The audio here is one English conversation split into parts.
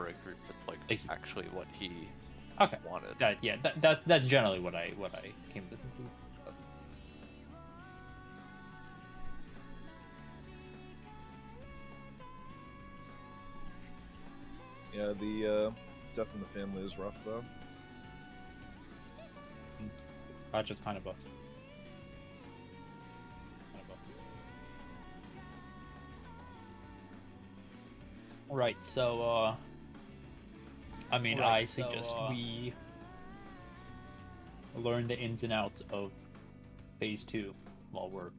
for a group that's like actually what he wanted. That's generally what I came to the conclusion. Yeah, the death in the family is rough though. Ratchet's kind of a Right, so I mean, I suggest we learn the ins and outs of phase 2 while we're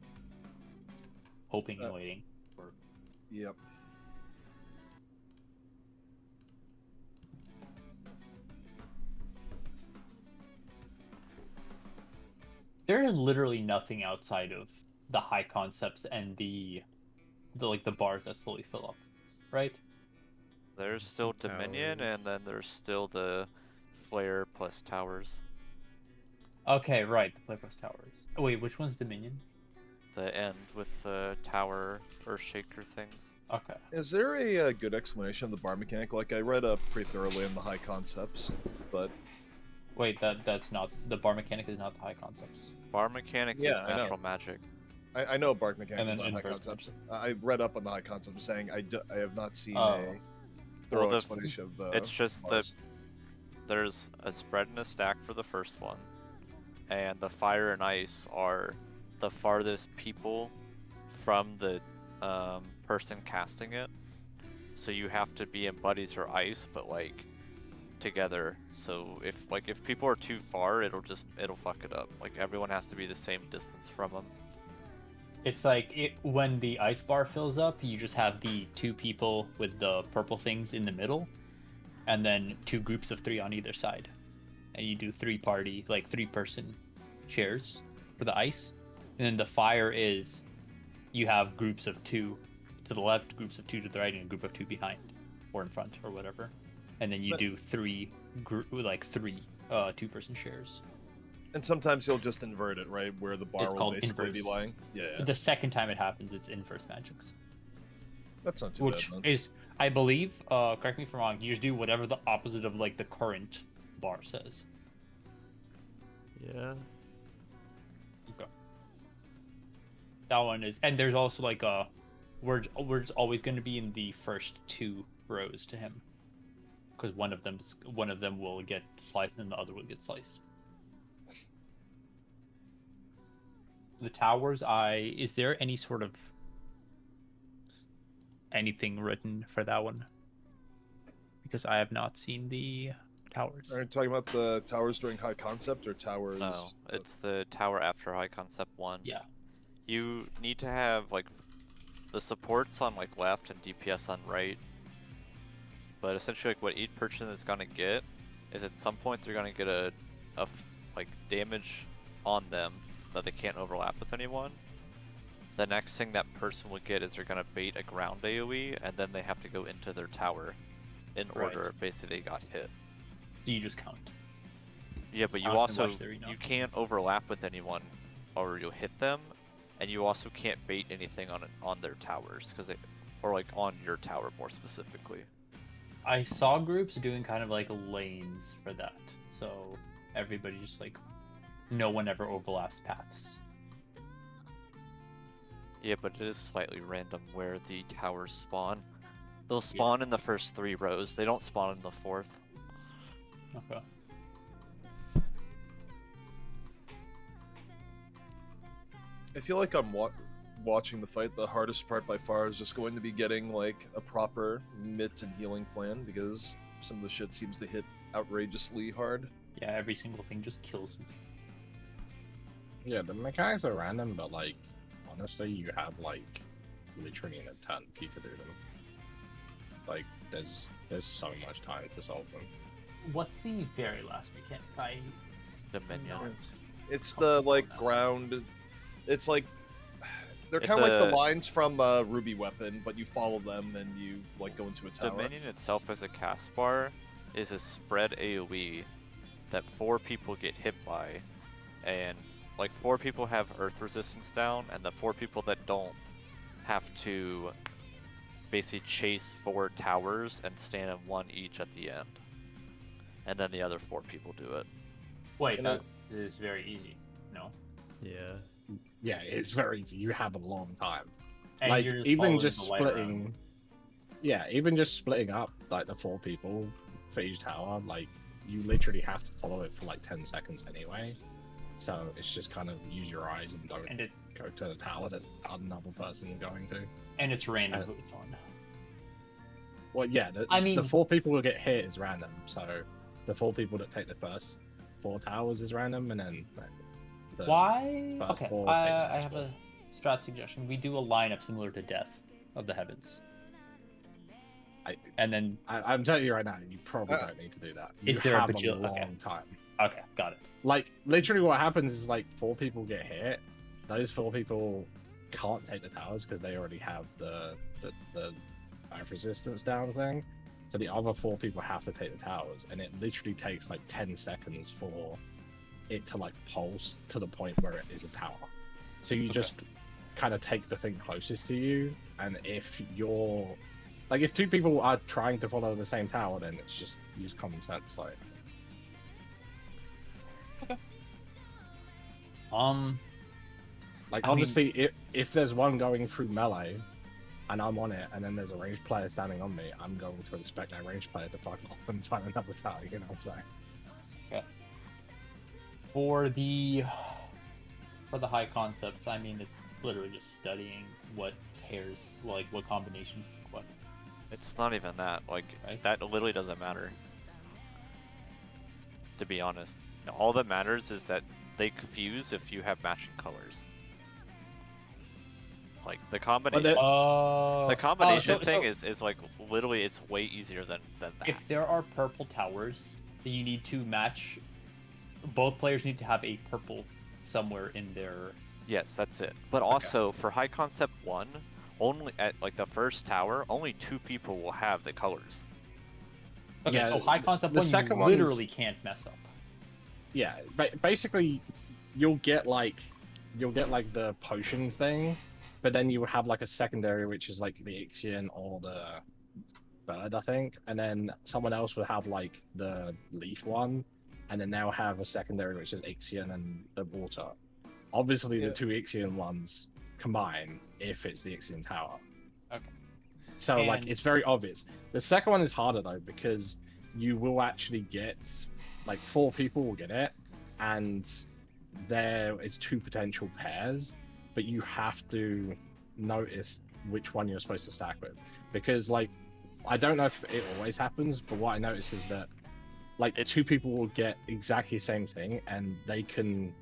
hoping and waiting for. Yep. There is literally nothing outside of the high concepts and the like the bars that slowly fill up, right? There's still Dominion, and then there's still the Flare plus Towers. Okay, right, the Flare plus Towers. Oh, wait, which one's Dominion? The end with the Tower Earthshaker things. Okay. Is there a good explanation of the bar mechanic? Like, I read up pretty thoroughly in the high concepts, but... Wait, that's not... The bar mechanic is not the high concepts. Bar mechanic is natural magic. I know bar mechanic is not high concepts. I read up on the high concepts saying I have not seen a thorough explanation of the It's just bars. there's a spread and a stack for the first one, and the fire and ice are the farthest people from the person casting it. So you have to be in buddies or ice, but like together. So if people are too far, it'll fuck it up. Like everyone has to be the same distance from them. It's like when the ice bar fills up, you just have the 2 people with the purple things in the middle, and then 2 groups of 3 on either side, and you do 3-person shares for the ice. And then the fire is you have groups of 2 to the left, groups of 2 to the right, and a group of 2 behind or in front or whatever. And then you do 3 2-person shares. And sometimes you'll just invert it, right? Where the bar will basically be lying. Yeah. The second time it happens, it's inverse magics. That's not too bad. Which is, I believe, correct me if I'm wrong, you just do whatever the opposite of like the current bar says. Yeah. Okay. That one is, and there's also like words always going to be in the first 2 rows to him, because one of them will get sliced and the other will get sliced. The towers, is there any sort of anything written for that one? Because I have not seen the towers. Are you talking about the towers during high concept or towers? No, it's the tower after high concept 1. Yeah. You need to have like the supports on like left and DPS on right. But essentially, like what each person is gonna get is at some point they're gonna get a damage on them that they can't overlap with anyone. The next thing that person would get is they're gonna bait a ground AoE, and then they have to go into their tower in order. Basically, they got hit. So you just count. Yeah, but you can't overlap with anyone, or you'll hit them, and you also can't bait anything on their towers or like on your tower more specifically. I saw groups doing kind of like lanes for that, so everybody just like no one ever overlaps paths. Yeah, but it is slightly random where the towers spawn. They'll spawn in the first 3 rows. They don't spawn in the 4th. Okay. I feel like I'm watching the fight. The hardest part by far is just going to be getting like a proper mitt and healing plan, because some of the shit seems to hit outrageously hard. Yeah, every single thing just kills me. Yeah, the mechanics are random, but like honestly, you have like literally an eternity to do them. Like there's so much time to solve them. What's the very last mechanic? Dominion. It's the like ground. It's like they're kind of like the lines from Ruby Weapon, but you follow them and you like go into a tower. Dominion itself as a cast bar is a spread AoE that 4 people get hit by, and like 4 people have earth resistance down, and the 4 people that don't have to basically chase 4 towers and stand in one each at the end. And then the other 4 people do it. Wait, And that is very easy. No. Yeah. Yeah, it's very easy. You have a long time. And Like you're even following just the light around. splitting. Yeah, even just splitting up like the 4 people for each tower, like you literally have to follow it for like 10 seconds anyway. So it's just kind of use your eyes and don't And it go to the tower that another person is going to. and it's random who it's on. Well, yeah, I mean- the 4 people who get hit is random. So the 4 people that take the first 4 towers is random, and then the Why? first Okay, 4 take the I next have one. a strat suggestion. We do a lineup similar to Death of the Heavens. And then I'm telling you right now, you probably Uh, don't need to do that. is You there a have a bajil- long okay. time. okay, got it. Like literally, what happens is like 4 people get hit. Those 4 people can't take the towers because they already have the fire resistance down thing. So the other 4 people have to take the towers, and it literally takes like 10 seconds for it to like pulse to the point where it is a tower. So you just kind of take the thing closest to you, and if you're like if 2 people are trying to follow the same tower, then it's just use common sense. Like I mean- obviously, if there's one going through melee, and I'm on it, and then there's a ranged player standing on me, I'm going to expect that ranged player to fuck off and find another tower. You know what I'm saying? For the high concepts, I mean, it's literally just studying what pairs, like what combinations, what. It's not even that. Like, Right. that literally doesn't matter. To be honest. All that matters is that they fuse if you have matching colors. Like, the combination... Oh. The combination so- thing so is like, literally, it's way easier than that. if there are purple towers, then you need to match. Both players need to have a purple somewhere in their. Yes, that's it. But also, for High Concept 1, only at like the first tower, only 2 people will have the colors. Okay, Yeah, so high concept the one, second you one's- literally can't mess up. Yeah, basically, you'll get like the potion thing, but then you have like a secondary, which is like the Ixion or the bird, I think, and then someone else will have like the leaf one, and then they'll have a secondary which is Ixion and the water. Obviously, Yeah. the 2 Ixion ones combine if it's the Ixion tower. Okay. So like And- it's very obvious. The second one is harder though because you will actually get like 4 people will get it, and there is 2 potential pairs, but you have to notice which one you're supposed to stack with, because like I don't know if it always happens, but what I notice is that like 2 people will get exactly the same thing and they can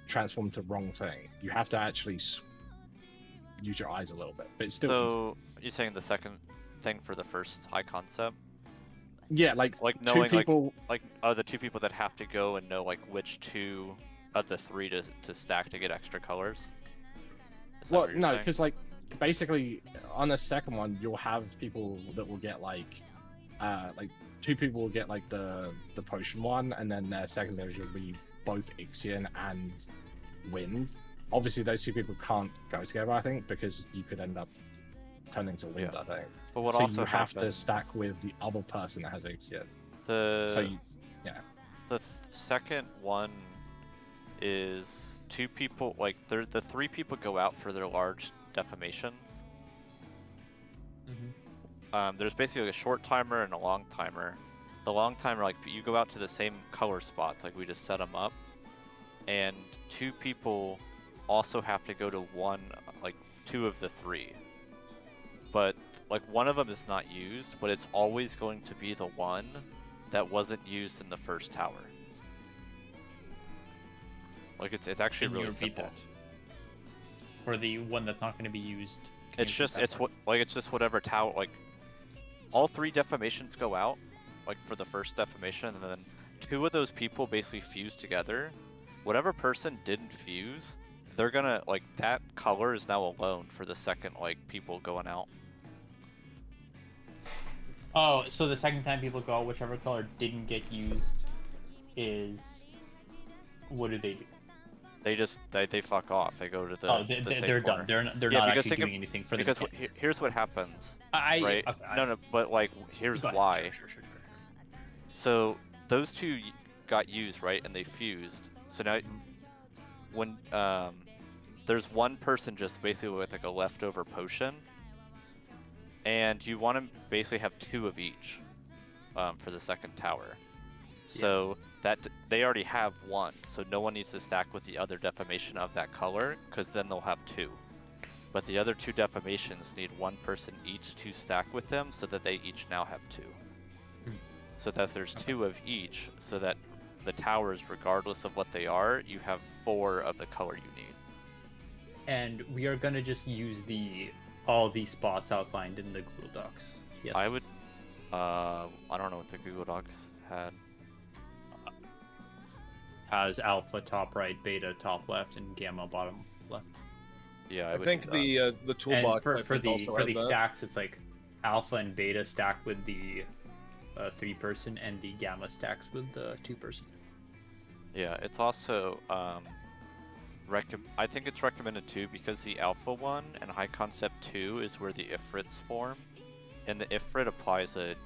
transform to wrong thing. You have to actually use your eyes a little bit, but it's still So, you're saying the second thing for the first High Concept? yeah, like 2 knowing, people. Like, are the 2 people that have to go and know, like, which 2 of the 3 to stack to get extra colors? Is that Well, what you're no, saying? because like basically on the second one you'll have people that will get like 2 people will get like the potion one, and then their secondaries will be both Ixion and wind. Obviously, those 2 people can't go together, I think, because you could end up turning to wind. Yeah. I think. But what So also you have to happens- stack with the other person that has Ixion. The So you, second one is 2 people, like the 3 people go out for their large defamations. There's basically like a short timer and a long timer. The long timer, like you go out to the same color spots, like we just set them up, and 2 people also have to go to 2 of the 3. But like one of them is not used, but it's always going to be the one that wasn't used in the first tower. Like it's actually Can you really repeat simple. that? For the one that's not going to be used. can It's you just repeat it's that what it's just whatever tower, like all 3 defamations go out like for the first defamation, and then 2 of those people basically fuse together. Whatever person didn't fuse, they're gonna like that color is now alone for the second like people going out. Oh, so the second time people go out, whichever color didn't get used is... What do they do? they fuck off. They go to the Oh, the safe they're corner. done. They're Yeah, not because actually think of- doing anything for the Because mechanics. here's what happens, I right? No, but like here's Go ahead. why. Sure. So those two got used, right, and they fused. So now when there's one person just basically with like a leftover potion, and you want to basically have 2 of each for the second tower. So that they already have 1, so no one needs to stack with the other defamation of that color, because then they'll have 2. But the other 2 defamations need 1 person each to stack with them, so that they each now have 2. So that there's 2 of each, so that the towers, regardless of what they are, you have 4 of the color you need. And we are gonna just use all these spots outlined in the Google Docs. Yes. I would, I don't know what the Google Docs had. Has alpha top right, beta top left, and gamma bottom left. Yeah, I would think do that. the And toolbox for I think the also for had the that. stacks, it's like alpha and beta stacked with the 3-person, and the gamma stacks with the 2-person. Yeah, it's also I think it's recommended too, because the alpha one and high concept 2 is where the ifrits form, and the ifrit applies a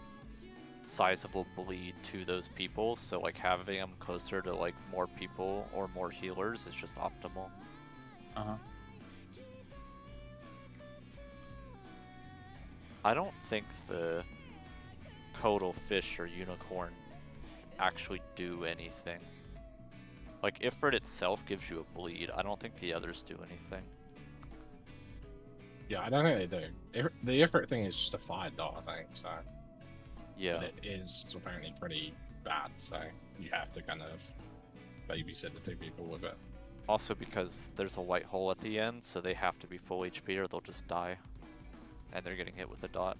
sizable bleed to those people, so like having them closer to like more people or more healers is just optimal. Uh-huh. I don't think the Codal fish or unicorn actually do anything. Like Ifrit itself gives you a bleed. I don't think the others do anything. Yeah, I don't think they do. The effort thing is just a $5 thing, so Yeah. but it is apparently pretty bad. So you have to kind of babysit the 2 people with it. Also because there's a white hole at the end, so they have to be full HP or they'll just die. And they're getting hit with a dot.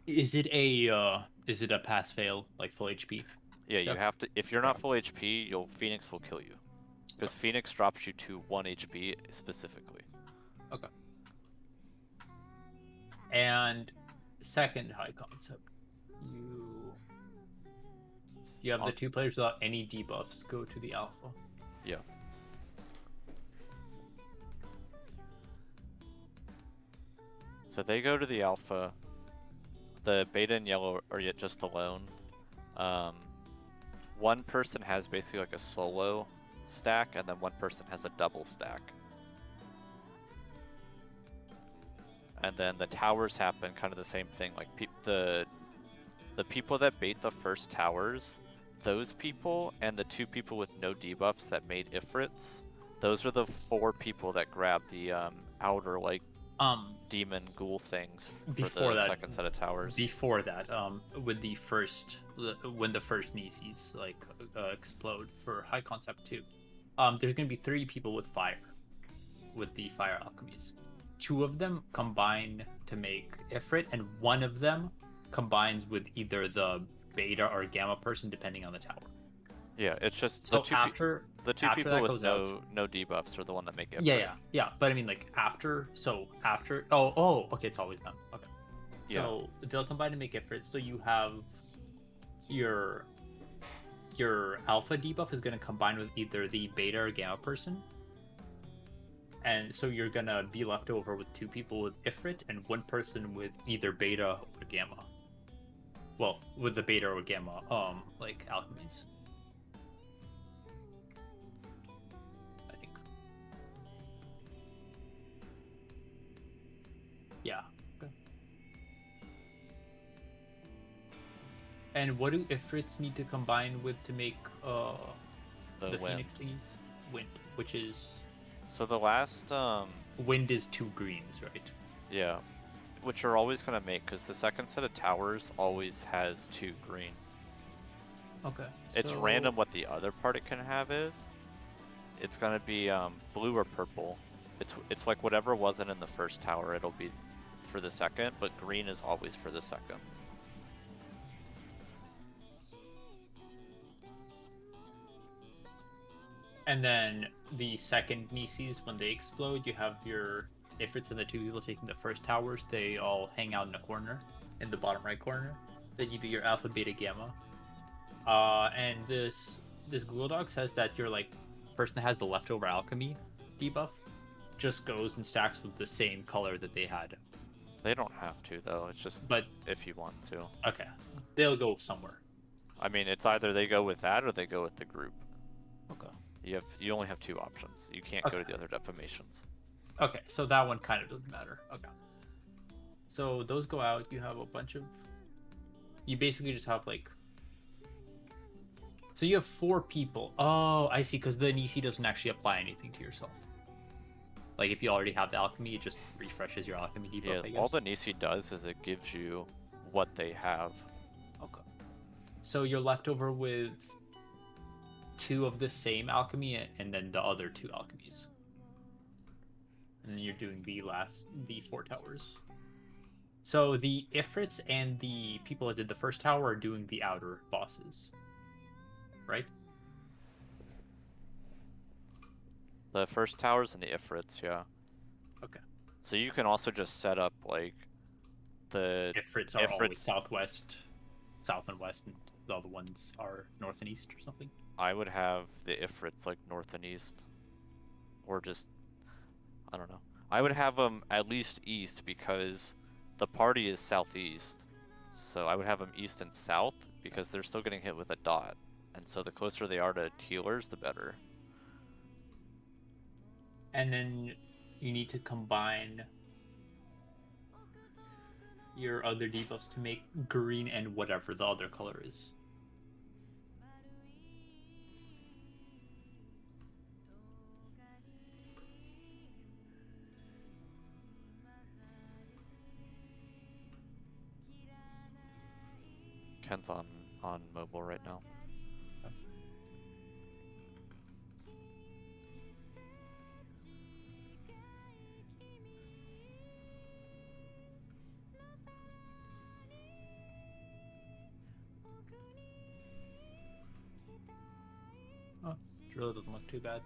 Is it a pass fail, like full HP? Yeah, you Yep. have to. If you're not full HP, Phoenix will kill you. Because Phoenix drops you to 1 HP specifically. Okay. And second high concept, you have the 2 players without any debuffs go to the alpha. Yeah. So they go to the alpha. The beta and yellow are yet just alone. One person has basically like a solo stack, and then one person has a double stack. And then the towers happen kind of the same thing. Like the people that bait the first towers, those people and the 2 people with no debuffs that made Ifrits, those are the 4 people that grab the outer like demon ghoul things for the second set of towers. Before that, with when the first Nieces like explode for high concept 2, there's gonna be 3 people with fire, with the fire alchemies. 2 of them combine to make Ifrit, and 1 of them combines with either the beta or gamma person, depending on the tower. Yeah, it's just So the 2 after people that with goes no debuffs are the one that make Ifrit. yeah. But I mean, like after. Oh, okay, it's always them. Okay. Yeah. So they'll combine to make Ifrit. So you have your alpha debuff is going to combine with either the beta or gamma person. And so you're going to be left over with 2 people with Ifrit and 1 person with either beta or gamma. Well, with the beta or gamma, like alchemies. I think. Yeah. Okay. And what do Ifrits need to combine with to make the wind. Phoenix thingies? Wind, which is So the last wind is 2 greens, right? yeah, which are always gonna make, because the second set of towers always has 2 green. Okay. It's so- random what the other part it can have is. It's gonna be blue or purple. It's like whatever wasn't in the first tower, it'll be for the second, but green is always for the second. And then the second Nieces, when they explode, you have your Ifrits and the 2 people taking the first towers. They all hang out in a corner, in the bottom right corner. Then you do your Alpha, Beta, Gamma. And this Google Doc says that you're like person that has the leftover alchemy debuff just goes and stacks with the same color that they had. They don't have to though. It's just But if you want to. okay, they'll go somewhere. I mean, it's either they go with that or they go with the group. Okay. You only have two options. You can't go to the other defamations. Okay, so that one kind of doesn't matter. Okay. So those go out. You have a bunch of. You basically just have like. So you have 4 people. Oh, I see. Because the Nisi doesn't actually apply anything to yourself. Like if you already have the alchemy, it just refreshes your alchemy debuff. Yeah, I guess. all the Nisi does is it gives you what they have. Okay. So you're left over with 2 of the same alchemy and then the other 2 alchemies. And then you're doing the 4 towers. So the Ifrits and the people that did the first tower are doing the outer bosses. Right? The first towers and the Ifrits, yeah. Okay. So you can also just set up like the Ifrits are always Ifrits. southwest, south and west, and the other ones are north and east or something. I would have the Ifrits like north and east, or just I don't know. I would have them at least east because the party is southeast. So I would have them east and south because they're still getting hit with a dot, and so the closer they are to healers, the better. And then you need to combine your other debuffs to make green and whatever the other color is. Ken's on mobile right now. Oh, it really doesn't look too bad.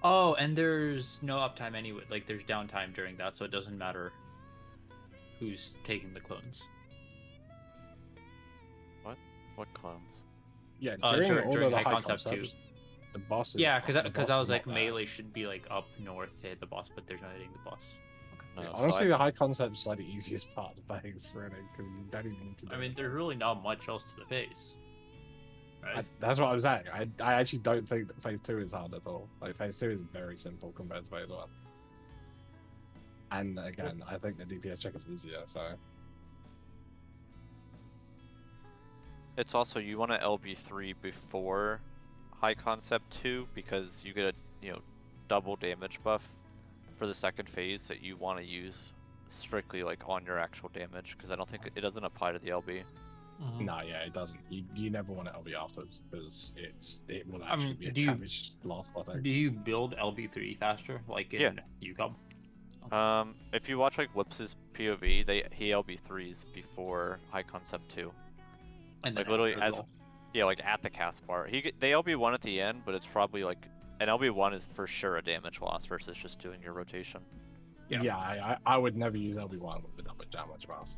Oh, and there's no uptime anyway. Like, there's downtime during that, so it doesn't matter who's taking the clones. What clones? Yeah, During all of the high high concept concepts, the bosses. Yeah, the boss because I was is like, not there. melee should be like up north to hit the boss, but there's no hitting the boss. No, Yeah, so honestly, I- the high concept is like the easiest part of the phase, really, because you don't even need to do I mean, it. there's really not much else to the face. Right? That's what I was saying. I actually don't think that phase 2 is hard at all. Like, phase 2 is very simple compared to phase 1. And again, I think the DPS check is easier, so. It's also you want to LB3 before high concept 2 because you get a double damage buff for the second phase that you want to use strictly like on your actual damage because I don't think it doesn't apply to the LB. Mhm. No, yeah, it doesn't. You never want to LB afterwards because it will I actually mean, be a do you- damage loss. I think. Do you build LB3 faster, like in Yeah. UCOM? If you watch like Whips's POV, he LB3s before high concept 2. And Like then literally after as roll. yeah, like at the cast bar. They LB1 at the end, but it's probably like an LB1 is for sure a damage loss versus just doing your rotation. Yeah. Yeah, I would never use LB1 with the double damage buff.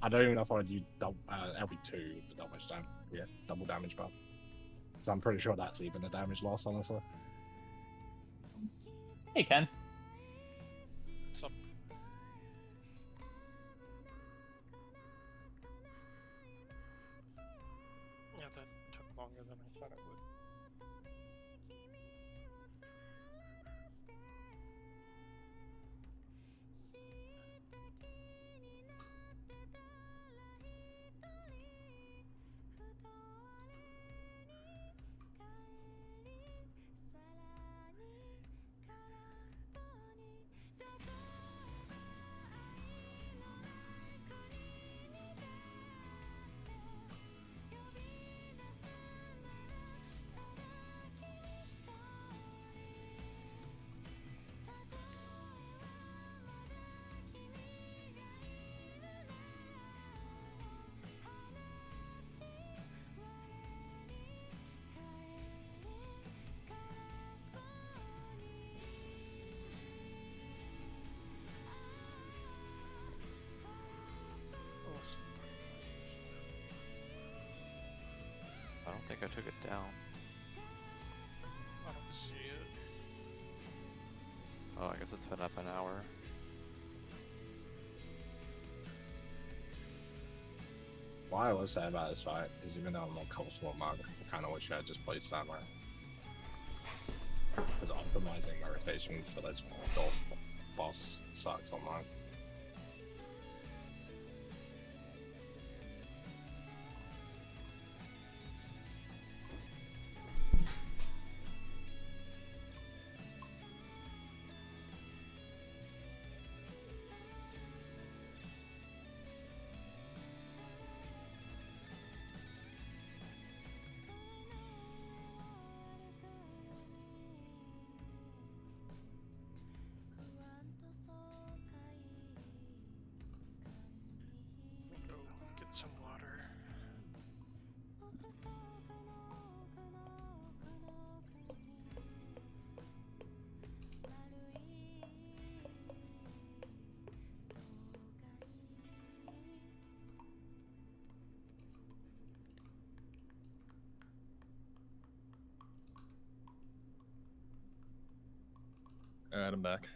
I don't even know if I'd use LB2 with the double damage buff. So I'm pretty sure that's even a damage loss, honestly. Hey, Ken. So, yeah, that took longer than I thought it would. I took it down. I don't see it. Oh, I guess it's been up an hour. Why I was sad about this fight is even though I'm on coastal mode, I kind of wish I had just played Samurai. Because optimizing my rotation for this boss sucks on mine. Let me go get some water. Alright, I'm back.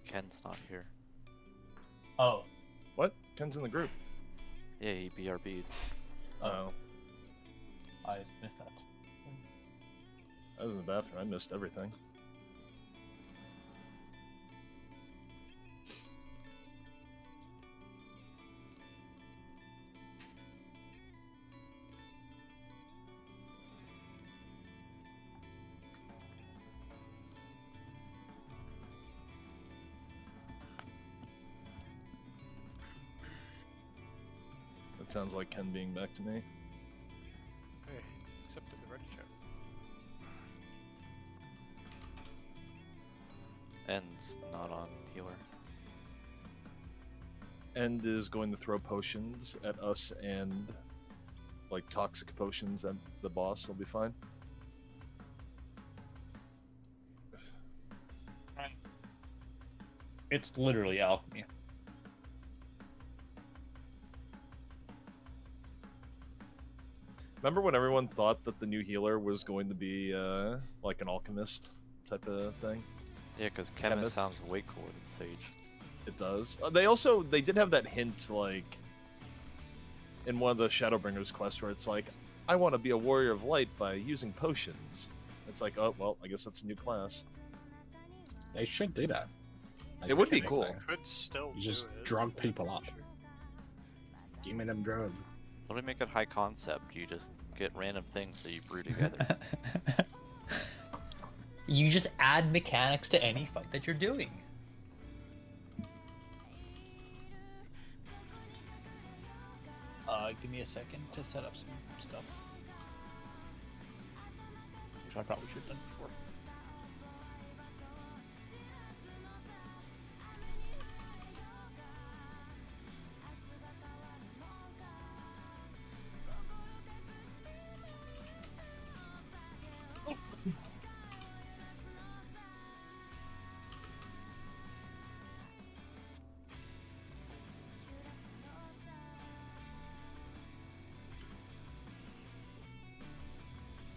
Ken's not here. Oh, What? Ken's in the group. Yeah, he BRB'd. Oh. I missed that. I was in the bathroom. I missed everything. That sounds like Ken being back to me. Hey, accepted the ready chat. End's not on healer. End is going to throw potions at us and like toxic potions at the boss. He'll be fine. It's literally alchemy. Remember when everyone thought that the new healer was going to be like an alchemist type of thing? Yeah, because Chemist Chemist. sounds way cooler than Sage. It does. They did have that hint like in one of the Shadowbringers quests where it's like, I want to be a warrior of light by using potions. It's like, oh well, I guess that's a new class. They should do that. It would be Like, cool. Could still You do just it. drug people up. Give me them drugs. Let me make it high concept. You just get random things that you brew together. You just add mechanics to any fight that you're doing. Give me a second to set up some stuff. Which I probably should have done before.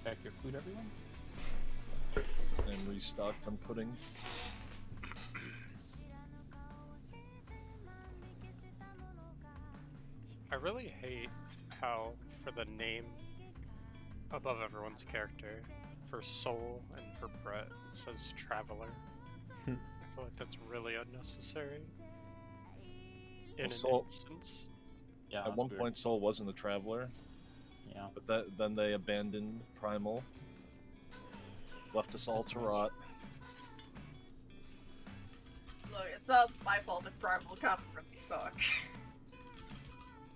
Check your food, everyone. And restocked on pudding. I really hate how, for the name above everyone's character, for Soul and for Brett, it says Traveler. I feel like that's really unnecessary. In an Soul- instance. Yeah. At one point, Soul wasn't a traveler, Yeah. but then they abandoned Primal, left us all to rot. Look, it's not my fault if Primal Common really suck.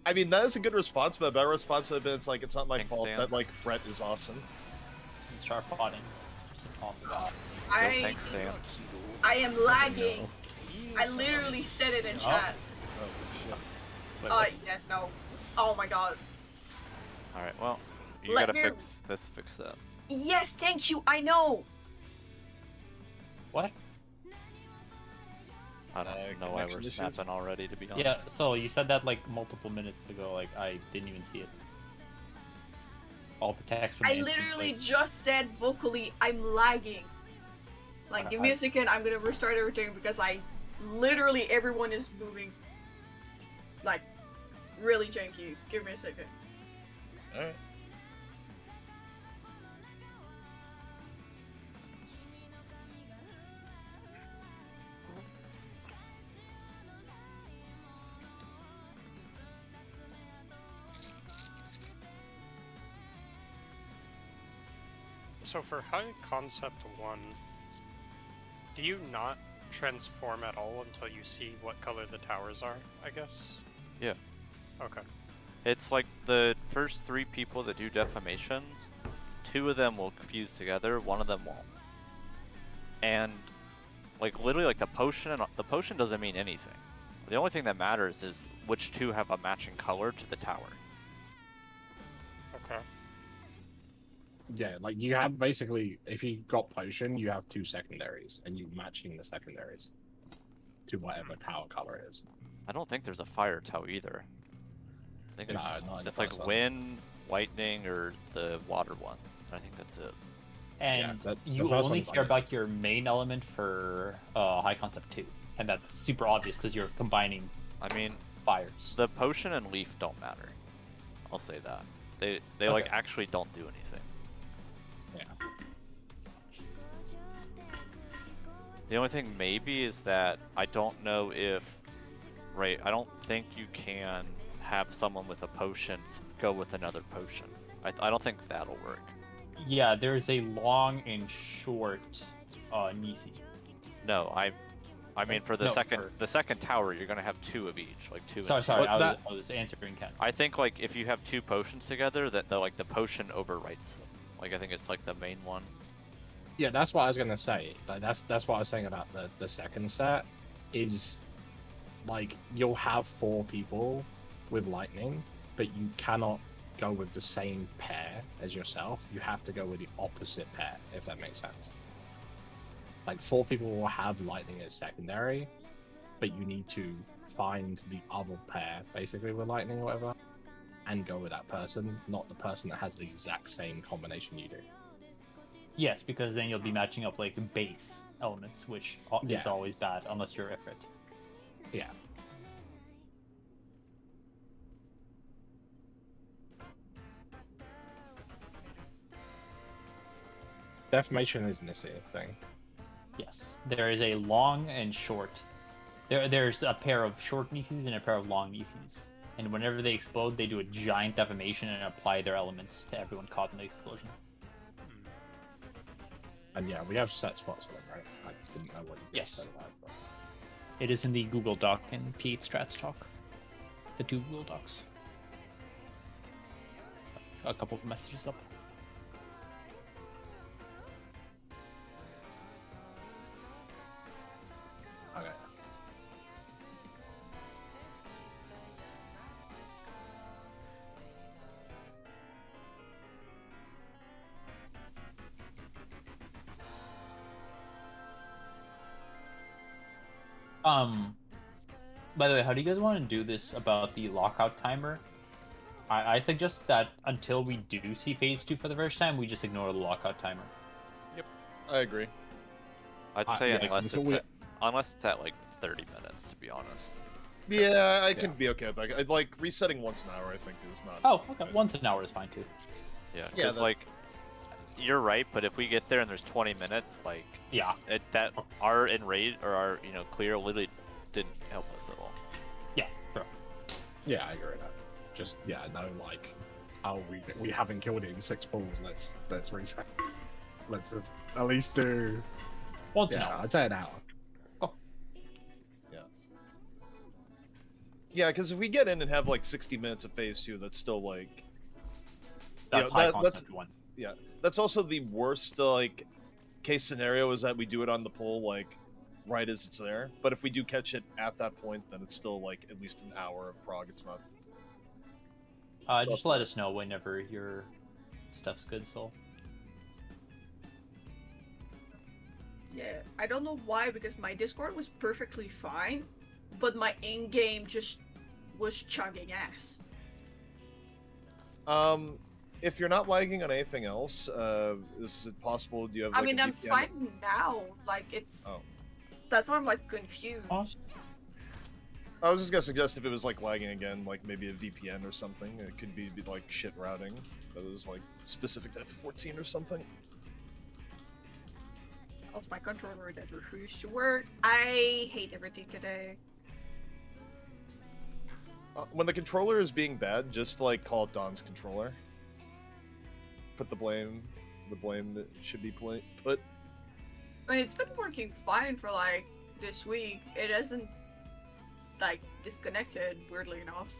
I mean, that is a good response, but a better response would have been, it's like, it's not my Thanks, fault Dan. that, like, Brett is awesome. Start potting. Just off the bat. Still I- thanks, Stance. I am lagging. I literally said it in chat. Oh, shit. Oh, yeah, no. Oh my god. Alright, well, you Let gotta me- fix this, fix that. Yes, thank you. I know. What? I don't know why we're connection issues? snapping already, to be honest. Yeah, so you said that like multiple minutes ago. Like I didn't even see it. All the text from the I instance, literally like, just said vocally, I'm lagging. Like, give me a second. I'm gonna restart everything because literally everyone is moving. Like, really janky. Give me a second. Alright. So for High Concept 1, do you not transform at all until you see what color the towers are, I guess? Yeah. Okay. It's like the first 3 people that do deformations, 2 of them will fuse together, 1 of them won't. And like literally like the potion doesn't mean anything. The only thing that matters is which 2 have a matching color to the tower. Okay. Yeah, like you have basically, if you got potion, you have 2 secondaries, and you matching the secondaries to whatever tower color it is. I don't think there's a fire tower either. I think No, it's, not in the it's like first one. wind, lightning, or the water one. I think that's it. and the you first only one's care like- about your main element for High Concept 2, and that's super obvious because you're combining I mean, fires. the potion and leaf don't matter. I'll say that. They Okay. like actually don't do anything. Yeah. The only thing maybe is that I don't know if, right, I don't think you can have someone with a potion go with another potion. I don't think that'll work. Yeah, there's a long and short Nisi. No, I mean for the No, second tower, you're gonna have 2 of each, like 2 Sorry, and 2. sorry, But I was answering Ken. I think like if you have 2 potions together, that the potion overwrites them. Like I think it's like the main one. Yeah, that's what I was gonna say. Like that's what I was saying about the second set is like you'll have 4 people with lightning, but you cannot go with the same pair as yourself. You have to go with the opposite pair, if that makes sense. Like 4 people will have lightning as secondary, but you need to find the other pair basically with lightning or whatever and go with that person, not the person that has the exact same combination you do. Yes, because then you'll be matching up like base elements, which is Yeah. always bad unless you're Ifrit. Yeah. Defamation is Nissy thing. Yes, there is a long and short. There's a pair of short Nisis and a pair of long Nisis, and whenever they explode, they do a giant defamation and apply their elements to everyone caught in the explosion. And yeah, we have set spots for them, right? I didn't know what you Yes. said about it. But... It is in the Google Doc and P8 Strats talk. The 2 Google Docs. A couple of messages up. Okay. By the way, how do you guys want to do this about the lockout timer? I suggest that until we do see phase 2 for the first time, we just ignore the lockout timer. I agree. I'd say yeah, unless until it's we- unless it's at like 30 minutes, to be honest. Yeah, I can be okay with that. I'd like resetting once an hour. I think is not. Oh, okay. Once an hour is fine too. Yeah, Yeah, because that- like you're right, but if we get there and there's 20 minutes, like Yeah. that our enrage or our clear literally didn't help us at all. Yeah, bro. Yeah, I agree with that. Just no, like, oh, we haven't killed it in 6 pulls. Let's reset. Let's just at least do. Once an Yeah, hour. I'd say an hour. Yeah, because if we get in and have like 60 minutes of phase 2, that's still like. That's Yeah, high that's- concept one. Yeah, that's also the worst like case scenario is that we do it on the pull like right as it's there. But if we do catch it at that point, then it's still like at least an hour of prog. It's not. Just let us know whenever your stuff's good, Soul. Yeah, I don't know why, because my Discord was perfectly fine, but my in-game just was chugging ass. If you're not lagging on anything else, is it possible? Do you have? Like, I mean, a I'm VPN? fine now. Like, it's. Oh. That's why I'm like confused. I was just gonna suggest if it was like lagging again, like maybe a VPN or something. It could be like shit routing that was like specific to F14 or something. Also, my controller that refused to work. I hate everything today. When the controller is being bad, just like call it Don's controller. Put the blame that should be put. I mean, it's been working fine for like this week. It hasn't like disconnected, weirdly enough.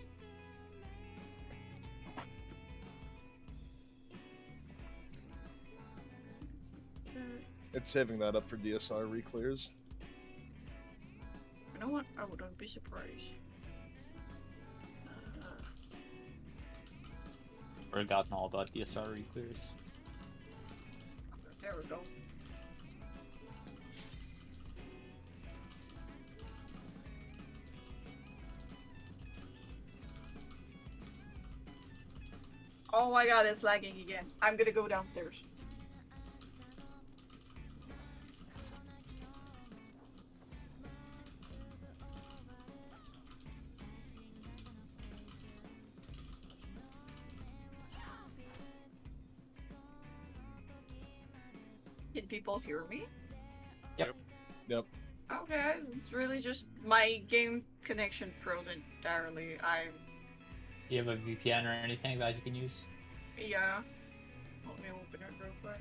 It's saving that up for DSR reclears. You know what? I wouldn't be surprised. Forgotten all about DSR reclears. There we go. Oh my god, it's lagging again. I'm gonna go downstairs. Can people hear me? Yep. Okay, it's really just my game connection froze entirely. Do you have a VPN or anything that you can use? Yeah. Let me open it real quick.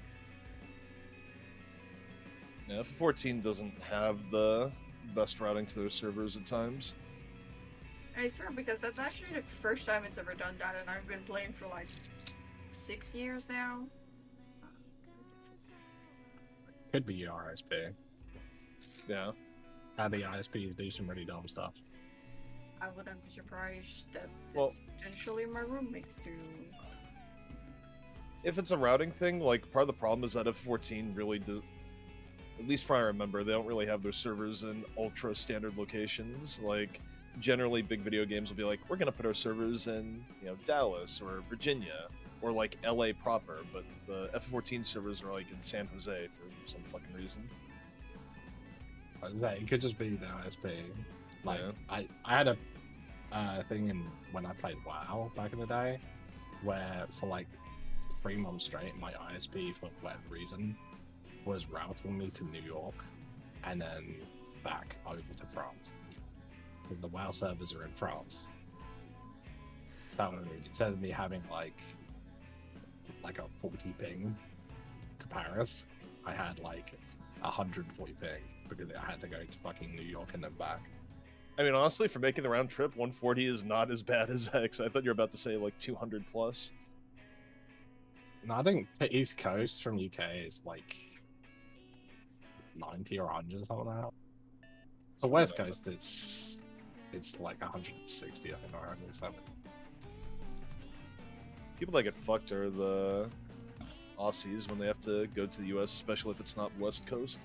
Yeah, F14 doesn't have the best routing to their servers at times. I swear, because that's actually the first time it's ever done that, and I've been playing for like 6 years now. Could be your ISP. Yeah. The ISPs do some really dumb stuff. I wouldn't be surprised that Well- it's potentially my roommates too. If it's a routing thing, like part of the problem is that F14 really does. At least from what I remember, they don't really have their servers in ultra standard locations. Like generally, big video games will be like, we're gonna put our servers in, Dallas or Virginia or like LA proper, but the F14 servers are like in San Jose for some fucking reason. It could just be the ISP. Like Yeah. I had a thing in when I played WoW back in the day, where for like 3 months straight, my ISP for whatever reason was routing me to New York, and then back over to France, because the WoW servers are in France. So instead of me having like a 40 ping to Paris, I had like 140 ping because I had to go to fucking New York and then back. I mean, honestly, for making the round trip, 140 is not as bad as X. I thought you were about to say like 200 plus. No, I think the East Coast from UK is like 90 or 100 or something like that. The West Coast, it's like 160, I think, or 170. People that get fucked are the Aussies when they have to go to the US, especially if it's not West Coast.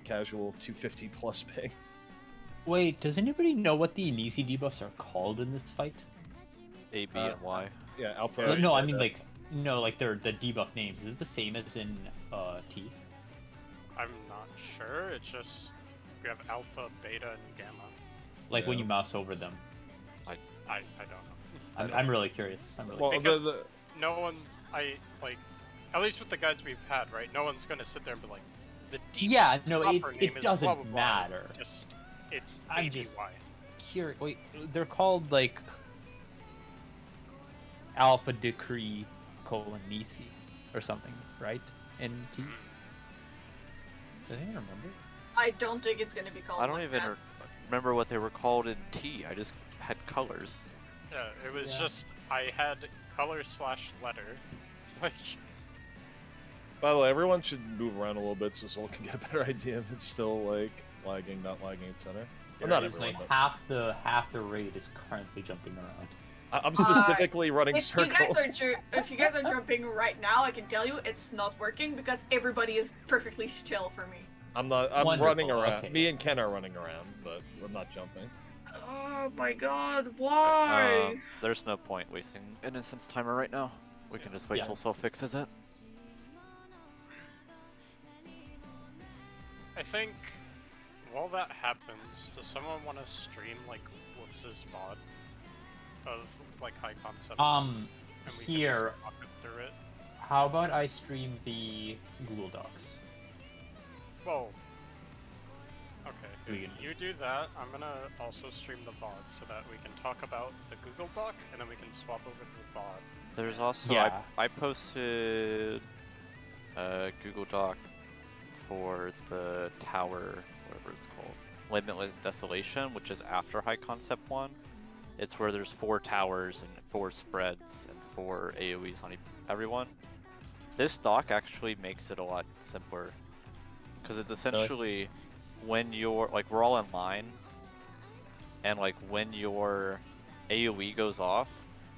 Casual 250 plus ping. Wait, does anybody know what the Nisi debuffs are called in this fight? A, B, and Y. Yeah, Alpha. Yeah, No, I mean like they're the debuff names. Is it the same as in T? I'm not sure. It's just we have alpha, beta, and gamma. Like when Yeah. you mouse over them. I don't know. I'm really curious. I'm really Well, curious. Because- No one's at least with the guides we've had, right? No one's gonna sit there and be like, the deep Yeah, no, proper it name is doesn't blah, blah, blah. matter. Just it's I'm ABY. just- Curious. Wait, they're called like Alpha Decree Nisi or something, right? In T. Does anyone remember? I don't think it's gonna be called. I don't like even that. remember what they were called in T. I just had colors. Yeah, it was Yeah. just I had color/letter. Like By the way, everyone should move around a little bit so someone can get a better idea if it's still like lagging, not lagging, etc. Well, not It's everyone, like but half the raid is currently jumping around. I'm specifically running If you circle. if you guys are jumping right now, I can tell you it's not working because everybody is perfectly still for me. I'm not. I'm Wonderful, running around. okay. Me and Ken are running around, but I'm not jumping. Oh my god, why? There's no point wasting Innocence timer right now. We can just wait Yeah. till Soul fixes it. I think while that happens, does someone want to stream like Whoops' VOD of like high concept? And we can here. just walk it through it. How about I stream the Google Docs? Well, okay. We If can- you do that, I'm gonna also stream the VOD so that we can talk about the Google Doc and then we can swap over to the VOD. There's also Yeah. I posted a Google Doc for the tower, whatever it's called, Limitless Desolation, which is after High Concept 1. It's where there's 4 towers and 4 spreads and 4 AoEs on everyone. This doc actually makes it a lot simpler, because it's essentially when you're like, we're all in line, and like when your AoE goes off,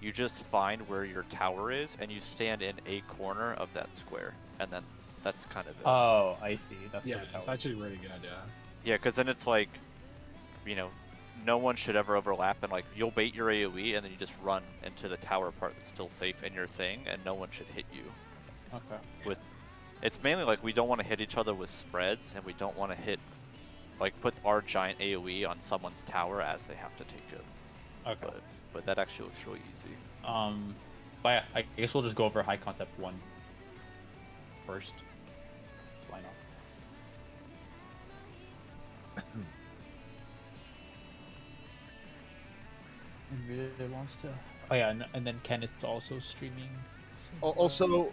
you just find where your tower is and you stand in a corner of that square, and then that's kind of it. Oh, I see. That's Yeah, what it it's was. actually really good. Yeah. Yeah, because then it's like, you know, no one should ever overlap, and like you'll bait your AoE and then you just run into the tower part that's still safe in your thing, and no one should hit you. Okay. It's mainly like we don't want to hit each other with spreads, and we don't want to hit, like, put our giant AoE on someone's tower as they have to take it. Okay. But that actually looks really easy. But yeah, I guess we'll just go over high concept 1 first. Why not? Really wants to. Oh yeah, and then Ken is also streaming. Also,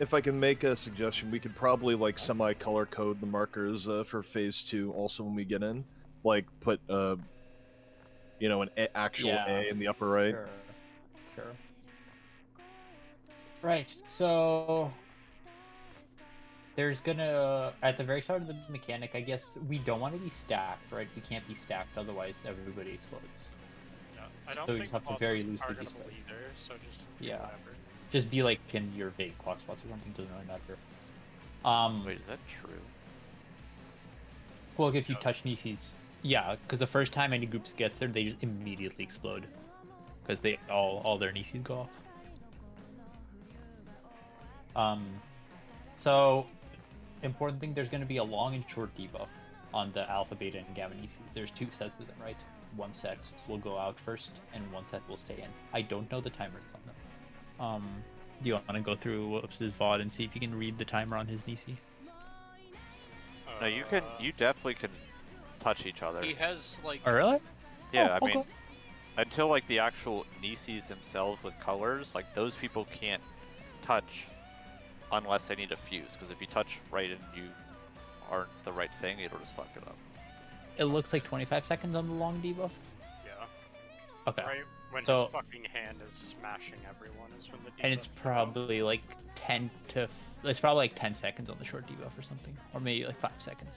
if I can make a suggestion, we could probably like semi-color code the markers for phase 2. Also, when we get in, like put you know, an actual Yeah. A in the upper right. Sure. Sure. Right. So there's gonna at the very start of the mechanic, I guess we don't want to be stacked, right? We can't be stacked, otherwise everybody explodes. Yeah, I don't So you think just have to bosses very are loosely targetable describe. either, so just do Yeah. whatever. Just be like in your vague clock spots or something, doesn't really matter. Wait, is that true? Well, if you No. touch Nisi's, yeah, because the first time any groups gets there, they just immediately explode, because they all their Nisis go off. So important thing, there's going to be a long and short debuff on the alpha, beta, and gamma Nisis. There's 2 sets of them, right? One set will go out first, and one set will stay in. I don't know the timers on them. Do you want to go through Whoops' VOD and see if you can read the timer on his Nisi? No, you can. You definitely can touch each other. He has like. Oh, really? Yeah, Oh, I mean, okay. until like the actual Nisis themselves with colors, like those people can't touch unless they need a fuse. Because if you touch right and you aren't the right thing, it'll just fuck it up. It looks like 25 seconds on the long debuff. Yeah. Okay. Right when So- his fucking hand is smashing everyone is when the. And it's debuff goes. probably like 10 to. It's probably like 10 seconds on the short debuff or something, or maybe like 5 seconds.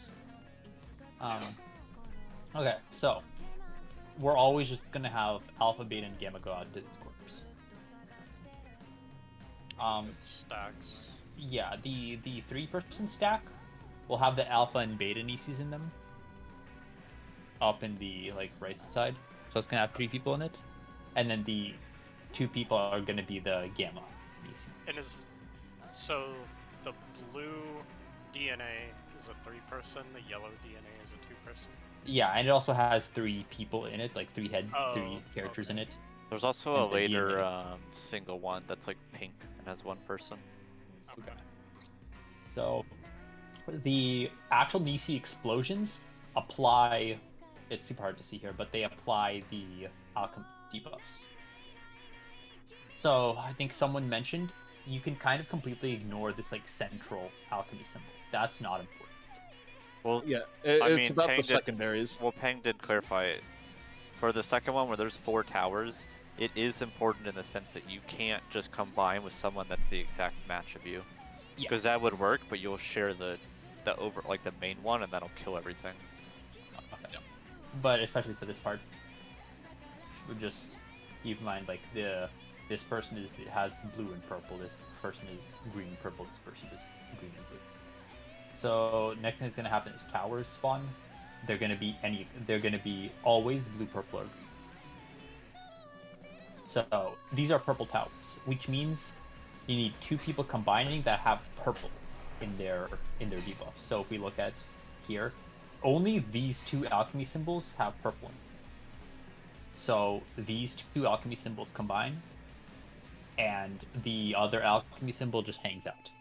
Okay, so we're always just gonna have alpha, beta, and gamma go out to this corpse. It stacks. Yeah, the 3-person stack will have the alpha and beta Nisis in them. Up in the like right side, so it's gonna have 3 people in it, and then the 2 people are gonna be the gamma Nisi. And is so the blue DNA is a 3-person, the yellow DNA is a 2-person. Yeah, and it also has 3 people in it, like 3 Oh, 3 characters in it. There's also And a the later DNA. single one that's like pink and has 1 person. Okay. So the actual Nisi explosions apply. It's super hard to see here, but they apply the alchemy debuffs. So I think someone mentioned you can kind of completely ignore this like central alchemy symbol. That's not important. Well, Yeah, I it's mean, about Pang the did- secondaries. Well, Pang did clarify it. For the second one, where there's 4 towers, it is important in the sense that you can't just combine with someone that's the exact match of you. Yeah. Because that would work, but you'll share the over like the main one, and that'll kill everything. Okay. But especially for this part, would just keep in mind like this person has blue and purple. This person is green, purple, this person is green and blue. So next thing that's gonna happen is towers spawn. They're gonna be always blue, purple, or green. So these are purple towers, which means you need 2 people combining that have purple in their debuff. So if we look at here, only these 2 alchemy symbols have purple in them. So these 2 alchemy symbols combine, and the other alchemy symbol just hangs out.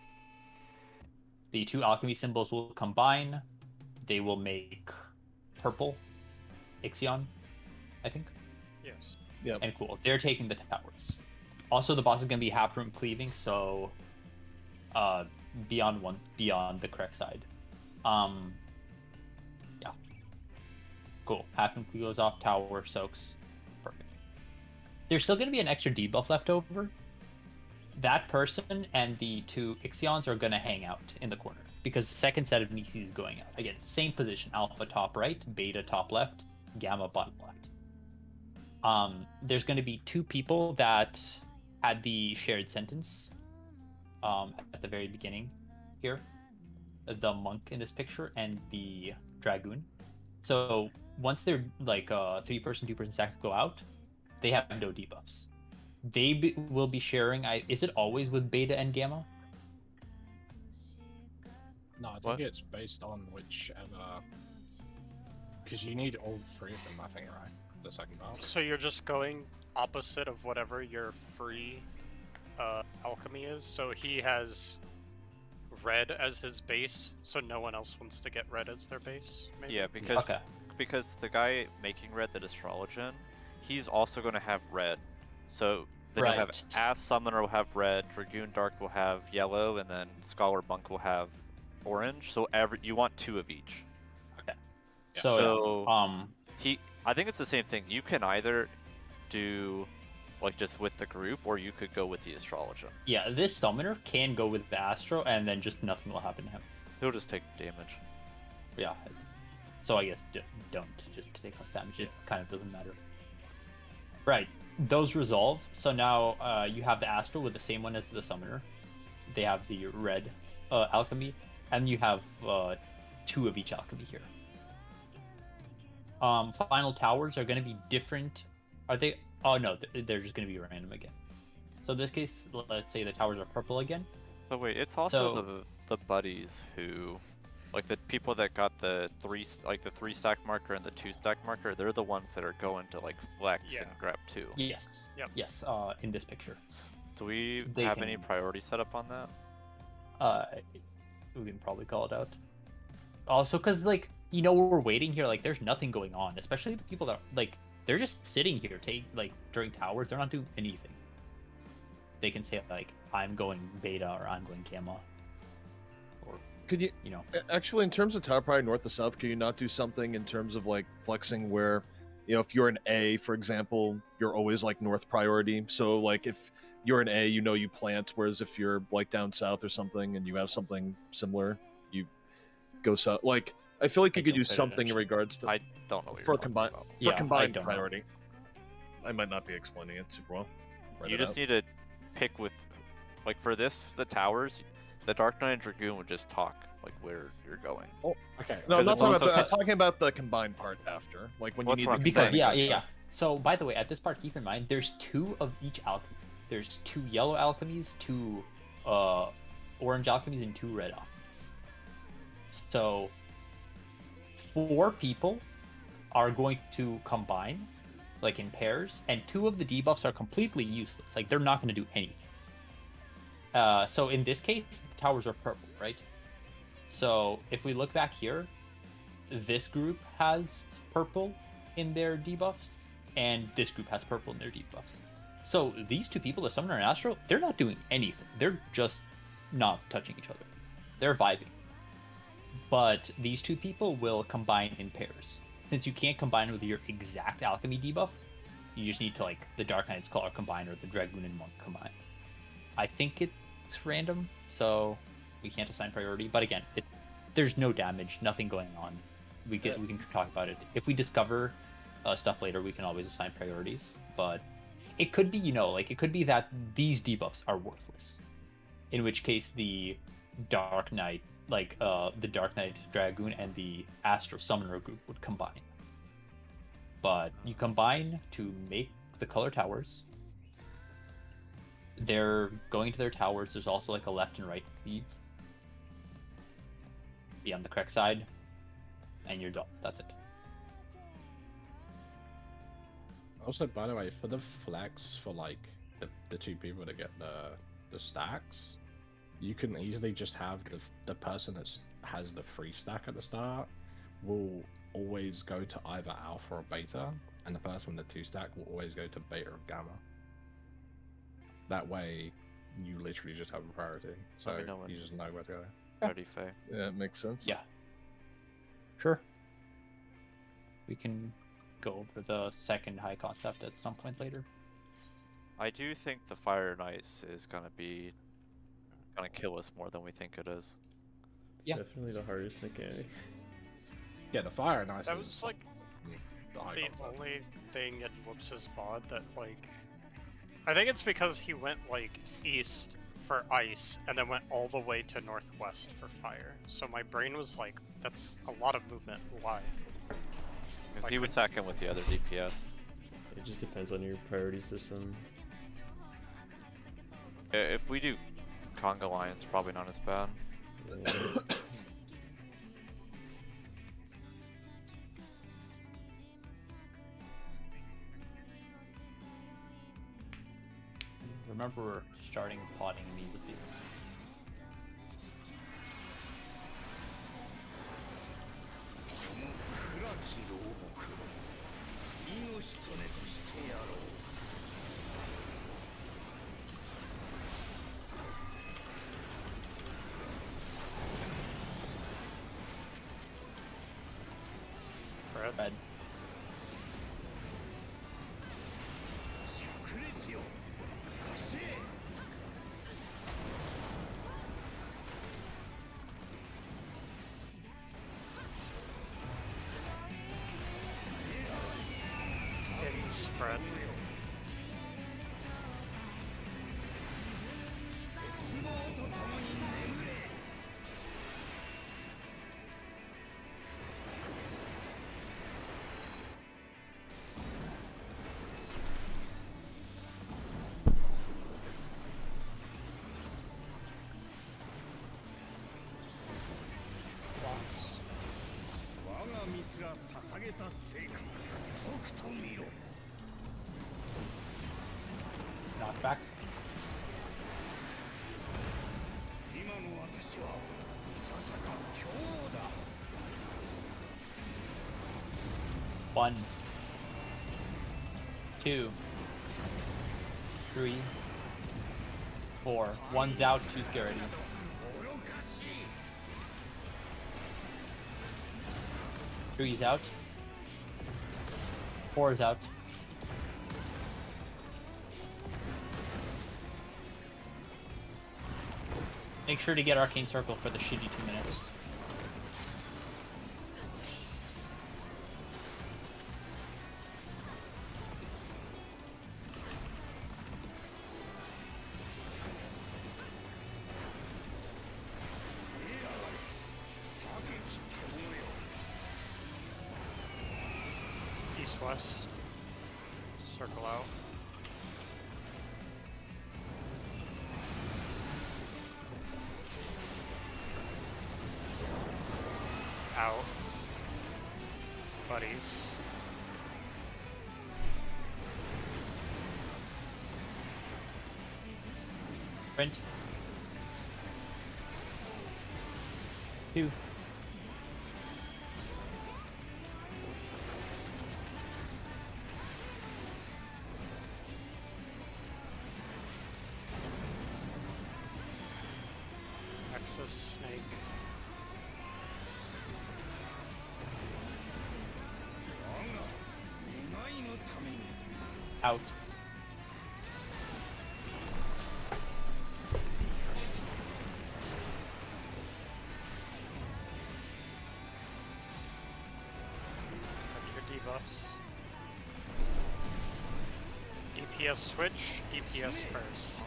The 2 alchemy symbols will combine. They will make purple Ixion, I think. Yes. Yeah. And cool. They're taking the towers. Also, the boss is gonna be half room cleaving, so beyond the correct side. Yeah. Cool. Half room cleave goes off, tower soaks. Perfect. There's still gonna be an extra debuff left over. That person and the 2 Ixions are gonna hang out in the corner because the second set of Nisi is going out. Again, same position: alpha top right, beta top left, gamma bottom left. There's going to be 2 people that had the shared sentence at the very beginning here. The monk in this picture and the dragoon. So once they're like 3-person, 2-person stacks go out, they have no debuffs. They will be sharing. Is it always with beta and gamma? No, I think What? it's based on whichever. Because you need all 3 of them, I think, right? The second part. So you're just going opposite of whatever your free alchemy is. So he has red as his base, so no one else wants to get red as their base. Maybe? Yeah, because Okay. because the guy making red, the Astrologian, he's also going to have red. So then you'll have Right. Ass Summoner will have red, Dragoon Dark will have yellow, and then Scholar Monk will have orange. So you want 2 of each. Okay. Yeah. So, I think it's the same thing. You can either do like just with the group, or you could go with the Astrologian. yeah, this summoner can go with the Astro, and then just nothing will happen to him. He'll just take damage. Yeah. So I guess don't just take off damage. It kind of doesn't matter. Right. Those resolve. So now you have the Astro with the same one as the summoner. They have the red alchemy, and you have 2 of each alchemy here. Final towers are going to be different. Are they? Oh no, they're just going to be random again. So in this case, let's say the towers are purple again. But wait, it's also So- the buddies who, like the people that got the 3 stack marker and the 2 stack marker. They're the ones that are going to like flex Yeah. and grab 2. Yes. Yep. Yes. In this picture, Do we They have any can- priority set up on that? we can probably call it out. Also, because like we're waiting here. Like, there's nothing going on. Especially the people that like they're just sitting here, during towers. They're not doing anything. They can say like, I'm going beta or I'm going gamma. Or Could you actually, in terms of tower priority north to south, could you not do something in terms of like flexing where, if you're an A, for example, you're always like north priority. So like if you're an A, you plant, whereas if you're like down south or something and you have something similar, you go south. Like I feel like you I could don't do pay something in attention. regards to I don't know what for you're talking combined about. Yeah, I combined don't know. priority. I might not be explaining it super well. Write You it just out. need to pick with, like for the towers, the Dark Knight and Dragoon would just talk like where you're going. Okay. No, I'm not Because talking it's about I'm also- talking about the combined part after, like when you What's need what the I'm because combined yeah. part. So by the way, at this part, keep in mind there's 2 of each alchemy. There's 2 yellow alchemies, 2 orange alchemies, and 2 red alchemies. So 4 people are going to combine, like in pairs, and 2 of the debuffs are completely useless. Like they're not going to do anything. So in this case, the towers are purple, right? So if we look back here, this group has purple in their debuffs, and this group has purple in their debuffs. So these 2 people, the Summoner and Astro, they're not doing anything. They're just not touching each other. They're vibing. But these 2 people will combine in pairs. Since you can't combine with your exact alchemy debuff, you just need to like the Dark Knight's Collar combine or the Dragoon and Monk combine. I think it's random, so we can't assign priority. But again, there's no damage, nothing going on. We can talk about it. If we discover stuff later, we can always assign priorities. But it could be, it could be that these debuffs are worthless. in which case the Dark Knight, the Dark Knight Dragoon and the Astro Summoner group would combine. But you combine to make the color towers. They're going to their towers. There's also like a left and right lead. Be on the correct side, and you're done. That's it. Also, by the way, for the flex for like the two people to get the stacks, you can easily just have the person that has the free stack at the start will always go to either alpha or beta, and the person with the 2 stack will always go to beta or gamma. That way, you literally just have a priority, so you just know where to go. Pretty fair. Yeah, it makes sense. Yeah. Sure. We can go over the second high concept at some point later. I do think the Fire and Ice is gonna kill us more than we think it is. Yeah. Definitely the hardest mechanic. Yeah, the fire and ice. That is was like the high the concept. only thing in Whoops' VOD that like I think it's because he went like east for ice and then went all the way to northwest for fire. So my brain was like, that's a lot of movement. Why? Because he was second with the other DPS. It just depends on your priority system. If we do Conga Line, it's probably not as bad. Yeah. Remember, we're starting plotting immediately. Brett? Red. Spread. Blocks. Knockback. One, 2, 3, 4. One's out, two's get ready. Three's out. 4 is out. Make sure to get Arcane Circle for the shitty 2 minutes. East-west. Circle out. Out. Buddies. Sprint. 2. Nexus, snake. Out. Got your debuffs. DPS switch, DPS first.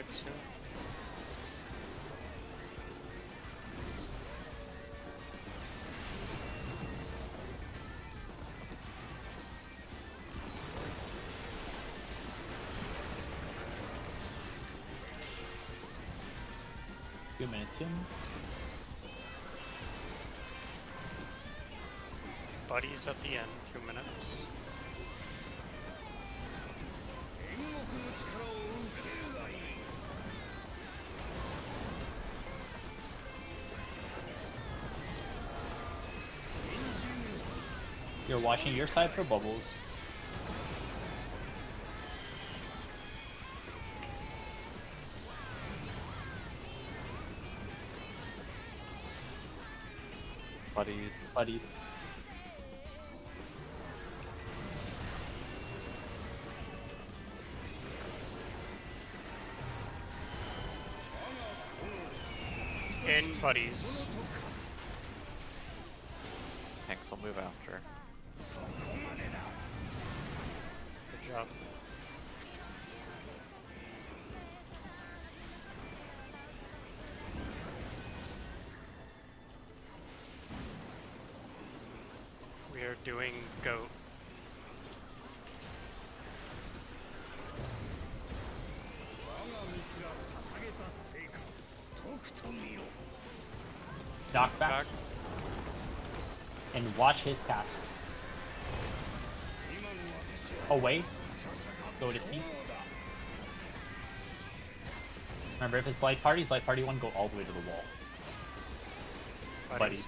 quite soon. Few minutes in. Buddies at the end, 2 minutes. You're watching your side for bubbles. Buddies. Buddies. In buddies. Hanks will move after. Good job. We are doing goat. Knock back. Back. And watch his cast. Away. Go to C. Remember, if it's Blight Party 1 go all the way to the wall. Buddies.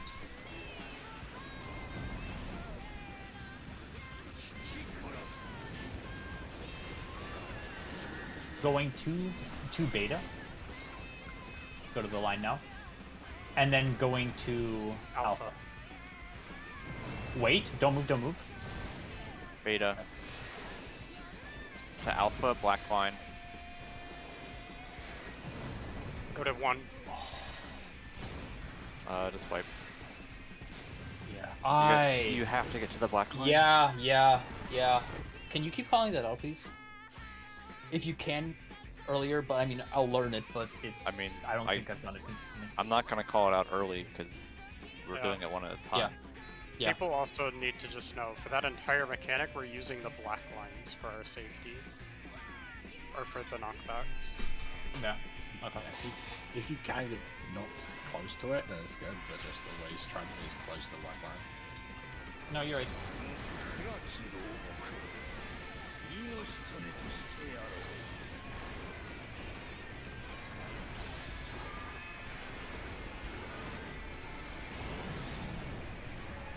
Going to beta. Go to the line now. And then going to Alpha. Wait, don't move. Beta. To Alpha, black line. Go to 1. Just wipe. Yeah. You have to get to the black line. Yeah. Can you keep calling that out, please? If you can earlier, but I mean, I'll learn it, but it's. I mean, I don't think I've done it consistently. I'm not gonna call it out early because we're Yeah. doing it one at a time. Yeah. People also need to just know, for that entire mechanic, we're using the black lines for our safety. Or for the knockbacks. Yeah. Okay. If you can get not close to it, then it's good, but just always try to be as close to the white line. No, you're right.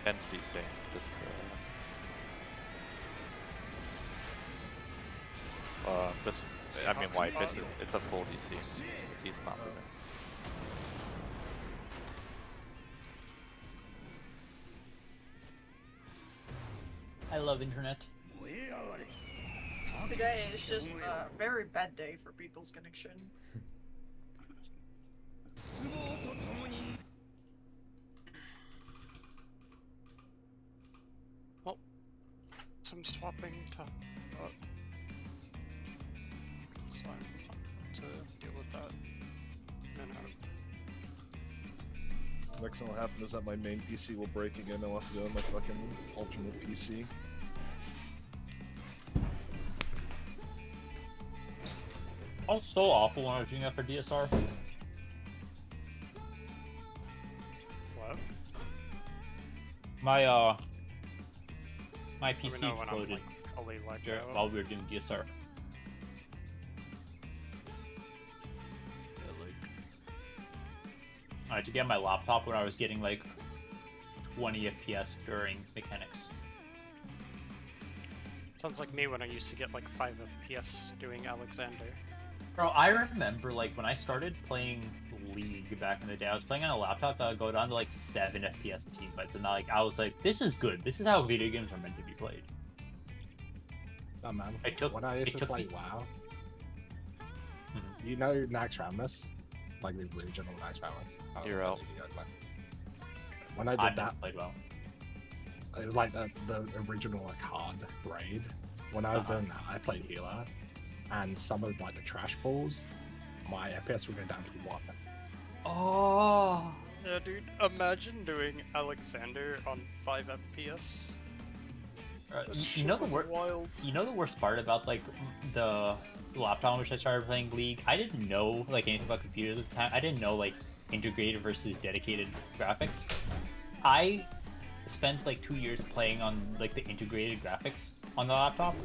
Density safe. Just just I mean wipe. It's a full DC. He's not moving. I love internet. Today is just a very bad day for people's connection. Well, some swapping to so I'm to deal with that. And Next thing will happen is that my main PC will break again. I'll have to go on my fucking alternate PC. I was so awful when I was doing that for DSR. what? My Let me PC know when I'm exploded like fully let go. while we were doing DSR. I had to get my laptop when I was getting like 20 FPS during mechanics. Sounds like me when I used to get like 5 FPS doing Alexander. Bro, I remember like when I started playing League back in the day, I was playing on a laptop that would go down to like 7 FPS in team fights, and like I was like, this is good. This is how video games are meant to be played. Oh man, It when I used to took play me- WoW, Mhm. you know Naxxramas? Like the regional Naxxramas? I don't You're know out. if you guys play. When I I've did never that, played well. it was like the original like hard raid. When I was Uh-huh. doing that, I played healer, and some of like the trash balls my FPS would go down to 1. Oh. Yeah, dude. Imagine doing Alexander on 5 FPS. That You shit know the was wild. You know the worst part about like the laptop on which I started playing League? I didn't know like anything about computers at the time. I didn't know like integrated versus dedicated graphics. I spent like 2 years playing on like the integrated graphics on the laptop.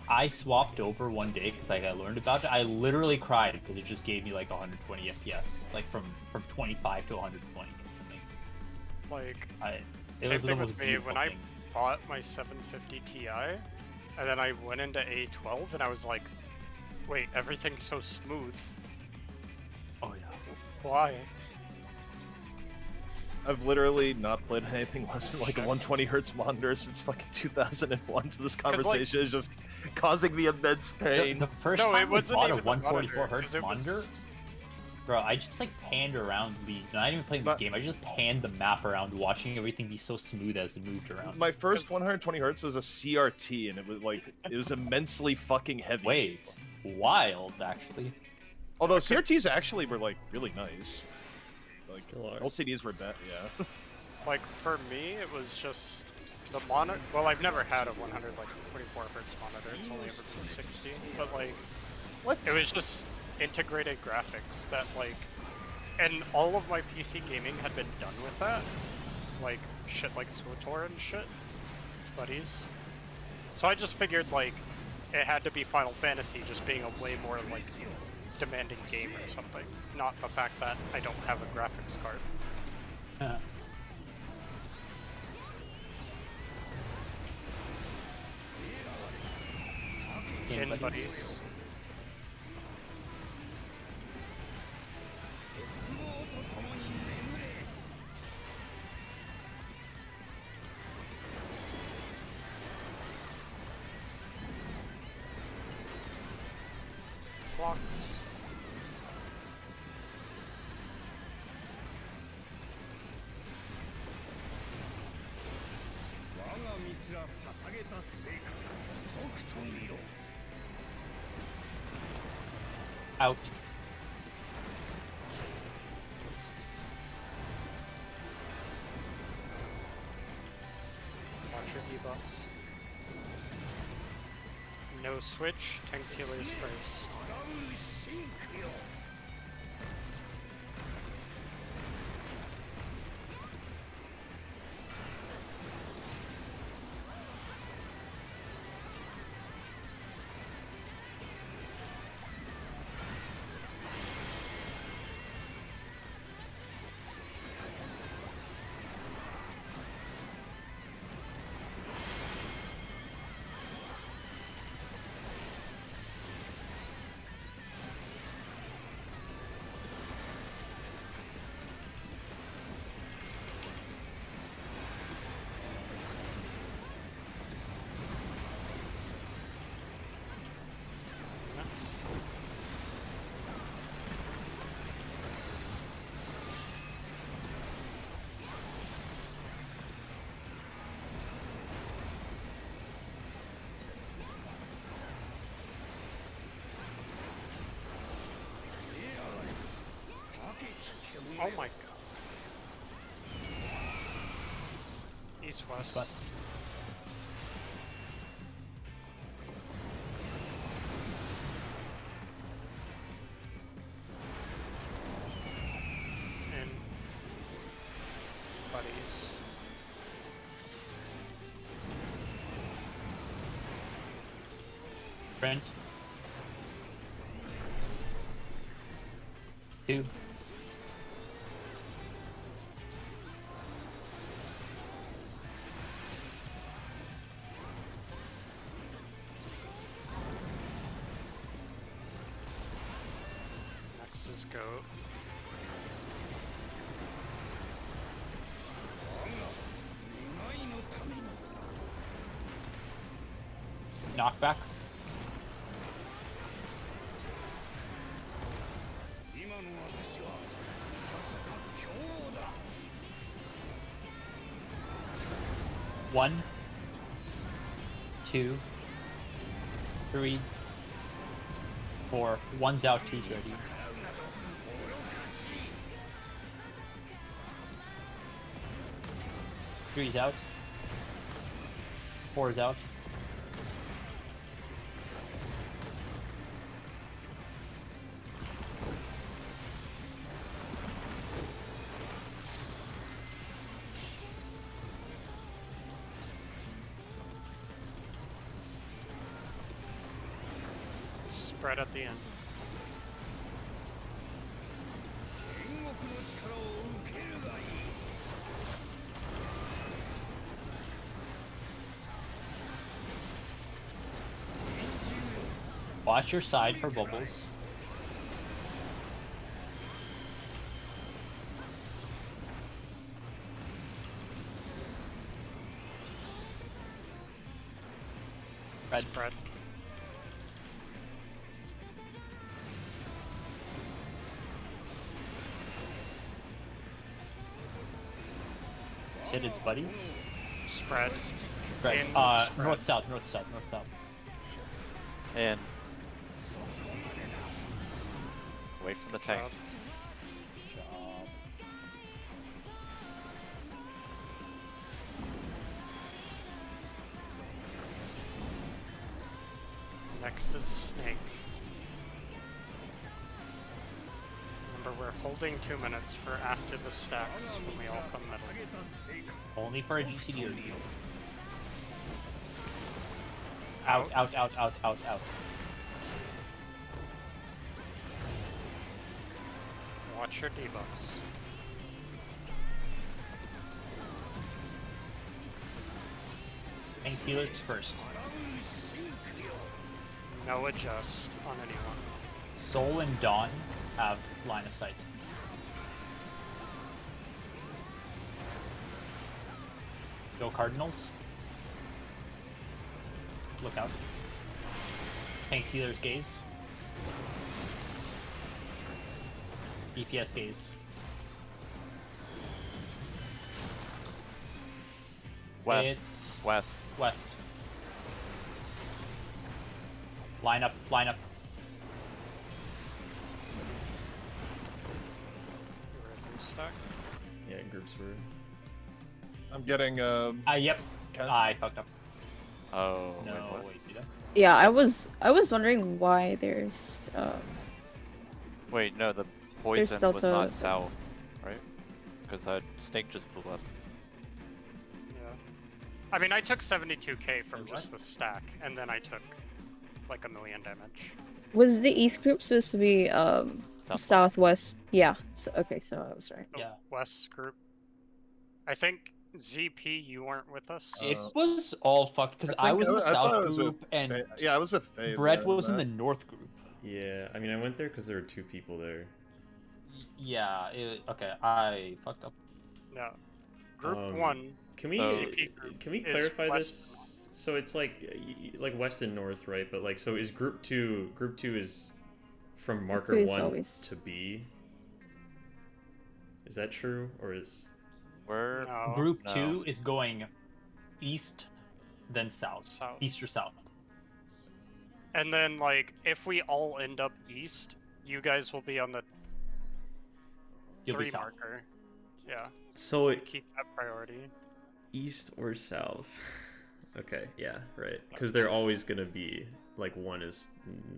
I swapped over one day because like I learned about it. I literally cried because it just gave me like 120 FPS, like from 25 to 120 or something. Like, It same was the thing most with me beautiful when I thing. bought my 750 Ti, and then I went into A12, and I was like, wait, everything's so smooth. Oh yeah. Why? I've literally not played anything less than like a 120 hertz monitor since fucking 2001. So this conversation is just causing me immense pain. The first No, it time we wasn't bought a even the 144 monitor, hertz 'cause it monitor, was- bro, I just like panned around League. And I didn't even play the But- game. I just panned the map around, watching everything be so smooth as it moved around. My first 'Cause- 120 hertz was a CRT, and it was like it was immensely fucking heavy. Wait, wild actually. Although CRTs actually were like really nice. Like Still are. LCDs were bad. Yeah. Like, for me, it was just the monitor. Well, I've never had a 100, like, 24 hertz monitor. It's only ever been 60. But, like, What? it was just integrated graphics that, like, and all of my PC gaming had been done with that. Like, shit like SWTOR and shit. Buddies. So I just figured, like, it had to be Final Fantasy just being a way more, like, demanding game or something. Not the fact that I don't have a graphics card. Game In buddies. buddies. Blocks. Out. Watch your debuffs. No switch, tanks healers first. Oh my god. East west. West. In buddies. Brent. 2. Next is goat. Knockback. One, 2, 3, 4. 1's out, 2's ready. 3's out. 4's out. Spread at the end. Watch your side for bubbles. Red. Spread. Hit its buddies. Spread. Red. In spread. North south, north south, north south. And away from the tank. Job. Next is Snake. Remember, we're holding 2 minutes for after the stacks when we all come middle. Only for a GCD or deal. Out, out, out, out, out, out. Watch your debuffs. Tank healers first. No adjust on anyone. Soul and Dawn have line of sight. Go Cardinals. Look out. Tanks healers gaze. DPS gaze. West. It's West. west. Line up, line up. We're at blue stack. Yeah, groups were. I'm getting Yep. Ken? I fucked up. Oh, No, wait, what? wait, did I? Yeah, I was wondering why there's Wait, no, the poison was Delta- not south, right? Because that snake just blew up. Yeah. I mean, I took 72k from Wait, just the stack, and then I took like 1,000,000 damage. was the East group supposed to be southwest? Yeah. So, okay, so I was right. The Yeah. West group. I think ZP, you weren't with us. It was all fucked because I was in the I thought south it was group with and yeah, I was with Faye. Brett there, was in the that. north group. Yeah, I mean, I went there because there were 2 people there. Yeah. Okay, I fucked up. No. Group Um, 1. Can we ZP group can we is clarify west. this? So it's like west and north, right? But like, so is group 2? Group 2 is from marker It's 1 always- to B. Is that true, or is Where? No. Group no. 2 is going east, then south. South. East or south. And then, like, if we all end up east, you guys will be on the You'll be 3 south. marker. Yeah. so it Keep that priority. east or south? Okay, yeah, right. Because they're always gonna be like one is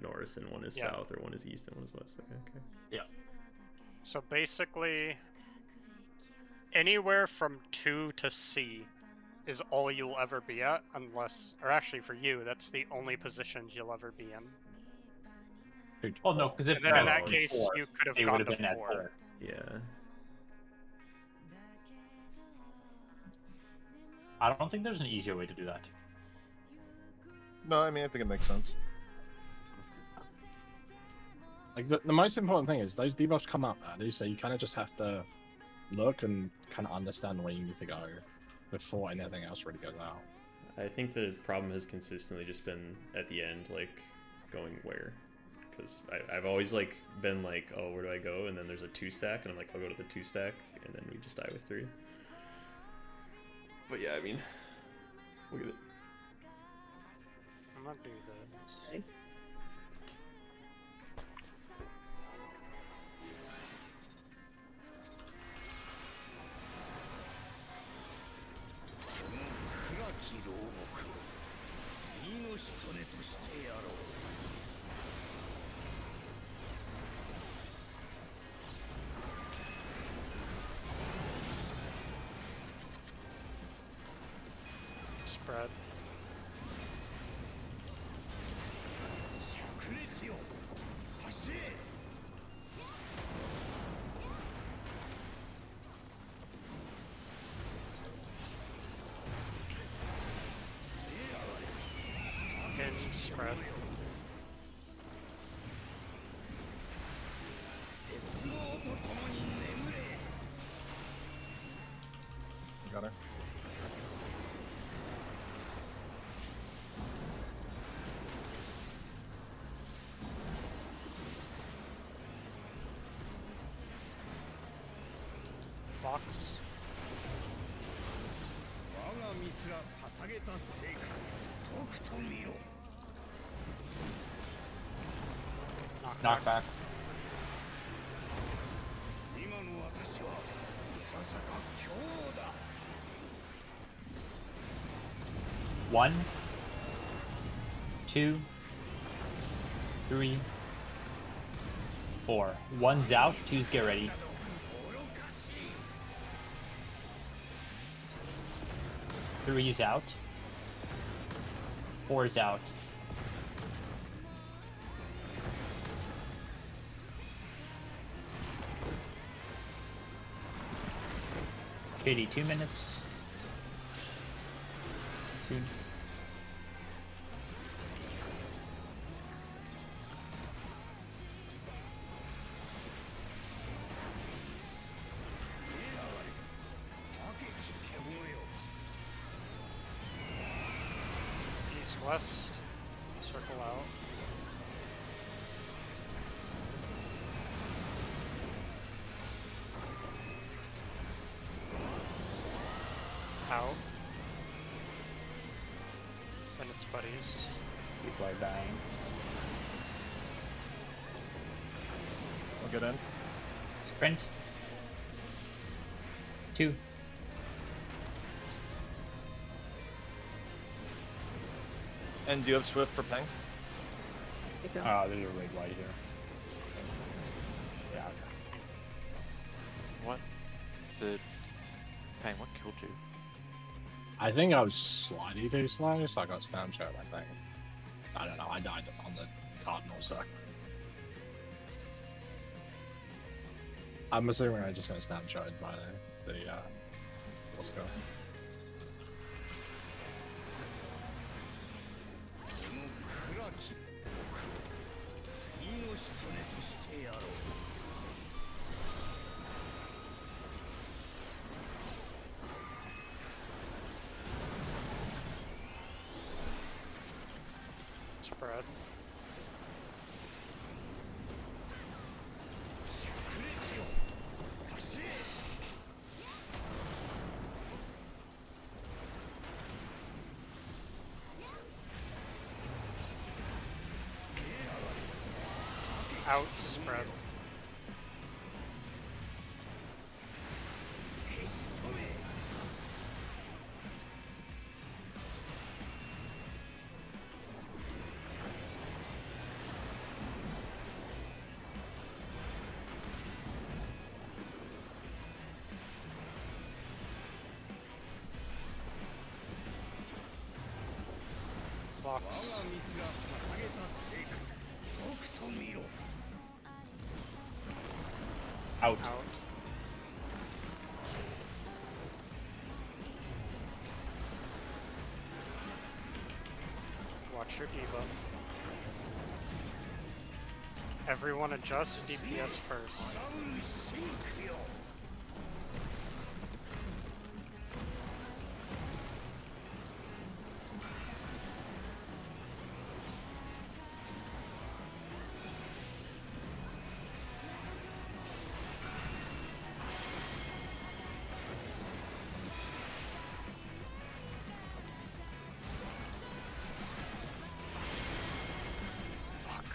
north and one is Yeah. south, or one is east and one is west. Okay. So basically, anywhere from 2 to C is all you'll ever be at, unless, or actually for you, that's the only positions you'll ever be in. Oh no, because if And then in they're that at case, 4, you could have they gone would have to been at 4. 4. Yeah. I don't think there's an easier way to do that. No, I mean I think it makes sense. Like the most important thing is those debuffs come up early, so you kind of just have to look and kind of understand where you need to go before anything else really goes out. I think the problem has consistently just been at the end, like going where, because I've always like been like, oh, where do I go? And then there's a 2 stack, and I'm like, I'll go to the 2 stack, and then we just die with 3. But yeah, I mean, look at it. I'm gonna do this. Spread. Hinge, spread. Got her. Fox. Knockback. One, two, three, four. One's out, two's get ready. Three's out. Four's out. Katie, 2 minutes. Soon. East, west. Circle out. Out. Then it's buddies. Keep right bang. I'll get in. Sprint. 2. And do you have Swift for Peng? Me too. Ah, there's a red white here. Yeah. What did... Pang, what killed you? I think I was slightly too slow, so I got snapshot, I think. I don't know, I died on the Cardinal, so. I'm assuming I just got snapshotted by the let's go. Spread. Out, spread. Fox. Out. Out. Watch your debuff. Everyone adjust DPS first. Fuck.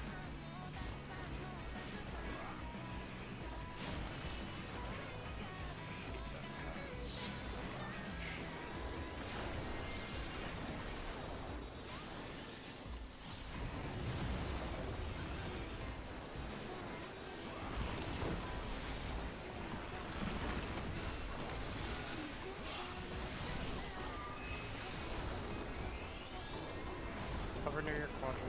near your quadrant.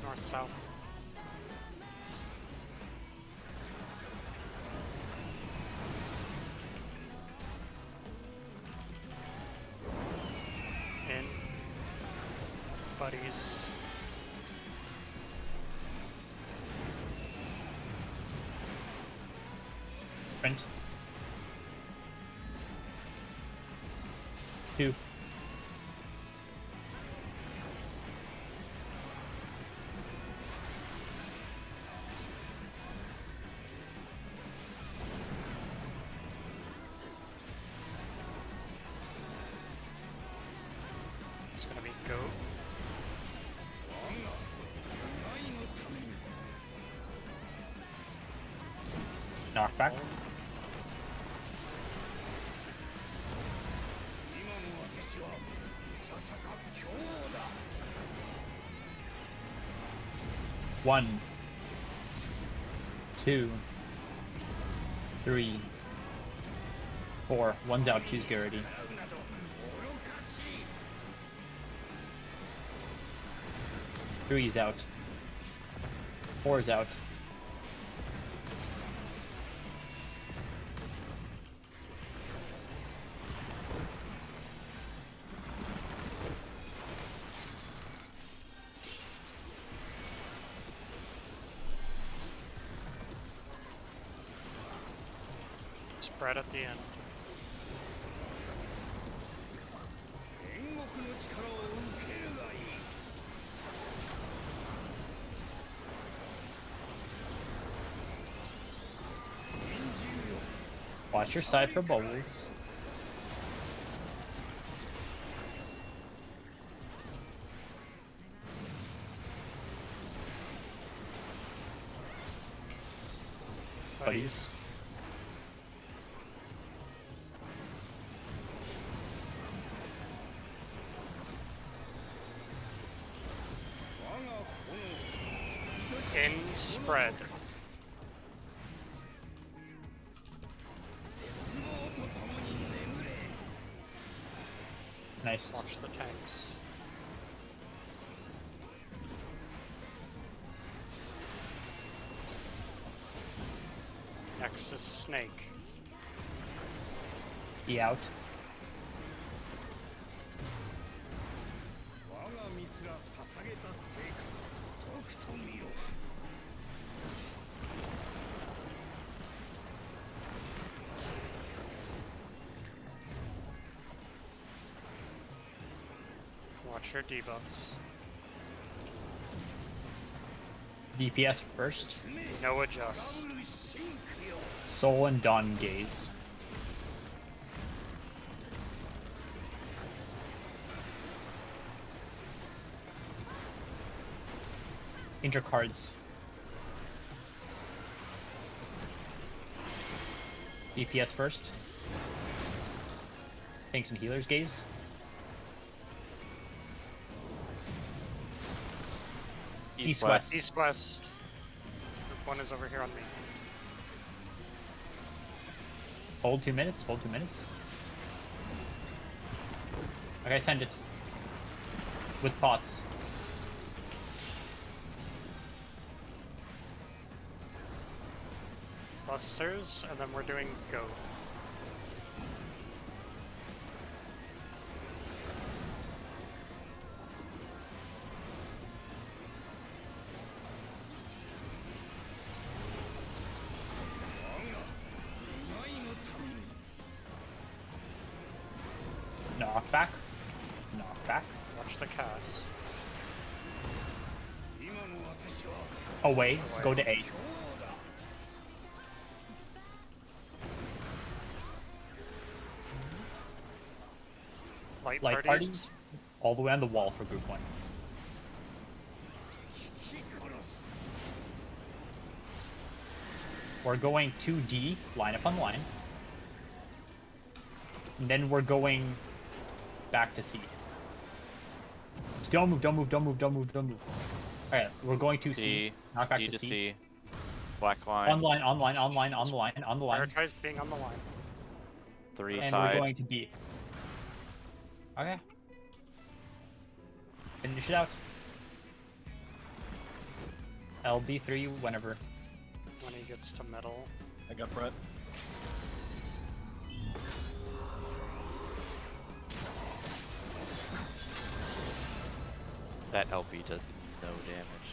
North south. In. Buddies. Sprint. 2. It's gonna be goat. Knockback. One, 2, 3, 4. One's out, two's get ready. Three's out. 4's out. Spread at the end. Watch your side for bubbles. Buddies. In spread. Nice. Watch the tanks. Next is Snake. E out. Watch your debuffs. DPS first. No adjust. Soul and Dawn Gaze. Injure cards. DPS first. Tanks and Healers Gaze. East West. East west. Group 1 is over here on me. Hold 2 minutes. Hold 2 minutes. Okay, send it. With pots. Busters, and then we're doing go. Knockback. Knockback. Watch the cast. Away. Go to A. Light Light parties. parties. All the way on the wall for group 1. We're going 2D, line up on line. And then we're going back to C. Don't move, don't move, don't move, don't move, don't move. Alright, we're going to C. C, Knock back D to to C. C. Black line. On the line, on the line. Prioritize being on the line. 3 And side. we're going to B. Okay. Finish it out. LB3 whenever. When he gets to middle. I got Brett. That LB does no damage.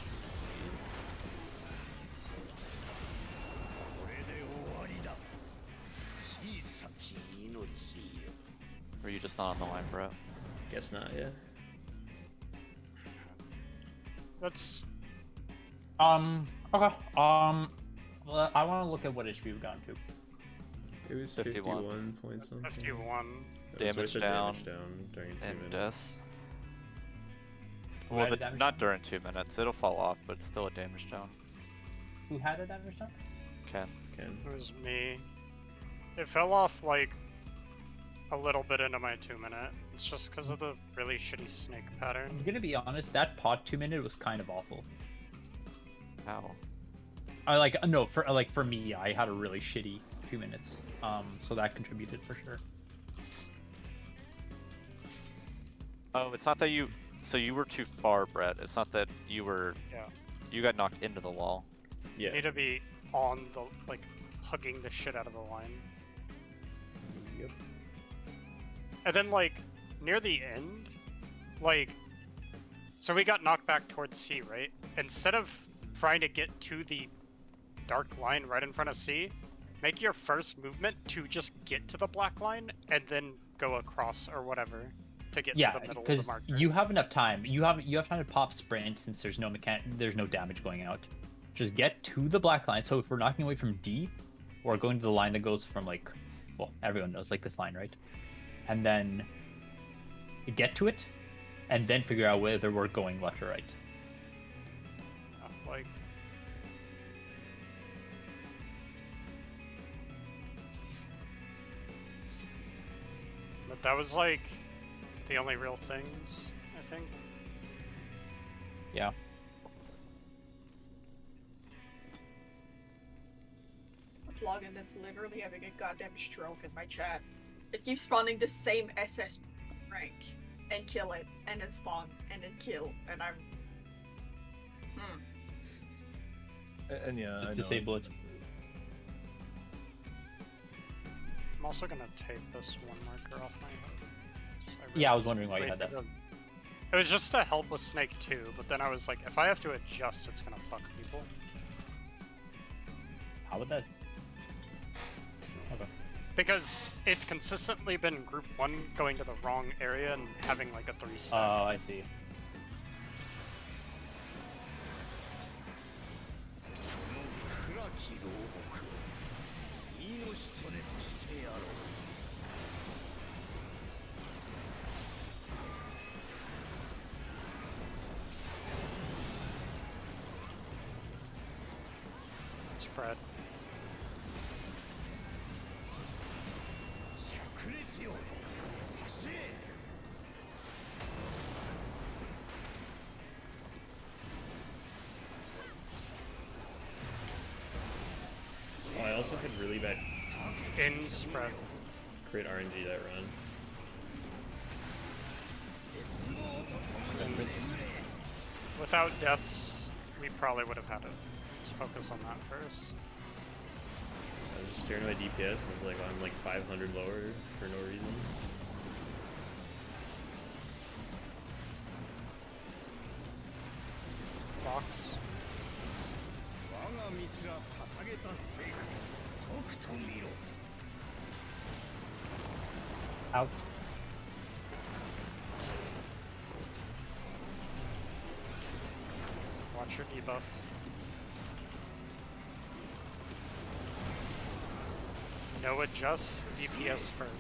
Jeez. Were you just not on the line, bro? Guess not, yeah. That's Okay. Well, I want to look at what HP we've gotten to. It was 51. 51 point something. 51. Damage Switch down, damage down during 2 and minutes. deaths. Who Well, had a damage not during 2 minutes. It'll fall off, but it's still a damage down. Who had a damage down? Ken. Ken. It was me. It fell off like a little bit into my 2 minute. It's just because of the really shitty snake I'm pattern. gonna be honest, that pod 2 minute was kind of awful. How? I like no for me, I had a really shitty 2 minutes. So that contributed for sure. Oh, it's not that you. So you were too far, Brett. It's not that you were. Yeah. You got knocked into the wall. Yeah. You need to be on the, like, hugging the shit out of the line. Yep. And then, like, near the end, like, so we got knocked back towards C, right? Instead of trying to get to the dark line right in front of C, make your first movement to just get to the black line and then go across or whatever to get Yeah, to the middle of because the marker. you have enough time. You have time to pop sprint since there's no there's no damage going out. Just get to the black line. So if we're knocking away from D, or going to the line that goes from like, well, everyone knows like this line, right? And then get to it, and then figure out whether we're going left or right. Like, but that was like the only real things, I think. Yeah. Plugin is literally having a goddamn stroke in my chat. It keeps spawning the same SS rank and kill it, and then spawn, and then kill, and I'm... And yeah, I know. Disable it. I'm also gonna take this one marker off my head. Yeah, I was wondering why you had that. It was just to help with Snake 2, but then I was like, if I have to adjust, it's gonna fuck people. How would that? Okay. Because it's consistently been Group 1 going to the wrong area and having like a 3-stack. Oh, I see. Spread. Oh, I also had really bad In spread. crit RNG that run. Without deaths, we probably would have had it. Let's focus on that first. I was just staring at my DPS and was like, I'm like 500 lower for no reason. Box. Out. Watch your debuff. No adjust DPS first.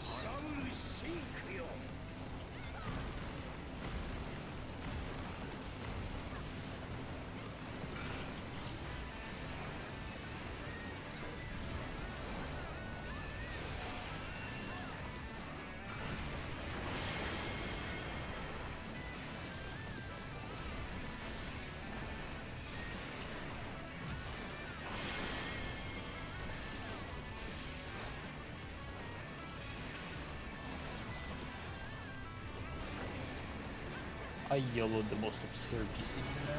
I YOLO'd the most absurd decision there.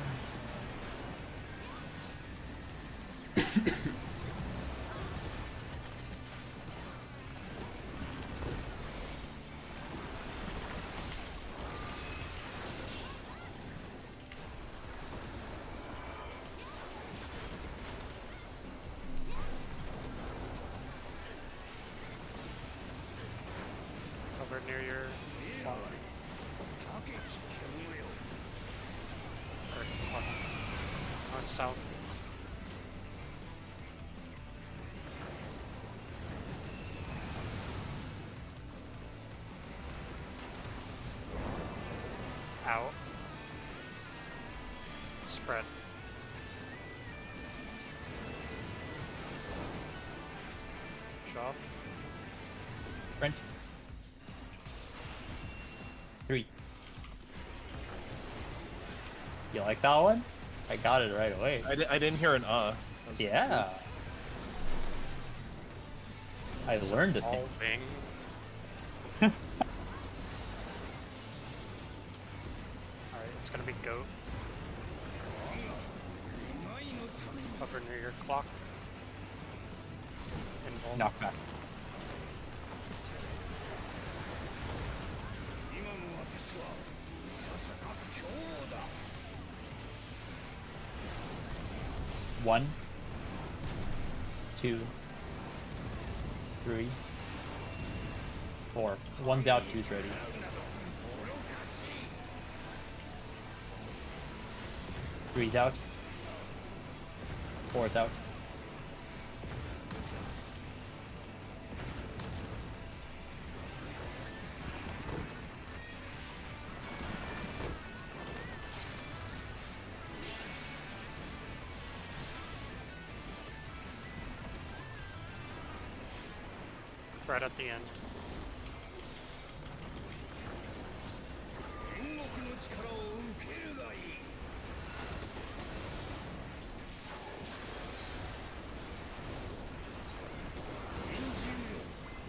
Over near your wall. Or, south. Out. Spread. Drop. Sprint. 3. You like that one? I got it right away. I didn't hear an That was Yeah. I learned a thing. Evolving. Alright, it's gonna be goat. Over near your clock. Involve. Knockback. One, 2, 3, 4. One's out, two's ready. Three's out. 4's out. Right at the end.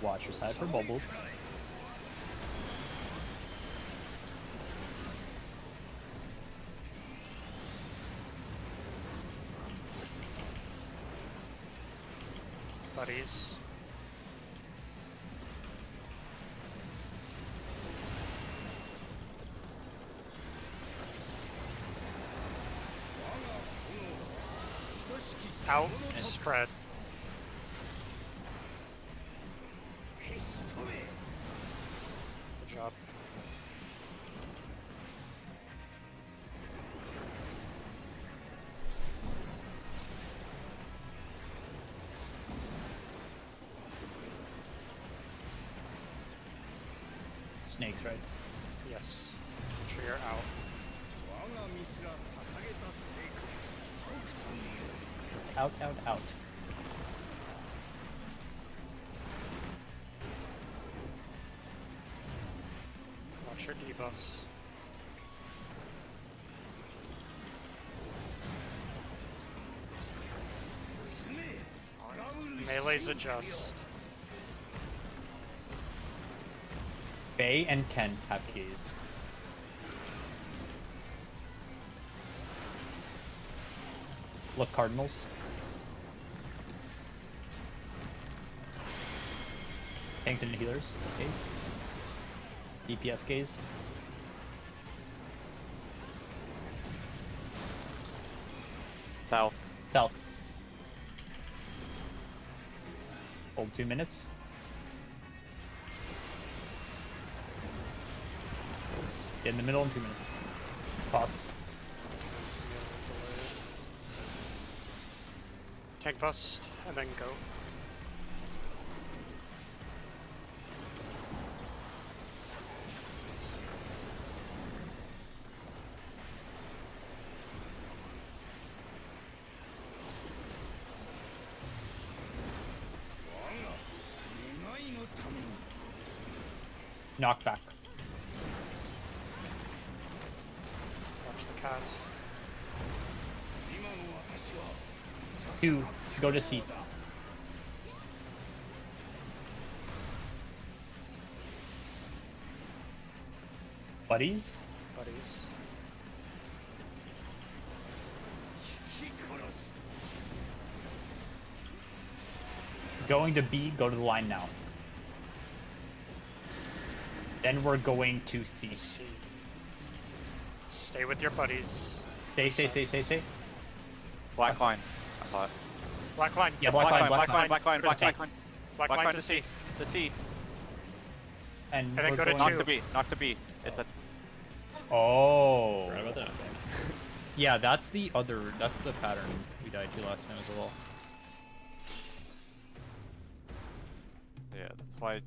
Watch your side for bubbles. Buddies. Out and spread. Good job. Snakes, right? Yes. Make sure you're out. Out, out, out. Watch your debuffs. Melee's adjust. Faye and Ken have keys. Look, Cardinals. Tanks and healers. Gaze. DPS gaze. South. South. Hold 2 minutes. Get in the middle in 2 minutes. Pause. Tank bust, and then go. Knockback. Watch the cast. 2. Go to seat. Buddies. Buddies. going to B, go to the line now. Then we're going to C. C. Stay with your buddies. Stay. Black line, I thought. Black line. Yeah, Black line, black black line, black line, black line. Black line to C. The C. And then we're go to going... Knock two. the B. Knock the B. It's a. Oh. Forgot about that. Yeah, that's the pattern we died to last time as well. Yeah, that's why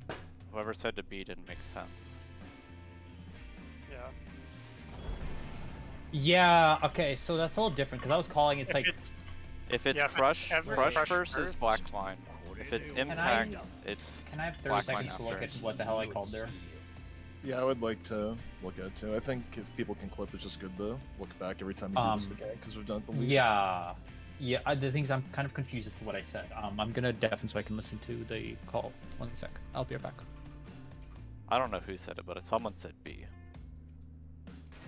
whoever said to B didn't make sense. Yeah. Yeah, okay, so that's a little different, because I was calling it like... If it's Yeah, if it's crush, ever crush crush first is first. black line. If it's impact, it's Can I have 30 black line seconds to look after. at what the hell I called there? Yeah, I would like to look at it too. I think if people can clip, it's just good to look back every time you do this mechanic because we've done it the least. Yeah. Yeah, the things I'm kind of confused as to what I said. I'm gonna deafen so I can listen to the call. 1 sec. I'll be right back. I don't know who said it, but someone said B.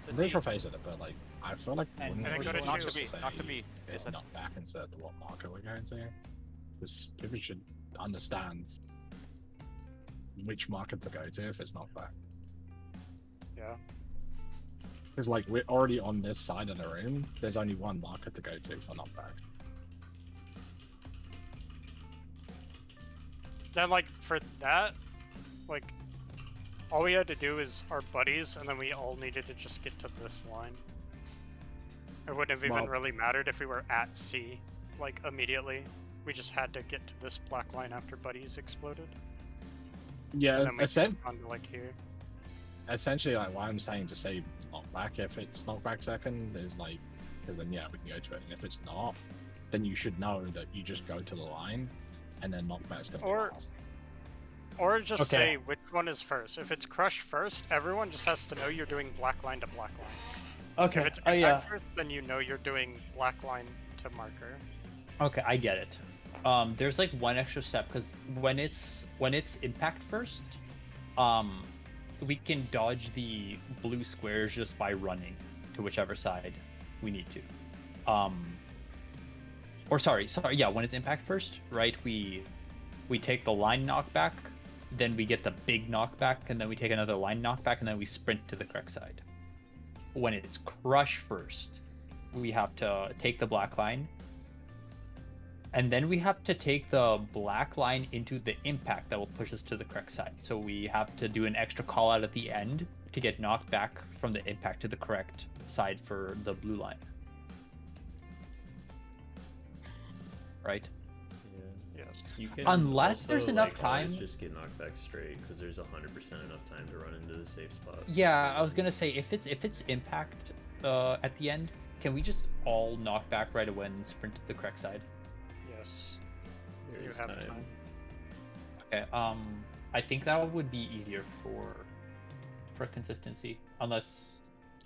I'm pretty sure I said it, but like, I feel like And wouldn't then it go be to better two. Knock the B. say Knock the B. It's not back instead of what marker we're going to. Because people should understand which marker to go to if it's not back. Yeah. Because like we're already on this side of the room, there's only one marker to go to for not back. Then like for that, like all we had to do is our buddies, and then we all needed to just get to this line. It wouldn't have even Well- really mattered if we were at C, like immediately. We just had to get to this black line after buddies exploded. Yeah, And then we gone to like here. essentially like why I'm saying to say knock back if it's knock back second is like, because then yeah we can go to it, and if it's not, then you should know that you just go to the line, and then knock back's gonna Or- be last. Or just Okay. say which one is first. If it's crush first, everyone just has to know you're doing black line to black line. If it's impact first, then you know you're doing black line to marker. Okay, I get it. There's like one extra step, because when it's impact first, we can dodge the blue squares just by running to whichever side we need to. Or sorry, yeah, when it's impact first, right? We take the line knockback, then we get the big knockback, and then we take another line knockback, and then we sprint to the correct side. When it's crush first, we have to take the black line, and then we have to take the black line into the impact that will push us to the correct side. So we have to do an extra call out at the end to get knocked back from the impact to the correct side for the blue line. Right? Yes. You can Unless also, there's enough like, always time- just get knocked back straight because there's 100% enough time to run into the safe spot. Yeah, I was gonna say if it's impact at the end, can we just all knock back right away and sprint to the correct side? Yes. There You is have time. time. Okay. I think that would be easier for consistency, unless.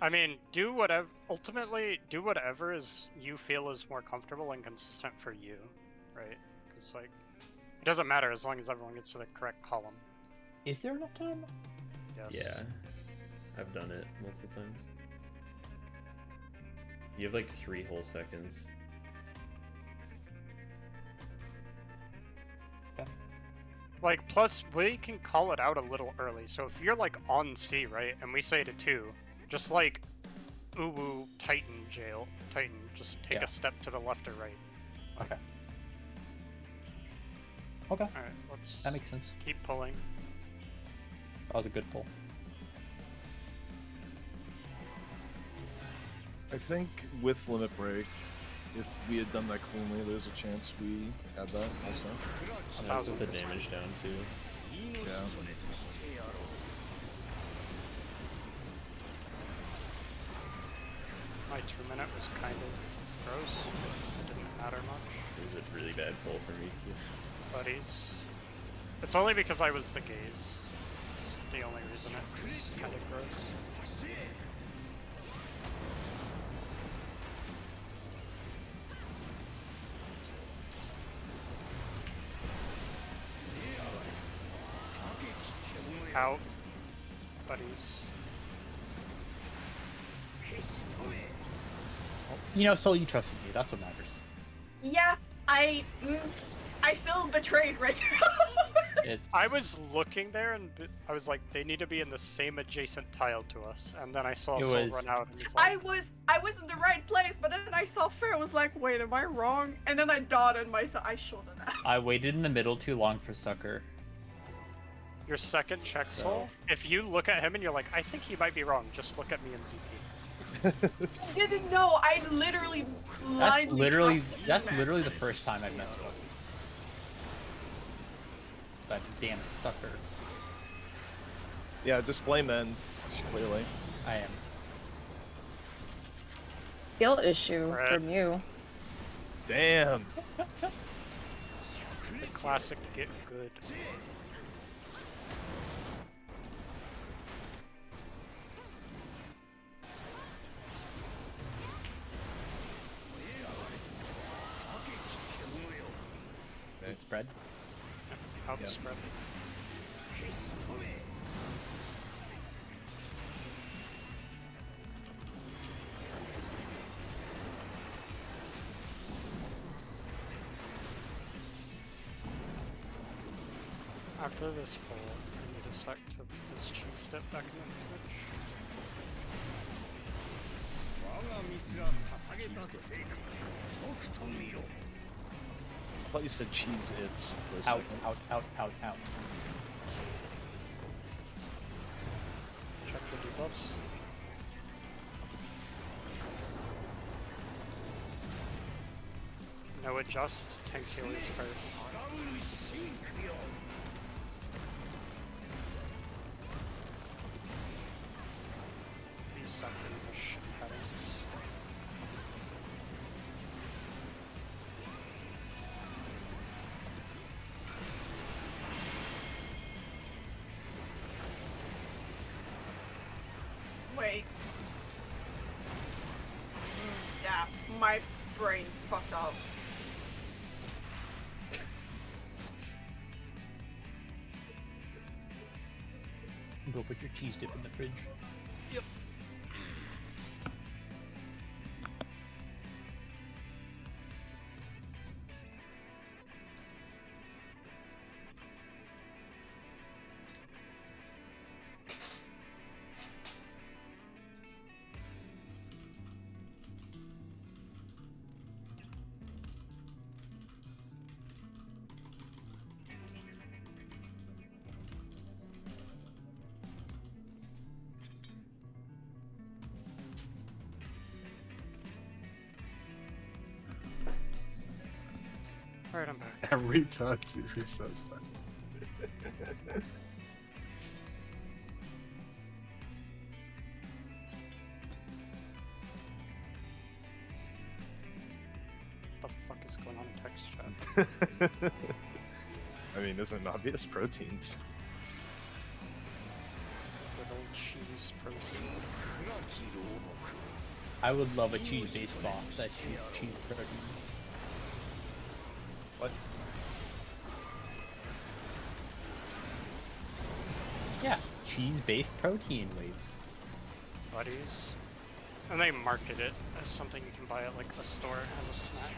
I mean, do whatever. Ultimately, do whatever is you feel is more comfortable and consistent for you, right? Because like, it doesn't matter as long as everyone gets to the correct column. Is there enough time? Yes. Yeah, I've done it multiple times. You have like 3 whole seconds. Like, plus we can call it out a little early. So if you're like on C, right, and we say to 2, just like, ooh, Titan, just take Yeah. a step to the left or right. Okay. Okay, All right, let's that makes sense. keep pulling. That was a good pull. I think with limit break, if we had done that cleanly, there's a chance we had that also. That's with the damage down too. Yeah. My 2-minute was kind of gross. Didn't matter much. It was a really bad pull for me too. Buddies. It's only because I was the gaze. It's the only reason it was kind of gross. Out. Buddies. You know, Soul, you trusted me. That's what matters. Yeah, I I feel betrayed right now. It's I was looking there and I was like, they need to be in the same adjacent tile to us. And then I saw It Soul was- run out and was I like, was in the right place, but then I saw Fair. Was like, wait, am I wrong? And then I dotted myself. I shouldn't have. I waited in the middle too long for Sucker. your second check, Soul. If you look at him and you're like, I think he might be wrong, just look at me and ZP. I didn't know. I literally blindly That's trusted you, literally the first time I've messed up. But damn it, Sucker. Yeah, display men, clearly. I am. Skill issue Right. from you. Damn. The classic get good. Good spread. Out Yeah. spread. After this poll, I need a sec to this cheese step back in Twitch. I thought you said cheese its for a Out, second. out. Check the debuffs. No adjust, tank healers first. These suck in the shit patterns. Wait. Yeah, my brain fucked up. Go put your cheese dip in the fridge. Alright, I'm back. Every time he says that. What the fuck is going on in text chat? I mean, isn't it obvious? Proteins. Good old cheese protein. I would love a cheese-based box that shoots cheese protein. What? Yeah, cheese-based protein waves. Buddies. And they market it as something you can buy at like a store as a snack.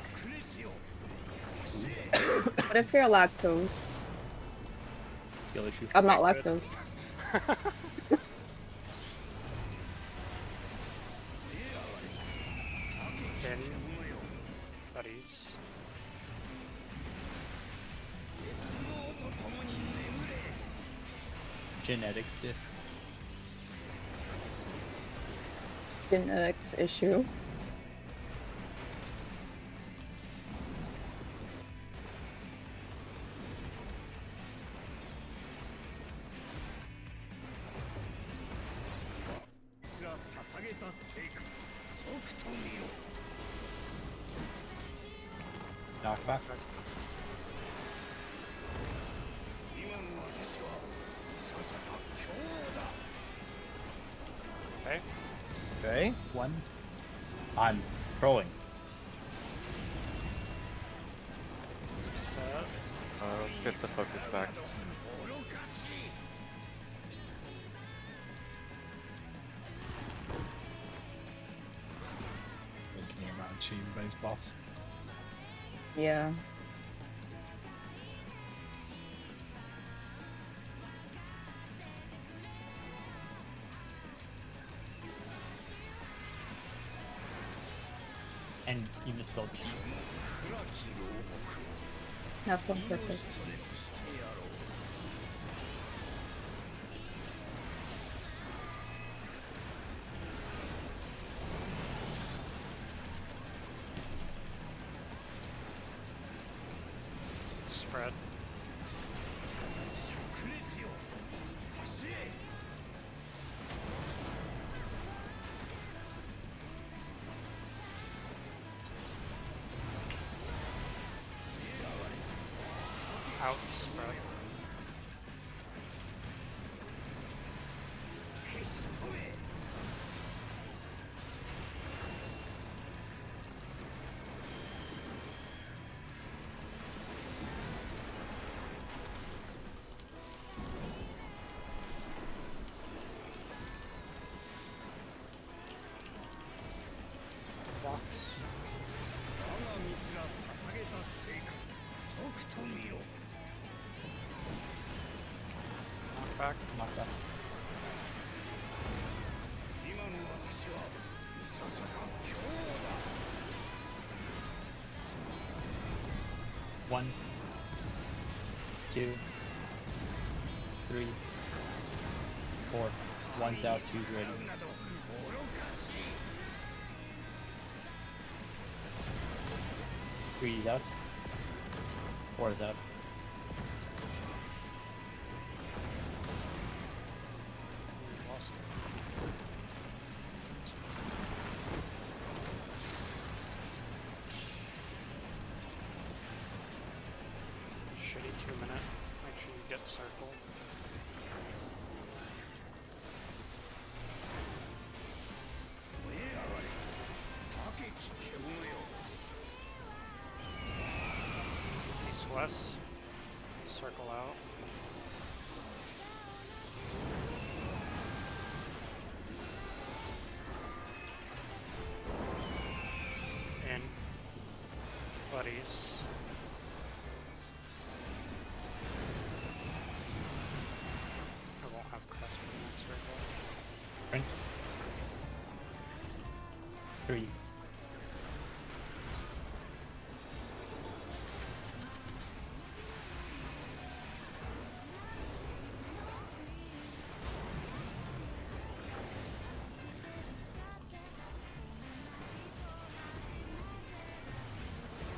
What if you're lactose? Skill issue. I'm not Good. lactose. Then, buddies. Genetics diff. Genetics issue. Knockback. Okay. Okay. One. I'm throwing. Set. Let's get the focus back. Thinking about cheese-based boss. Yeah. And you misspelled cheese. That's on purpose. Spread. Out spread. Box. Knockback. Knockback. One, two, three, four. One's out, two's ready. Three's out. Four's out. Lost it. Shitty 2 minute. Make sure you get circled. East west. Circle out. In. Buddies. I won't have crest for the next circle. Print. Three.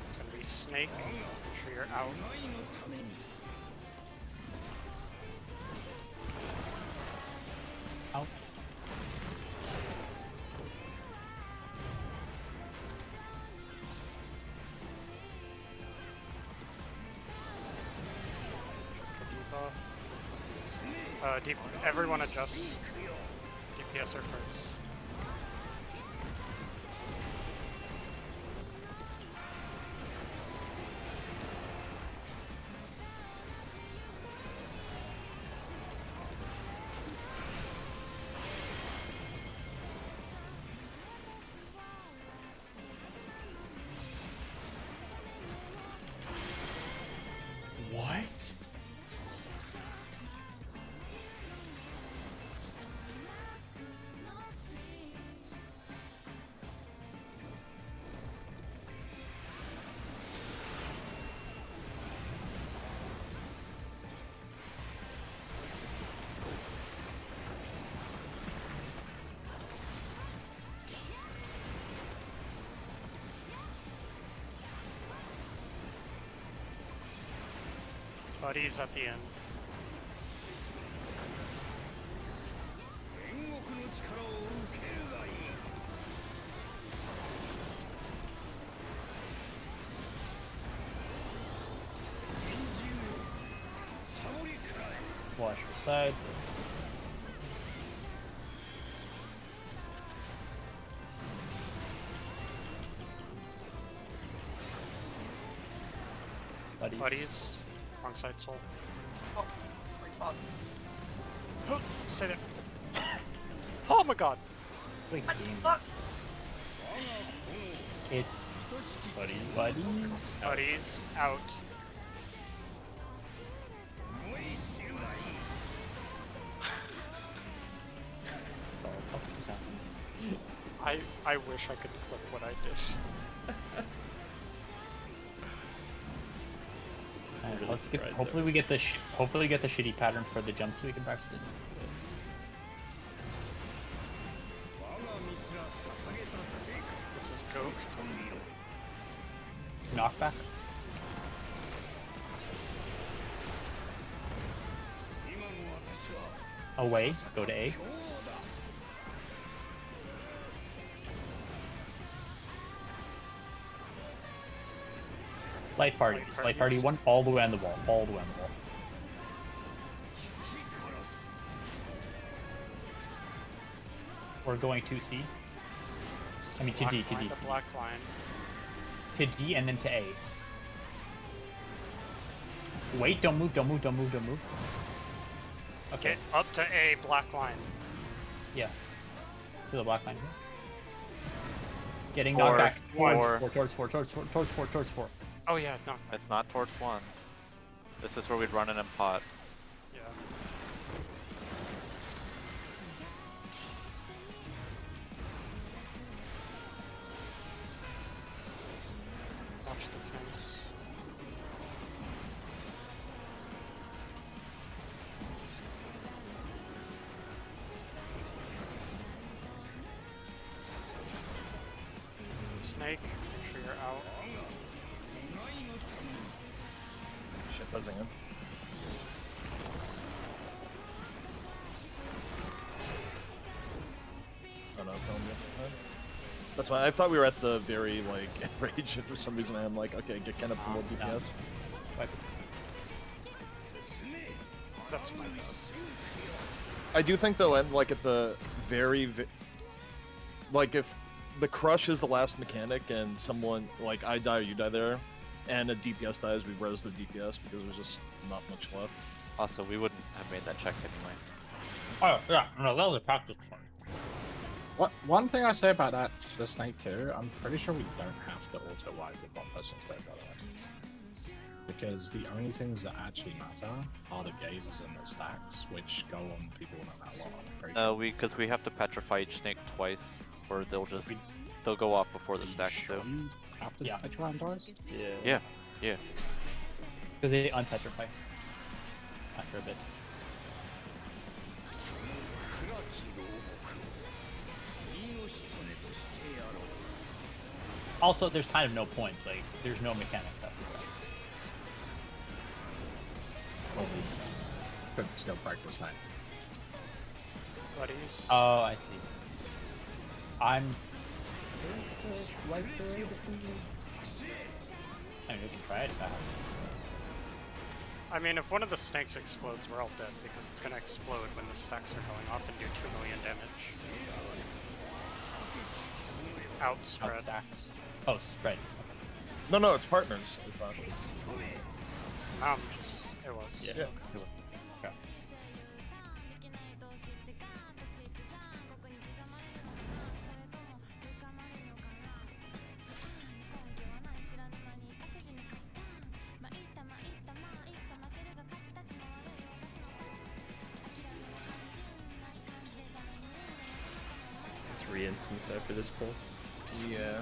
It's gonna be snake. Make sure you're out. Out. Debuff. Everyone adjust. DPS are first. What? Buddies at the end. Watch your side. Buddies. Buddies. Wrong side soul. Oh, my god. Stay there. Oh my god. Quick What the game. fuck? It's buddy. Buddy. Buddies out. Oh, fuck is happening? I wish I could flip what I did. surprised. Hopefully we get the shitty pattern for the jump so we can practice it. This is Ghost. Knockback. Away. Go to A. Light parties. Light party one all the way on the wall. All the way on the wall. We're going to C. I mean to D, to D. The black line. To D and then to A. Wait, don't move, don't move, don't move, don't move. Okay. Get up to A, black line. Yeah. To the black line here. Getting Four, knocked back. four. Towards four. Oh yeah, no. It's not towards 1. This is where we'd run in and pot. Yeah. Watch the tanks. Snake, make sure you're out. Shit buzzing in. Oh no, I found it at the time. That's why I thought we were at the very like enrage, and for some reason I'm like, okay, get kind of more DPS. That's my bad. I do think though, and like at the like if the crush is the last mechanic and someone like I die or you die there, and a DPS dies, we res the DPS because there's just not much left. Also, we wouldn't have made that check anyway. Oh yeah, no, that was a practice one. One thing I say about that, the snake too, I'm pretty sure we don't have to auto wipe with one person straight, by the way. Because the only things that actually matter are the gazes and the stacks, which go on people no matter what. I'm pretty sure. Because we have to petrify each snake twice, or they'll go off before the stacks do. After Yeah. the petrify doors? Yeah, yeah. Because they unpetrify after a bit. Also, there's kind of no point. Like, there's no mechanics after that. But still practice that. Buddies. Oh, I see. I'm. I mean, we can try it if that happens. I mean, if one of the snakes explodes, we're all dead because it's gonna explode when the stacks are going off and do 2 million damage. Out Out spread. stacks. Oh, spread. No, it's partners. I thought. It was. Yeah. Yeah. Okay. Three instants after this pull. Yeah.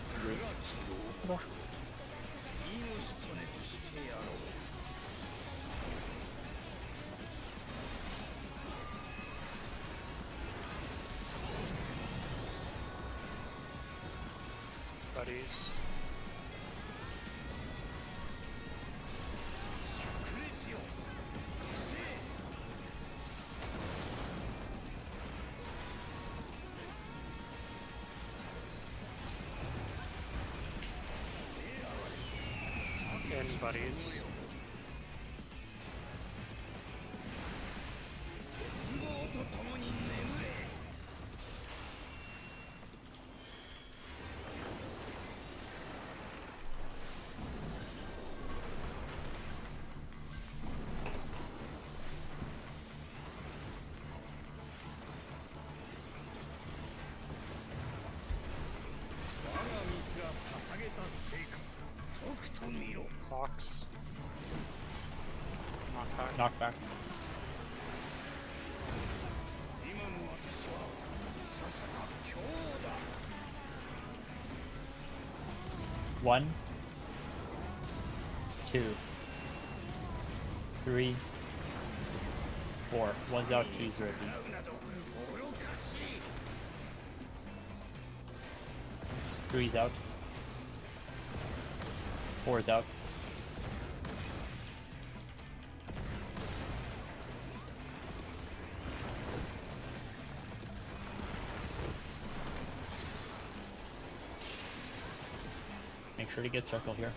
Buddies. In buddies. Clocks. Knockback. Knockback. One. Two. 3, 4. One's out, two's ready. Three's out. 4's out. Make sure to get circle here.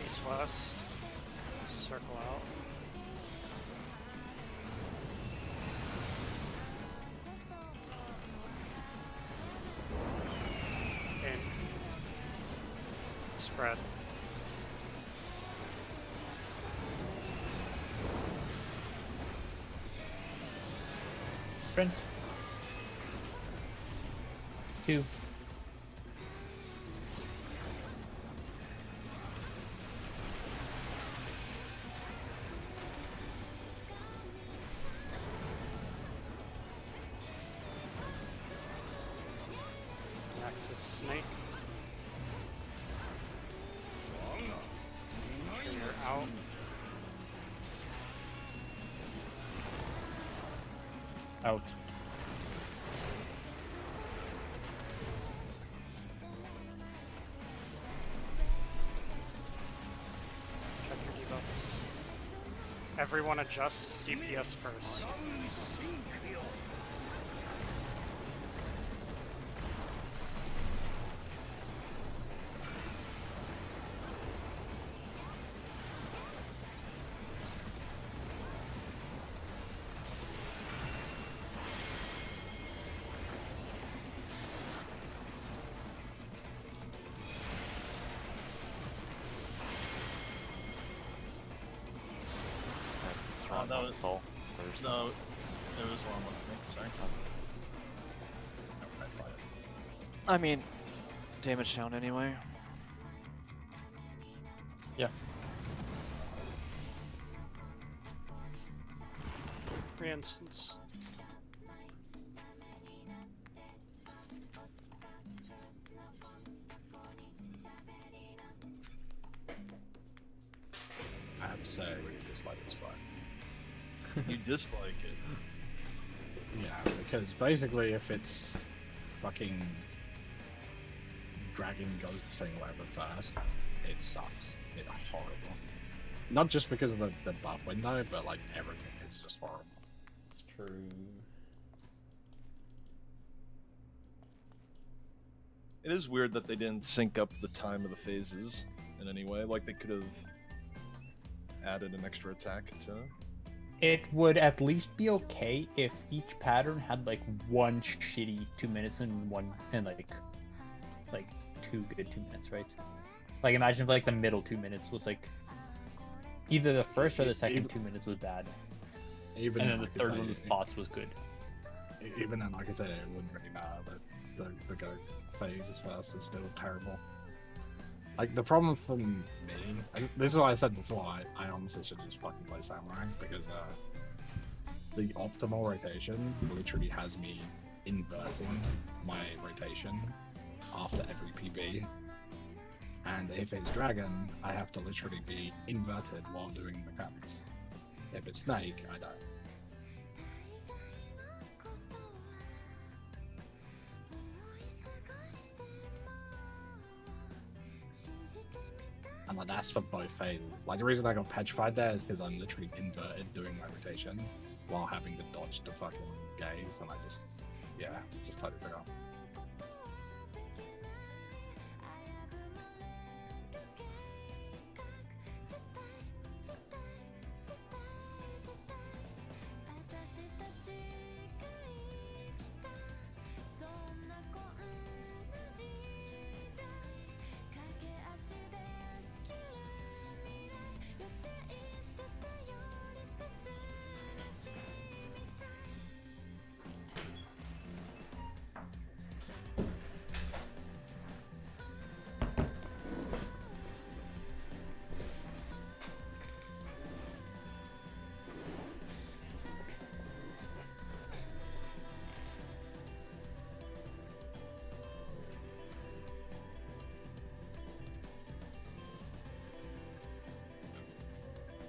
East west. Circle out. In. Spread. Sprint. 2. Next is snake. Make sure you're out. Out. Check your debuffs. Everyone adjust DPS first. It's wrong that on was- this hole. There's No, it was one with me. Sorry. I mean, damage down anyway. Yeah. Reinstance. I have to say, I really dislike this fight. You dislike it. Yeah, because basically if it's fucking dragon goes the single ever first, it sucks. It's horrible. Not just because of the buff window, but like everything is just horrible. It's true. It is weird that they didn't sync up the time of the phases in any way. Like they could have added an extra attack to. It would at least be okay if each pattern had like one shitty 2 minutes and one and like 2 good 2 minutes, right? Like imagine if like the middle 2 minutes was like either the first or the second 2 minutes was bad, Even and then I the could third tell one you- with bots was good. Even then, I could tell you it wouldn't really matter. The go phase first is still terrible. Like the problem for me, this is what I said before. I honestly should just fucking play Samurai because the optimal rotation literally has me inverting my rotation after every PB. And if it's Dragon, I have to literally be inverted while doing mechanics. If it's Snake, I don't. And like that's for both phases. Like the reason I got petrified there is because I'm literally inverted doing my rotation while having to dodge the fucking gaze, and I just, yeah, just totally forgot.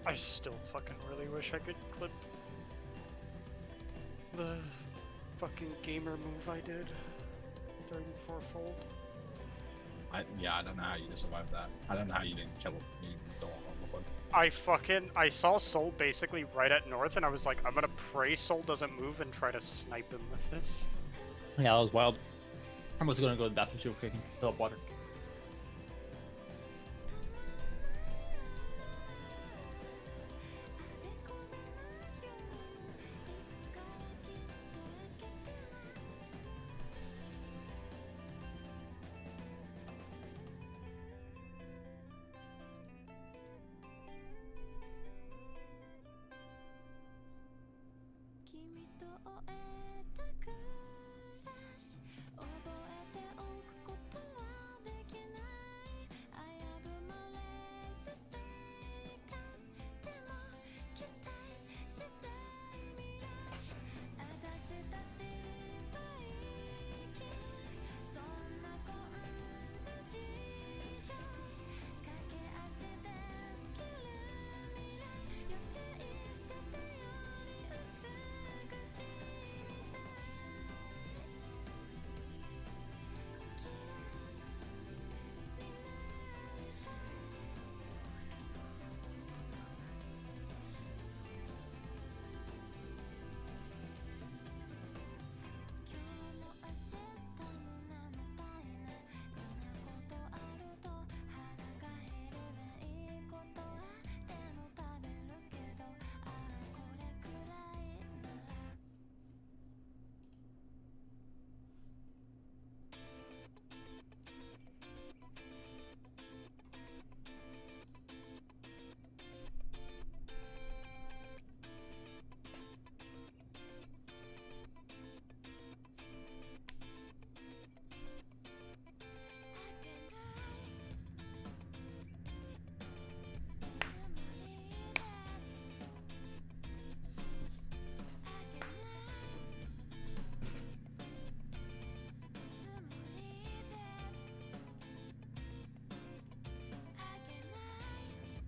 I still fucking really wish I could clip the fucking gamer move I did during fourfold. I don't know how you survived that. I don't know how you didn't kill him. You don't almost like. I saw Soul basically right at north, and I was like, I'm gonna pray Soul doesn't move and try to snipe him with this. Yeah, that was wild. I was gonna go to the bathroom super quick and fill up water.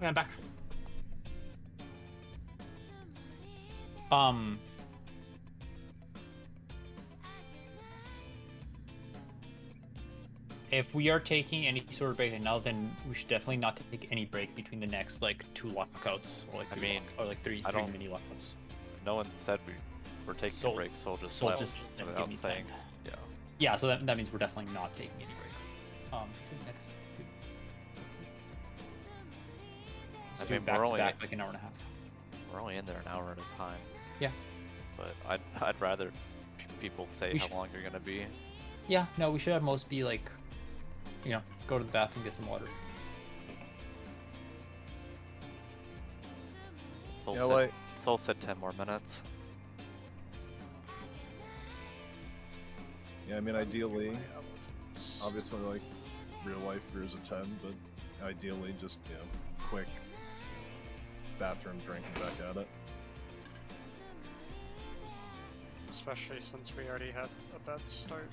Yeah, I'm back. If we are taking any sort of break right now, then we should definitely not take any break between the next like 2 lockouts or like three mini lockouts. No one said we're taking Soul- a break. Soul just Soul left just didn't give without me saying. time. Yeah. Yeah, so that means we're definitely not taking any break. Next. I Let's do mean, back we're to only back like an hour and a half. we're only in there an hour at a time. Yeah. But I'd rather people say We how should- long you're gonna be. Yeah, no, we should have most be like, go to the bathroom, get some water. Soul Yeah, said, like- Soul said 10 more minutes. Yeah, I mean, ideally, obviously, like, real life here's a 10, but ideally just, quick bathroom drink and back at it. Especially since we already had a bad start.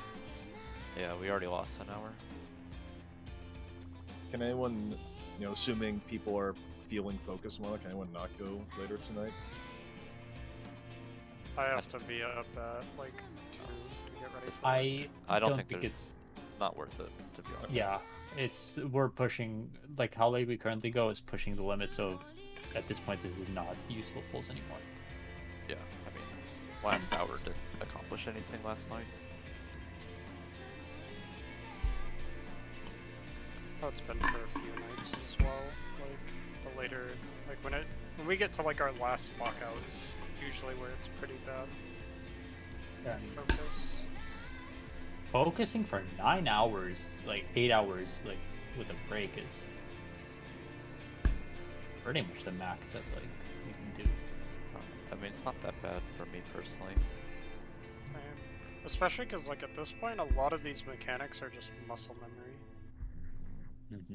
Yeah, we already lost an hour. Can anyone, assuming people are feeling focused more, can anyone not go later tonight? I have to be up at like 2 to get ready for I don't think it's there's not worth it, to be honest. yeah. We're pushing like how late we currently go is pushing the limits of at this point this is not useful pulls anymore. Yeah, I mean, last hour didn't accomplish anything last night. Oh, it's been for a few nights as well. Like the later, like when we get to like our last lockout is usually where it's pretty bad. Yeah. Focus. Focusing for 9 hours, like 8 hours, like with a break is pretty much the max that like we can do. I mean, it's not that bad for me personally. Especially because like at this point, a lot of these mechanics are just muscle memory. Mm-hmm.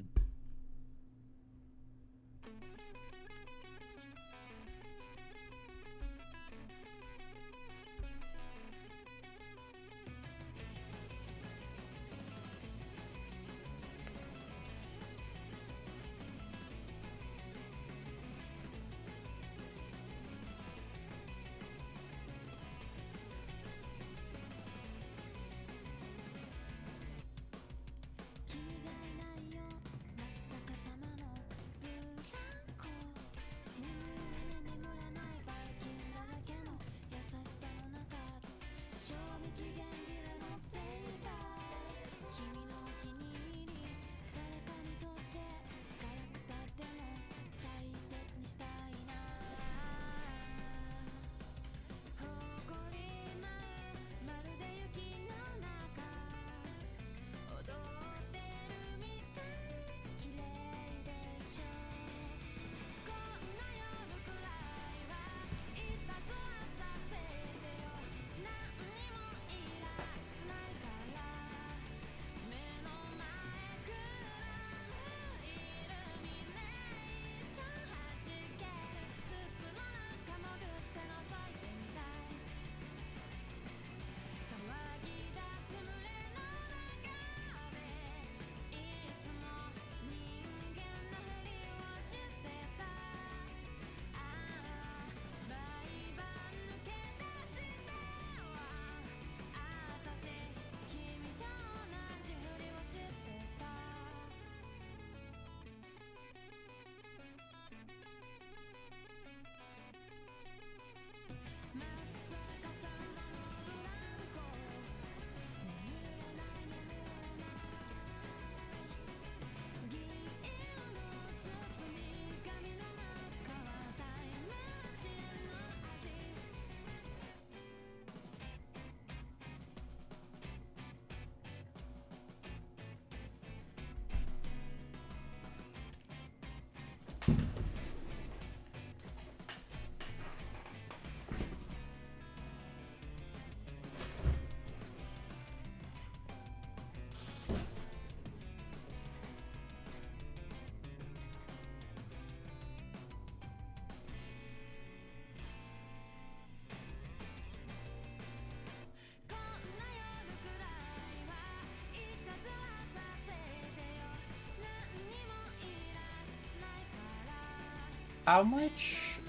How much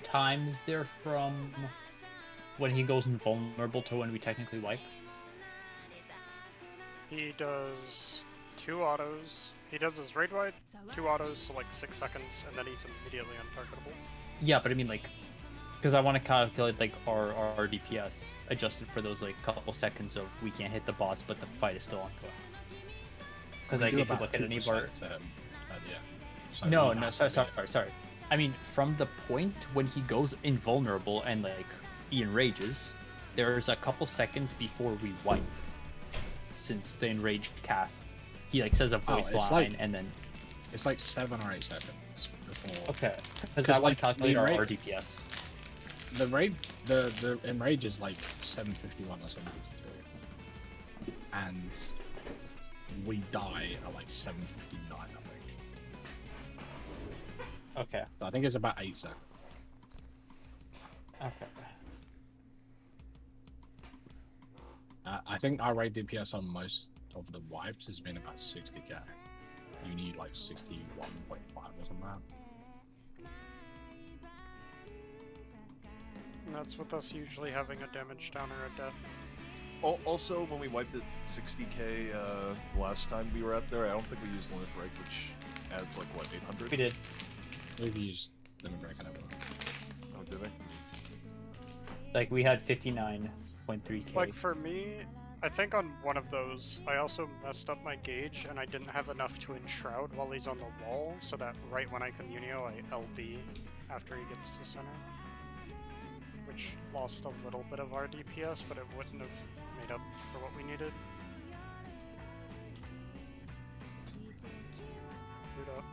time is there from when he goes invulnerable to when we technically wipe? He does 2 autos. He does his raid wide, 2 autos, so like 6 seconds, and then he's immediately untargetable. Yeah, but I mean, like, because I want to calculate like our DPS adjusted for those like couple seconds of we can't hit the boss, but the fight is still ongoing. Because like if you look at any of our sorry. I mean, from the point when he goes invulnerable and like he enrages, there's a couple seconds before we wipe. Since the enrage cast, he like says a voice line and then it's like 7 or 8 seconds before. Okay, because I want to calculate our DPS. The enrage is like 751 or 752, and we die at like 759, I think. Okay. So I think it's about 8 seconds. Okay. I think our raid DPS on most of the wipes has been about 60k. You need like 61.5 or something like that. And that's with us usually having a damage down or a death. Also, when we wiped at 60k last time we were out there, I don't think we used limit break, which adds like what, 800? We did. We've used limit break and everything. Oh, did we? Like we had 59.3k. Like for me, I think on one of those, I also messed up my gauge and I didn't have enough to enshroud while he's on the wall, so that right when I communio, I LB after he gets to center. Which lost a little bit of our DPS, but it wouldn't have made up for what we needed. Food up.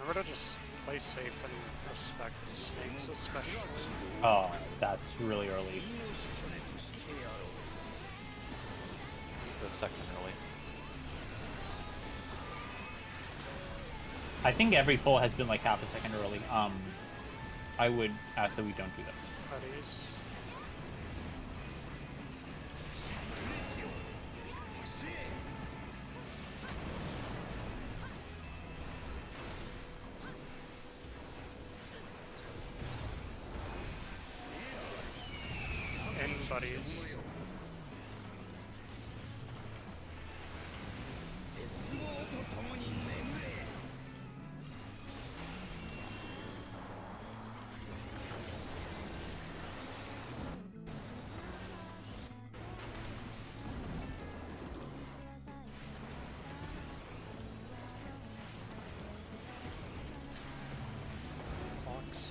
Remember to just play safe and respect snakes especially. Oh, that's really early. The second early. I think every pull has been like half a second early. I would ask that we don't do that. Buddies. In buddies. Clocks.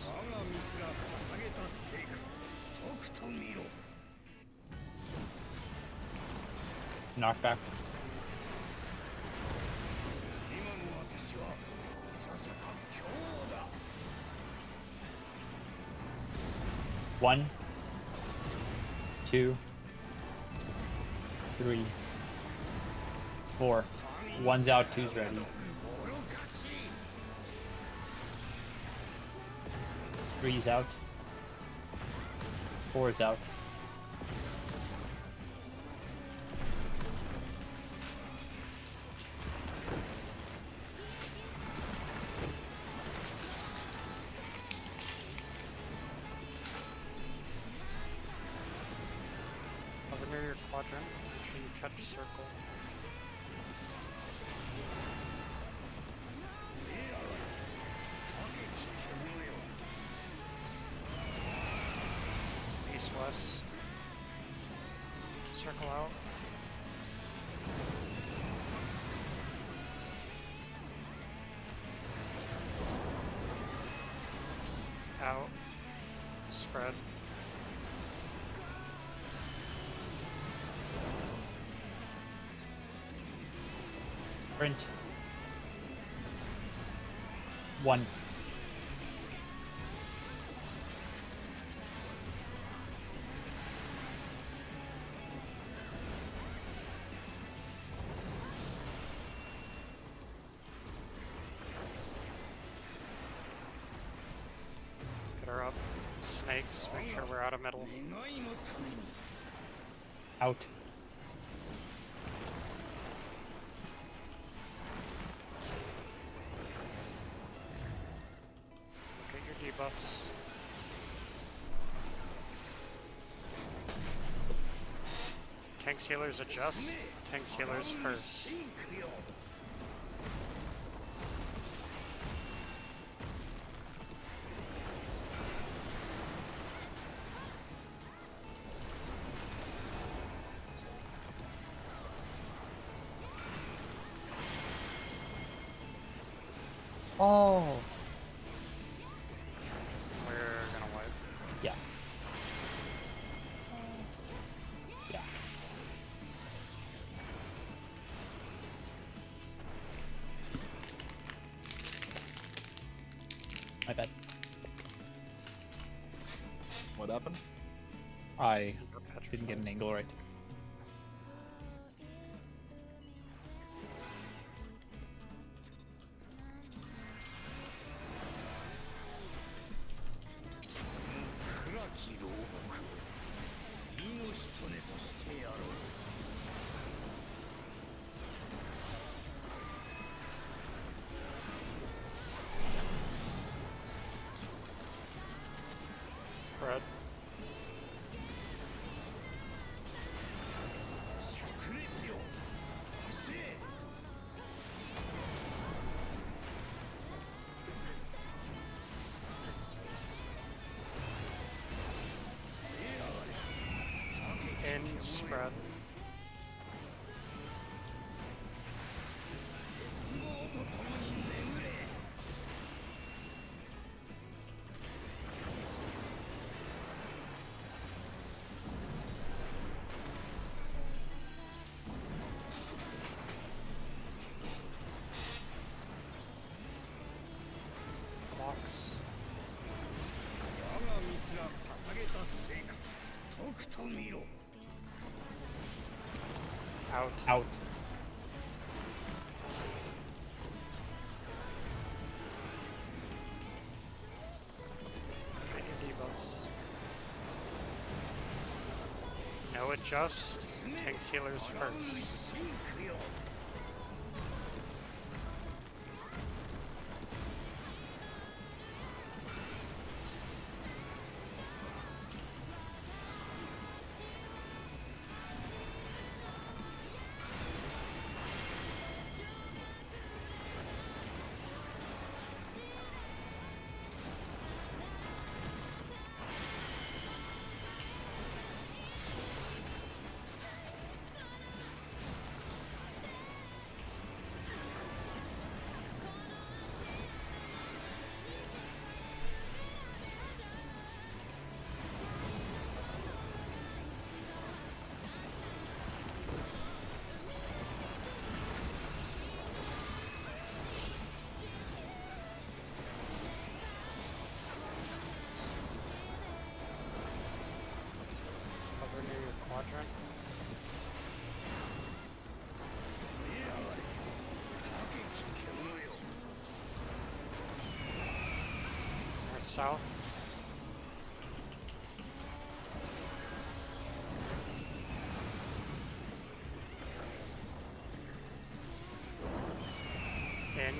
Knockback. One, two, three, four. One's out, two's ready. Three's out. Four's out. Over near your quadrant, make sure you catch circle. East west. Circle out. Out. Spread. Sprint. One. Get her up. Snakes, make sure we're out of middle. Out. Get your debuffs. Tank healers adjust. Tank healers first. Oh. We're gonna wipe. Yeah. Yeah. My bad. What happened? I didn't get an angle right. Red. In spread. Blocks. Out. Out. Get your debuffs. No adjust. Tank healers first. Cover near your quadrant. North south. In.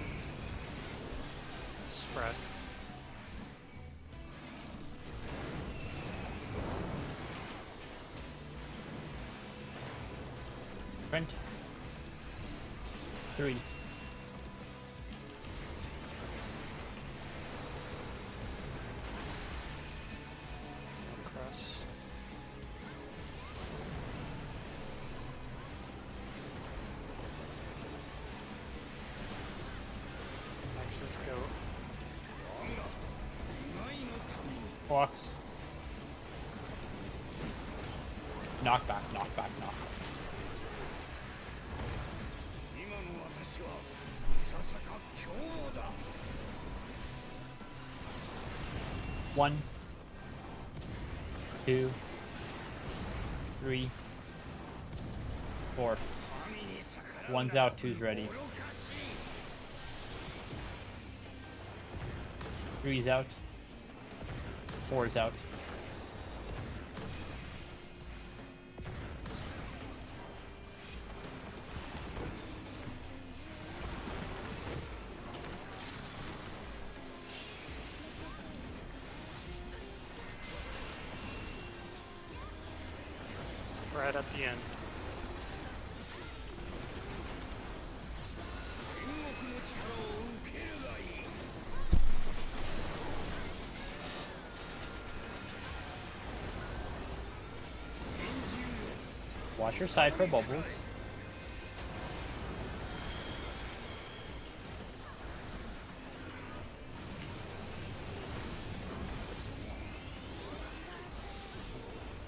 Spread. Front. 3. Cross. Next is goat. Blocks. Knock back, knock back, knock back. One, 2, 3, 4. One's out, two's ready. 3's out. 4 is out. Right at the end. Watch your side for bubbles.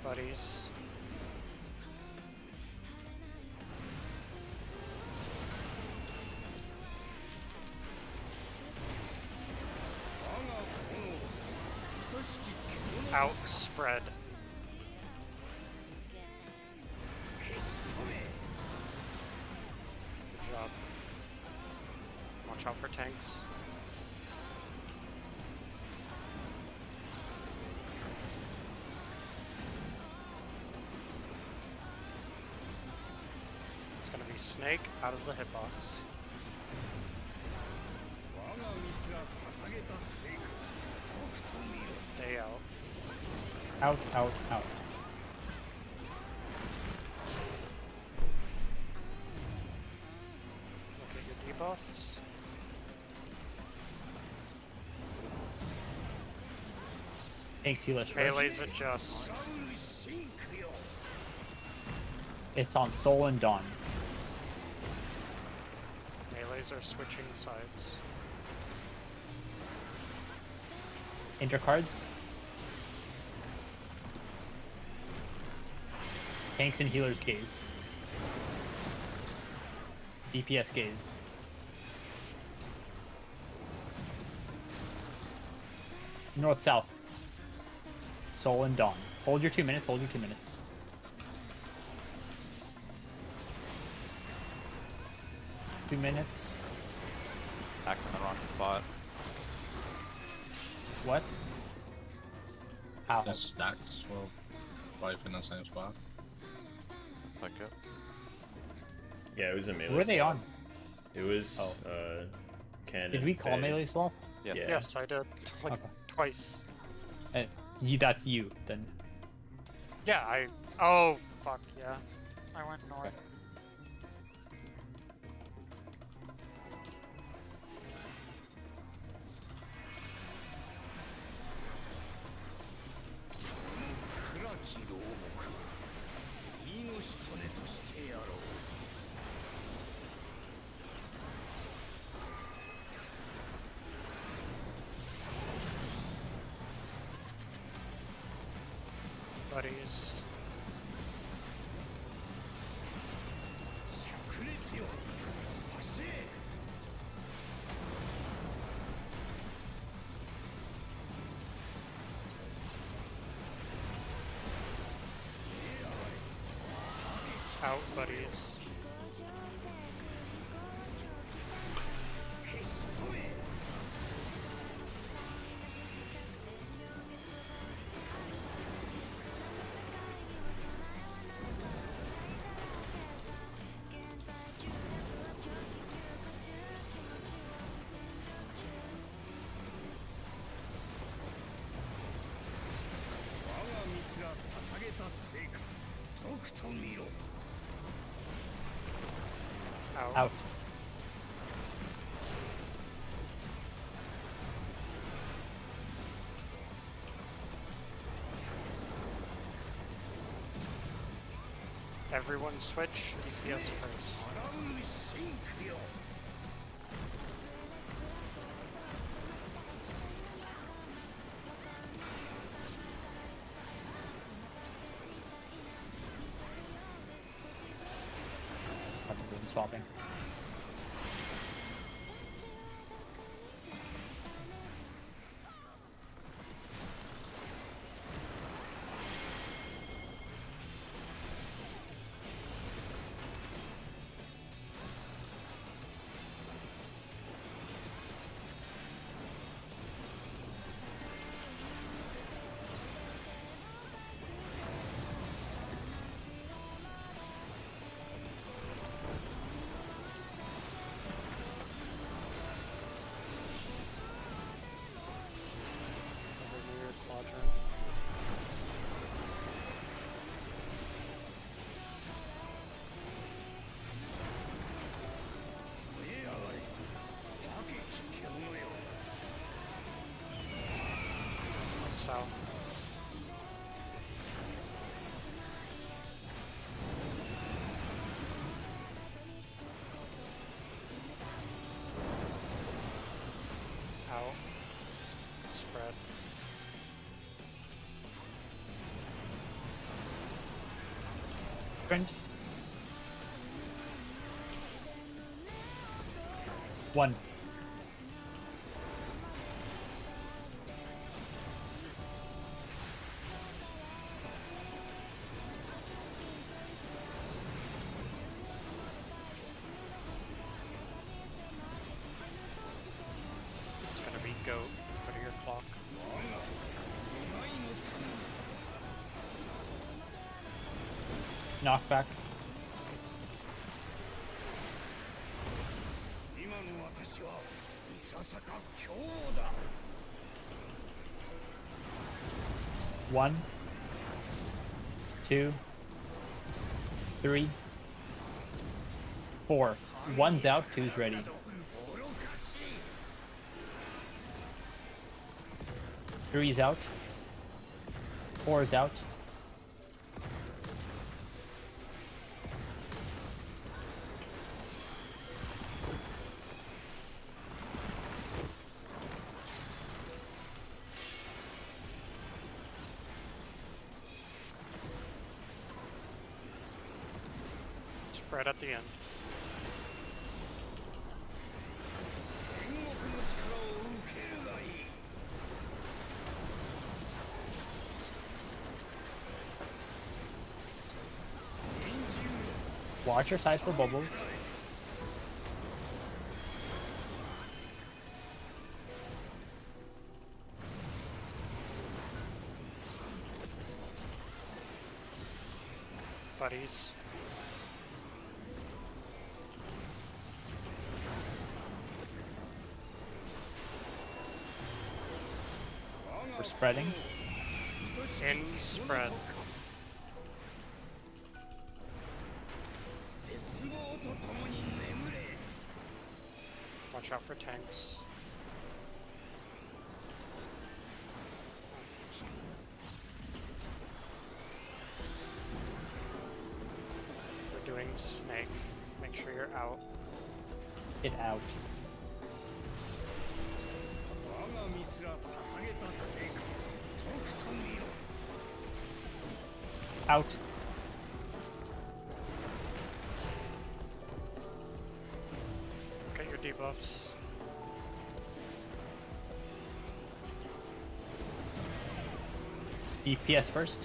Buddies. Outspread. Good job. Watch out for tanks. It's gonna be Snake out of the hitbox. Stay out. Out, out, out. Look at your debuffs. Thanks, healers first. Melee's adjust. It's on Soul and Dawn. Melees are switching sides. Intercards. Tanks and healers gaze. DPS gaze. North south. Soul and Dawn. Hold your 2 minutes, hold your 2 minutes. Two minutes. Back in the wrong spot. What? How? The stacks will wipe in the same spot. Looks like it. Yeah, it was a melee. Who were they swap. on? It was Oh. Ken. Did and we call Faye. melee swap? Yes. Yeah. Yes, I did. Like Okay. twice. That's you, then. Yeah, oh, fuck, yeah. I went north. Okay. Buddies. Out, buddies. Out. Out. Everyone switch DPS first. I've been doing swapping. Sprint. 1. It's gonna be goat. What are your clock? Knockback. One, 2, 3, 4. 1's out, 2's ready. 3's out. 4's out. Right at the end. Watch your sides for bubbles. Buddies. We're spreading. In spread. Watch out for tanks. We're doing snake. Make sure you're out. Get out. Out. Get your debuffs. DPS first.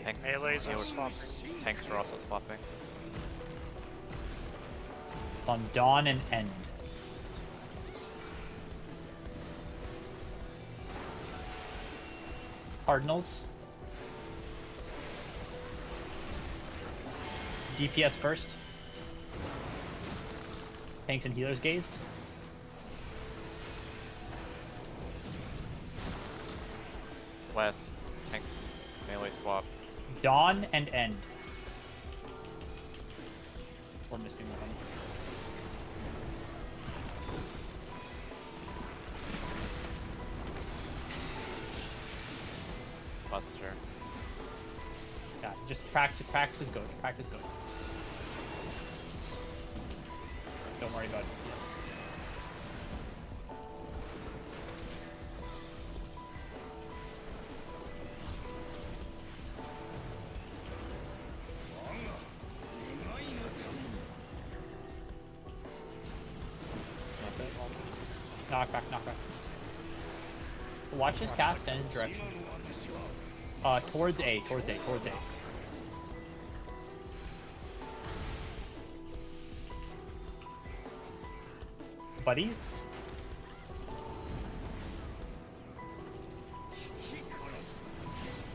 Tanks, Melees are healers- swapping. Tanks are also swapping. On dawn and end. Cardinals. DPS first. Tanks and healers gaze. West. Tanks melee swap. Dawn and end. We're missing one. Buster. Yeah, just practice is good. Practice good. Don't worry about it. Yes. Knockback. Watch his cast and his direction. Towards A. Buddies?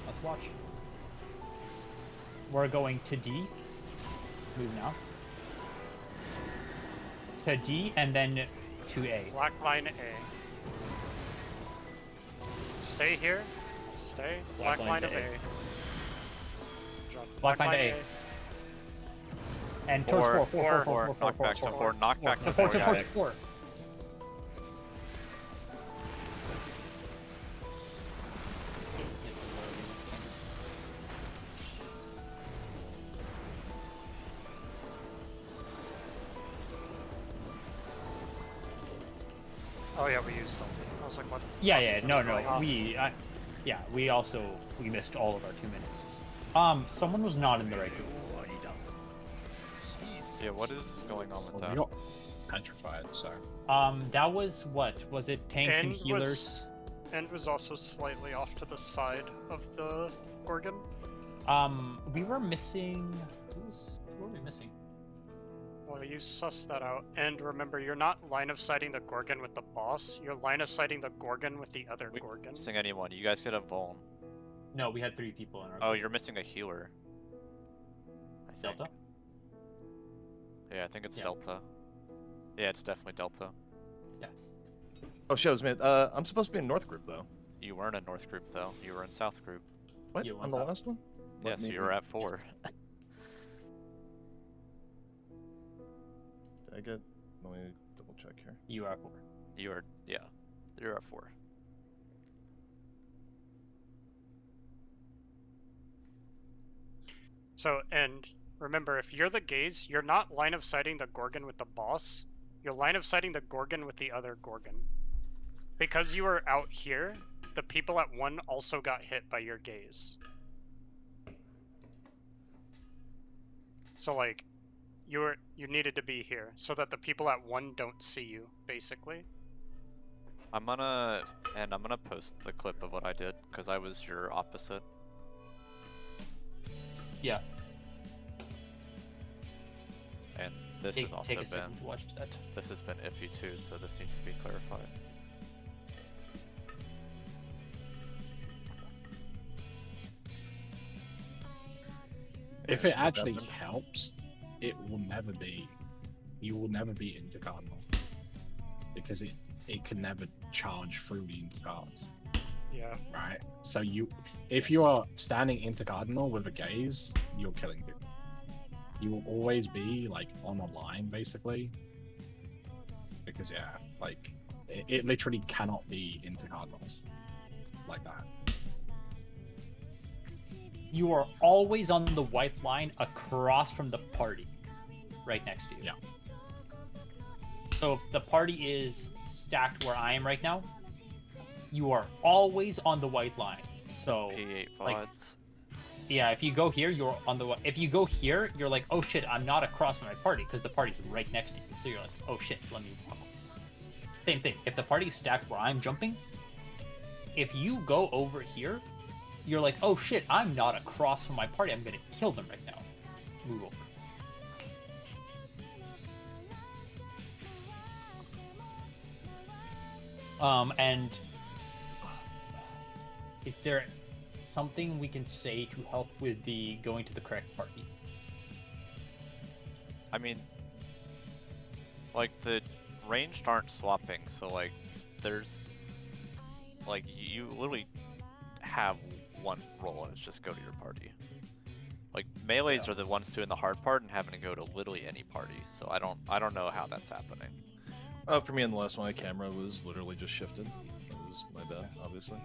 Let's watch. We're going to D. Move now. To D and then to A. Black line A. Stay here. Stay. Black line to A. Drop. Black line to A. And towards 4. Knockback to 4. Knockback to 4 4. to 4. Oh yeah, we used them. I was like, what? Yeah, no, we also missed all of our 2 minutes. Someone was not in the right group. Yeah, what is going on with Well, that? we got petrified, so That was what? Was it tanks and healers? And was also slightly off to the side of the organ. We were missing. Who were we missing? Well, you suss that out. And remember, you're not line of sighting the Gorgon with the boss. You're line of sighting the Gorgon with the other We Gorgon. missing anyone? You guys could have Vuln. No, we had 3 people in our. Oh, group. you're missing a healer. I think. Delta. Yeah, I think it's Yeah. Delta. Yeah, it's definitely Delta. Oh, shows, man. I'm supposed to be in North Group though. You weren't in North Group though. You were in South Group. What? You On want the that? last one? Yes, me- you were at 4. Did I get? Let me double check here. You are 4. You were, yeah. You're at 4. So, and remember, if you're the gaze, you're not line of sighting the Gorgon with the boss. You're line of sighting the Gorgon with the other Gorgon. Because you were out here, the people at 1 also got hit by your gaze. So, like, you needed to be here so that the people at 1 don't see you, basically. I'm gonna post the clip of what I did because I was your opposite. Yeah. And this Take, has also take a been second to watch that. this has been iffy too, so this needs to be clarified. if Yeah, it it's actually happened. helps, it will never be. You will never be into Cardinal because it can never charge through the intercards, Yeah. right? So if you are standing into Cardinal with a gaze, you're killing people. You will always be like on a line basically, because like it literally cannot be into Cardinals like that. You are always on the white line across from the party, right next to you. Yeah. So if the party is stacked where I am right now, you are always on the white line. So P8 like, VODs. yeah, if you go here, you're on the. If you go here, you're like, oh shit, I'm not across from my party because the party's right next to you. So you're like, oh shit, let me walk. Same thing. If the party's stacked where I'm jumping, if you go over here, you're like, oh shit, I'm not across from my party. I'm gonna kill them right now. Move over. And is there something we can say to help with the going to the correct party? I mean, like the ranged aren't swapping, so like there's like you literally have one role and it's just go to your party. Like melees are the ones doing the hard part and having to go to literally any party. So I don't know how that's happening. For me, in the last one, my camera was literally just shifted. That was my bad, obviously.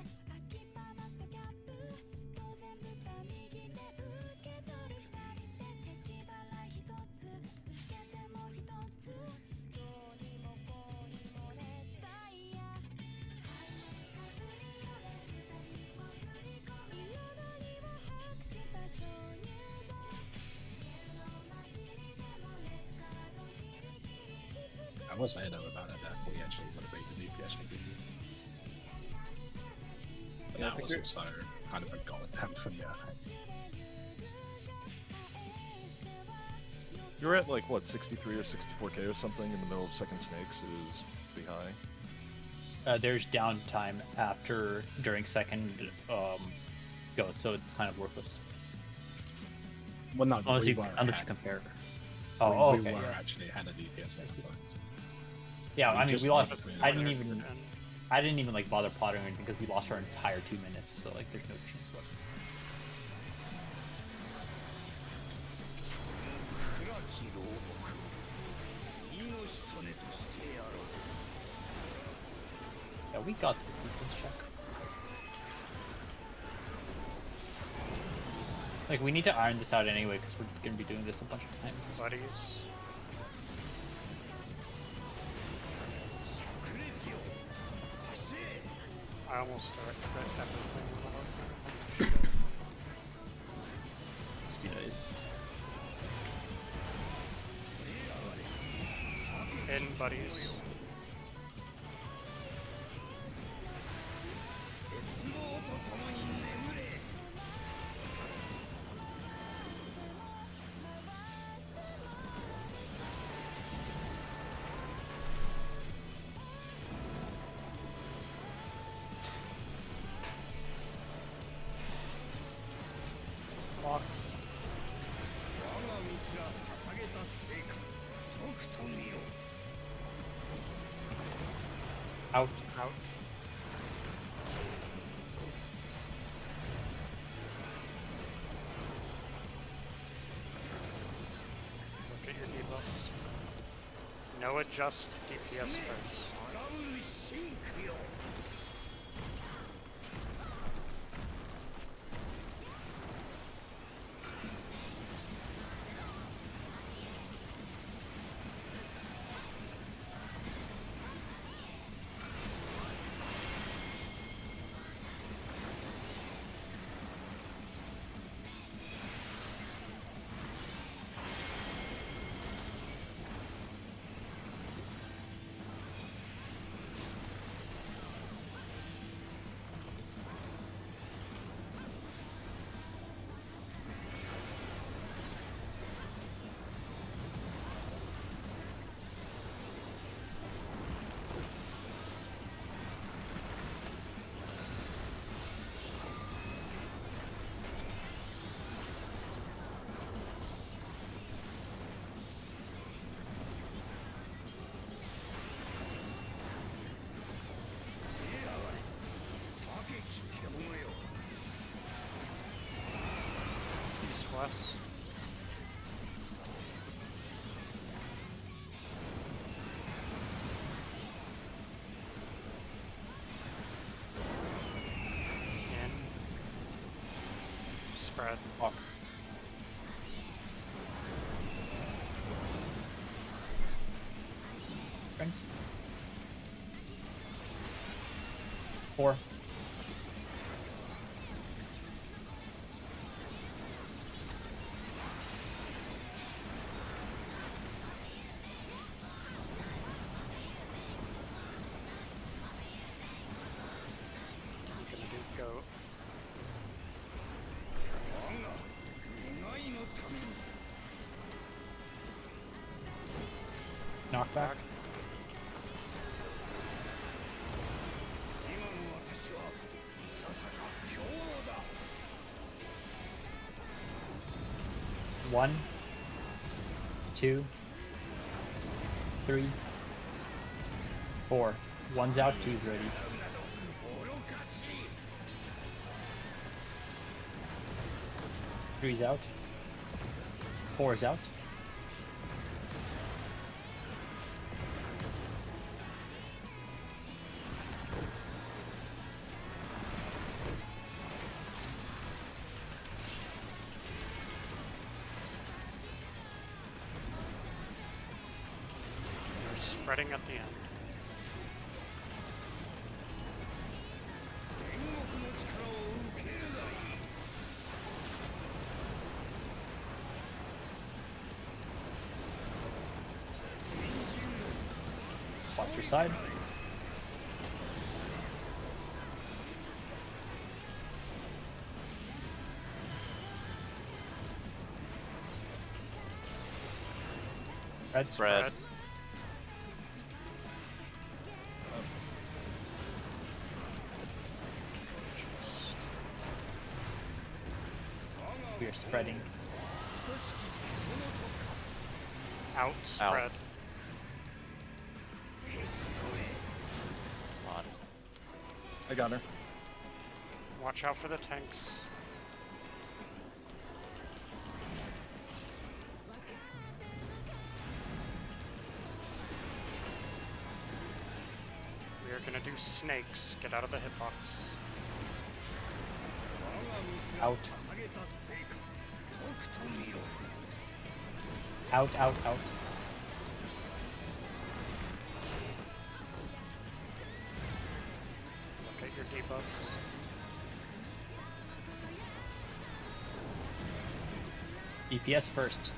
I will say though about it that we actually would have beat the DPS easy. But Yeah, I that think was we're- also kind of a god attempt from me, I think. You're at like what, 63 or 64k or something in the middle of second snakes. It is pretty high. There's downtime during second go, so it's kind of worthless. Well, no, Unless we you were unless you ahead. compare. We Oh, were okay. Yeah, actually ahead of DPS at the point. yeah we I mean just we lost. lost I didn't the even. And I didn't even like bother plotting or anything because we lost our entire 2 minutes. So like, there's no chance whatsoever. Yeah, we got the defense check. Like, we need to iron this out anyway because we're gonna be doing this a bunch of times. buddies. I almost read everything. Must be nice. in, buddies. Clocks. Out. Out. Look at your debuffs. No adjust DPS first. East west. In. Spread. Box. Strength. 4. I'm gonna do goat. Knockback. One, 2, 3, 4. One's out, two's ready. Three's out. 4's out. We're spreading at the end. Watch your side. Red. Spread. We are spreading. Out. Spread. Come on. I got her. Watch out for the tanks. We are gonna do snakes. Get out of the hitbox. Out. Out, out, out. Look at your debuffs. DPS first.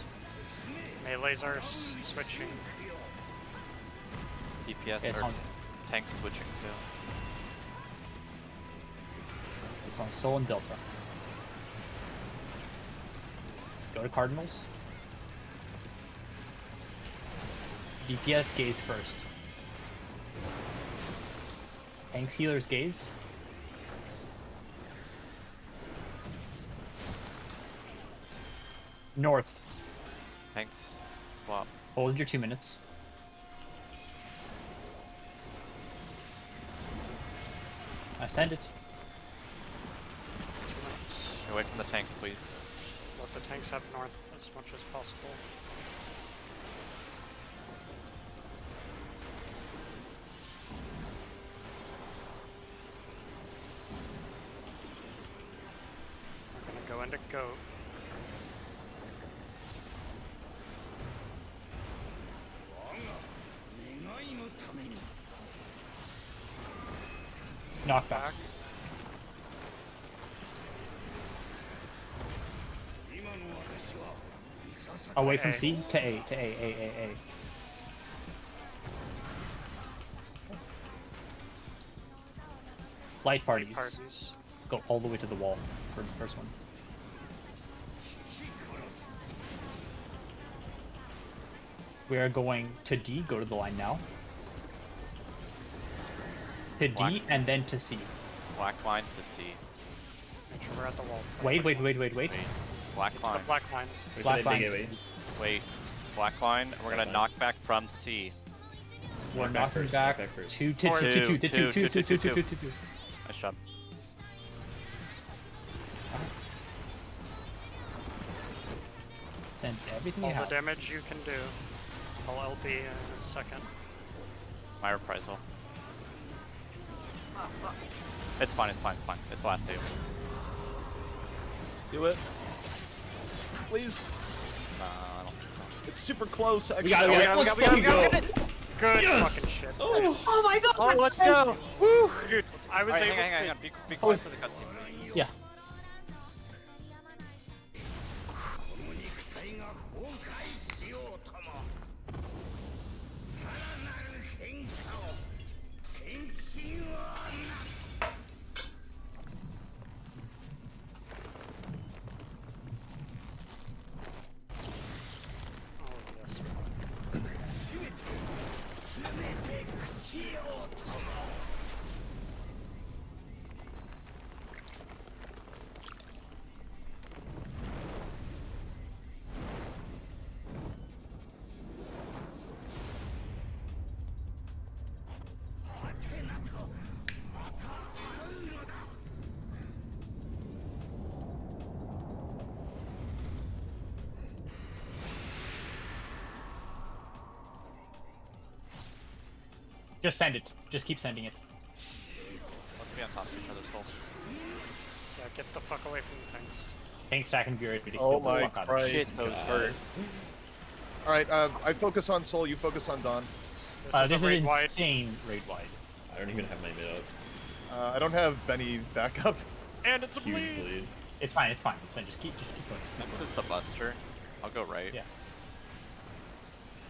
Melees are switching. DPS It's or on, tank switching too. it's on Soul and Delta. Go to Cardinals. DPS gaze first. Tanks healers gaze. North. Tanks swap. Hold your 2 minutes. I send it. Get away from the tanks, please. Let the tanks have north as much as possible. We're gonna go into goat. Knockback. Back. Away from A. C to A to A. Light parties. Parties. Go all the way to the wall for the first one. We are going to D, go to the line now. To D Black. and then to C. Black line to C. Make sure we're at the wall. Wait. Wait. Black The line. black line. Wait Black for that big line. AoE. Wait. Black line. We're gonna line. knock back from C. We're Knock back knocking first, back knock back first. two. Two. Nice job. Send everything All you the have. damage you can do. I'll LB in a second. My reprisal. Oh, fuck. It's fine. It's last save. Do it. Please. Nah, I don't think so. It's super close. Actually. We got it. Let's fucking go. Good Yes! fucking shit. Oh my god! Oh, let's go! Woo! Dude, I was Alright, able hang to. on. Be quiet for the cutscene, please. Yeah. Oh, yes. Just send it. Just keep sending it. Let's be on top of each other's souls. Yeah, get the fuck away from the tanks. Tank stack and be ready to Oh kill the my fuck out of Christ. it. Shit, those hurt. All right. I focus on Soul. You focus on Dawn. This This is a raid is wide. insane raid wide. I don't even have my mid up. I don't have Benny backup. And it's a Huge bleed! bleed. It's fine. Just keep going. This is the Buster. I'll go right. Yeah.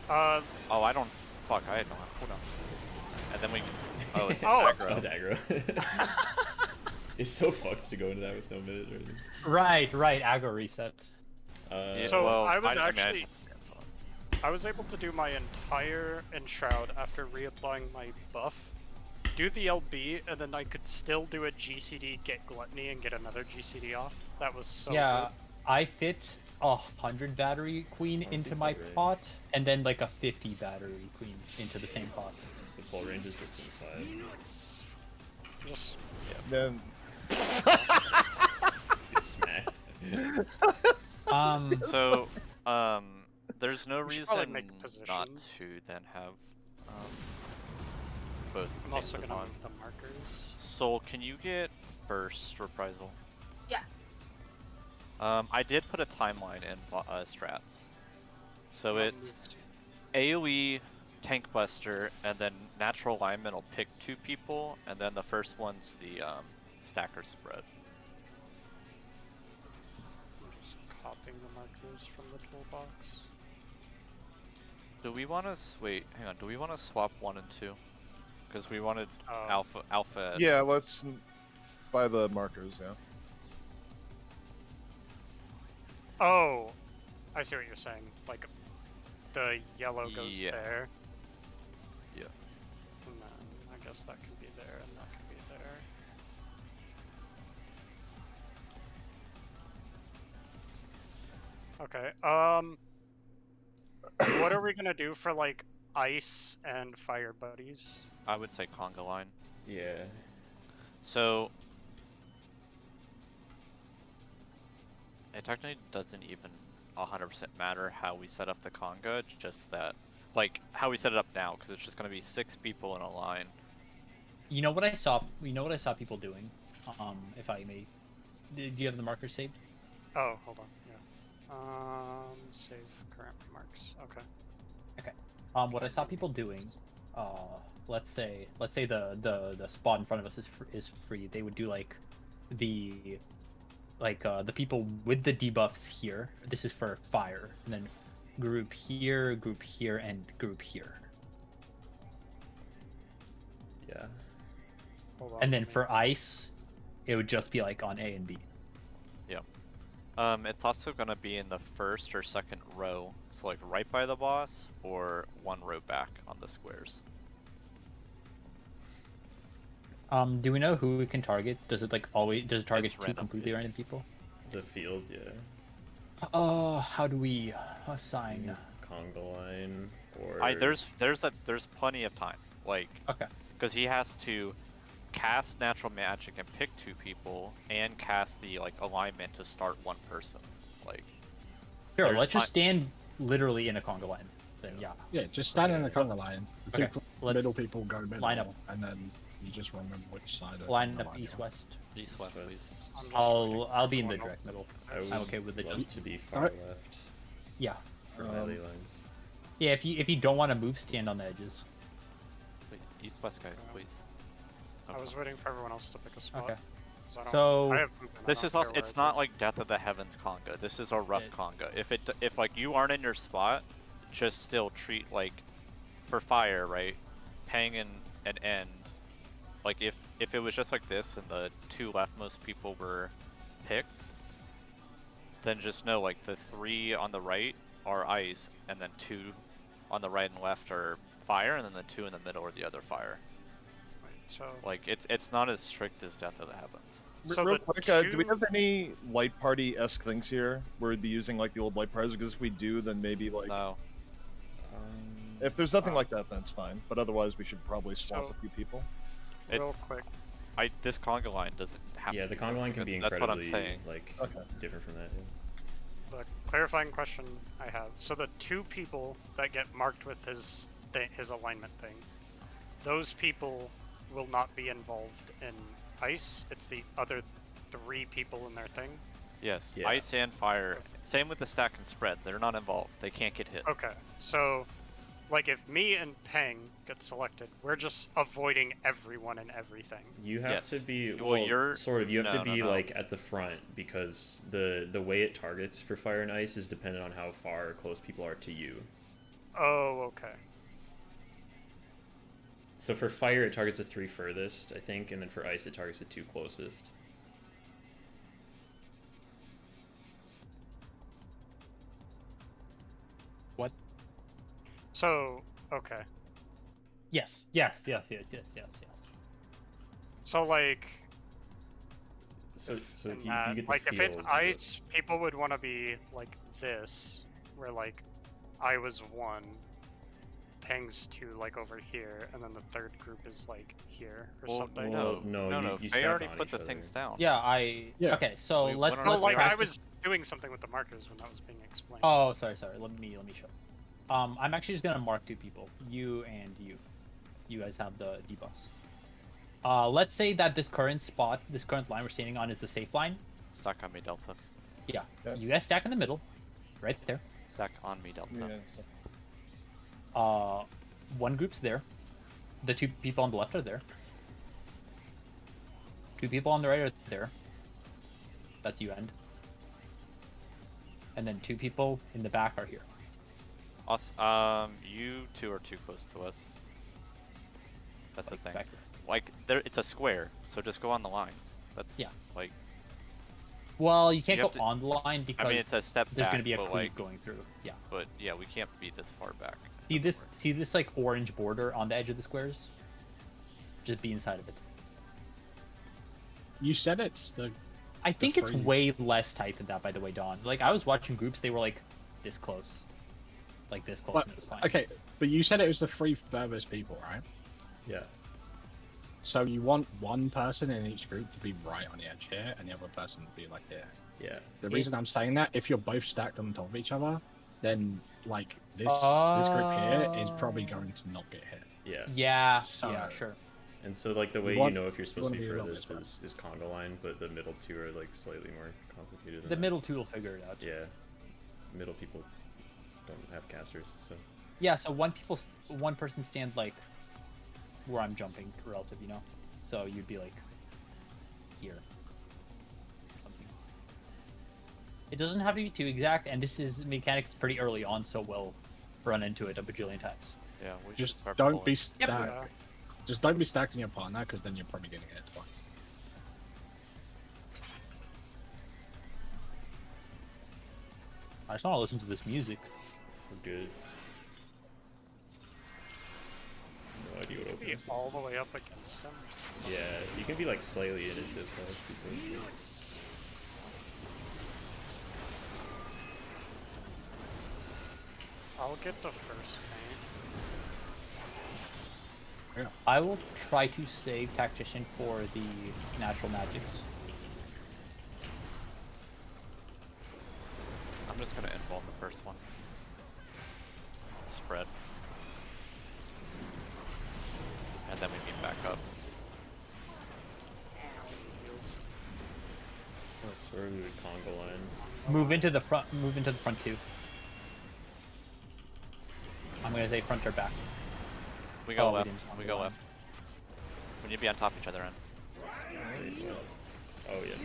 Oh, I don't. Fuck, I don't have cooldowns. And then we. Oh, it's Oh. aggro. That was aggro. It's so fucked to go into that with no mid or anything. Right. Aggro reset. Yeah, So, well, I was mean, actually- don't stand so. I was able to do my entire Enshroud after reapplying my buff, do the LB, and then I could still do a GCD, get Gluttony, and get another GCD off. That was so yeah, good. I fit 100 battery queen That into seems my about right. pot, and then like a 50 battery queen into the same pot. So full range is just inside. Just Then Get smacked. So, there's no We should probably reason make not positions. to then have both I'm also stances gonna on. move the markers. Soul, can you get first reprisal? Yeah. I did put a timeline in strats. So I'll it's move AoE, Tank Buster, and then Natural Alignment will pick 2 people, and then the first one's the Stacker Spread. I'm just copying the markers from the toolbox. Do we want to wait? Hang on. Do we want to swap 1 and 2? Because we wanted Oh. alpha. And... Yeah, let's buy the markers. Yeah. Oh, I see what you're saying. Like, the yellow goes Yeah. there. Yeah. And then I guess that can be there, and that can be there. Okay. What are we gonna do for like ice and fire buddies? I would say conga line. Yeah. So it technically doesn't even 100% matter how we set up the conga, it's just that, like, how we set it up now, because it's just going to be 6 people in a line. You know what I saw? You know what I saw people doing? If I may, do you have the markers saved? Oh, hold on. Yeah. Save current marks. Okay. What I saw people doing, let's say the spot in front of us is free. They would do like the people with the debuffs here. This is for fire, and then group here, and group here. Yeah. Hold on. And then let me- for ice, it would just be like on A and B. It's also going to be in the first or second row, so like right by the boss, or 1 row back on the squares. Do we know who we can target? Does it target It's two random. completely random It's- people? The field, yeah. How do we assign? Conga line or There's plenty of time, like, Okay. because he has to cast natural magic and pick 2 people, and cast the like alignment to start 1 person's. Like, Sure, there's let's just time- stand literally in a conga line. Then yeah. Yeah, just stand in the conga line. The Okay, two let's middle people go middle, line up. and then you just remember which side. of Line the up line east you're on. west. east west, please. I'm just waiting I'll for be in the everyone direct middle. I would I'm okay with the love jump. to be far Alright. left Yeah. for melee lines. Yeah, if you don't want to move, stand on the edges. Wait, east west guys, Okay. please. I was waiting for everyone else to pick a spot. Okay. 'cause I don't- So I have movement, I This don't is care also, where it's I not go. like Death of the Heavens conga. This is a rough Yeah. conga. If like you aren't in your spot, just still treat like for fire, right? Pang and end. Like if it was just like this and the 2 leftmost people were picked, then just know like the 3 on the right are ice, and then 2 on the right and left are fire, and then the 2 in the middle are the other fire. Wait, so Like it's not as strict as Death of the Heavens. So Real the quick, do we two- have any light party-esque things here where we'd be using like the old light parties? Because if we do, then maybe like No. if there's nothing like that, then it's fine. But otherwise, we should probably swap So- a few people. real It's quick. this conga line doesn't have Yeah, to the be conga line perfect. can be That's what I'm incredibly saying. like Okay. different from that. Yeah. The clarifying question I have. So the 2 people that get marked with his alignment thing, those people will not be involved in ice. It's the other 3 people in their thing. Yes, Yeah. ice and fire. Same with the stack and spread. They're not involved. They can't get hit. Okay, so like if me and Peng get selected, we're just avoiding everyone and everything. You have Yes. to be Well, well, you're- sort of. You have no, to no, be no. like at the front because the way it targets for fire and ice is dependent on how far or close people are to you. Oh, okay. So for fire, it targets the 3 furthest, I think, and then for ice, it targets the 2 closest. what? So okay. Yes. So like So in if you that, get the like field, if it's you go- ice, people would want to be like this, where like I was 1, Peng's 2 like over here, and then the 3rd group is like here or Well, something. Well, no, you Faye stack already on put each the other. things down. Yeah, Yeah. Okay, so We let's. wanna No, let's like I practice- was doing something with the markers when that was being explained. Oh, sorry. Let me show. I'm actually just gonna mark 2 people. You and you. You guys have the debuffs. Let's say that this current line we're standing on is the safe line. Stack on me, Delta. Yeah. Okay. You guys stack in the middle, right there. Stack on me, Delta. One group's there. The 2 people on the left are there. 2 people on the right are there. That's you end. And then 2 people in the back are here. Us, you two are too close to us. That's Like, the thing. back here. Like, there, it's a square, so just go on the lines. That's Yeah. like, Well, you can't You go have to- on the line because I mean, it's a step there's back, going to be a but cleat like, going through. Yeah. but yeah, we can't be this far back. See It this? doesn't work. See this like orange border on the edge of the squares? Just be inside of it. You said it's the. I think it's free- way less tight than that, by the way, Don. Like I was watching groups, they were like this close, like this close, But, and it was fine. okay, but you said it was the 3 furthest people, right? Yeah. So you want one person in each group to be right on the edge here, and the other person to be like here. Yeah. The reason I'm saying that, if you're both stacked on top of each other, then like this group here is probably going to not get hit. Yeah. Yeah. So- yeah. Sure. And so like the way want- you know if you're supposed to wanna be be a little furthest bit is conga line, but the middle two are like slightly more complicated. Than The that. middle two will figure it out. Yeah. Middle people don't have casters, so Yeah. So one person stand like where I'm jumping relative, you know. So you'd be like here or something. It doesn't have to be too exact, and this is mechanics pretty early on, so we'll run into it a bajillion times. Yeah, we should Just start don't pulling. be stacked. Yeah. Just don't be stacked in your partner, because then you're probably getting hit twice. I just want to listen to this music. it's so good. No idea what Be opens. all the way up against him. Yeah, you can be like slightly initiative. Though, people. I'll get the first paint. I will try to save Tactician for the natural magics. I'm just gonna involve the first one. Spread. And then we meet back up. So we're moving conga line. Move into the front. Move into the front too. I'm gonna say front or back. We go Oh, we left. didn't We conga go line. left. We need to be on top of each other. Oh yeah.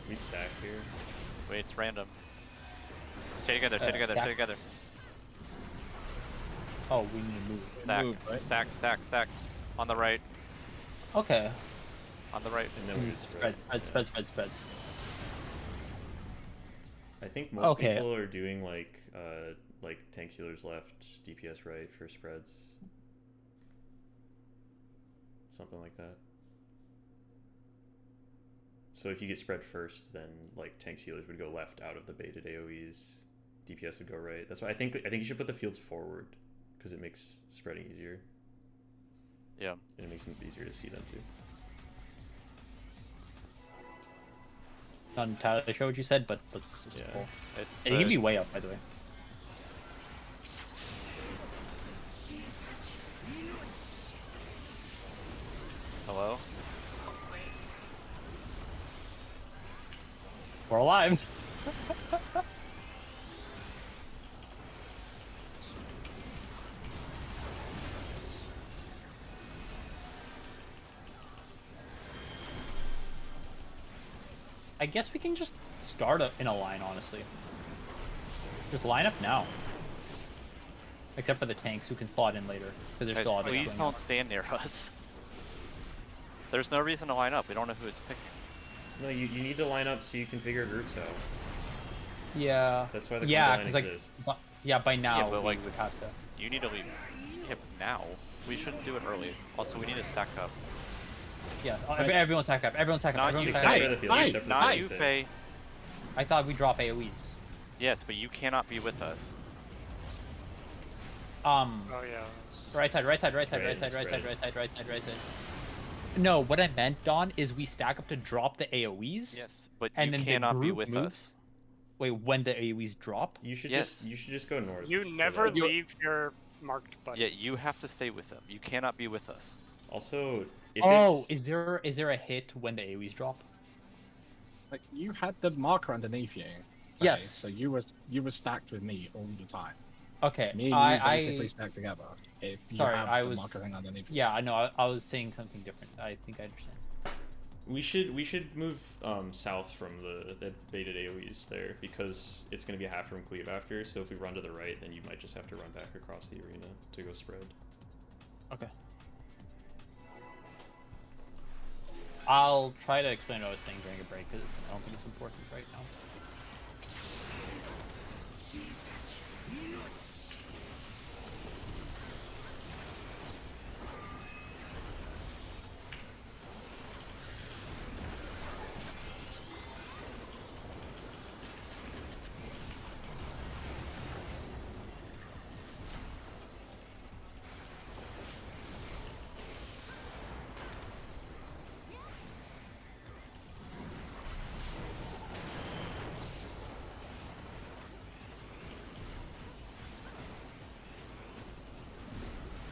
We stack here. Wait, it's random. Stay together. Stay Uh, together. stack. Stay together. Oh, we need to move. Stack. Move, right? Stack. Stack. Stack. On the right. Okay. On the right. And then we would Spread. Spread. I think most Okay. people are doing like tank sealers left, DPS right for spreads. Something like that. So if you get spread first, then like tank sealers would go left out of the baited AoEs. DPS would go right. That's why I think you should put the fields forward because it makes spreading easier. Yeah. And it makes them easier to see them too. Not entirely sure what you said, but let's just Yeah. pull. It's And you can the- be way up, by the way. Hello? We're alive. I guess we can just start in a line, honestly. Just line up now. Except for the tanks who can slot in later, because there's Guys, still others please going don't up. stand near us. There's no reason to line up. We don't know who it's picking. No, you need to line up so you can figure groups out. Yeah. That's why the yeah, conga line 'cause, like, exists. yeah, by now Yeah, but, we like, would have to. You need to leave him now. We shouldn't do it early. Also, we need to stack up. Yeah, everyone's tack up. Everyone's tack up. Not Everyone's you, tack Except Faye. up. for the field, Hey, except for the Not field you, thing. Faye. I thought we drop AoEs. Yes, but you cannot be with us. Oh yeah. Right side, right side, right side, Spread, right side, right side, spread. right side, right side, right side. No, what I meant, Don, is we stack up to drop the AoEs. Yes, but And you then the cannot be group with moves? us. Wait, when the AoEs drop? You should Yes. just go north. You for never that. leave your marked button. Yeah, you have to stay with them. You cannot be with us. Also, if Oh, it's is there a hit when the AoEs drop? Like you had the marker underneath you. Yes. So you were stacked with me all the time. Okay, Me and you I basically stacked together. If you Sorry, have I the was- marker thing underneath you. yeah, I know. I was saying something different. I think I understand. We should move south from the baited AoEs there because it's gonna be a half room cleave after. So if we run to the right, then you might just have to run back across the arena to go spread. Okay. I'll try to explain what I was saying during a break because I don't think it's important right now.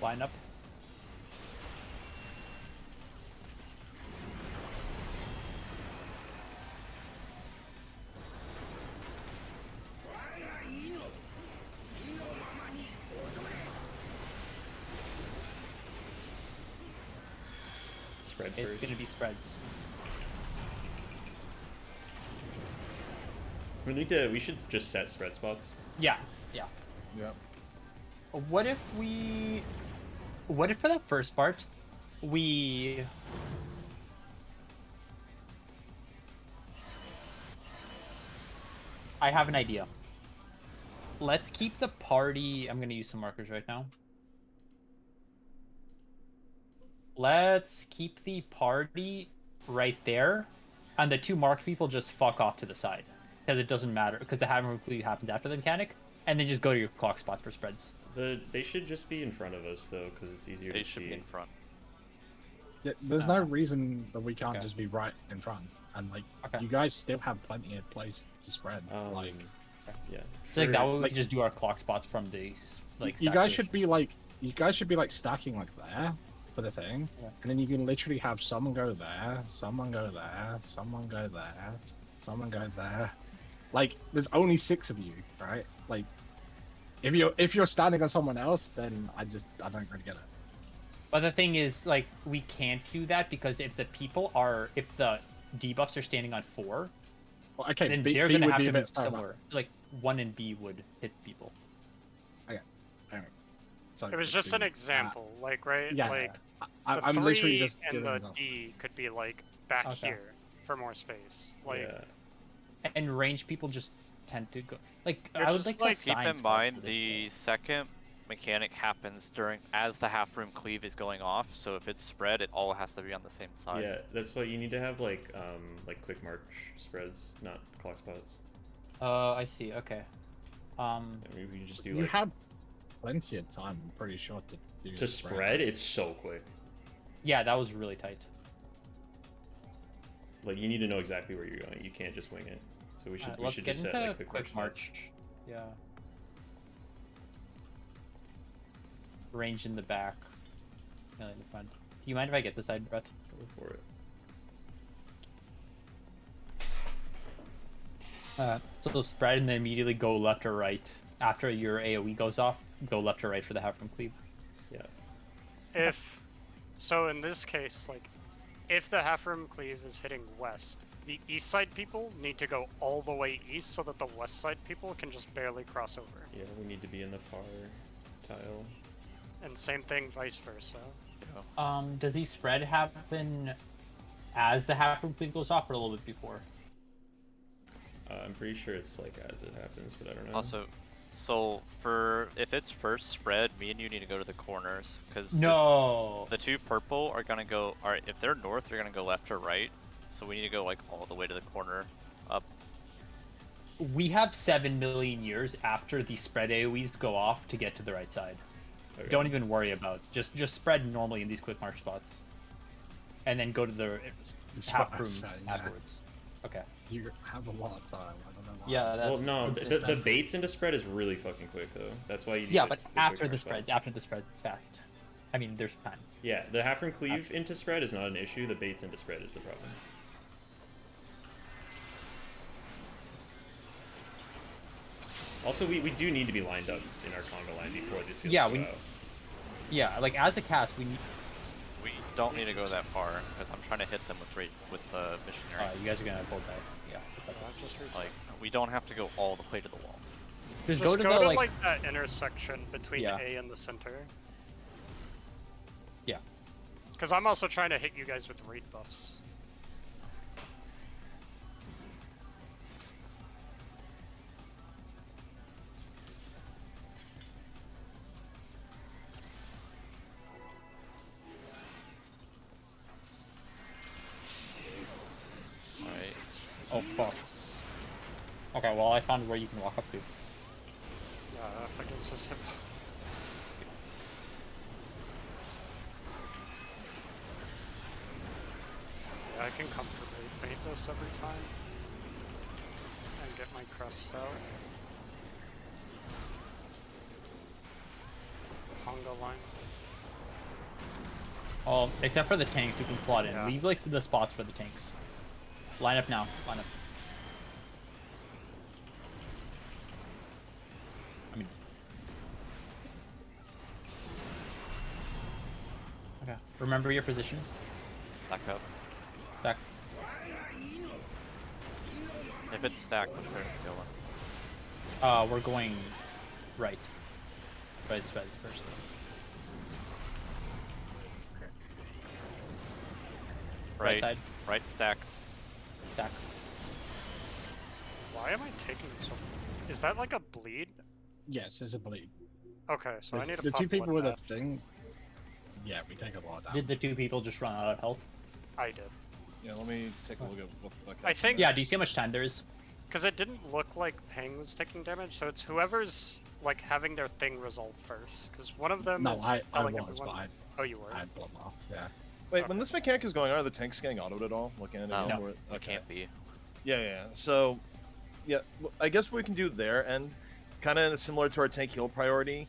Line up. Spread It's first. gonna be spreads. We should just set spread spots. Yeah, yeah. Yeah. What if for that first part, we... I have an idea. Let's keep the party... I'm gonna use some markers right now. Let's keep the party right there, and the two marked people just fuck off to the side. Because it doesn't matter, because the hammer cleave happens after the mechanic, and then just go to your clock spot for spreads. They should just be in front of us though, because it's easier They to should see. be in front. Yeah, there's no reason that we can't Okay. just be right in front, and like Okay. you guys still have plenty of place to spread. Like Yeah. So like that way we like- just do our clock spots from these. Like you guys stackers. should be like stacking like there for the thing, Yeah. and then you can literally have someone go there, someone go there, someone go there, someone go there. Like there's only 6 of you, right? Like if you're standing on someone else, then I don't really get it. But the thing is, like, we can't do that because if the debuffs are standing on 4, Well, okay, then B, they're B gonna would have be to a move bit further. somewhere. Like 1 and B would hit people. Anyway, so It was just an B, example, like, right? yeah, like, the the I'm 3 literally just and giving the an example. D could be, like, back Okay. here for more space. Like, Yeah. And range people just tend to go. Like, You're I would just, like like, to Keep assign in spots mind for this the game. second mechanic happens as the half room cleave is going off. So if it's spread, it all has to be on the same side. Yeah, that's why you need to have like quick march spreads, not clock spots. I see. Okay. I mean, we can just do You like have plenty of time, I'm pretty sure, to do to spread. It's so quick. Yeah, that was really tight. Like you need to know exactly where you're going. You can't just wing it. So we should Let's just get set into like quick march. march. Yeah. Range in the back. Melee in the front. Do you mind if I get the side, Brett? Go for it. So spread and then immediately go left or right. After your AoE goes off, go left or right for the half room cleave. Yeah. So in this case, like, if the half room cleave is hitting west, the east side people need to go all the way east so that the west side people can just barely cross over. Yeah, we need to be in the far tile. And same thing vice versa. Does the spread happen as the half room cleave goes off or a little bit before? I'm pretty sure it's like as it happens, but I don't know. Also, so if it's first spread, me and you need to go to the corners because No. the two purple are gonna go. All right, if they're north, they're gonna go left or right. So we need to go like all the way to the corner, up. We have 7 million years after the spread AoEs go off to get to the right side. Okay. Don't even worry about just spread normally in these quick march spots, and then go to the That's half what I room said, yeah. afterwards. Okay. You have a lot of time. I don't know why. Yeah, Well, that's no, the that's- baits into spread is really fucking quick though. That's why you need yeah, the but quick after march the spreads, spots. after the spreads, fast. I mean, there's time. Yeah, the half room cleave into spread is not an issue. The baits into spread is the problem. Also, we do need to be lined up in our conga line before this fields Yeah, go we- out. Yeah, like as a cast, we need. We don't need to go that far because I'm trying to hit them with the missionary. You guys are gonna hold that. Yeah. Just reset. Like we don't have to go all the way to the wall. Just go go to the like that intersection between Yeah. A and the center. Yeah. Because I'm also trying to hit you guys with raid buffs. Alright. Oh fuck. Okay, well I found where you can walk up to. Yeah, up against this hip. Yeah, I can comfortably paint this every time. And get my crest out. Conga line. Oh, except for the tanks, you can slot in. Yeah. Leave like the spots for the tanks. Line up now. Line up. I mean. Okay. Remember your position. Back up. Back. If it's stacked, I'm trying to kill him. We're going right. Right spreads first. Right side. Right stack. Stack. Why am I taking so? Is that like a bleed? Yes, it's a bleed. Okay, so I need to The pop two people one with a back. thing. Yeah, we take a lot of damage. Did the two people just run out of health? I did. Yeah, let me take a look at what the fuck. I think- Yeah, do you see how much time there is? Because it didn't look like Pang was taking damage, so it's whoever's like having their thing resolved first. Because one of them No, is I telling was, but everyone. Oh, you were. I had blown off. Yeah. Wait, when this mechanic is going on, are the tanks getting autoed at all? Looking at it No, again, no. or- It okay. can't be. Yeah. So, yeah, I guess what we can do there, and kind of similar to our tank heal priority.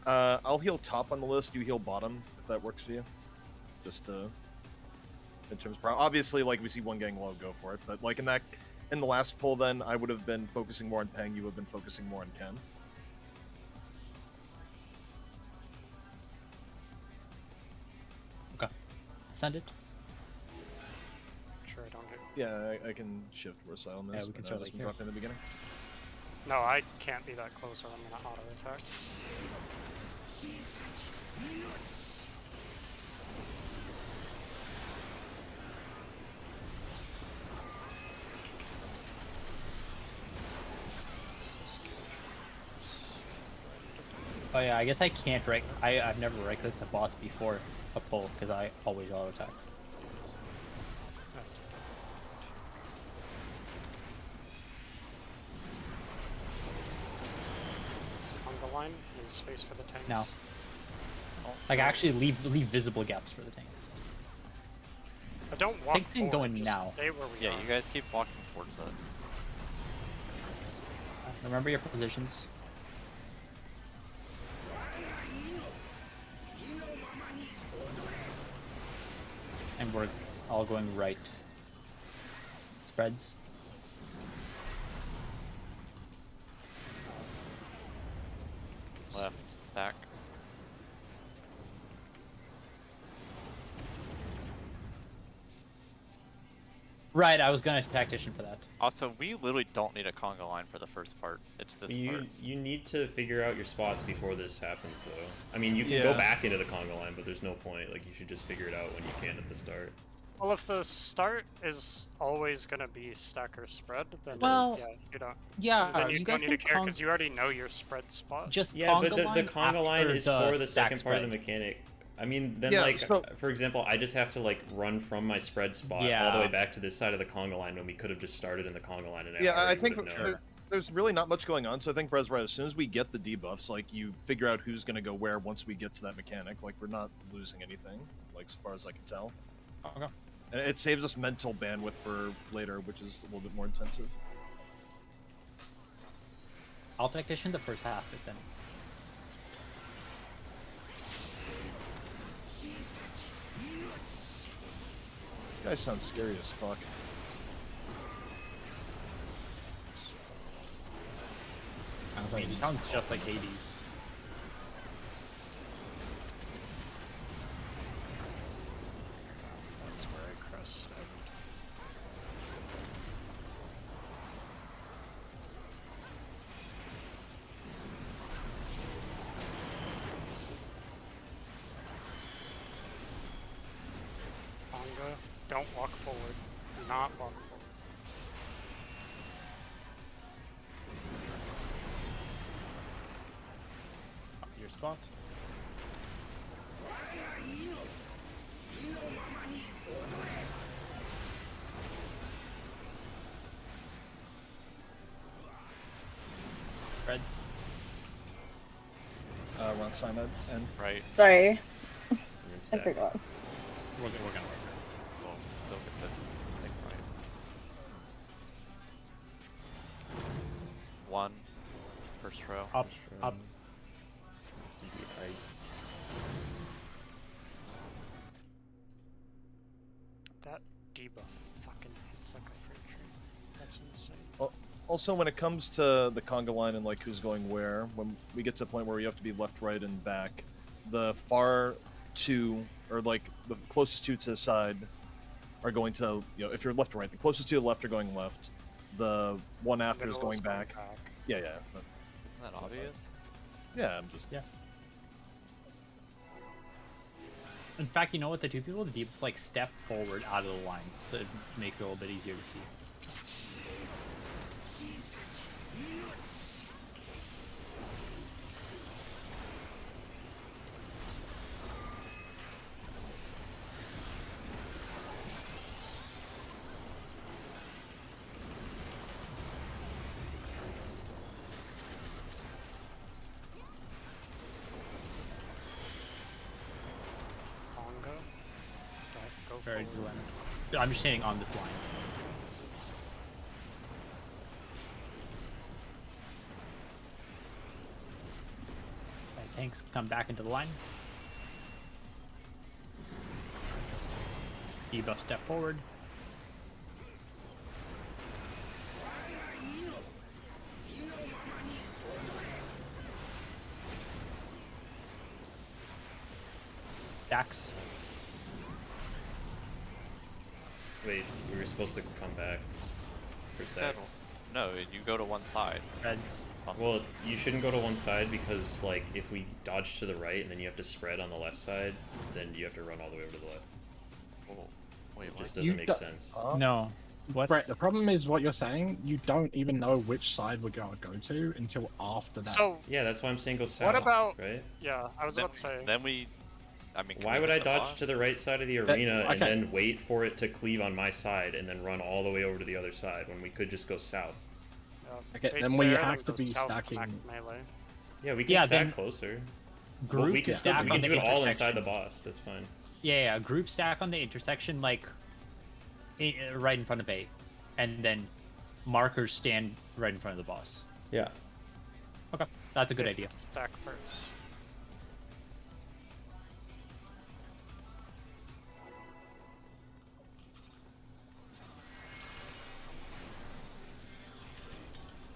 I'll heal top on the list. You heal bottom, if that works for you. Just in terms of obviously, like we see one getting low, go for it. But like in the last pull, then I would have been focusing more on Peng. You would have been focusing more on Ken. Okay. Send it. Sure, I don't get. Yeah, I can shift where Silent is. Yeah, we can but start this like one's here. up in the beginning. No, I can't be that close, or I'm gonna auto attack. Oh yeah, I guess I can't right. I've never right clicked the boss before a pull because I always auto attack. On the line, leave space for the tanks. Now. Like actually leave visible gaps for the tanks. I don't walk Tank thing forward, going just now. Stay where we Yeah, are. you guys keep walking towards us. Remember your positions. And we're all going right. Spreads. Left stack. Right, I was gonna tactician for that. Also, we literally don't need a conga line for the first part. It's this part. You need to figure out your spots before this happens, though. I mean, you can Yeah. go back into the conga line, but there's no point. Like, you should just figure it out when you can at the start. Well, if the start is always gonna be stack or spread, then Well, yeah, you don't. Yeah, Then you, you don't guys need to can care because you already know your spread spot. just Yeah, conga but the line conga line after is for the stack second part of the spread. mechanic. I mean, then Yeah, like, so- for example, I just have to like run from my spread spot all Yeah. the way back to this side of the conga line when we could have just started in the conga line. And Yeah, I already think would've known. there's really not much going on. So I think Brez right. As soon as we get the debuffs, like you figure out who's going to go where once we get to that mechanic. Like we're not losing anything, like as far as I can tell. Okay. And it saves us mental bandwidth for later, which is a little bit more intensive. I'll tactician the first half if then. This guy sounds scary as fuck. I mean, he sounds just like Hades. forward, not walk forward. Up to your spot. Reds. Wrong sign at end. Right. Sorry, And then I stack. forgot. We're gonna work. Well, still get the thing right. 1. First row. Up, up. This would be ice. That debuff fucking hits like a freight train. That's insane. Also, when it comes to the conga line and like who's going where, when we get to a point where you have to be left, right, and back, the far two or like the closest two to the side are going to, you know, if you're left or right, the closest two to the left are going left. The one after is Middle going back. Yeah, yeah, but- Isn't that obvious? yeah. I'm just Yeah. In fact, you know what? The two people, the deep, like step forward out of the line, so it makes it a little bit easier to see. Congo. Go Very forward. dilemma. I'm just saying on this line. Okay, tanks come back into the line. Debuff step forward. Dax. Wait, we were supposed to come back for stack. No, you go to one side. Reds. Well, you shouldn't go to one side because, like, if we dodge to the right and then you have to spread on the left side, then you have to run all the way over to the left. Oh, wait, It what? just doesn't make don't- sense. No. What? Brett, the problem is what you're saying. You don't even know which side we're going to go to until after that. So, Yeah, that's why I'm saying go south. what about? Right? Yeah, I was Then, about to say. then we. I mean, can Why we would I miss the dodge boss? to the right side of the That- arena and okay. then wait for it to cleave on my side and then run all the way over to the other side when we could just go south? Okay, right then we there, have then to go be south stacking- max melee. Yeah, we can Yeah, stack then closer. Group Well, we can stack still, we on can the do it all inside intersection. the boss. That's fine. Yeah, group stack on the intersection, like right in front of A, and then markers stand right in front of the boss. Yeah. Okay, that's a good If idea. it's Stack first.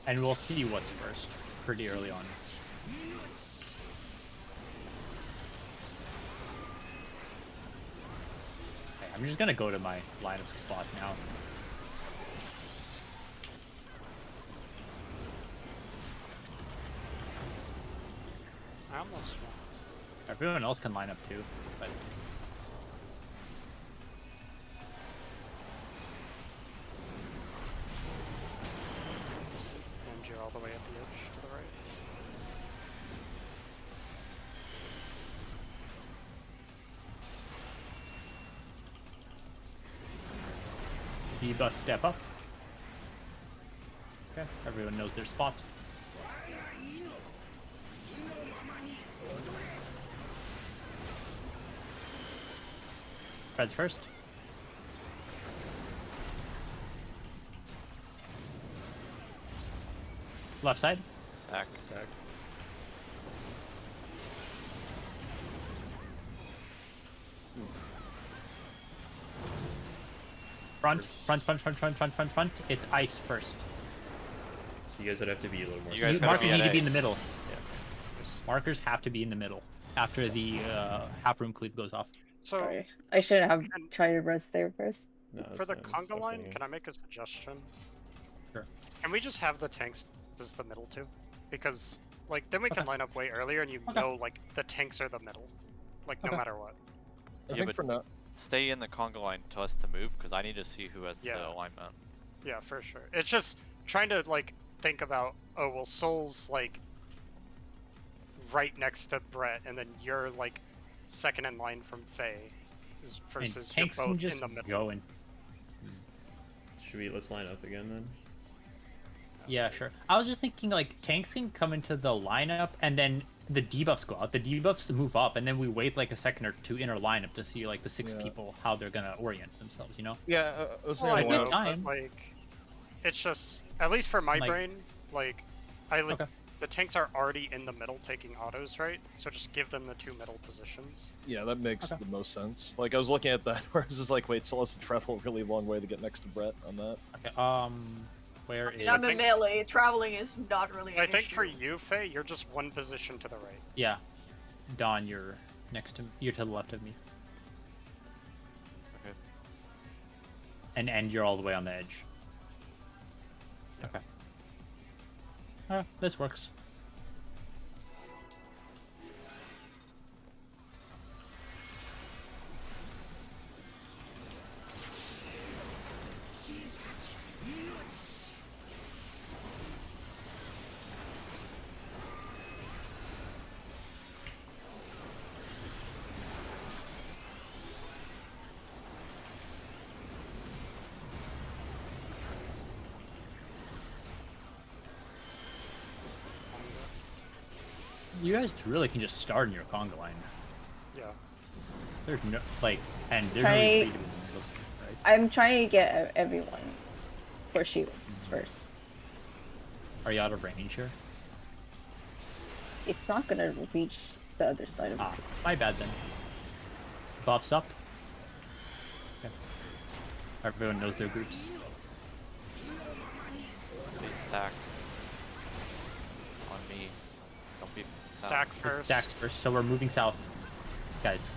And we'll see what's first pretty early on. Okay, I'm just gonna go to my line of spot now. I almost won. Everyone else can line up too, but And you're all the way at the edge to the right. debuff step up. Okay, everyone knows their spot. Fred's first. Left side. Back. Stack. Front. It's ice first. So you guys would have to be a little more. You guys gotta Markers be need at to be A. in the middle. Yeah. Markers have to be in the middle after the half room cleave goes off. So, Sorry, I should have can- tried to rest there first. No, that's for the fine, it's conga up line, to you. can I make a suggestion? Sure. Can we just have the tanks as the middle too? Because, like, then we can Okay. line up way earlier and you Okay. know, like, the tanks are the middle. Like, no Okay. matter what. I Yeah, think but- for now. stay in the conga line to us to move, because I need to see who has Yeah. the alignment. Yeah, for sure. It's just trying to like think about, oh well, Soul's like right next to Brett, and then you're like second in line from Faye, versus you're Tanks can both just in the middle. go in. Let's line up again then? Yeah, sure. I was just thinking like tanks can come into the lineup and then the debuffs go out. The debuffs move up, and then we wait like a second or two in our lineup to see like the six Yeah. people how they're gonna orient themselves. You know? Yeah, I was Well, I thinking know, know, about- time. but like, it's just at least for my Like- brain, like, Okay. the tanks are already in the middle taking autos, right? So just give them the 2 middle positions. Yeah, that makes Okay. the most sense. Like I was looking at that, where I was just like, wait, so let's travel a really long way to get next to Brett on that. Okay. Where is? I'm a think- melee. Traveling is not really an I think issue. for you, Faye, you're just 1 position to the right. Yeah. Dawn, you're next to me. You're to the left of me. Okay. And you're all the way on the edge. Okay. This works. You guys really can just start in your conga line. Yeah. There's no like, and there's Try- no freedom in the middle, right? I'm trying to get everyone for shields first. Are you out of range here? It's not gonna reach the other side of Ah, it. my bad then. Buffs up. Okay. Everyone knows their groups. Please stack on me. Don't be south. Stack first. Stacks first, so we're moving south, guys.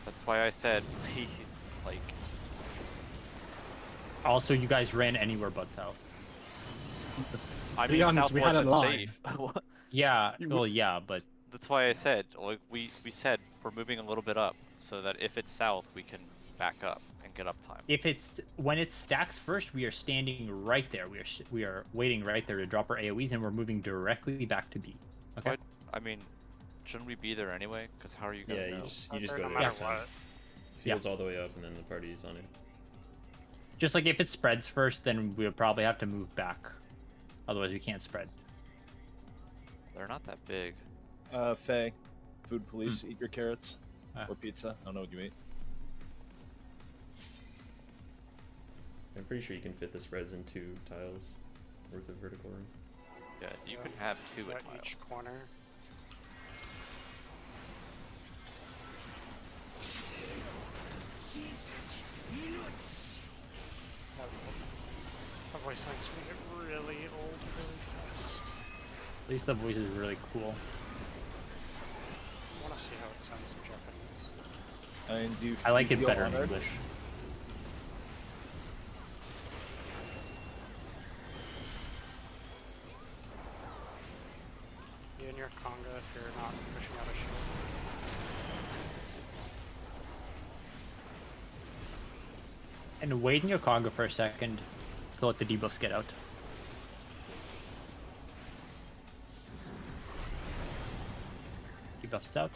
That's why I said, please, like, Also, you guys ran anywhere but south. I be mean, honest, south we had a wasn't line. safe. Yeah, well, yeah, but That's why I said, like, we said we're moving a little bit up, so that if it's south, we can back up and get up time. if it's when it stacks first, we are standing right there. We are waiting right there to drop our AOE's, and we're moving directly back to B. Okay. What? I mean, shouldn't we be there anyway? Because how are you gonna Yeah, know? you just Out go there there no every matter time. what. Fields all the way up, and then the party's on it. Just like if it spreads first, then we'll probably have to move back. Otherwise, we can't spread. They're not that big. Faye, food police, eat your carrots Ah. or pizza. I don't know what you eat. I'm pretty sure you can fit the spreads in 2 tiles worth of vertical room. Yeah, you can have 2 a At tile. each corner. My voice lines can get really old really fast. At least the voice is really cool. I want to see how it sounds in Japanese. And do you, I like do it you feel better in honored? English. You and your conga if you're not pushing out a shield. And wait in your conga for a second to let the debuffs get out. Debuffs out.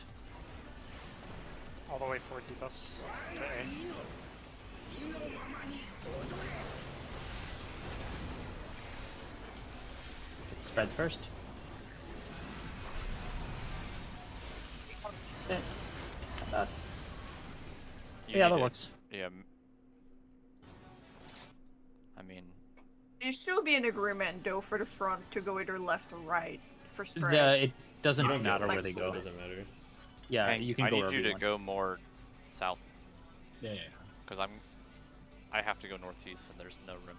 All the way forward debuffs to A. It spreads first. You Yeah, need that to- works. Yeah. I mean, There should be an agreement though for the front to go either left or right for spread. It doesn't You don't matter go where left, they so go. It doesn't matter. Yeah, Hank, you can I go need wherever you to want. go more south, Yeah. because I have to go northeast and there's no room.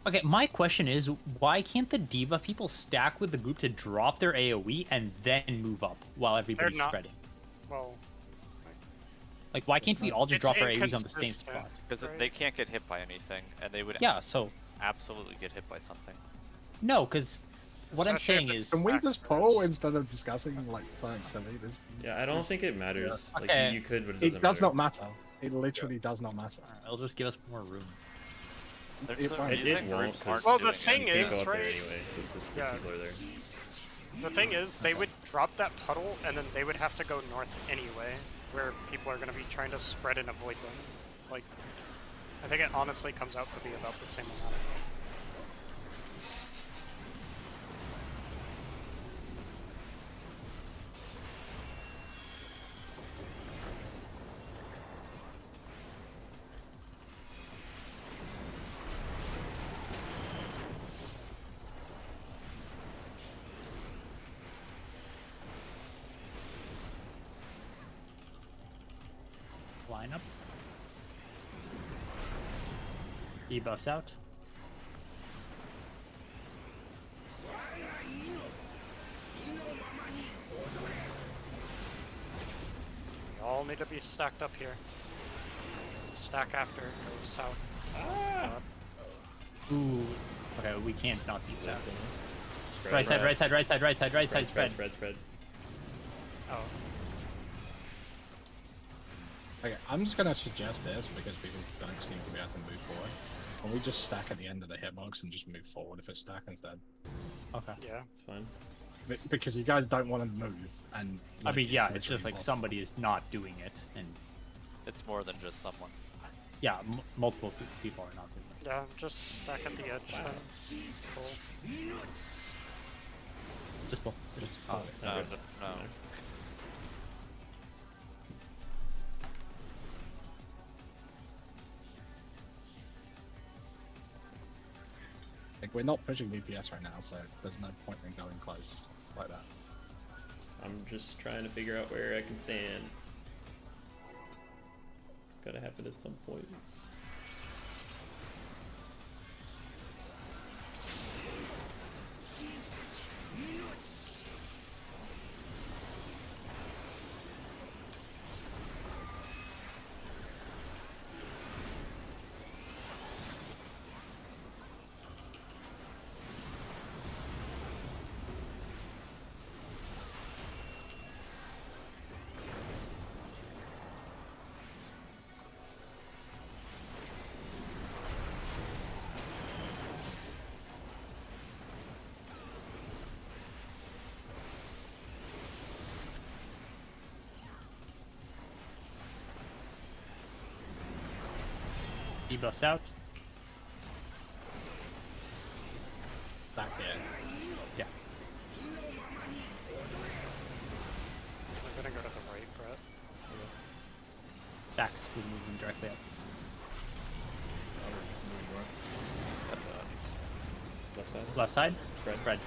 Okay, my question is, why can't the debuff people stack with the group to drop their AoE and then move up while everybody's not- spreading? Well, Like, why can't we all just It's drop our AoEs on the same inconsistent. spot? Because Right. they can't get hit by anything, and they would Yeah, so absolutely get hit by something. no, because what I'm Especially if saying it's is, Can we stacked just first. poll instead of discussing like something silly? Yeah, I don't think it matters. Like Okay. you could, but it It doesn't does matter. not matter. It literally does not matter. it'll just give us more room. There's a won't. It reason won't, groups aren't because Well, the doing thing you it. can't go is, up there right? anyway, because the Yeah. people are there. The thing is, they would drop that puddle, and then they would have to go north anyway, where people are going to be trying to spread and avoid them. Like, I think it honestly comes out to be about the same amount. Lineup. Debuffs out. We all need to be stacked up here. Stack after, go south. Ooh. Okay, we can't not be stacked. Spread. Right side, right side, right side, right side, right side, Spread, spread. spread, spread. Oh. Okay, I'm just gonna suggest this because people don't seem to be able to move forward. Can we just stack at the end of the hitbox and just move forward if it's stack instead? Okay. Yeah. It's fine. Because you guys don't want to move, and I mean, yeah, it's literally just like impossible. somebody is not doing it, and It's more than just someone. yeah, multiple people are not doing it. Yeah, just stack at the edge then. Cool. Just pull. Just Oh, No, okay. no. Like, we're not pushing DPS right now, so there's no point in going close like that. I'm just trying to figure out where I can stand. It's gotta happen at some point. Debuffs out. Back here. Yeah. I'm gonna go to the right, Brett. Stacks will move them directly up. Left side. Left side. Spread. Spread.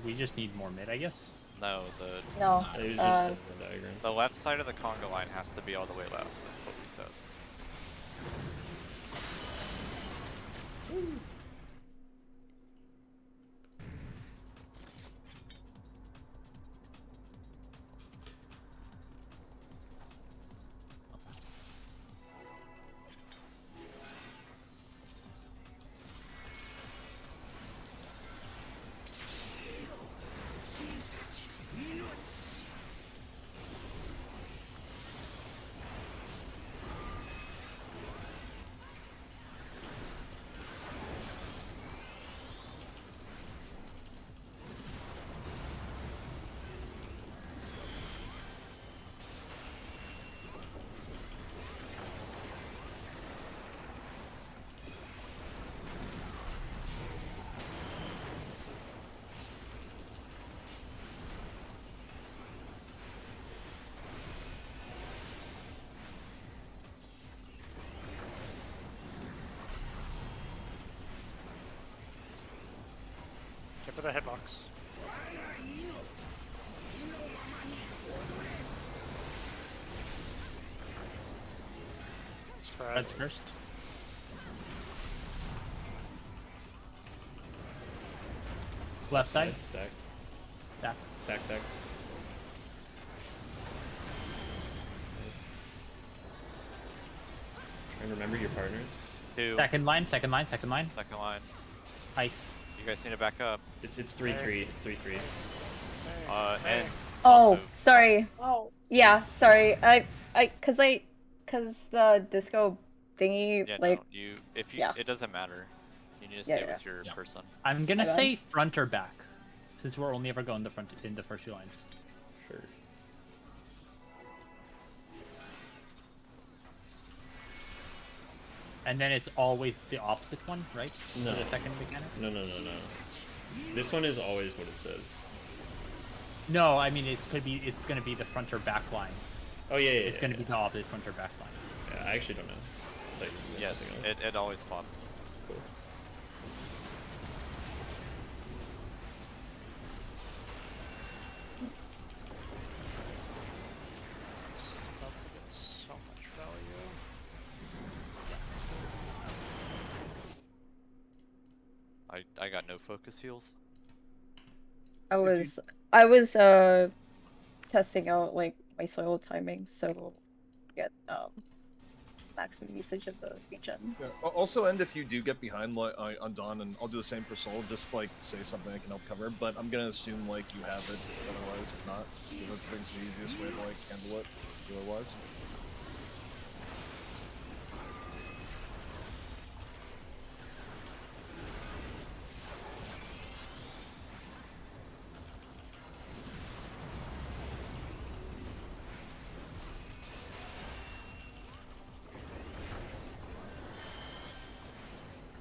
We just need more mid, I guess. No, No. It was just a diagram. the left side of the conga line has to be all the way left. That's what we said. Get to the hitbox. Spread. Spreads first. Left side. Stack. Stack. Stack, stack. Nice. Try and remember your partners. 2. Second line. Second line. Second line. Ice. You guys need to back up. It's 3-3. It's 3-3. And Oh, also, sorry. Oh. Yeah, sorry. Cause the disco thingy, yeah, like, no, you if you yeah. it doesn't matter. You need to Yeah, stay yeah. with your Yeah. person. I'm gonna My bad. say front or back, since we're only ever going the front in the first 2 lines. Sure. And then it's always the opposite one, right? No. For the second mechanic? No. This one is always what it says. No, I mean it's gonna be the front or back line. Oh yeah. It's gonna be the opposite front or back line. Yeah, I actually don't know. Like, Yes, something else. it always flops. Cool. About to get so much value. I got no focus heals. I was testing out like my soil timing, so get maximum usage of the regen. Yeah. Also, and if you do get behind like on Dawn, and I'll do the same for Soul, just like say something I can help cover. But I'm gonna assume like you have it. Otherwise, if not, because that's the easiest way to like handle it, healer-wise.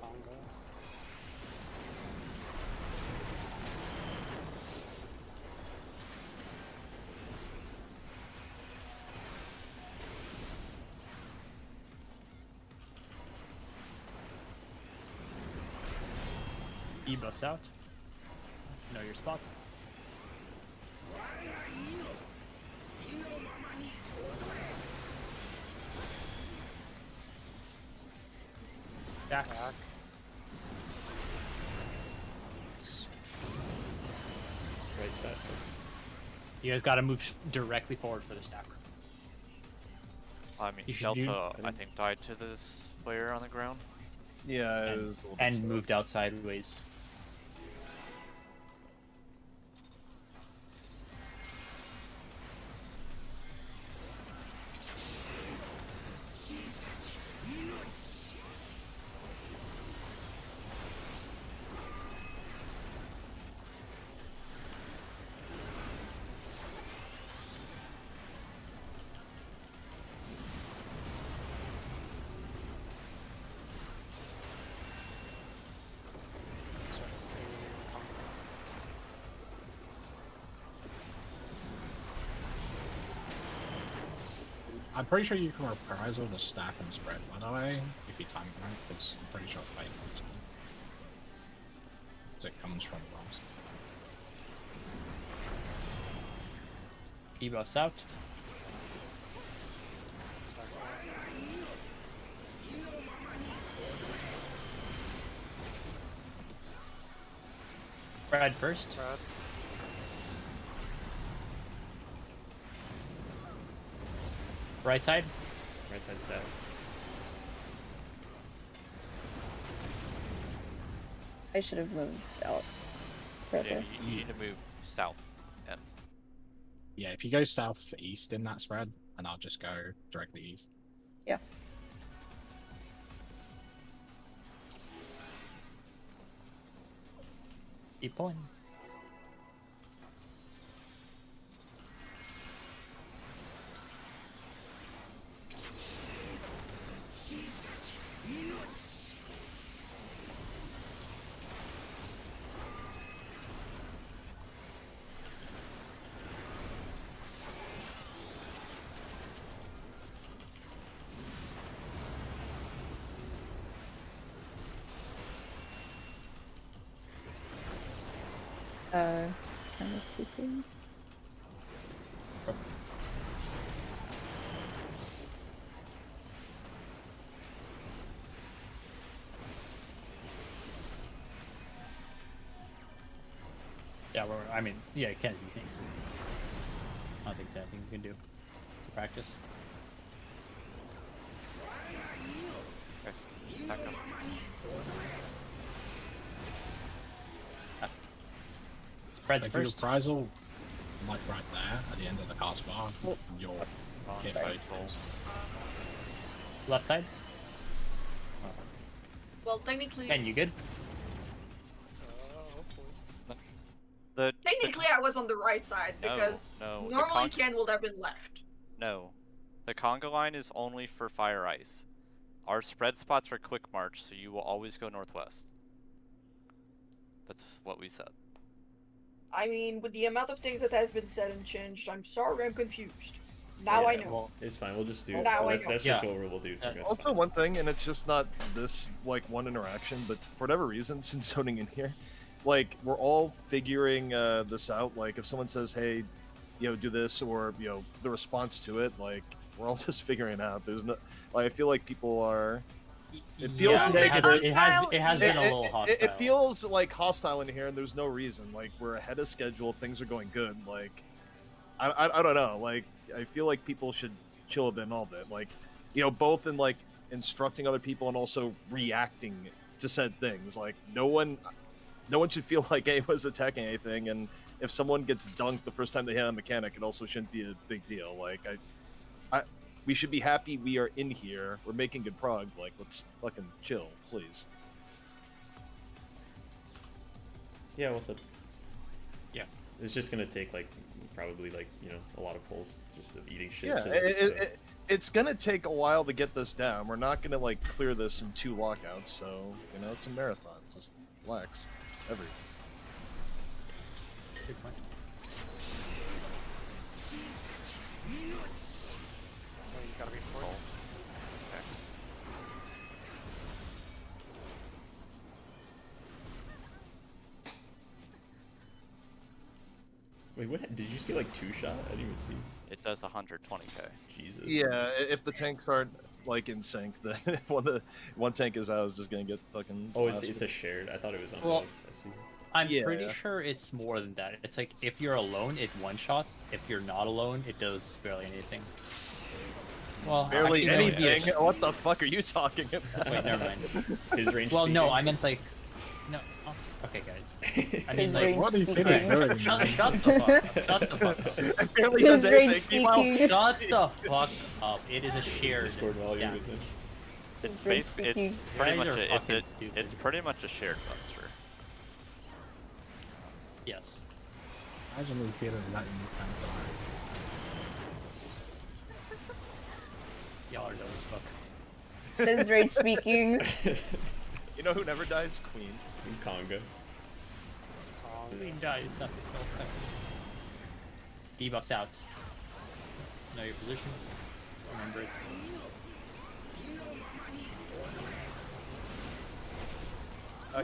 Congo. E buffs out. Know your spot. Back. Back. Right side. You guys gotta move directly forward for the stack. I mean, You should do- Delta, I think, died to this player on the ground. Yeah, it And, was a little bit and slow. moved out sideways. I'm pretty sure you can reprise all the stack and spread, by the way, if you time it right, because I'm pretty sure fight comes because it comes from last. E buffs out. Brad first. Brad. Right side. Right side stat. I should have moved out Yeah, further. you need to move south. And Yeah, if you go southeast in that spread, and I'll just go directly east. Yeah. Keep pulling. Kind of sitting. Yeah, I mean, yeah, it can be seen. I don't think there's anything you can do to practice. stack up. Spreads Like your first. reprisal, like right there at the end of the cast bar, your hit Sorry. rate falls. Left side. Well, technically, Ken, you good? Hopefully. The technically I was on the right side No, because no, the normally Ken would have been left. no, the conga line is only for fire ice. Our spread spots are quick march, so you will always go northwest. That's what we said. I mean, with the amount of things that has been said and changed, I'm sorry, I'm confused. Now I Yeah, know. Well, It's fine. We'll just do. Now I That's know. just Yeah. what we'll do. Uh, That's Also, fine. one thing, and it's just not this like one interaction, but for whatever reason, since zoning in here, like we're all figuring this out. Like if someone says, "Hey, do this," or the response to it, like we're all just figuring it out. There's no, like, I feel like people are. It feels yeah, negative. It has been a little hostile. It feels like hostile in here, and there's no reason. Like we're ahead of schedule, things are going good. Like I don't know. Like I feel like people should chill a bit and all bit. Like both in like instructing other people and also reacting to said things. Like no one should feel like anyone's attacking anything. And if someone gets dunked the first time they hit a mechanic, it also shouldn't be a big deal. Like we should be happy we are in here. We're making good prog. Like, let's fucking chill, please. Yeah, what's up? Yeah. It's just gonna take probably a lot of pulls just of eating shit. Yeah, to this, so. it's gonna take a while to get this down. We're not gonna like clear this in 2 lockouts, so it's a marathon. Just relax, everything. Good point. Oh, you gotta be full. Okay. Wait, what? Did you just get like 2 shot? I didn't even see. It does 120k. Jesus. Yeah, if the tanks aren't like in sync, then one tank is out, is just gonna get fucking. Oh, it's blasted. a shared. I thought it was on. Well, I see. I'm Yeah. pretty sure it's more than that. It's like if you're alone, it one-shots. If you're not alone, it does barely anything. Well, barely actually, no, it'd be a anything. What the fuck are you talking about? Wait, never mind. His range. Well, no, speaking? I meant like, no. Oh, okay, guys. I mean, His like, range What is speaking. hitting doing? shut the fuck up. Shut the fuck up. It barely His does range anything. Meanwhile, speaking. Shut the fuck up. It is a shared. Discord volume. Yeah. Isn't it? It's His range base. It's speaking. pretty You much guys are a, it's fucking a, stupid. it's pretty much a shared buster. Yes. Imagine me feeling that in this kind of time. Y'all are dumb as fuck. His rage speaking. you know who never dies? Queen. In Conga. Queen dies. Nothing else. Debuffs out. Know your position. Remember it.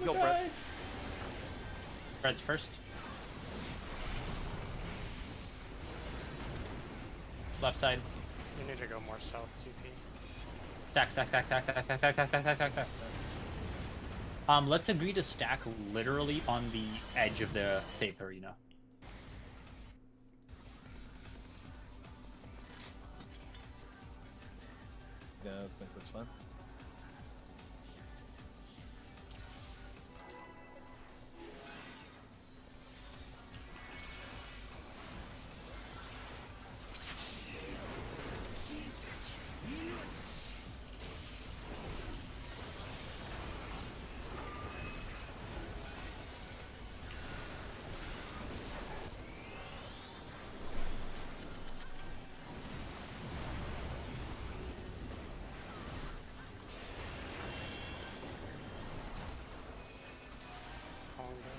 Kill Brett. Fred's first. Left side. You need to go more south, CP. Stack, stack, stack, stack, stack, stack, stack, stack, stack, stack, stack, stack. Let's agree to stack literally on the edge of the safe arena. Yeah, I think that's fine. Conga.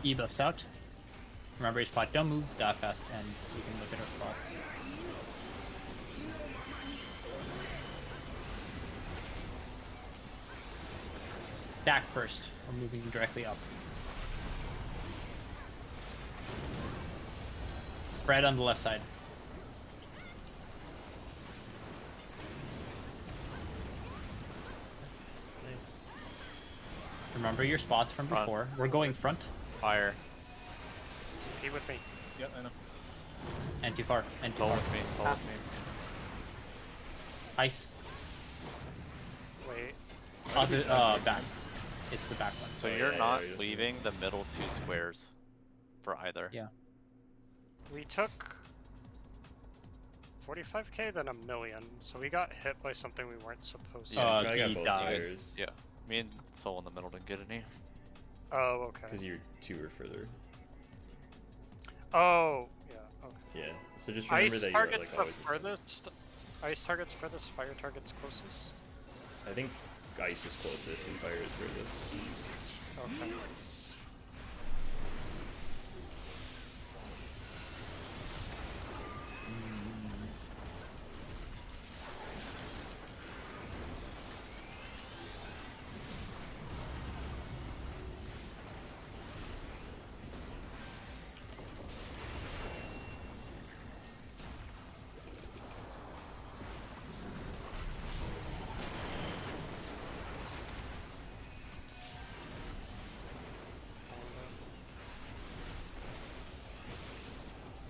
E-buffs out. Remember your spot, don't move, die fast, and you can look at our spot. Stack first. We're moving directly up. Fred on the left side. Remember your spots from Front. before. We're going front Fire. Be with me. Yeah, I know. and too far. And too Soul far. with me. Soul with me. Ice. Wait. Other back. It's the back one. So Oh, you're yeah, not yeah, yeah. leaving the middle 2 squares for either. Yeah. We took 45k, then a million. So we got hit by something we weren't supposed to. Yeah. I got he both died. fires. Yeah. Me and Soul in the middle didn't get any. Oh, okay. Because you're 2 or further. Oh, yeah. Okay. Yeah. So just remember Ice that you're targets like always the the same. furthest. Ice targets furthest. Fire targets closest. I think ice is closest and fire is furthest. Okay.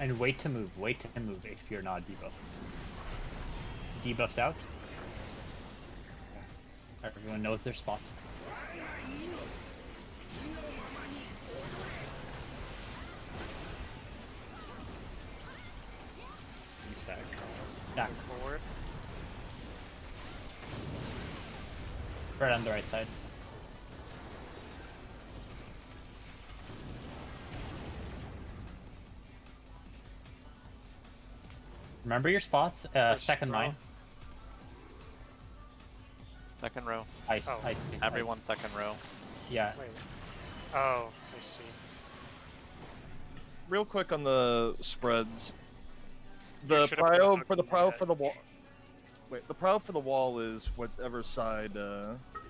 And wait to move. Wait to move if you're not debuffed. Debuffs out. Everyone knows their spot. Stack. Stack. Forward. Spread on the right side. Remember your spots. First Second row. line. Second row. Ice. Oh. Ice. Everyone second row. Yeah. Wait. Oh, I see. Real quick on the spreads. You The should have prio put for the on prio the for the edge. wall. Wait, the prio for the wall is whatever side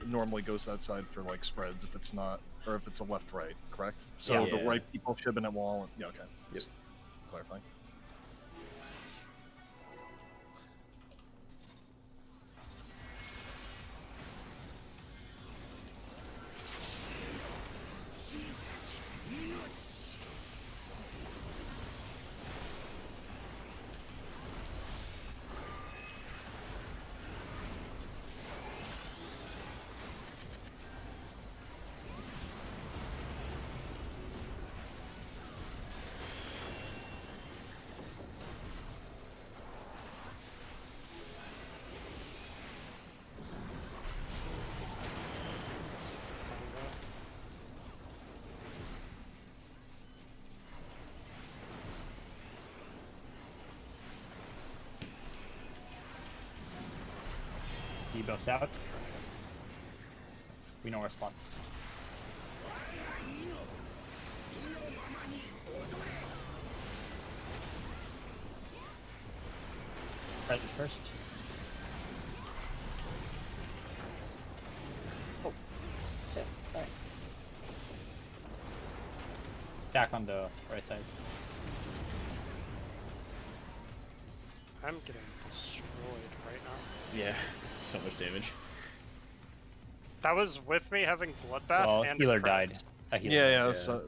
normally goes that side for like spreads. If it's not, or if it's a left right, correct? So Yeah. the right people should have been at wall. Yeah, okay. Yep. Just clarifying. Debuffs out. We know our spots. Present first. Oh, shit. Sorry. Back on the right side. I'm getting destroyed right now. Yeah. So much damage. That was with me having bloodbath Well, and healer Enrage. died. A healer Yeah, died. yeah. So,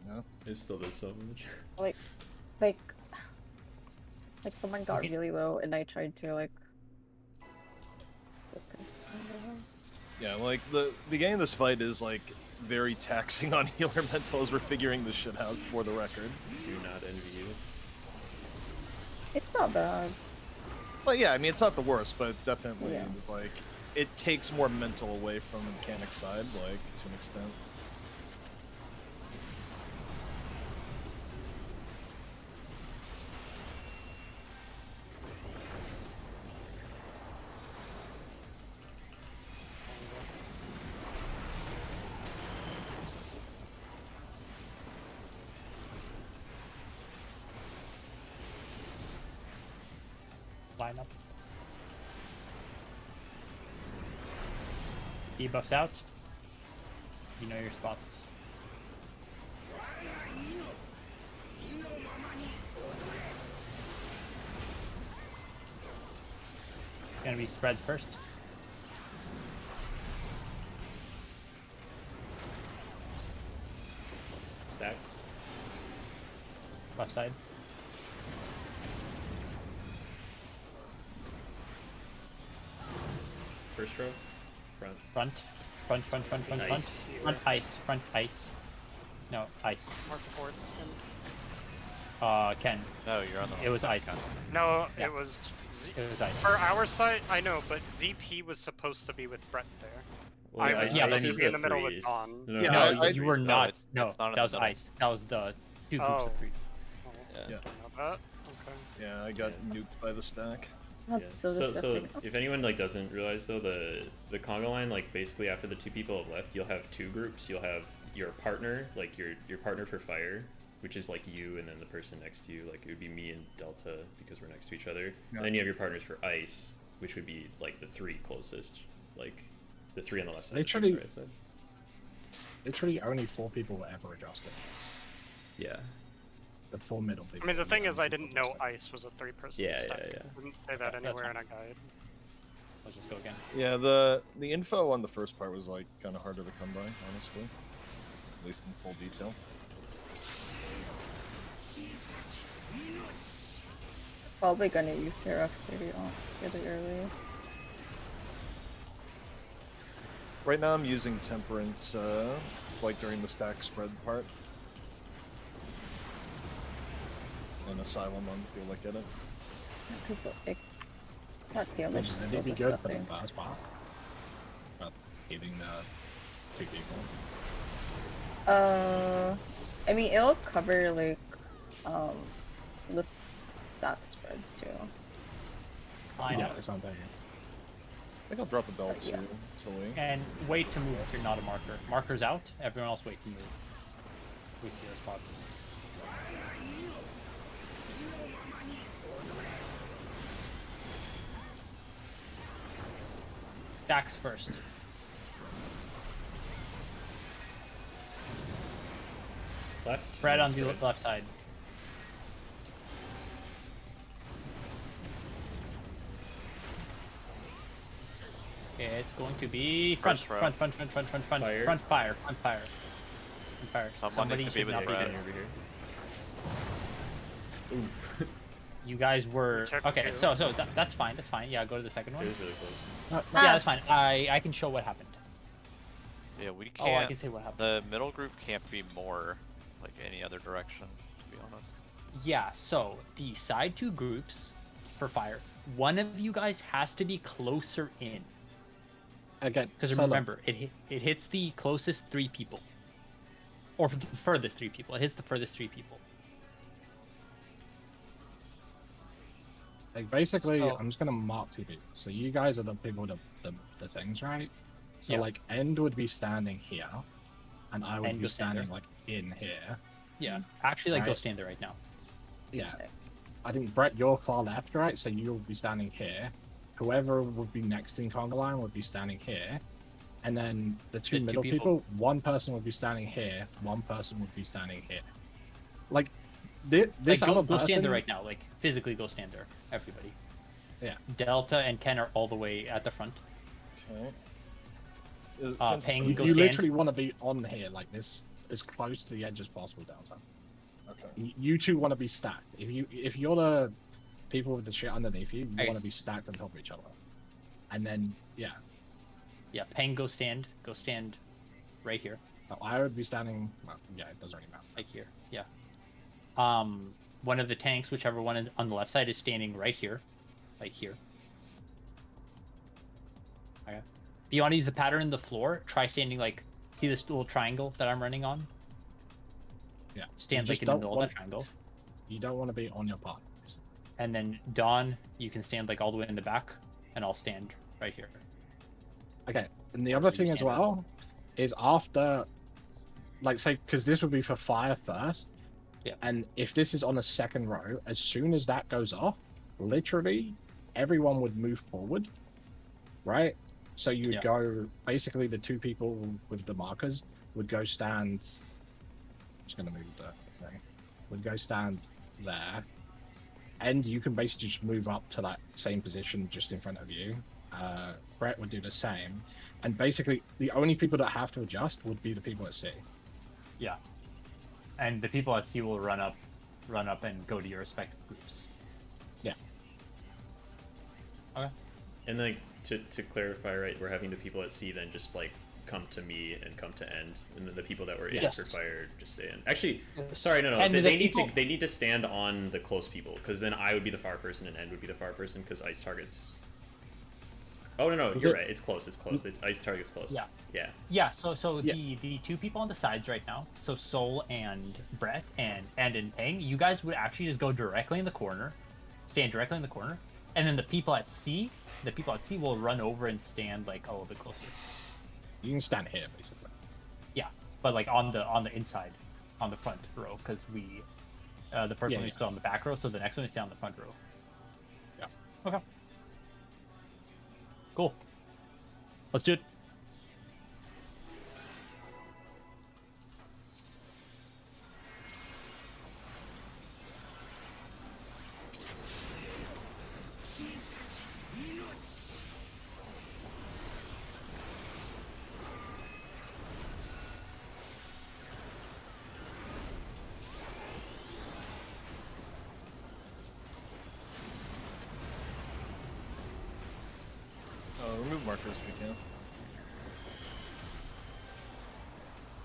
yeah. It still does so much. Like someone got Okay. really low, and I tried to like. Focus. Yeah, like the beginning of this fight is like very taxing on healer mental as we're figuring this shit out for the record. Do not envy you. It's not bad. But yeah, I mean it's not the worst, but definitely Yeah. it's like it takes more mental away from the mechanic side, like to an extent. Line up. Debuffs out. You know your spots. Gonna be spreads first. side. First row, front. Front, front, Ice. front ice, front ice. No, ice. Mark the board. Ken. No, you're on the. It was wrong ice. side. No, Yeah. it was. It was ice. For our side, I know, but ZP was supposed to be with Brett there. Well, I was yeah, supposed but to be in the middle with Dawn. No, Yeah, No, I- you were no, not. it's No, not in that the was middle. ice. That was the two groups Oh. of 3. Oh, Yeah. Yeah. didn't know that. Okay. Yeah, I got nuked by the stack. That's Yeah. so So disgusting. if anyone like doesn't realize though, the conga line, like basically after the 2 people have left, you'll have 2 groups. You'll have your partner, like your partner for fire, which is like you and then the person next to you. Like it would be me and Delta because we're next to each other. Yeah. And then you have your partners for ice, which would be like the 3 closest, like the 3 on the left side. the 3 on the Literally- right side. Literally only 4 people were ever adjusted. Yeah. The 4 middle people. I mean, the thing were is, I only didn't know adjusted. ice was a 3-person Yeah, stack. yeah, yeah. Didn't say that That's anywhere in fine. a guide. Let's just go again. Yeah, the info on the first part was like kind of harder to come by, honestly. At least in full detail. Probably gonna use Seraph really early. Right now I'm using Temperance, like during the stack spread part. And Asylum on feel like it. Because like that damage is It'd so be good for the disgusting. first part. But hitting the 2 people. I mean it'll cover like the stat spread too. Line Yeah, up. it's not there. I think I'll drop a bell too, Yeah. silly. And wait to move if you're not a marker. Marker's out, everyone else wait to move. We see our spots. Stacks first. Left. Fred on That's the good. left side. Okay, it's going to be front, First row. front, Fire. front, front fire, front fire. Front fire. Someone needs to be should with not Brett. there. Over here. Oof. You guys were Check okay. two. So that's fine. That's fine. Yeah, go to the second It one. was really close. Yeah, that's fine. I can show what happened. Yeah, we Oh, I can't. can say what happened. The middle group can't be more like any other direction, to be honest. Yeah. So the side 2 groups for fire. One of you guys has to be closer in Again, because so look, remember it hits the closest 3 people, or the furthest 3 people. It hits the furthest 3 people. like basically, So- I'm just gonna mark 2 people. So you guys are the people with the things, right? So Yeah. like, End would be standing here, and I would End be goes stand standing there. like in here. Yeah. Actually, like go Right. stand there right now. Yeah. I think Brett, you're far left, right? So you'll be standing here. Whoever would be next in conga line would be standing here. And then the 2 The 2 middle people- people, one person would be standing here, one person would be standing here. Like, this Like, other go person... stand there right now. Like physically go stand there. Everybody. Yeah. Delta and Ken are all the way at the front. Okay. Peng, You, go you stand. literally want to be on here, like this, as close to the edge as possible downtown. Okay. You 2 want to be stacked. If you're the people with the shit underneath you, you Nice. want to be stacked on top of each other. And then, yeah, Yeah, Peng, go stand. Go stand right here. so I would be standing. Well, yeah, it doesn't really matter. Like here. Yeah. One of the tanks, whichever one is on the left side, is standing right here. Like here. Okay. If you want to use the pattern in the floor, try standing like, see this little triangle that I'm running on? Yeah. Stand You like just in the don't middle of want- that triangle. You don't want to be on your part. And then Dawn, you can stand like all the way in the back, and I'll stand right here. Okay, and the other you thing as stand up. well is after, like, say, because this would be for fire first. Yeah. And if this is on the second row, as soon as that goes off, literally everyone would move forward, right? So you would Yeah. go, basically the 2 people with the markers would go stand, I'm just going to move the thing, would go stand there. And you can basically just move up to that same position just in front of you. Brett would do the same. And basically, the only people that have to adjust would be the people at sea. Yeah. And the people at sea will run up run up and go to your respective groups. Yeah. Okay. And like to clarify, right, we're having the people at C then just like come to me and come to end, and then the people that were in Yes. for fire just stay in. Actually, sorry, no, And they, the they need people- to they need to stand on the close people, because then I would be the far person and end would be the far person, because ice targets. Oh no, Is you're it- right. It's close. It's close. The ice target's close. Yeah. Yeah. Yeah, so Yeah. the two people on the sides right now, so Soul and Brett and in Peng, you guys would actually just go directly in the corner, stand directly in the corner, and then the people at C will run over and stand like a little bit closer. You can stand here, basically. Yeah, but like on the inside, on the front row, because the first Yeah, one is yeah. still on the back row, so the next one is down the front row. Yeah. Okay. Cool. Let's do it. Remove markers if we can.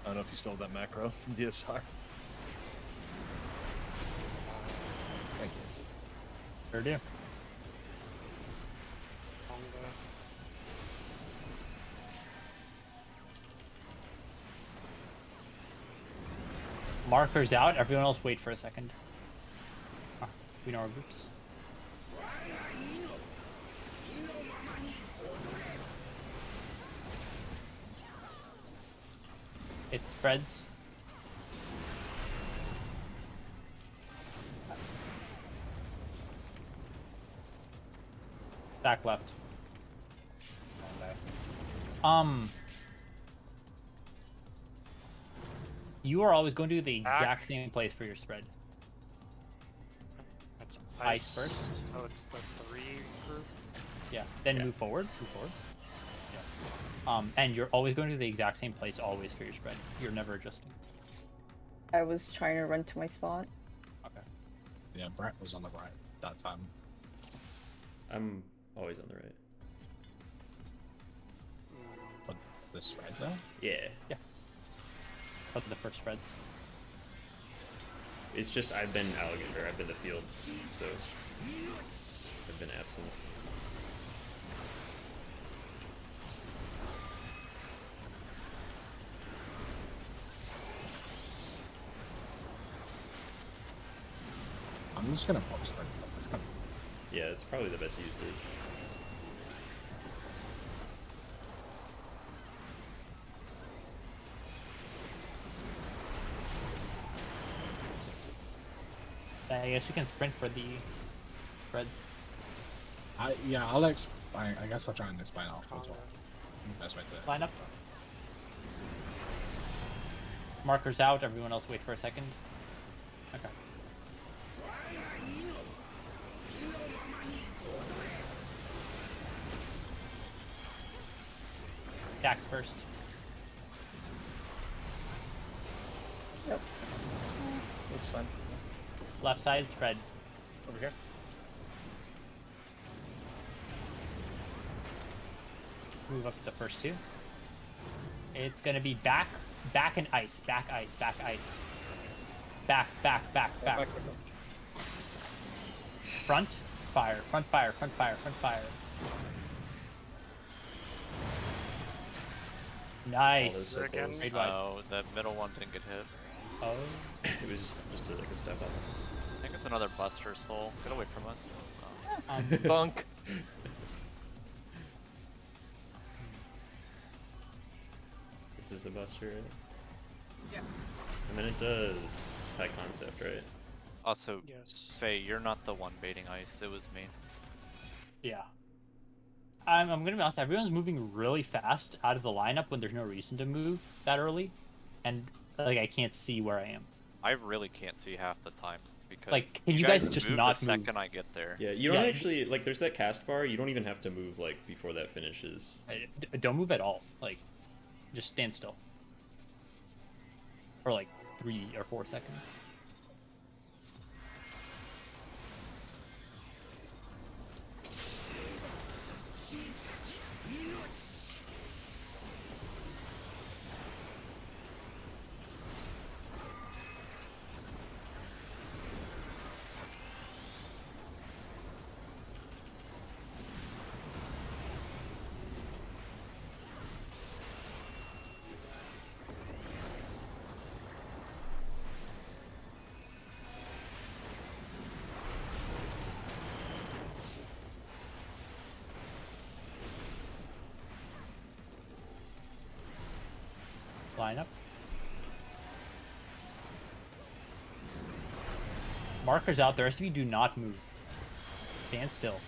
I don't know if you stole that macro from DSR. Thank you. Sure do. Tonga. Markers out. Everyone else wait for a second. We know our groups. It spreads. Back left. You are always going to the exact Back. same place for your spread. That's Ice first. Oh, it's the 3 group. Yeah. Then Yeah. move forward. Move forward. Yeah. And you're always going to the exact same place always for your spread. You're never adjusting. I was trying to run to my spot. Okay. Yeah, Brett was on the right that time. I'm always on the right. But the spreads out? Yeah. Those are the first spreads. It's just I've been alligator. I've been the field, so I've been absent. I'm just gonna post it. Yeah, it's probably the best usage. I guess you can sprint for the spread. I guess I'll try and explain it after as well. Best way to Line up. Markers out. Everyone else wait for a second. Okay. Dax first. Nope. That's fine. Left side spread. Over here. Move up to the first two. It's gonna be back and ice. Back ice. Back ice. Back. Front fire. Front fire. Front fire. Front fire. Nice. All those Again? circles. Great wide. Oh, that middle one didn't get hit. Oh. It was just like a step up. I think it's another Buster Soul. Get away from us. Oh. Bunk. This is the buster, right? Yeah. And then it does high concept, right? Also, Yes. Faye, you're not the one baiting ice. It was me. Yeah. I'm gonna be honest, everyone's moving really fast out of the lineup when there's no reason to move that early. And like I can't see where I am. I really can't see half the time because Like, can you guys just move not the move? second I get there. Yeah, you don't Yeah. actually like. There's that cast bar. You don't even have to move like before that finishes. Don't move at all. Like, just stand still. For like 3 or 4 seconds. Line up. Markers out. The rest of you do not move. Stand still.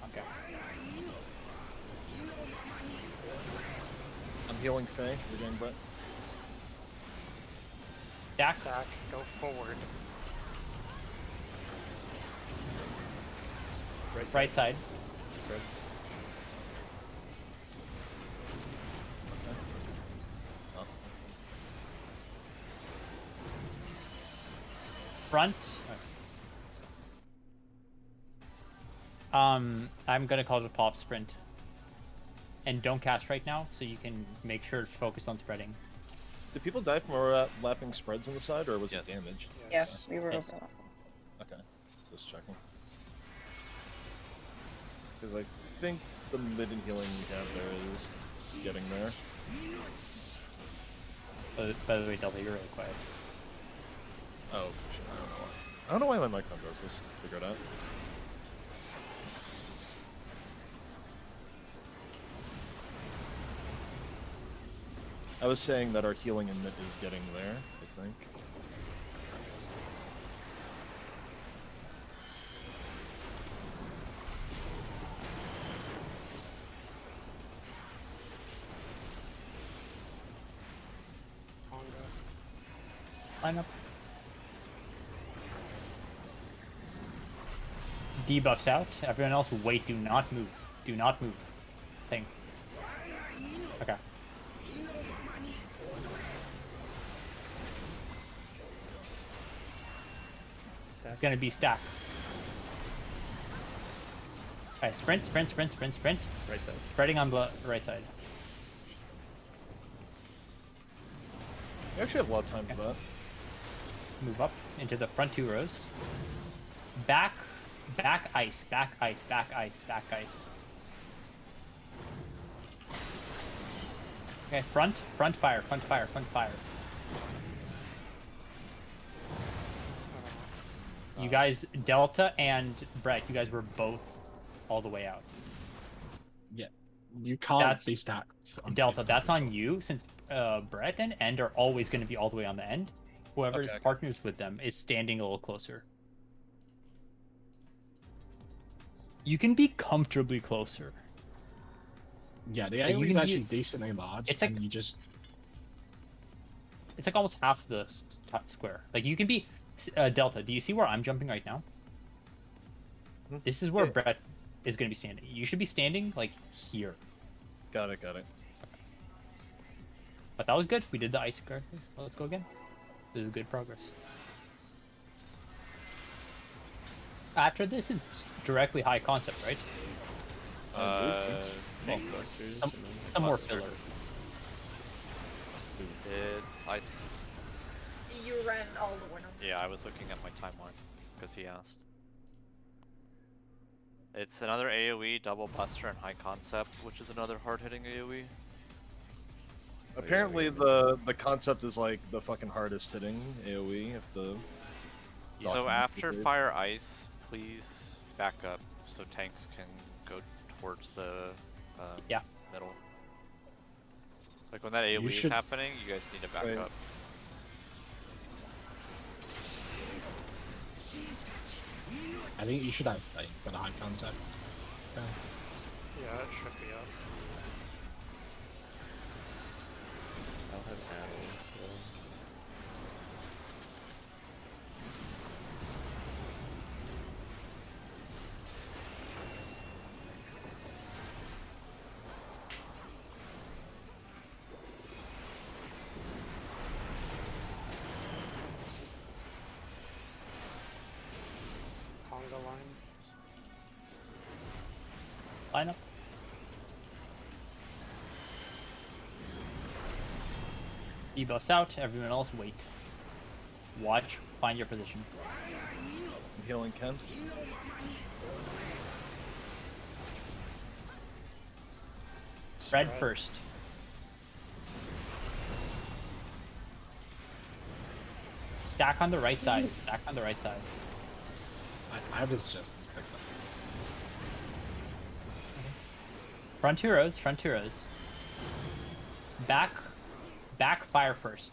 Okay. I'm healing Faye. You're doing Brett. Stack. Stack, go forward. Right side. Spread. Oh. Front. I'm gonna call it a pop sprint. And don't cast right now, so you can make sure to focus on spreading. Did people die from overlapping spreads on the side, or was Yes. it damage? Yeah, we were Yes. overlapping. Okay, just checking. Because I think the mid and healing we have there is getting there. By the way, Delta, you're really quiet. Oh, shit, I don't know why. I don't know why my microphone does this. Figure it out. I was saying that our healing in mid is getting there, I think. Line up. Debuffs out. Everyone else, wait. Do not move. Do not move. Thing. Okay. It's gonna be stack. Alright, sprint, sprint, sprint, sprint, sprint. Right side. Spreading on the right side. We actually have a lot of time for that. Move up into the front 2 rows. Back ice, back ice, back ice, back ice. Okay, front fire, front fire, front fire. You guys, Delta and Brett, you guys were both all the way out. Yeah, you can't That's- be stacked. on Delta, two that's on people. you, since Brett and End are always going to be all the way on the end. Whoever's Okay. partners with them is standing a little closer. You can be comfortably closer. Yeah, the Like, you AoE is can actually use- decently large, it's like- and you just It's like almost half the square. Like you can be Delta. Do you see where I'm jumping right now? Hmm. This is where Yeah. Brett is going to be standing. You should be standing like here. Got it, got it. But that was good. We did the ice correctly. Let's go again. This is good progress. After this is directly high concept, right? Tank busters. Some, and then- some more Buster. filler. It's ice. You ran all the way on. Yeah, I was looking at my timeline because he asked. It's another AoE, double buster, and high concept, which is another hard-hitting AoE. Apparently the concept is like the fucking hardest hitting AoE if the So document after is fire ice, please back up so tanks can go towards the Yeah. middle. Like when that AoE is should- happening, you guys need to back Right. up. I think you should have like for the high concept. Yeah. Yeah, it should be up. I'll have add-ons. So. Conga line. Line up. Debuffs out. Everyone else wait. Watch. Find your position. I'm healing Ken. Spread first. Stack on the right side. Stack on the right side. I was just fix that. Front 2 rows. Front 2 rows. Back Backfire first.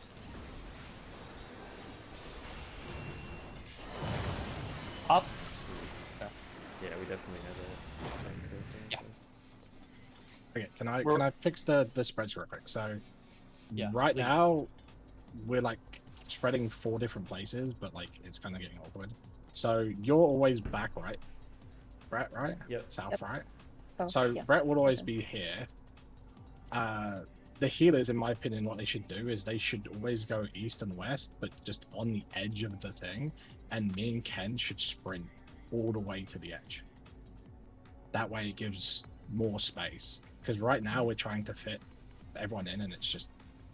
Up. Yeah, we definitely have a time curve there. Yeah. Okay, can I We're- can I fix the spreads real quick? So Yeah, right please. now we're like spreading 4 different places, but like it's kind of getting awkward. So you're always back, right? Brett, right? Yep. South, Yep. right? Oh, So yeah. Brett would always Okay. be here. The healers, in my opinion, what they should do is they should always go east and west, but just on the edge of the thing. And me and Ken should sprint all the way to the edge. That way it gives more space. Because right now we're trying to fit everyone in and it's just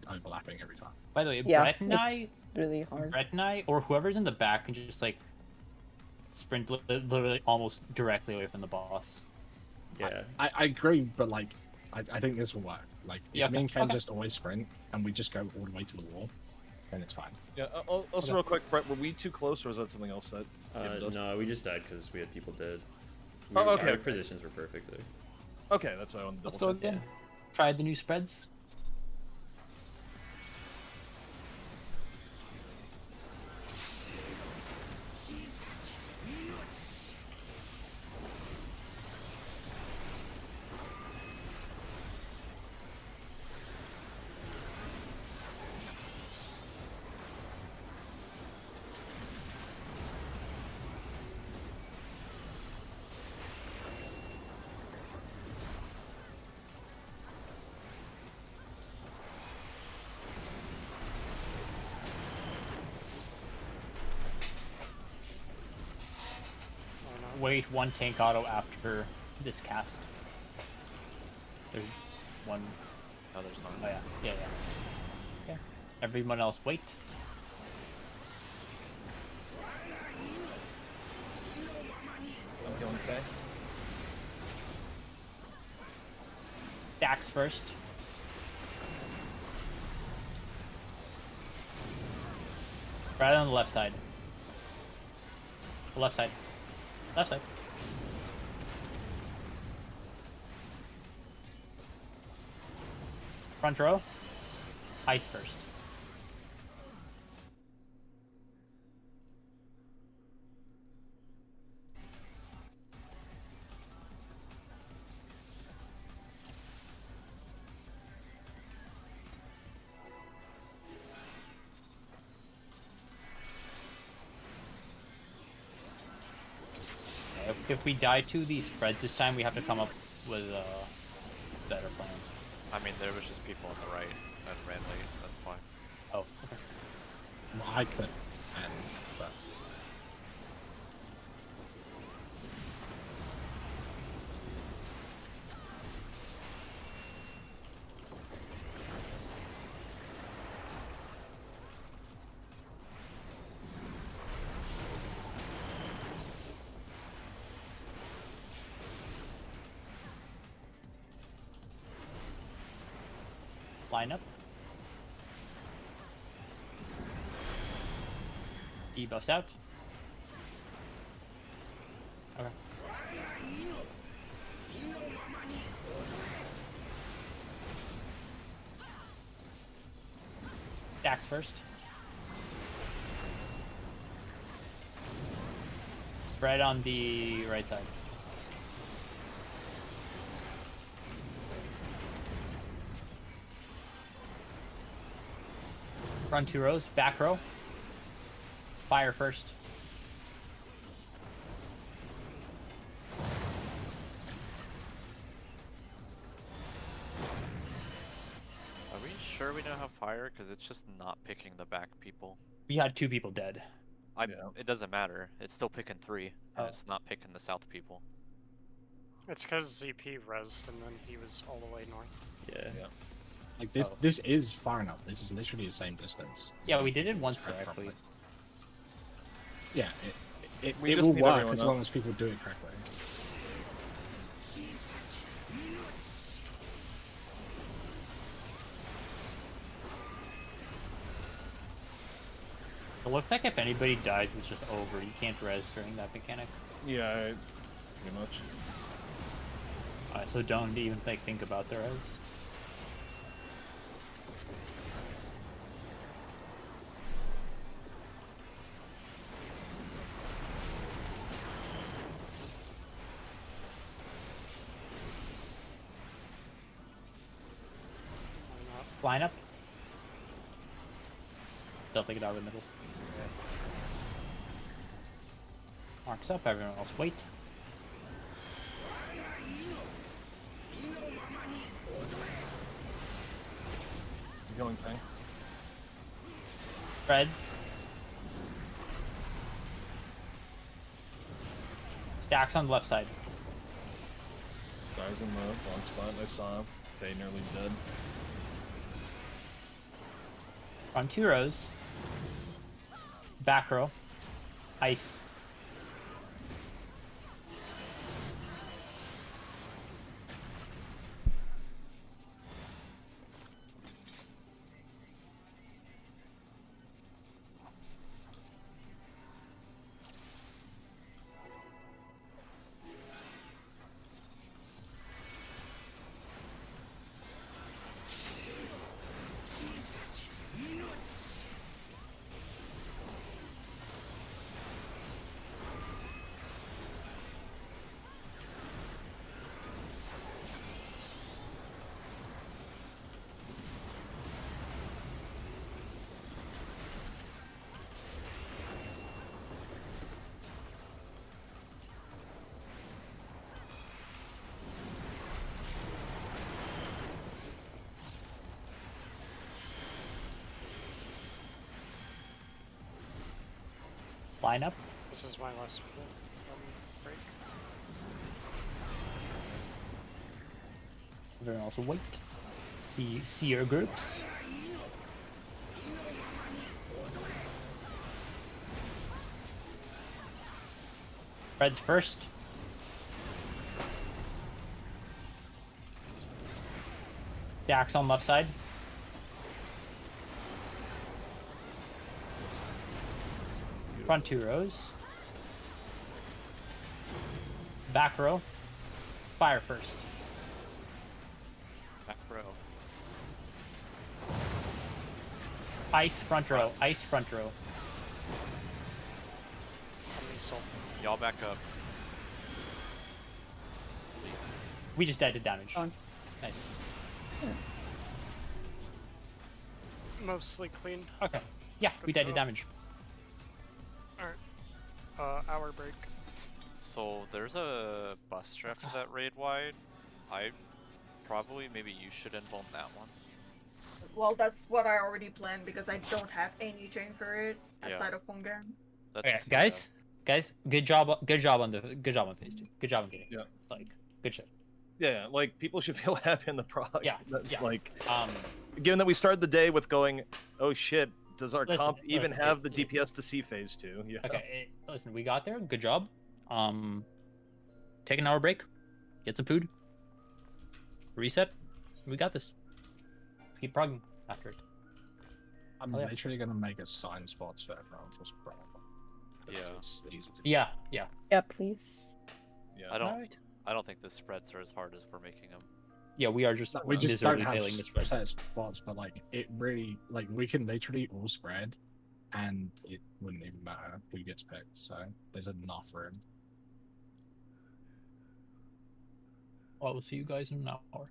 overlapping every time. By the way, Yeah, Brett and it's really hard. Brett and I, or whoever's in the back, can just like sprint literally almost directly away from the boss. Yeah. I agree, but like I think this will work. Like if Yeah, me and Ken okay. just always sprint and we just go all the way to the wall, then it's fine. Yeah. Also, Okay. real quick, Brett, were we too close, or was that something else that? hit us? No, we just died because we had people dead. Oh, okay, Our okay. positions were perfect there. Okay, that's what I wanted to Let's double go check. again. Try the new spreads. Wait one tank auto after this cast. There's one. No, there's not. Oh yeah, yeah, yeah. Okay. Everyone else, wait. I'm feeling okay. Dax first. Right on the left side. The left side. Left side. Front row. Ice first. If we die to these spreads this time, we have to come up with a better plan. I mean, there was just people on the right that ran late. That's fine. Oh, okay. Well, I could, and but Line up. Debuffs out. Okay. Dax first. Right on the right side. Front 2 rows, back row. Fire first. Are we sure we don't have fire? Because it's just not picking the back people. We had 2 people dead. Yeah. It doesn't matter. It's still picking 3, and Oh. it's not picking the south people. It's because ZP rezzed and then he was all the way north. Yeah. Yeah. like this Oh. this is far enough. This is literally the same distance. Yeah, we did it once Spread correctly. properly. Yeah, We it just will need work everyone as up. long as people do it correctly. It looks like if anybody dies, it's just over. You can't res during that mechanic. Yeah, pretty much. Alright, so don't even think about the res. Line up. Don't think it out of the middle. Marks up, everyone else wait. Healing thing. Threads. Stacks on the left side. Guys in the wrong spot. I saw him. Okay, nearly dead. On 2 rows. Back row. Ice. Line up. This is my last break. Everyone else wait. See your groups. Red's first. Dax on left side. Front 2 rows. Back row. Fire first. Back row. Ice front row. Ice front row. Y'all back up. Please. We just did damage. On. Nice. Mostly clean. Okay. Yeah, we did job. damage. Alright. Hour break. So there's a bus after that raid wide. Maybe you should invuln that one. Well, that's what I already planned because I don't have any chain for it Yeah. aside of Hongan. That's, Okay, guys, good job on phase 2. Good job on getting. Yeah. Like, good shit. Yeah, like people should feel happy in the product. Yeah, That's yeah. Like, Um, given that we started the day with going, oh shit, does our Listen, comp even listen, have the it's- DPS to see phase 2? Yeah. okay, listen, we got there. Good job. Take an hour break. Get some food. Reset. We got this. Let's keep progging after it. I'm Oh, yeah. literally gonna make a sign spot so everyone feels proud. Yeah. It's easy to Yeah. Yeah, please. Yeah. I don't. Alright. I don't think the spreads are as hard as we're making them. Yeah, we are just We just don't miserably have failing the spreads. set spots, but like it really, like we can literally all spread, and it wouldn't even matter who gets picked. So there's enough room. Well, we'll see you guys in an hour.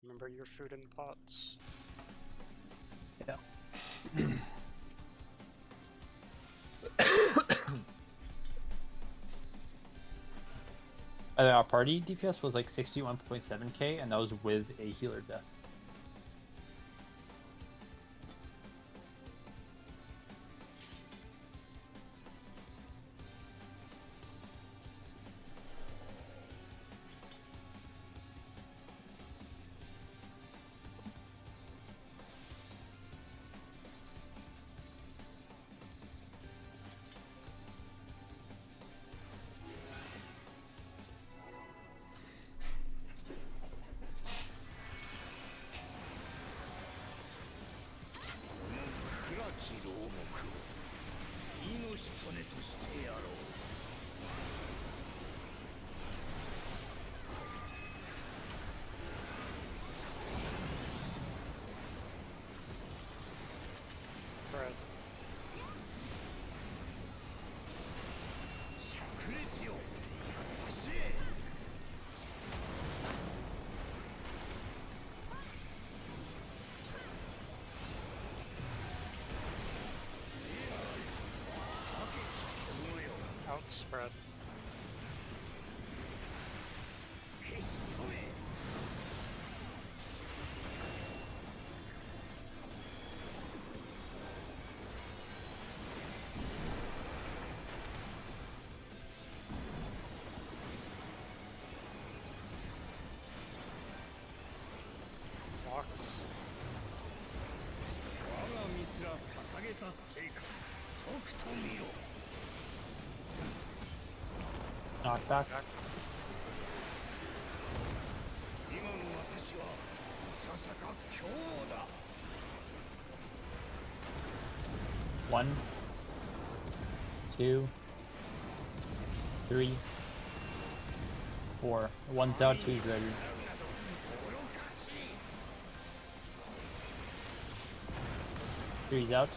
Remember your food in pots. Yeah. Our party DPS was like 61.7k, and that was with a healer death. Bread. Outspread. Box. Knockback. Back. One, two, three, four. One's out, two's ready. Three's out.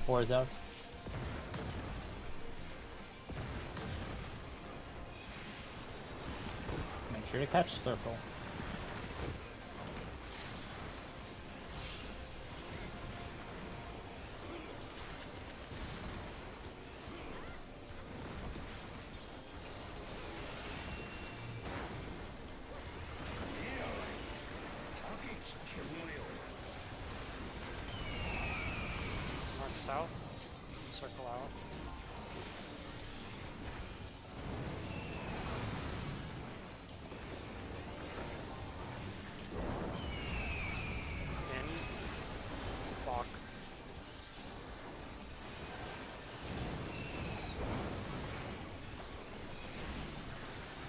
Four's out. Make sure to catch Slurple. North south. Circle out. In. Clock.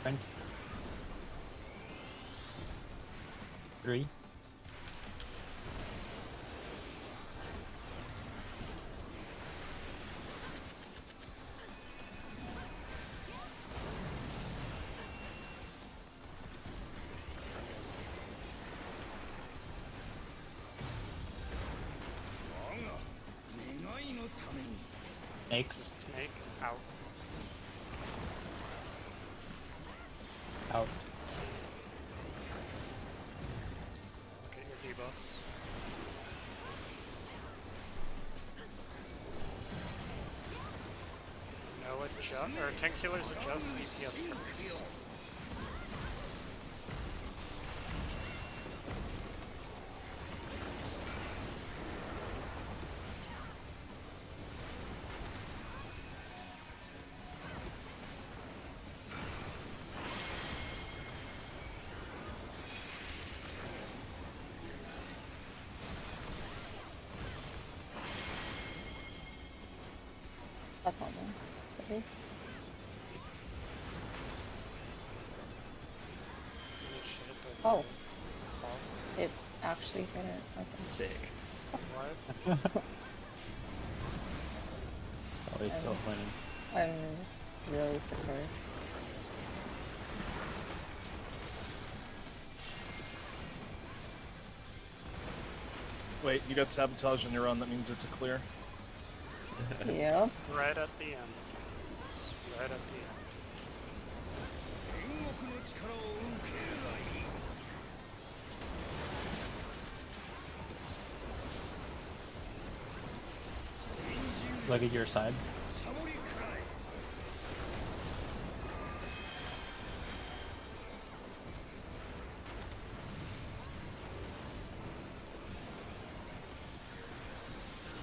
Front. Three. Snakes. Snake. Out. Out. Get your debuffs. No adjust, or tank sealers adjust DPS first. That's on there. Sorry. Oh. It actually hit it. Okay. Sick. What? Oh, he's still winning. I'm really surprised. Wait, you got sabotage on your run, that means it's a clear. Yeah. Right at the end. It's right at the end. Look at your side.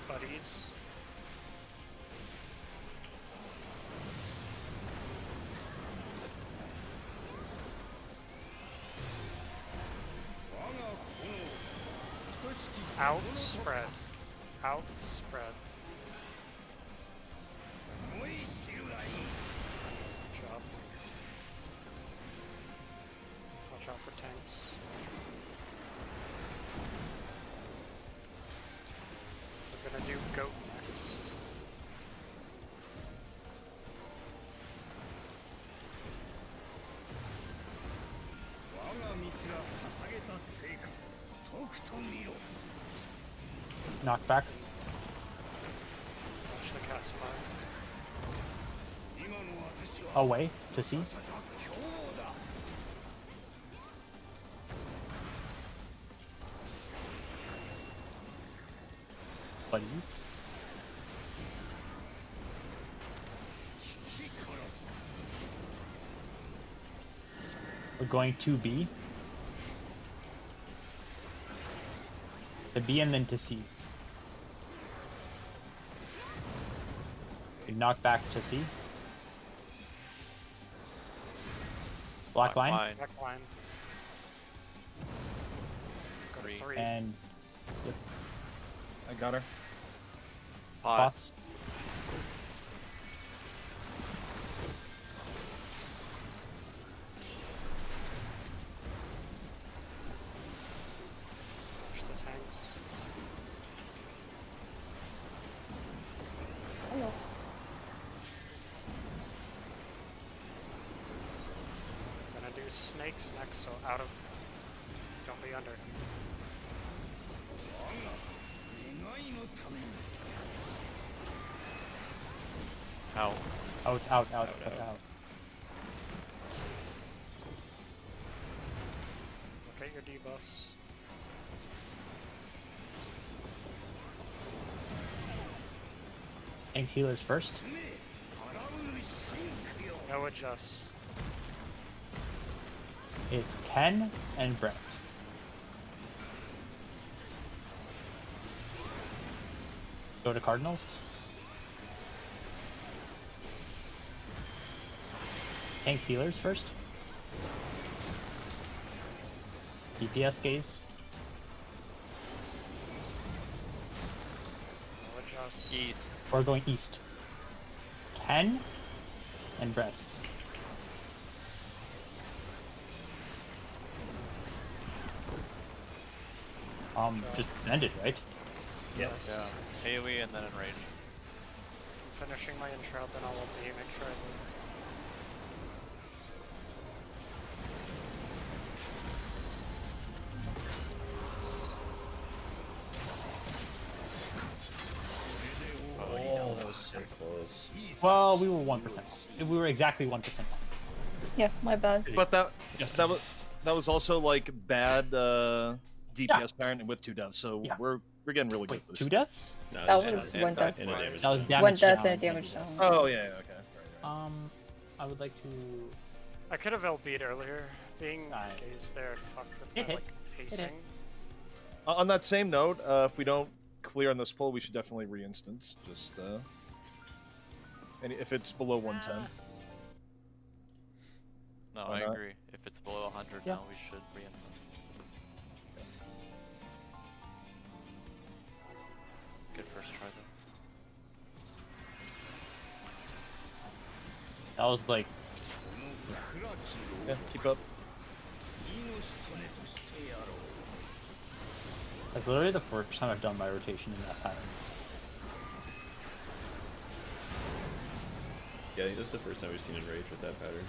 Buddies. Outspread. Outspread. Good job. Watch out for tanks. We're gonna do goat next. Knock back. Watch the cast mark. Away to see. Buddies. We're going to B. To B and then to C. We knock back to C. Black line. Back line. Go to Three. 3. And I got her. Pot. pots. Watch the tanks. Gonna do snakes next, so out of. Don't be under him. Out. Out. Look at your debuffs. Tank healers first. No adjusts. It's Ken and Brett. Go to Cardinals. Tank healers first. DPS gaze. No adjusts. East. We're going east. Ken and Brett. Just ended, right? Yeah. Yeah. AoE and then enrage. I'm finishing my intro, then I'll be make sure I leave. Oh, yeah, that was so close. Well, we were 1%. We were exactly 1%. Yeah, my bad. But that was also like bad DPS parent with 2 deaths, so Yeah. we're getting really Wait, good. 2 deaths? No, That it's was just one death. and a damage That was down. damage One death down. and a damage down. Oh yeah, okay. Right. I would like to. I could have LB'd earlier. Being Alright. gazed there fucked with It my hit. like hit. pacing. On that same note, if we don't clear on this pull, we should definitely re-instance. Just and if it's below 110. No, Why I not? agree. If it's below 100 Yeah. now, we should re-instance. Good first try though. That was like. Yeah, keep up. Like literally the first time I've done my rotation in that pattern. Yeah, I think that's the first time we've seen enrage with that pattern.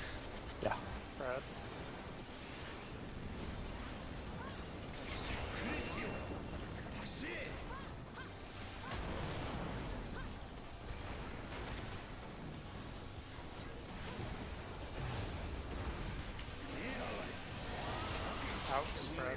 Yeah. Brad. Outspread.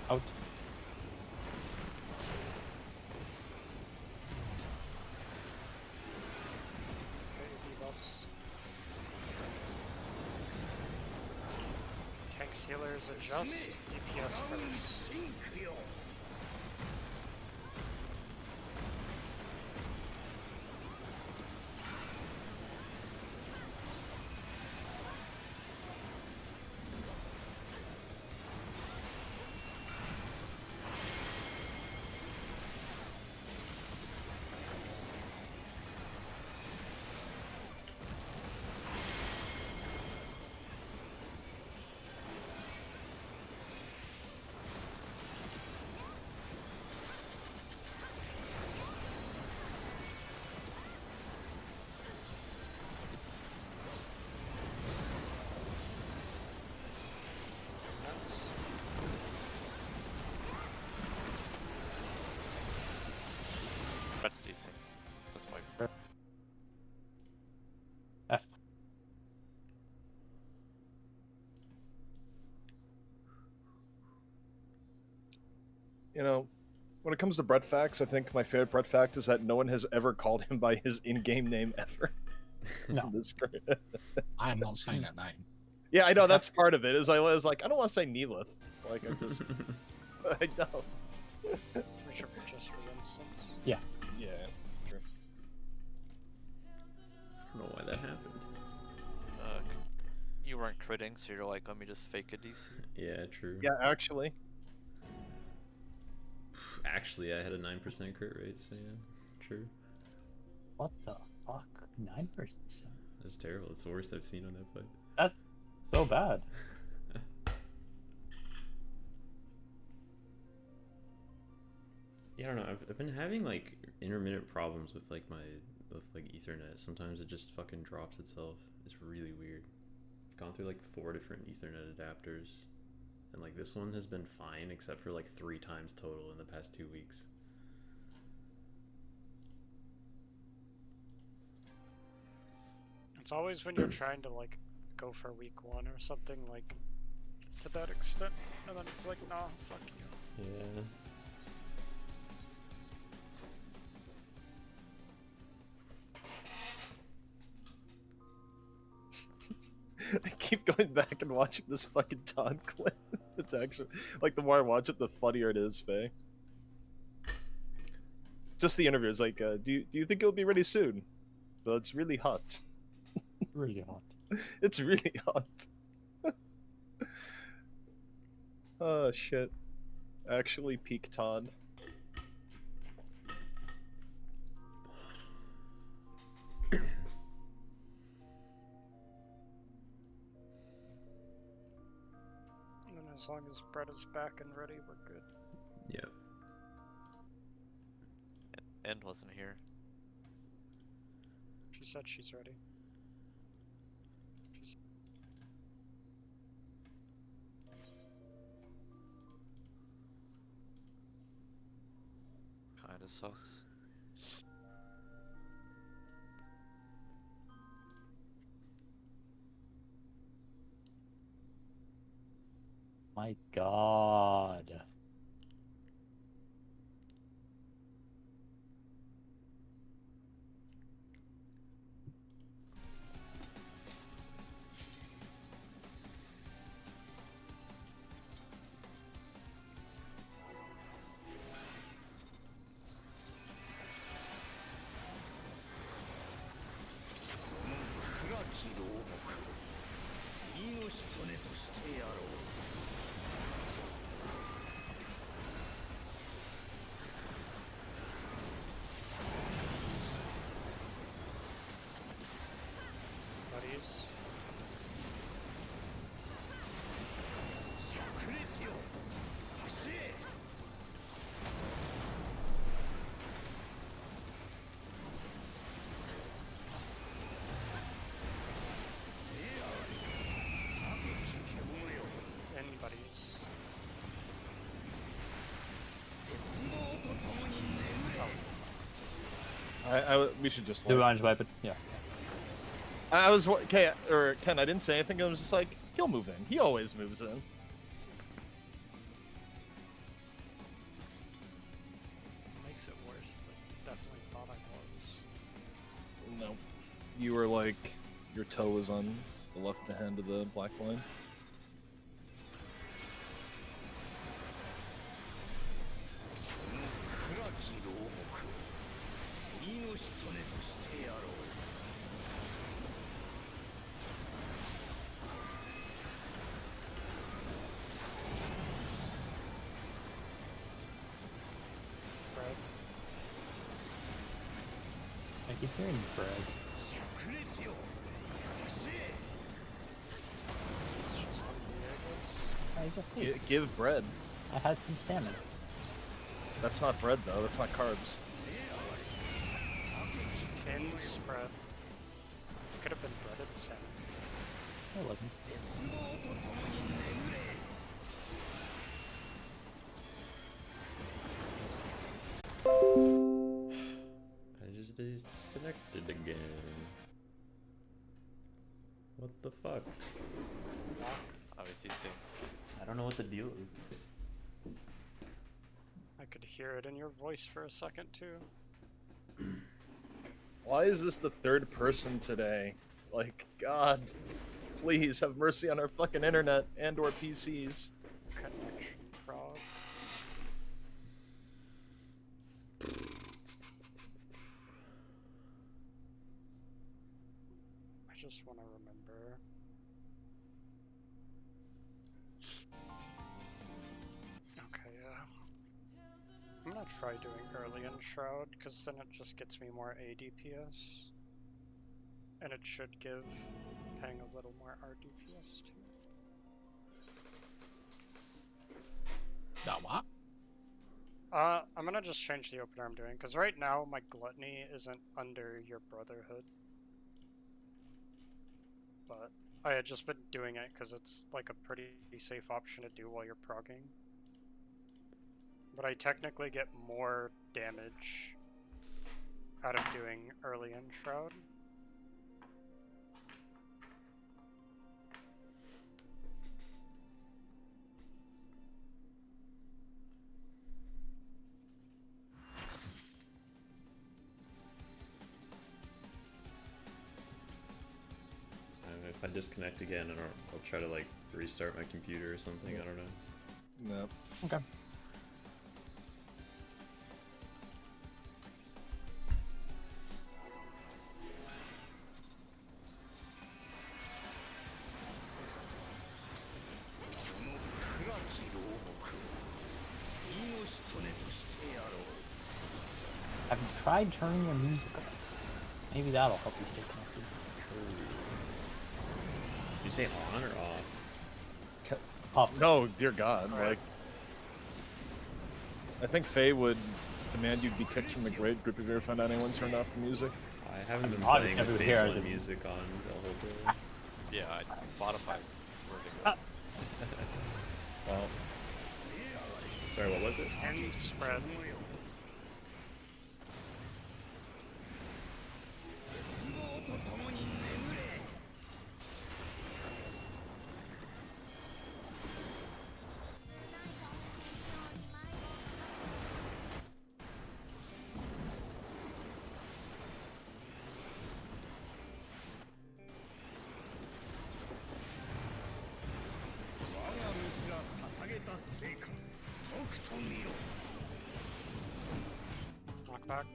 Out. Okay, debuffs. Tanks healers adjust. DPS first. That's decent. That's my. F. You know, when it comes to Brett facts, I think my favorite Brett fact is that no one has ever called him by his in-game name ever. No. This great. I am not saying that name. Yeah, I know that's part of it. Is I was like, I don't want to say Neelith. Like I just, I don't. We should just for instance. Yeah. True. I don't know why that happened. You weren't critting, so you're like, let me just fake a DC. Yeah, true. Yeah, actually. Actually, I had a 9% crit rate, so yeah, true. What the fuck? 9%? That's terrible. It's the worst I've seen on that fight. That's so bad. Yeah, I don't know. I've been having like intermittent problems with like Ethernet. Sometimes it just fucking drops itself. It's really weird. I've gone through like 4 different Ethernet adapters, and like this one has been fine except for like 3 times total in the past 2 weeks. It's always when you're trying to like go for week 1 or something like to that extent, and then it's like, nah, fuck you. Yeah. I keep going back and watching this fucking Todd clip. It's actually like the more I watch it, the funnier it is, Faye. Just the interview is like, do you think it'll be ready soon? Well, it's really hot. Really hot. It's really hot. Oh shit. Actually, peak Todd. And then as long as Brett is back and ready, we're good. Yep. End wasn't here. She said she's ready. She's... Kinda sus. My god. Buddies. Anybody's. We should just. Do wait. orange weapon. Yeah. I was okay, or Ken. I didn't say anything. I was just like, he'll move in. He always moves in. No. You were like, your toe was on the left hand of the black line. Bread. I keep hearing bread. It's just hungry, I guess. I just ate. Give bread. I had some salmon. That's not bread though, that's not carbs. Candy spread. It could have been breaded salmon. It wasn't. I just disconnected again. What the fuck? Obviously soon. I don't know what the deal is. I could hear it in your voice for a second too. Why is this the third person today? Like, God, please have mercy on our fucking internet and or PCs. Connection frog. I just want to remember. Okay, yeah. I'm gonna try doing early in Shroud, because then it just gets me more ADPS. And it should give Pang a little more RDPS too. That what? I'm gonna just change the opener I'm doing, because right now my Gluttony isn't under your Brotherhood. But I had just been doing it because it's like a pretty safe option to do while you're progging. But I technically get more damage out of doing early in Shroud. If I disconnect again, I'll try to like restart my computer or something. I don't know. No. Okay. Have you tried turning your music off? Maybe that'll help you stay connected. Did you say on or off? Off. No, dear God, like... I think Faye would demand you'd be kicked from the grade group if you ever found out anyone turned off the music. I haven't been odd, playing it's with never Phase here, 1 the- music on the whole day. Yeah, Spotify's working. Well, sorry, what was it? And spread. Knockback.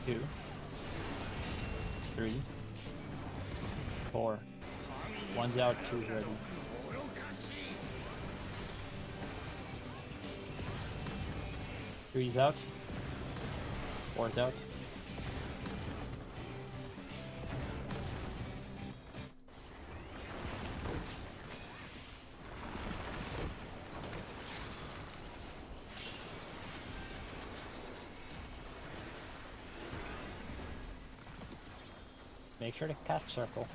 Two. 3. 4. One's out, two's ready. Three's out. 4's out. Make sure to catch circle.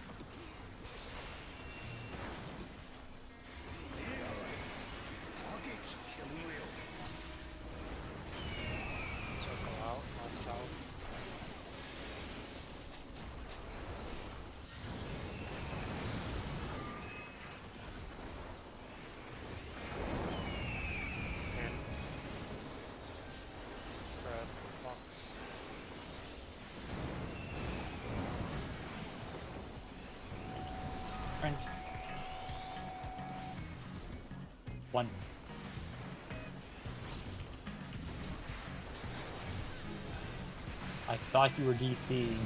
Circle out, left south. I thought you were DCing.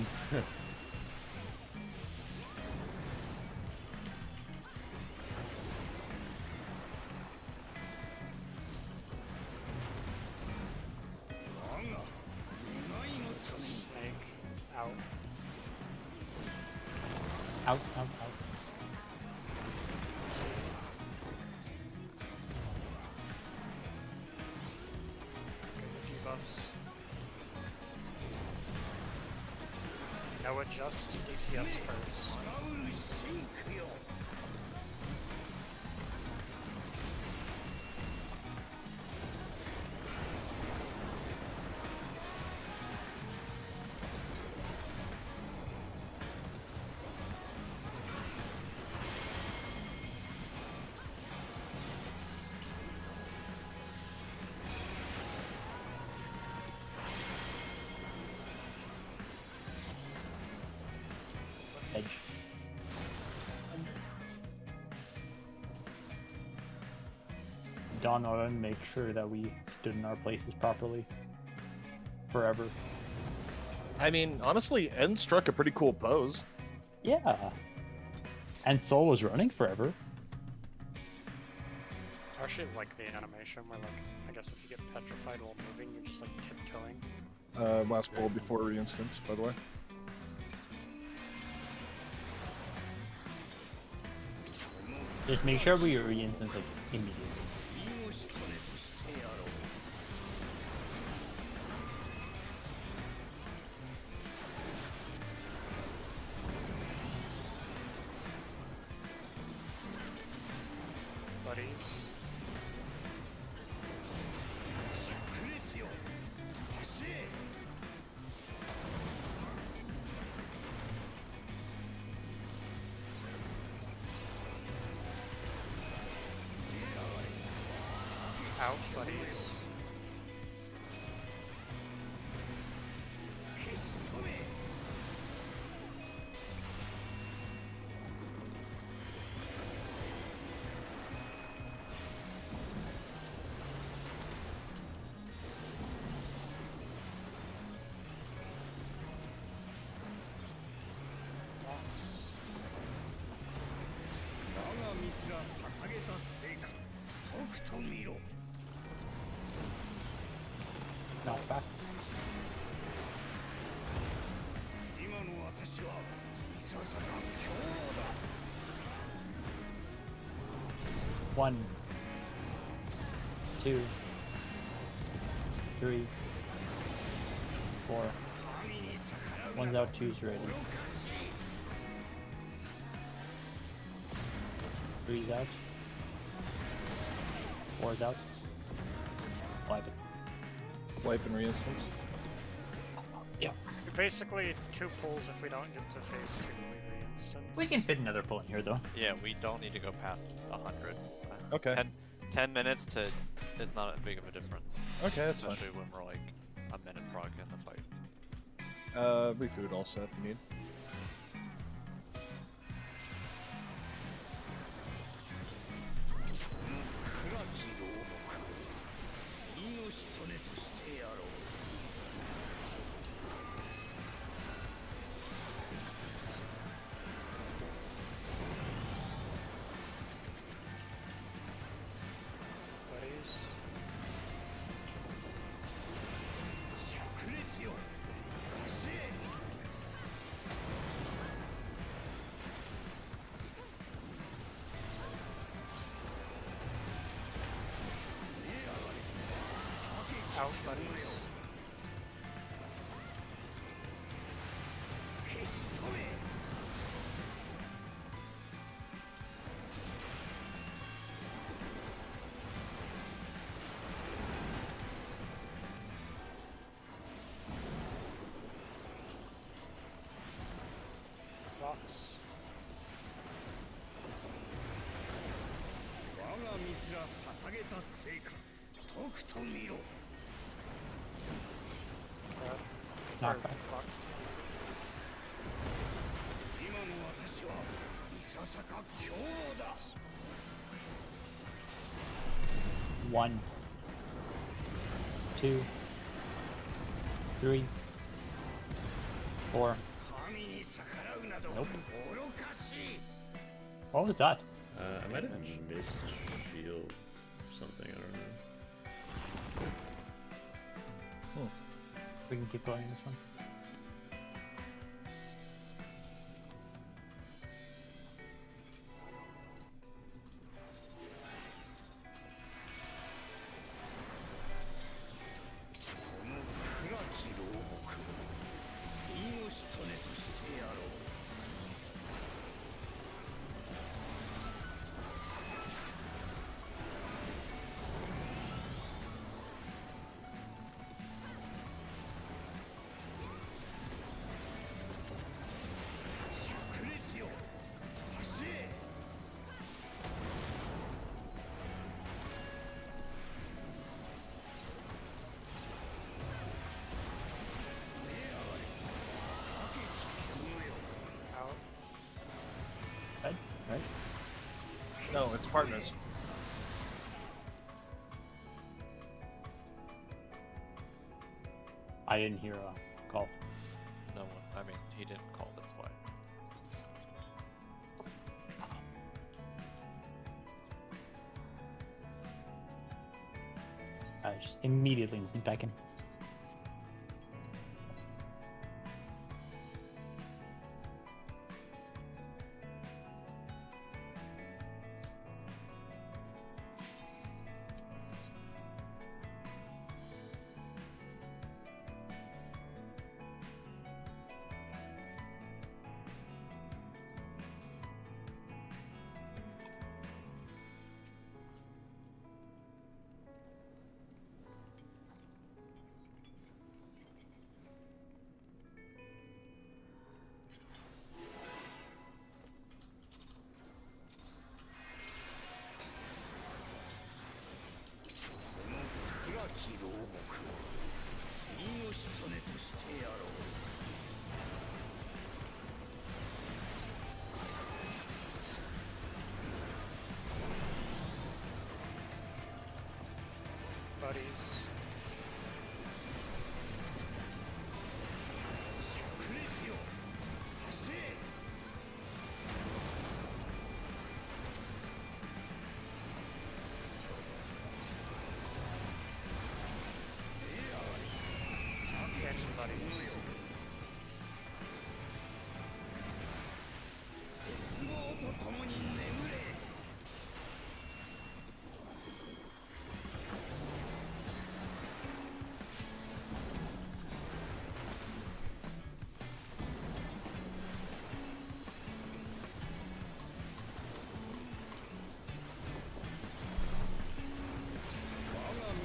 It's a snake. Out. Out, out, out. Okay, the debuffs. No adjust DPS first. Edge. Don ought to make sure that we stood in our places properly. Forever. I mean, honestly, N struck a pretty cool pose. Yeah. And Soul was running forever. I actually like the animation where, like, I guess if you get petrified while moving, you're just like tiptoeing. Last pull before reinstance, by the way. Just make sure we re-instance like immediately. Buddies. Out, buddies. Knock back. One, two, three, four. One's out, two's ready. Three's out. Four's out. Wipe it. Wipe and reinstance. Basically, 2 pulls if we don't get to phase 2 re-instance. We can fit another pull in here though. Yeah, we don't need to go past 100. Okay. 10 minutes to is not that big of a difference. Okay, that's fine. Especially when we're like a minute prog in the fight. Refood also if you need. Buddies. Out, buddies. Sucks. Knock back. Fuck. One, two, three, 4. Nope. What was that? I might have missed shield something, I don't know. We can keep going this one. Out. Right? Right? No, it's partners. I didn't hear a call. No one. I mean, he didn't call. That's why. I just immediately went back in. Buddies. Catching buddies.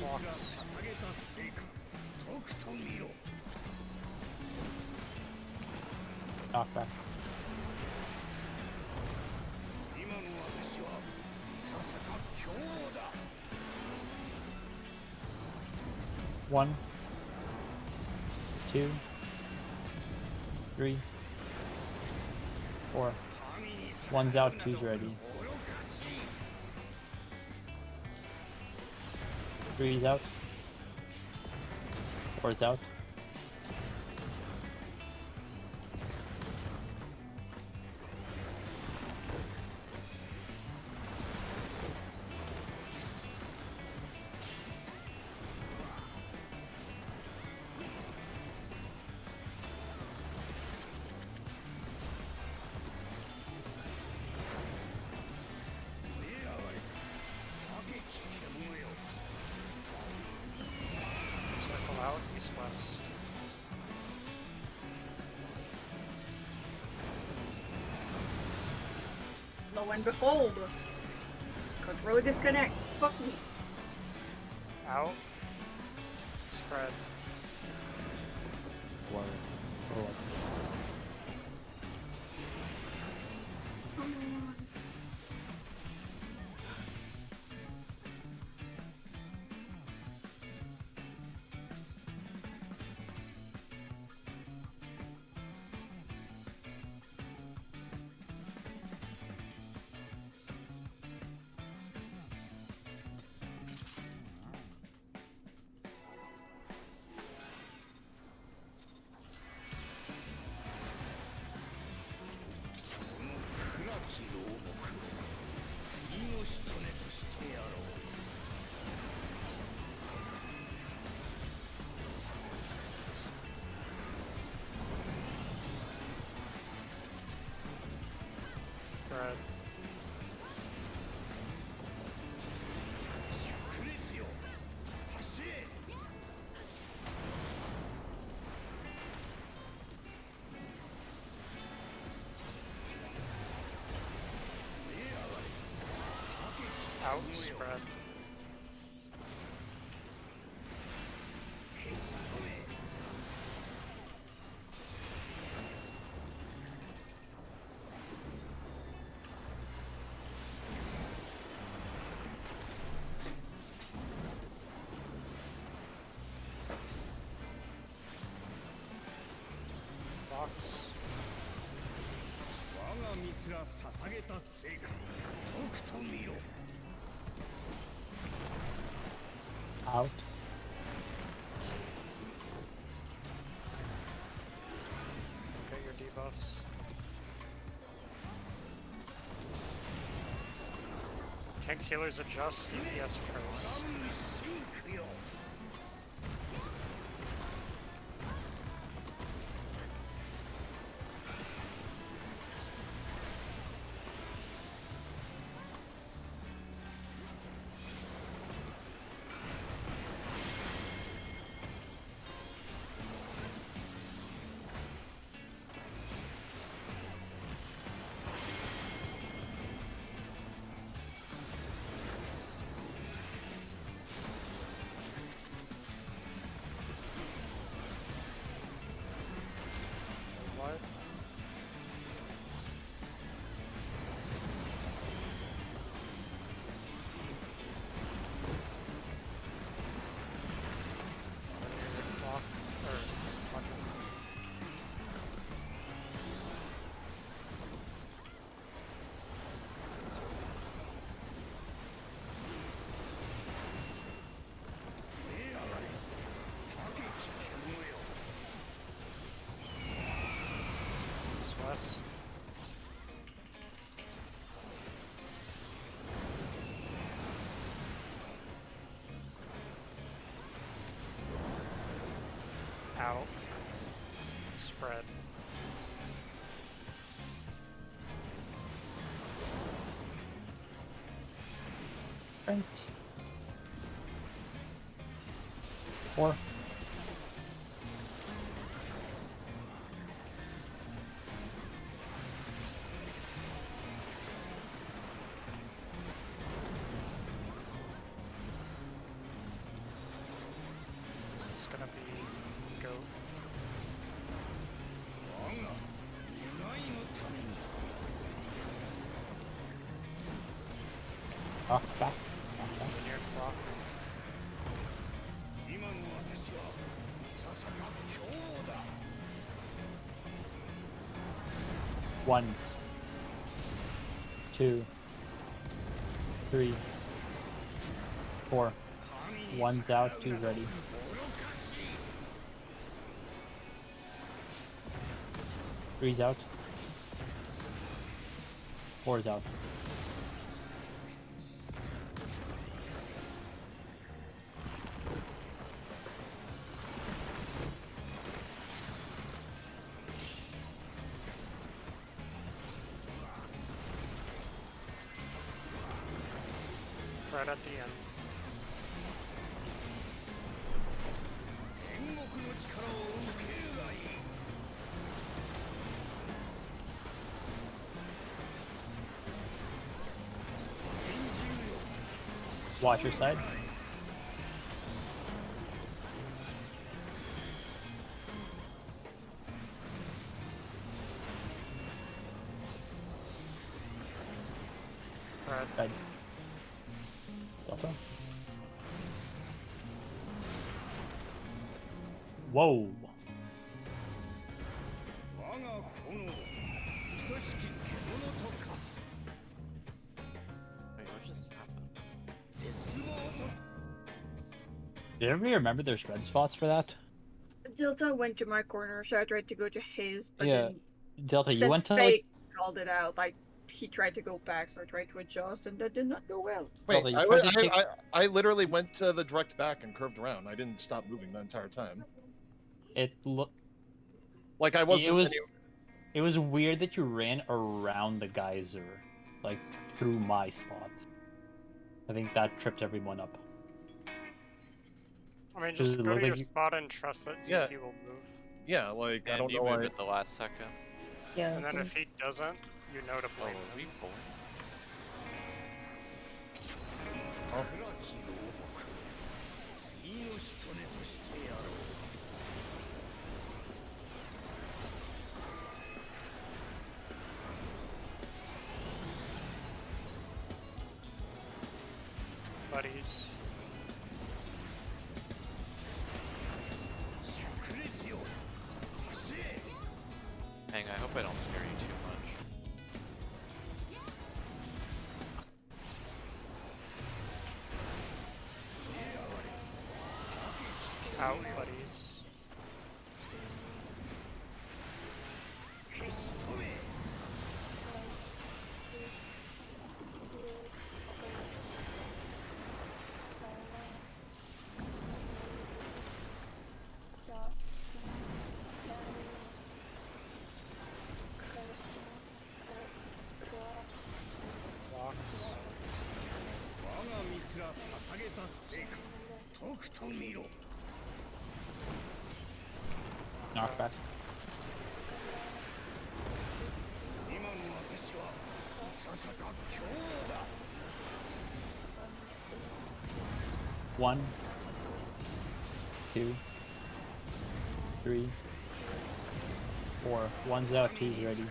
Walks. Knockback. One, 2, 3, 4. One's out, two's ready. 3's out. 4's out. Circle out, east-west. Lo and behold. Controller disconnect. Fuck me. Out. Spread. One. Oh. Out, spread. Box. Out. Okay, your debuffs. Tank's healers adjust, DPS first. What? Clock, or button. East west. Out. Spread. Right. 4. This is gonna be goat. Back. Back. Linear clock. 1, 2, 3, 4. 1's out, 2's ready. 3's out. 4's out. Right at the end. Watch your side. Right. Side. Delta. Whoa. Wait, what just happened? Did everybody remember their spread spots for that? Delta went to my corner, so I tried to go to his, but Yeah. then Delta, you since went to Fake called it out, like he tried to go back, so I tried to adjust, and that did not go well. Wait, Delta, you I, tried to I, take- I, I literally went to the direct back and curved around. I didn't stop moving the entire time. it looked. Like I wasn't. It was weird that you ran around the geyser, like through my spot. I think that tripped everyone up. I mean, Does just it go look to your like you- spot and trust that Yeah. ZP will move. Yeah, like I And don't you know move why. at the last second. Yeah. And then if he doesn't, you know to Oh, blame are we him. bored? Oh. Buddies. Hang, I hope I don't scare you too much. Out, buddies. Blocks. Knockback. One, two, three, four. One's out, two's ready.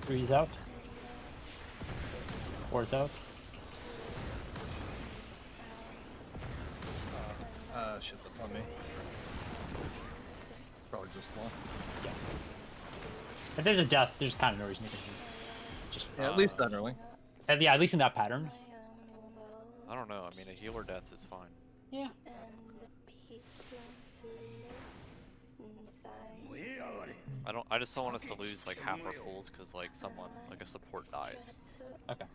Three's out. Four's out. Shit, that's on me. Probably just one. Yeah. If there's a death, there's kind of no reason to continue. Just Yeah, at least that early. yeah, at least in that pattern. I don't know. I mean, a healer death is fine. Yeah. I just don't want us to lose like half our pools because like someone, like a support dies. Okay.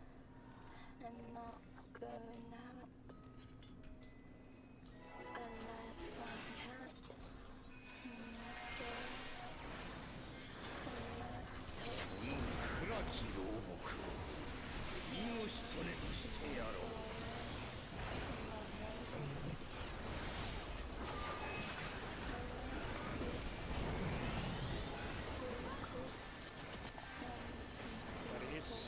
Buddies.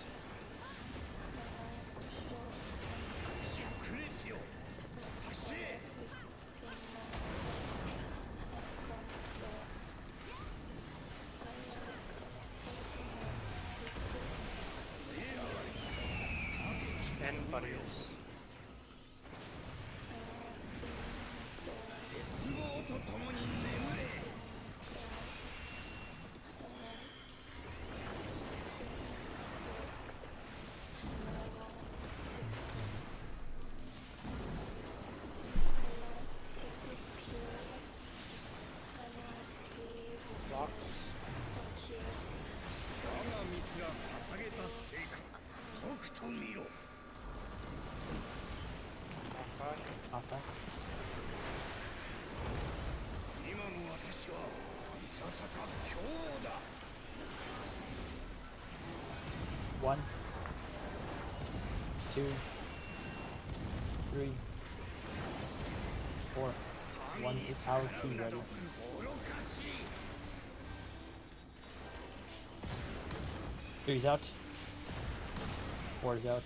And buddies. Blocks. Knockback. Knockback. One, two, three, four. One is out, two ready. Three's out. Four's out.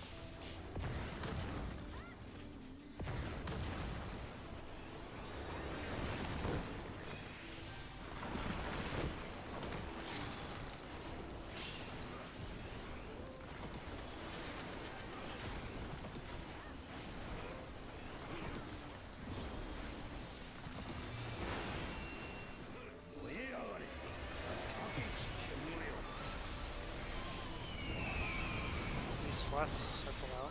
East west, circle out.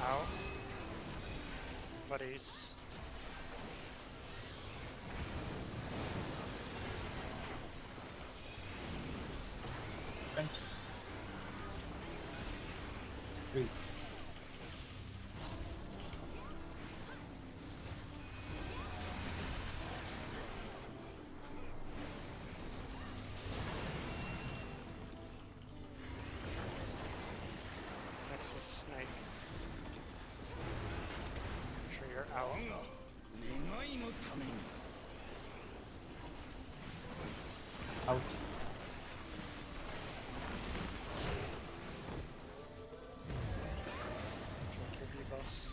Out. Buddies. French. Three. Next is snake. Out. Drink your debuffs.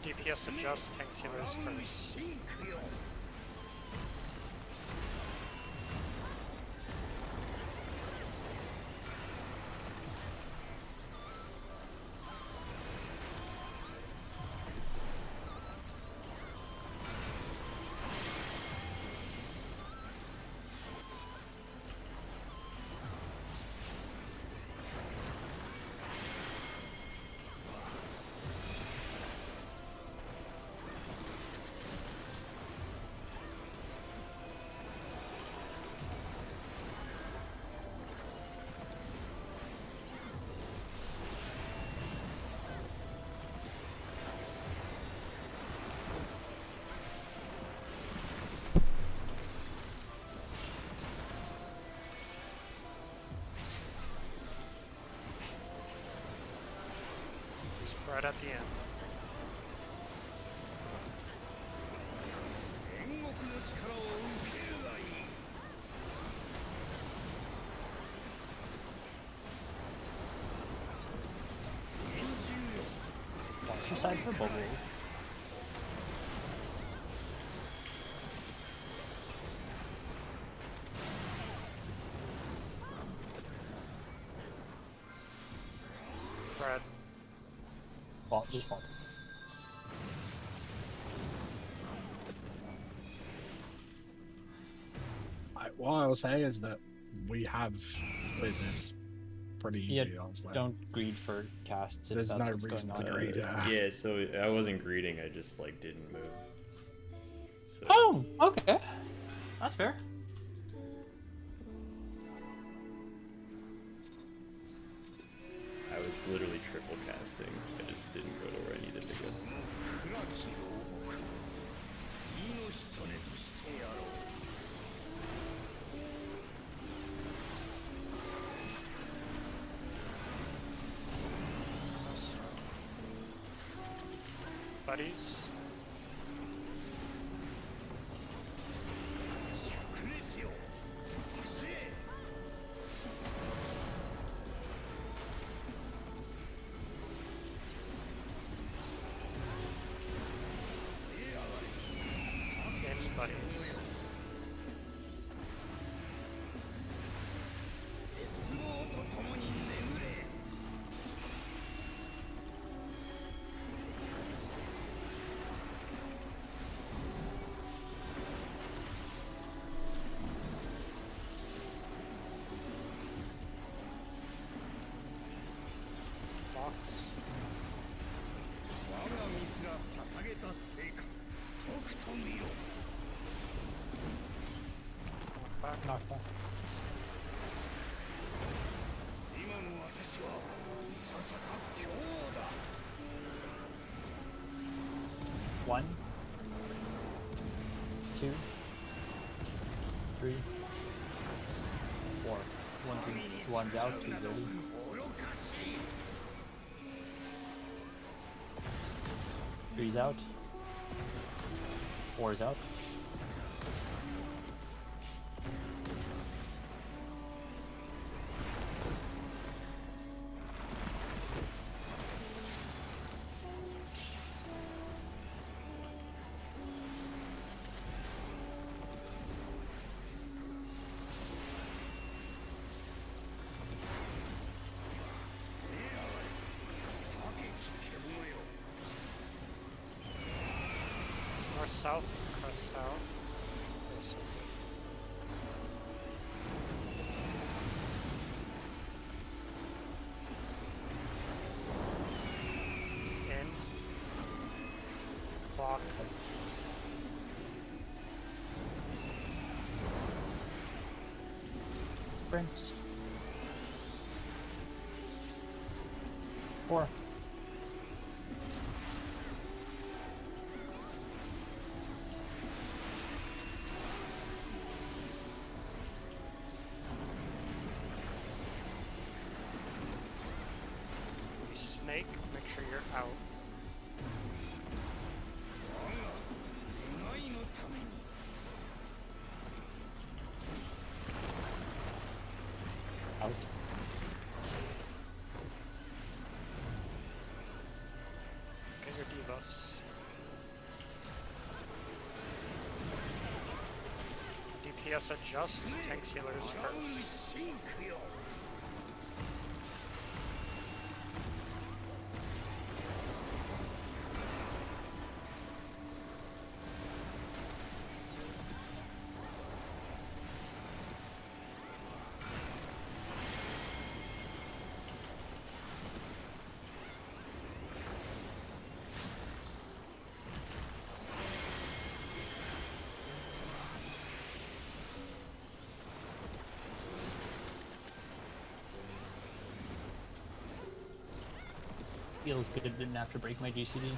DPS adjust, tanks healers first. Right at the end. Watch your side for bubbles. Red. Well, just one. What I was saying is that we have played this pretty easy. Yeah, honestly. don't greed for casts. If There's that's no what's reason going to on. greed. Yeah, so I wasn't greeting, I just like didn't move. So Oh, okay. That's fair. I was literally triple casting. I just didn't go to where I needed to go. Buddies. Games buddies. Box. Knockback. Knockback. One, two, three, four. One's out, two's ready. Three's out. Four's out. North south, crest out. This one. In. Clock. Sprint. Four. Snake, make sure you're out. debuffs. DPS adjust, tanks healers first. Feels good, didn't have to break my GCD.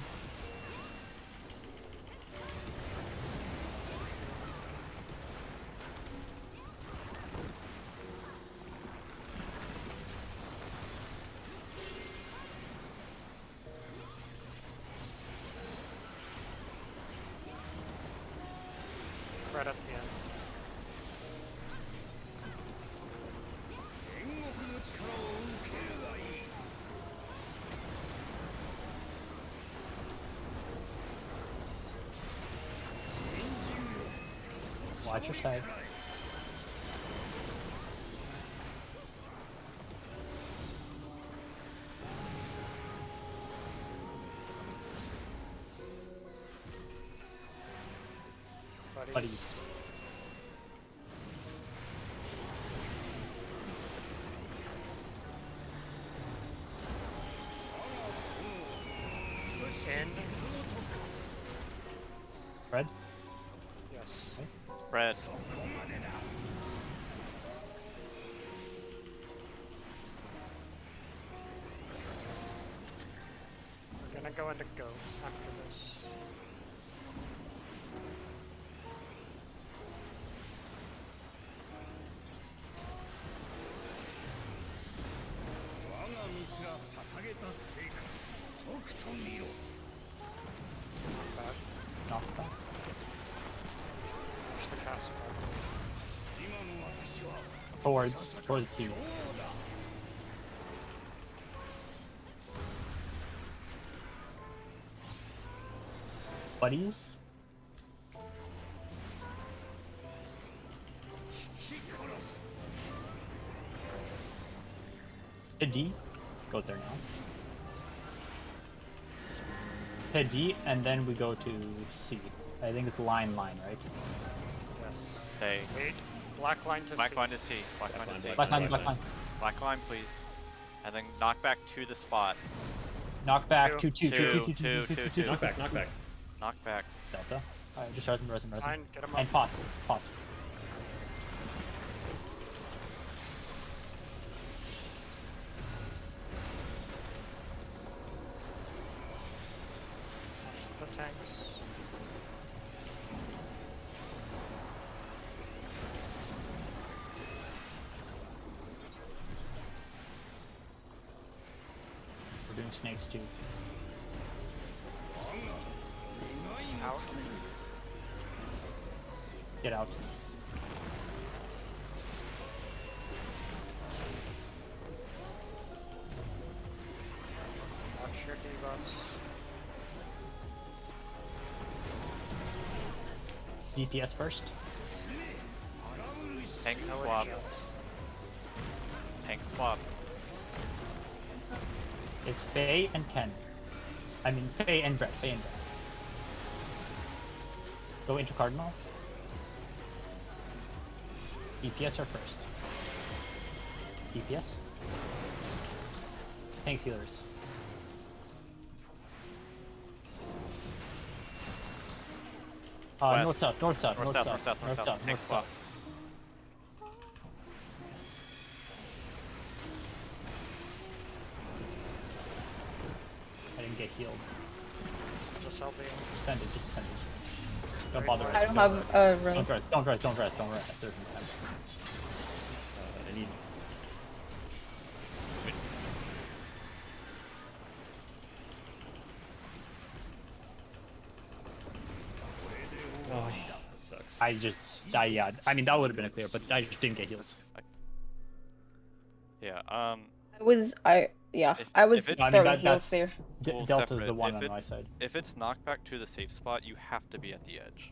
Right at the end. Watch your side. Buddies. In. Red? Yes. Spread. We're gonna go into go after this. Back. Knock back. Push the cast back. Towards you. Buddies? Hit D. Go there now. Hit D, and then we go to C. I think it's line, right? Yes. Hey. Wait. Black line to Black C. line to C. Black line to C. Black line, black line. Black line, please. And then knock back to the spot. Knock back, Two. two. Knock back, knock back. Knock back. Delta. Alright, just resin. Fine, get him up. And pot. The tanks. We're doing snakes too. Out. Get out. Watch your debuffs. DPS first. Tank No swap. adjust. Tank swap. It's Faye and Ken. I mean, Faye and Brett. Go into Cardinal. DPS are first. DPS. Thanks, healers. West. North south. North south. Tank swap. I didn't get healed. Just LB. Percentage. Don't bother. I don't have a rest. Don't rest. There's no time. I need. Oh, that sucks. I mean, that would have been a clear, but I just didn't get heals. Yeah. Yeah, If- I was if it's- I mean, throwing that- heals that's- there. Well, Delta's the separate. one If on it- my side. If it's knockback to the safe spot, you have to be at the edge.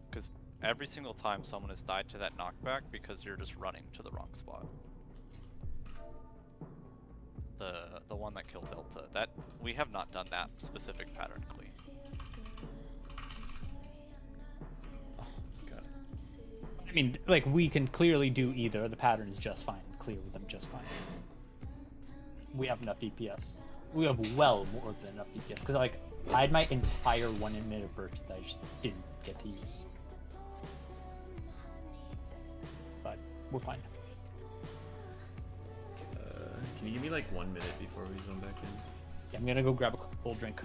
Because every single time someone has died to that knockback because you're just running to the wrong spot. The one that killed Delta. That we have not done that specific pattern clean. God. I mean, like, we can clearly do either. The pattern is just fine. Clear with them just fine. We have enough DPS. We have well more than enough DPS. Because, like, I had my entire 1 minute burst that I just didn't get to use. But we're fine. Can you give me like 1 minute before we zone back in? Yeah, I'm gonna go grab a cold drink.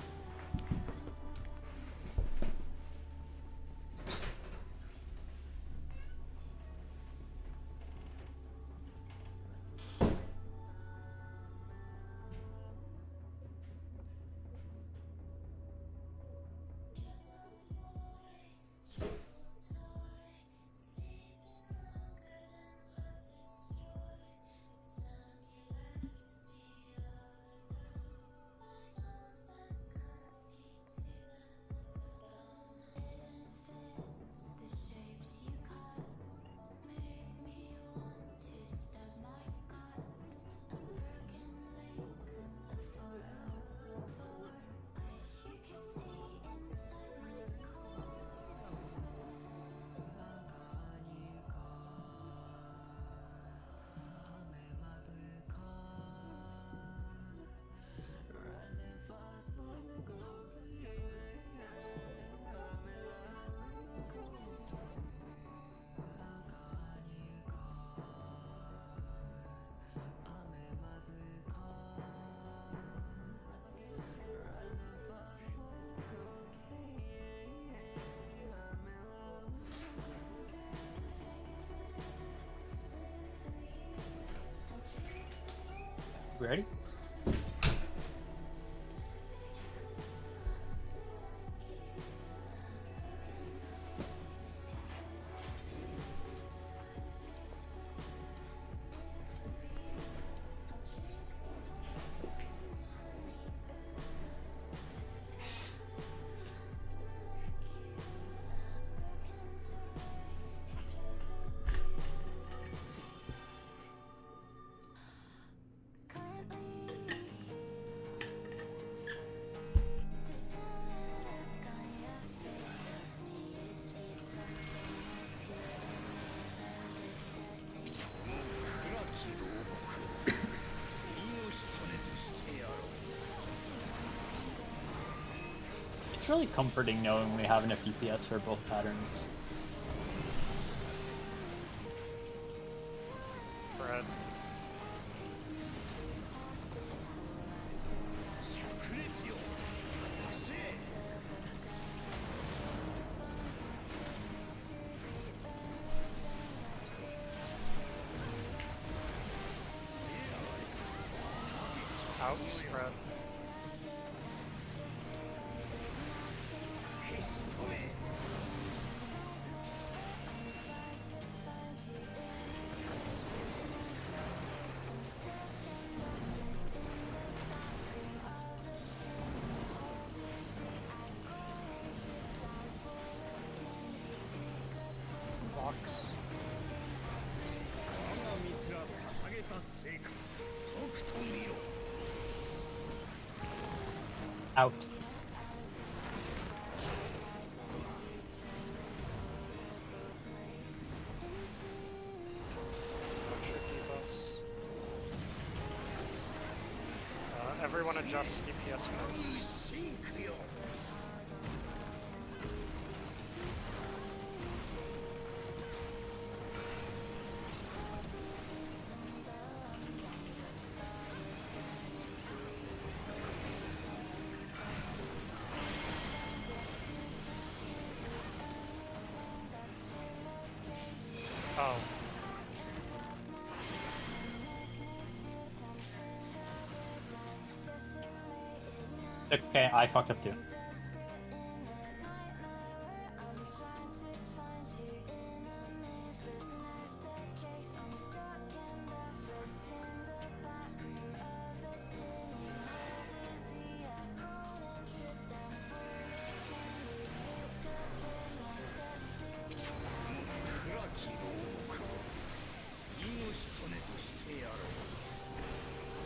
We ready? It's really comforting knowing we have enough DPS for both patterns. Brad. Out spread. Box. Out. What's your debuffs? Everyone adjust DPS first. Oh. Okay, I fucked up too.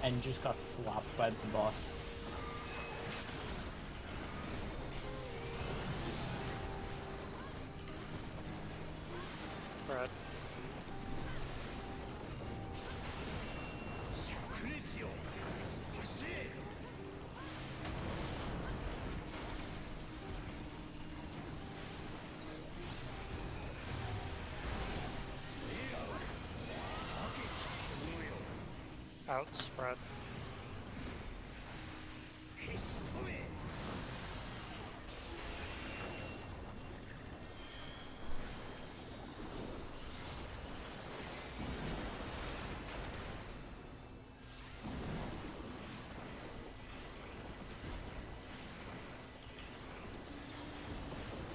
and just got flopped by the boss. Brett. Out, spread.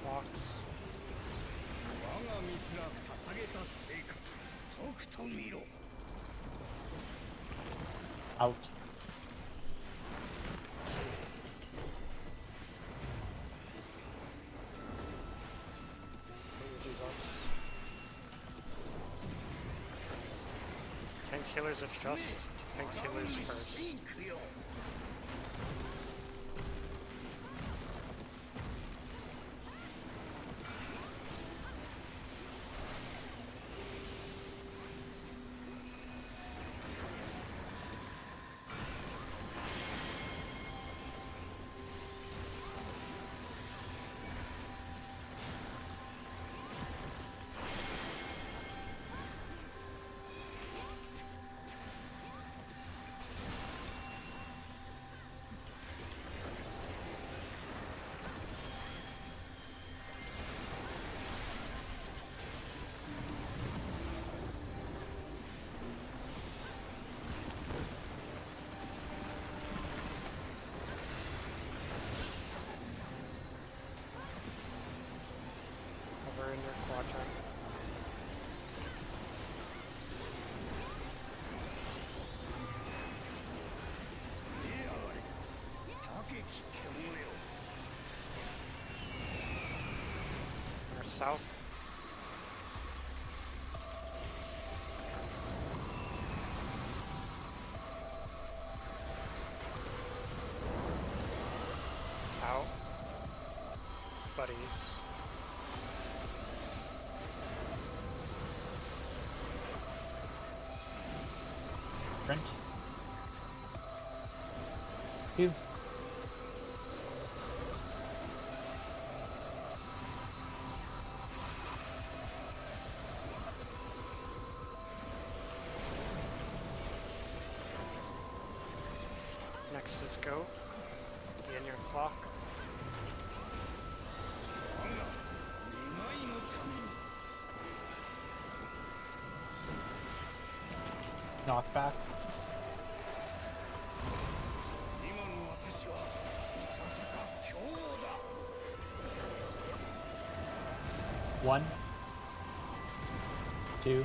Clocks. Out. Tanks healers adjust. Tanks healers first. Cover in your quadrant. Or south. Out. Buddies. Sprint. 2. Next is go. Be in your clock. Knockback. One, 2,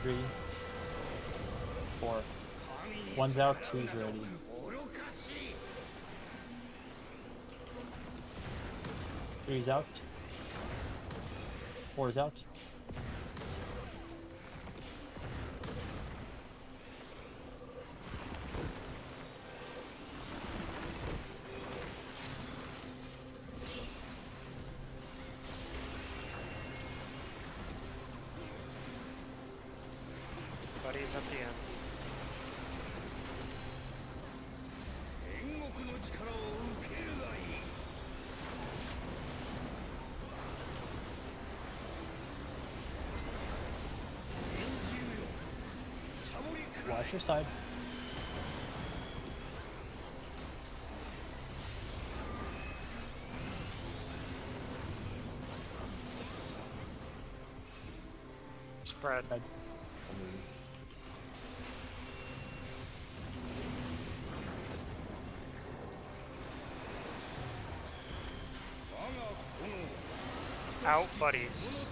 3, 4. One's out, two's ready. Three's out. Four's out. Buddies at the end. Watch your side. Spread. Red. Out, buddies.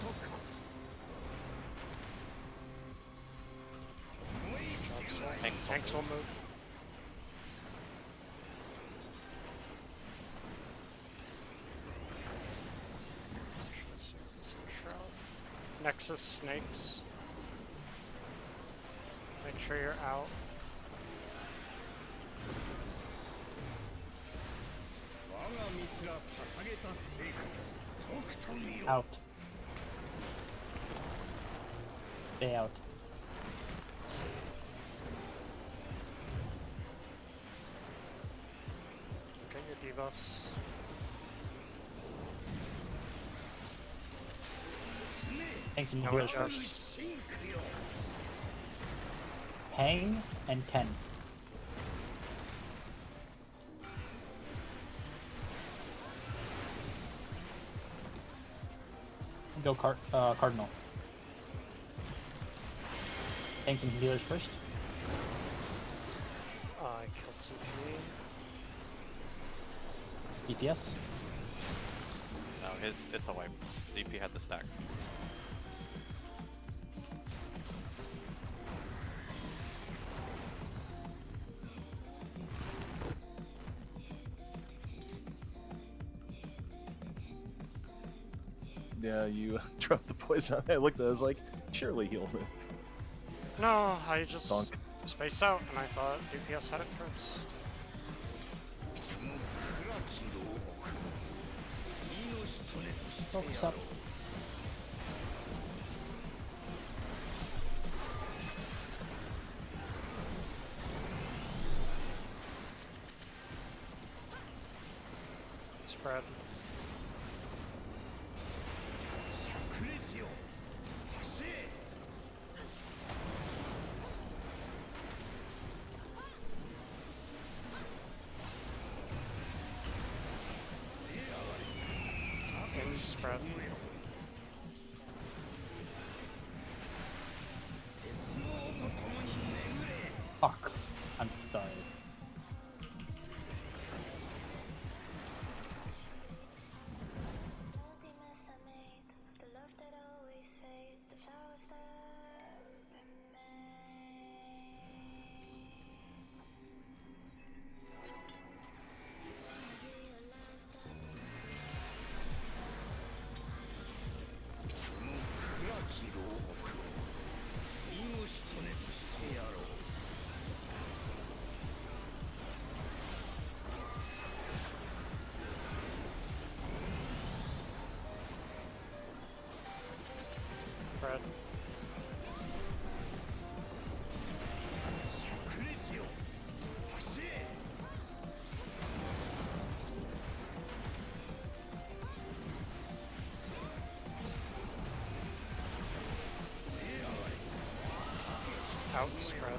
Tanks will move. Nexus snakes. Make sure you're out. Out. Stay out. Get your debuffs. Thanks, and No healers adjust. first. Hang and 10. Go Cardinal. Thanks, and healers first. I killed CP. DPS. No, it's a wipe. ZP had the stack. Yeah, you dropped the poison. I looked at it, I was like, surely he'll move. No, I just Donk. spaced out and I thought DPS had it first. Focus up. Spread. And spread. Fuck. I'm sorry. Spread. Out spread.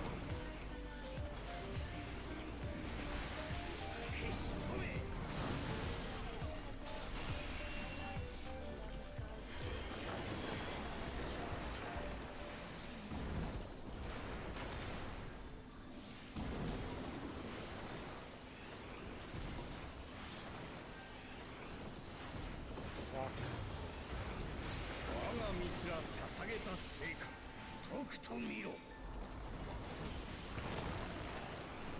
Walk.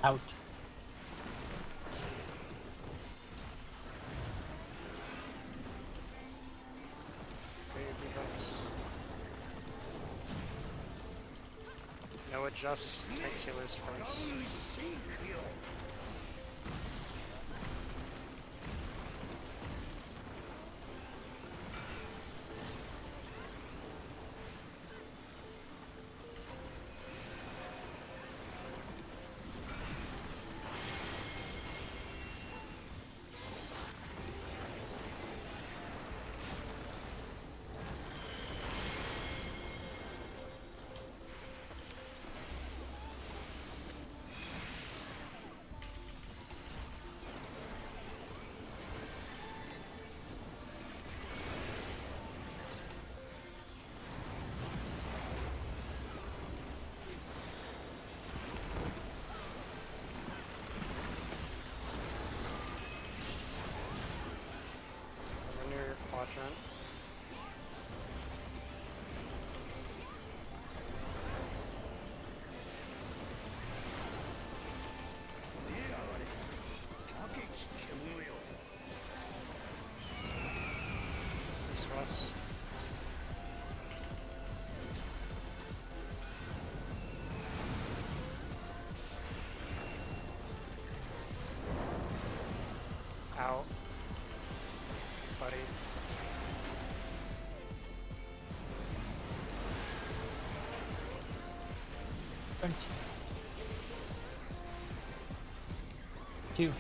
Out. Baby bucks. No adjust, takes healers first. Renew your quadrant. East west. Out. buddy. Turn. 2.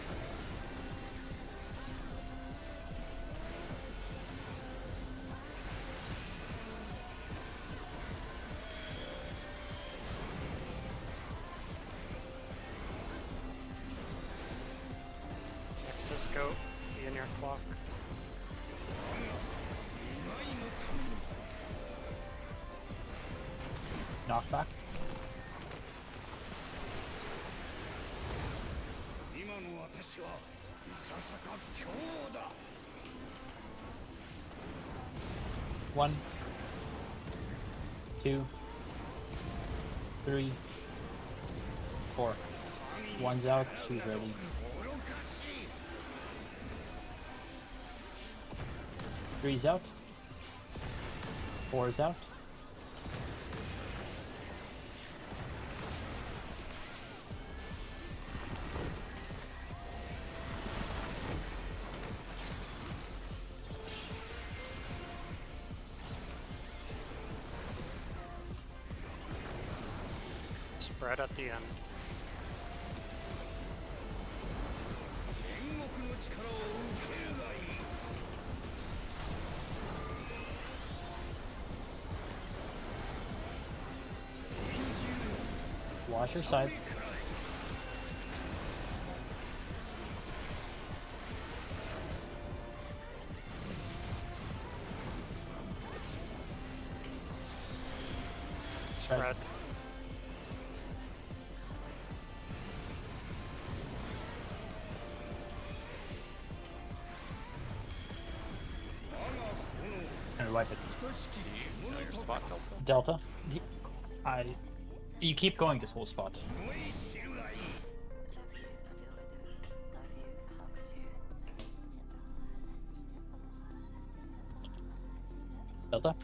Next is goat. Be in your clock. Knockback. One, 2, 3, 4. One's out, 2's ready. 3's out. 4's out. Spread at the end. Watch your side. Spread. And wipe it. No, your spot Delta. Delta. You keep going this whole spot. Delta.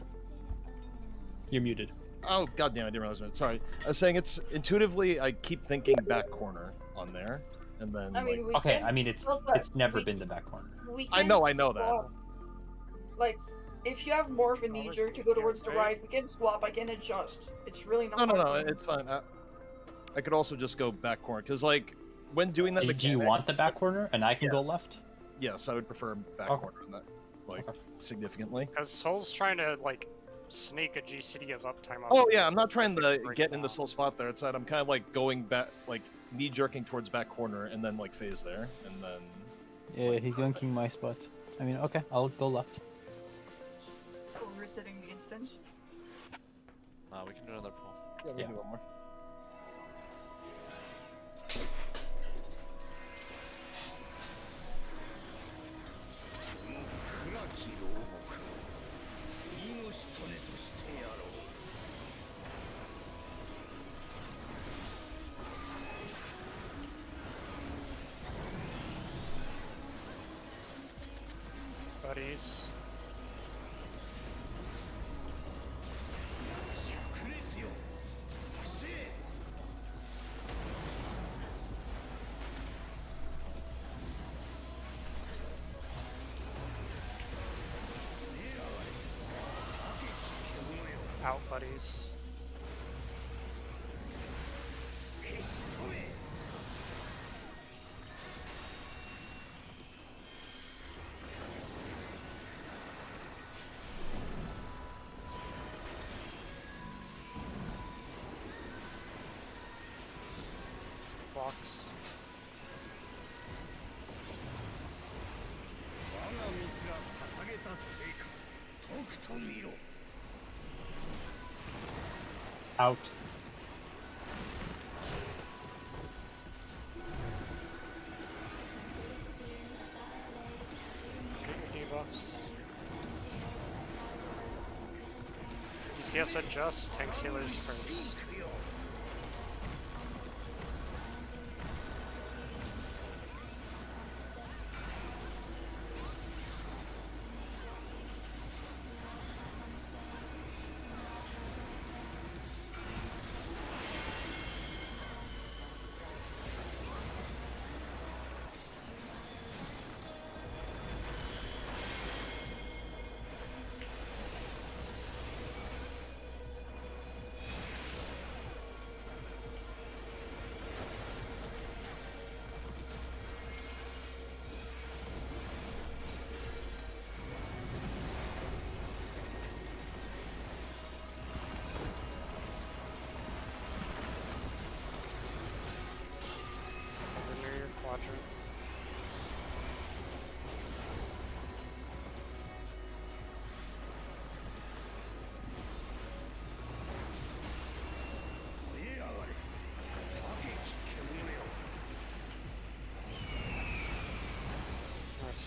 You're muted. Oh goddamn! I didn't realize it. Sorry. I was saying it's intuitively. I keep thinking back corner on there, and then. I mean, we Okay, can I mean it's swap, but never we- been the back corner. we I can know that. swap. Like, if you have more of a knee-jerk to go towards the right, we can swap. I can adjust. It's really not. No, hard. it's fine. I could also just go back corner because, like, when doing that Do you mechanic, want the back corner and I can go Yes. left? yes, I would prefer back Okay. corner on that, like, Okay. significantly. Because Soul's trying to, like, sneak a GCD of uptime. Oh yeah, I'm not trying to break get in the down. soul spot there. It's that I'm kind of like going back, like knee jerking towards back corner, and then like phase there, and then. it's Yeah, like he's cross yanking my spot. I mean, okay, I'll go left. Oh, resetting the instance. We can do another pull. Yeah, we Yeah. can do one more. Buddies. Out, buddies. Box. Out. Get your debuffs. DPS adjust, tanks healers first.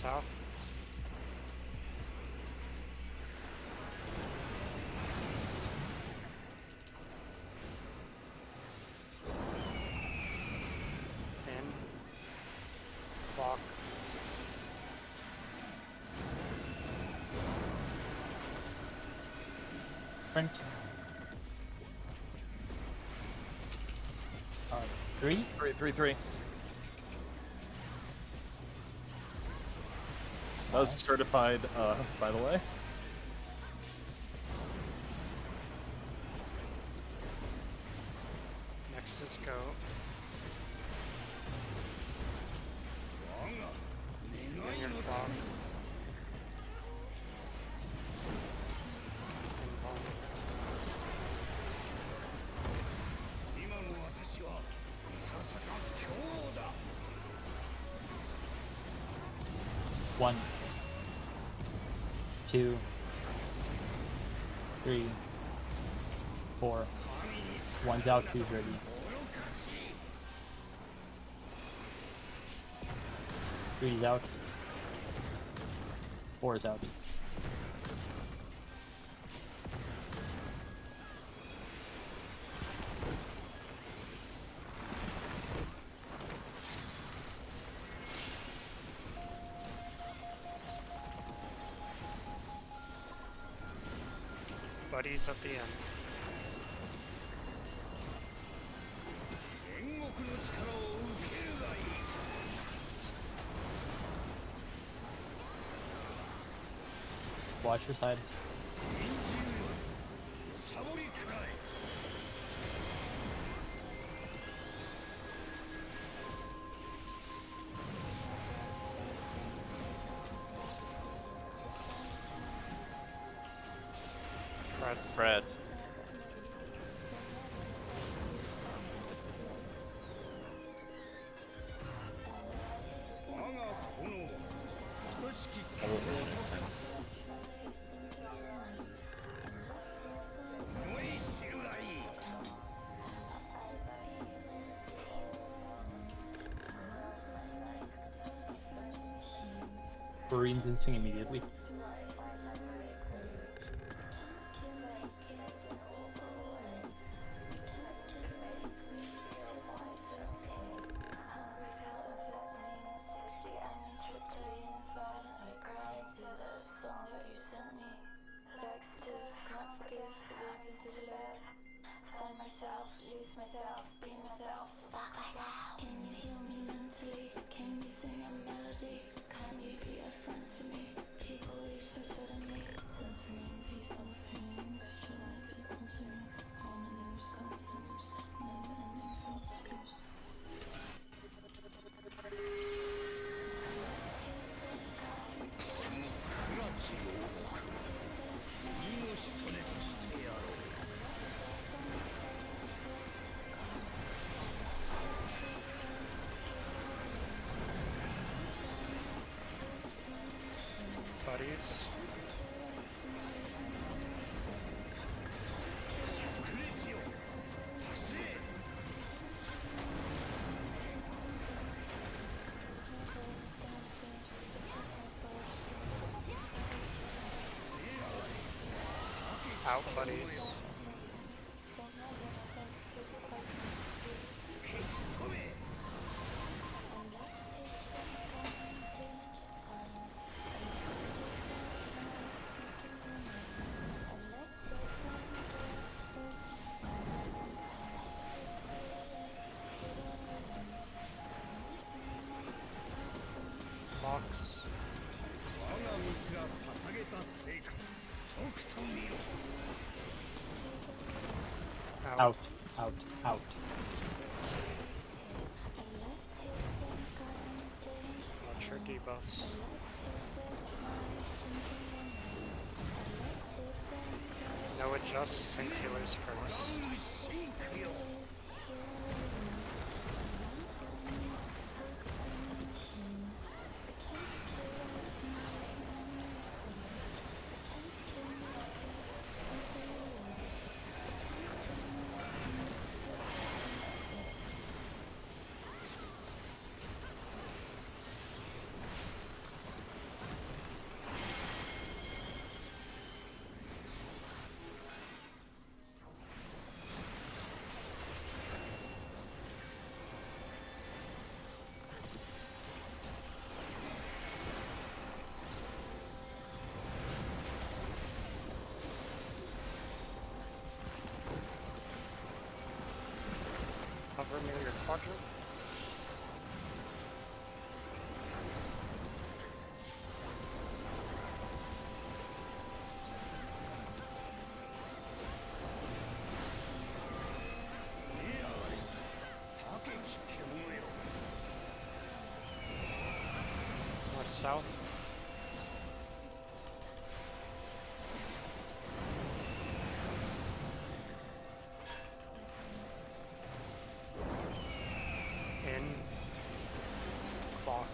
south. In. Block. Sprint. 3. 3. That was certified, by the way. Next is go. And your block. And bomb. One. 2. 3. 4. One's out, two's ready. 3's out. 4's out. Buddies at the end. Watch your side. Fred. I will roll next time. Marines insting immediately. Buddies. Out, buddies. Box. Out, out, out. Watch your debuffs. No adjust, tank healers first. Roger. North south. In clock.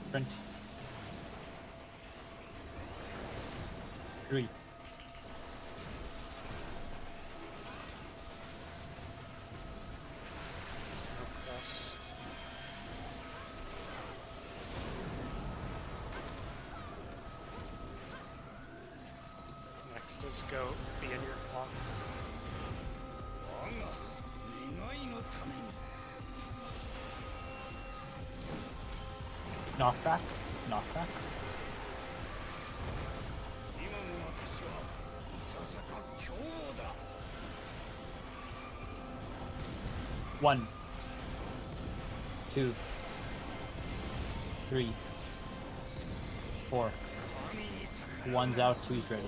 Sprint. 3. No cross. Next is go. Be in your clock. Knockback. Knockback. One. 2. 3. 4. One's out, two's ready.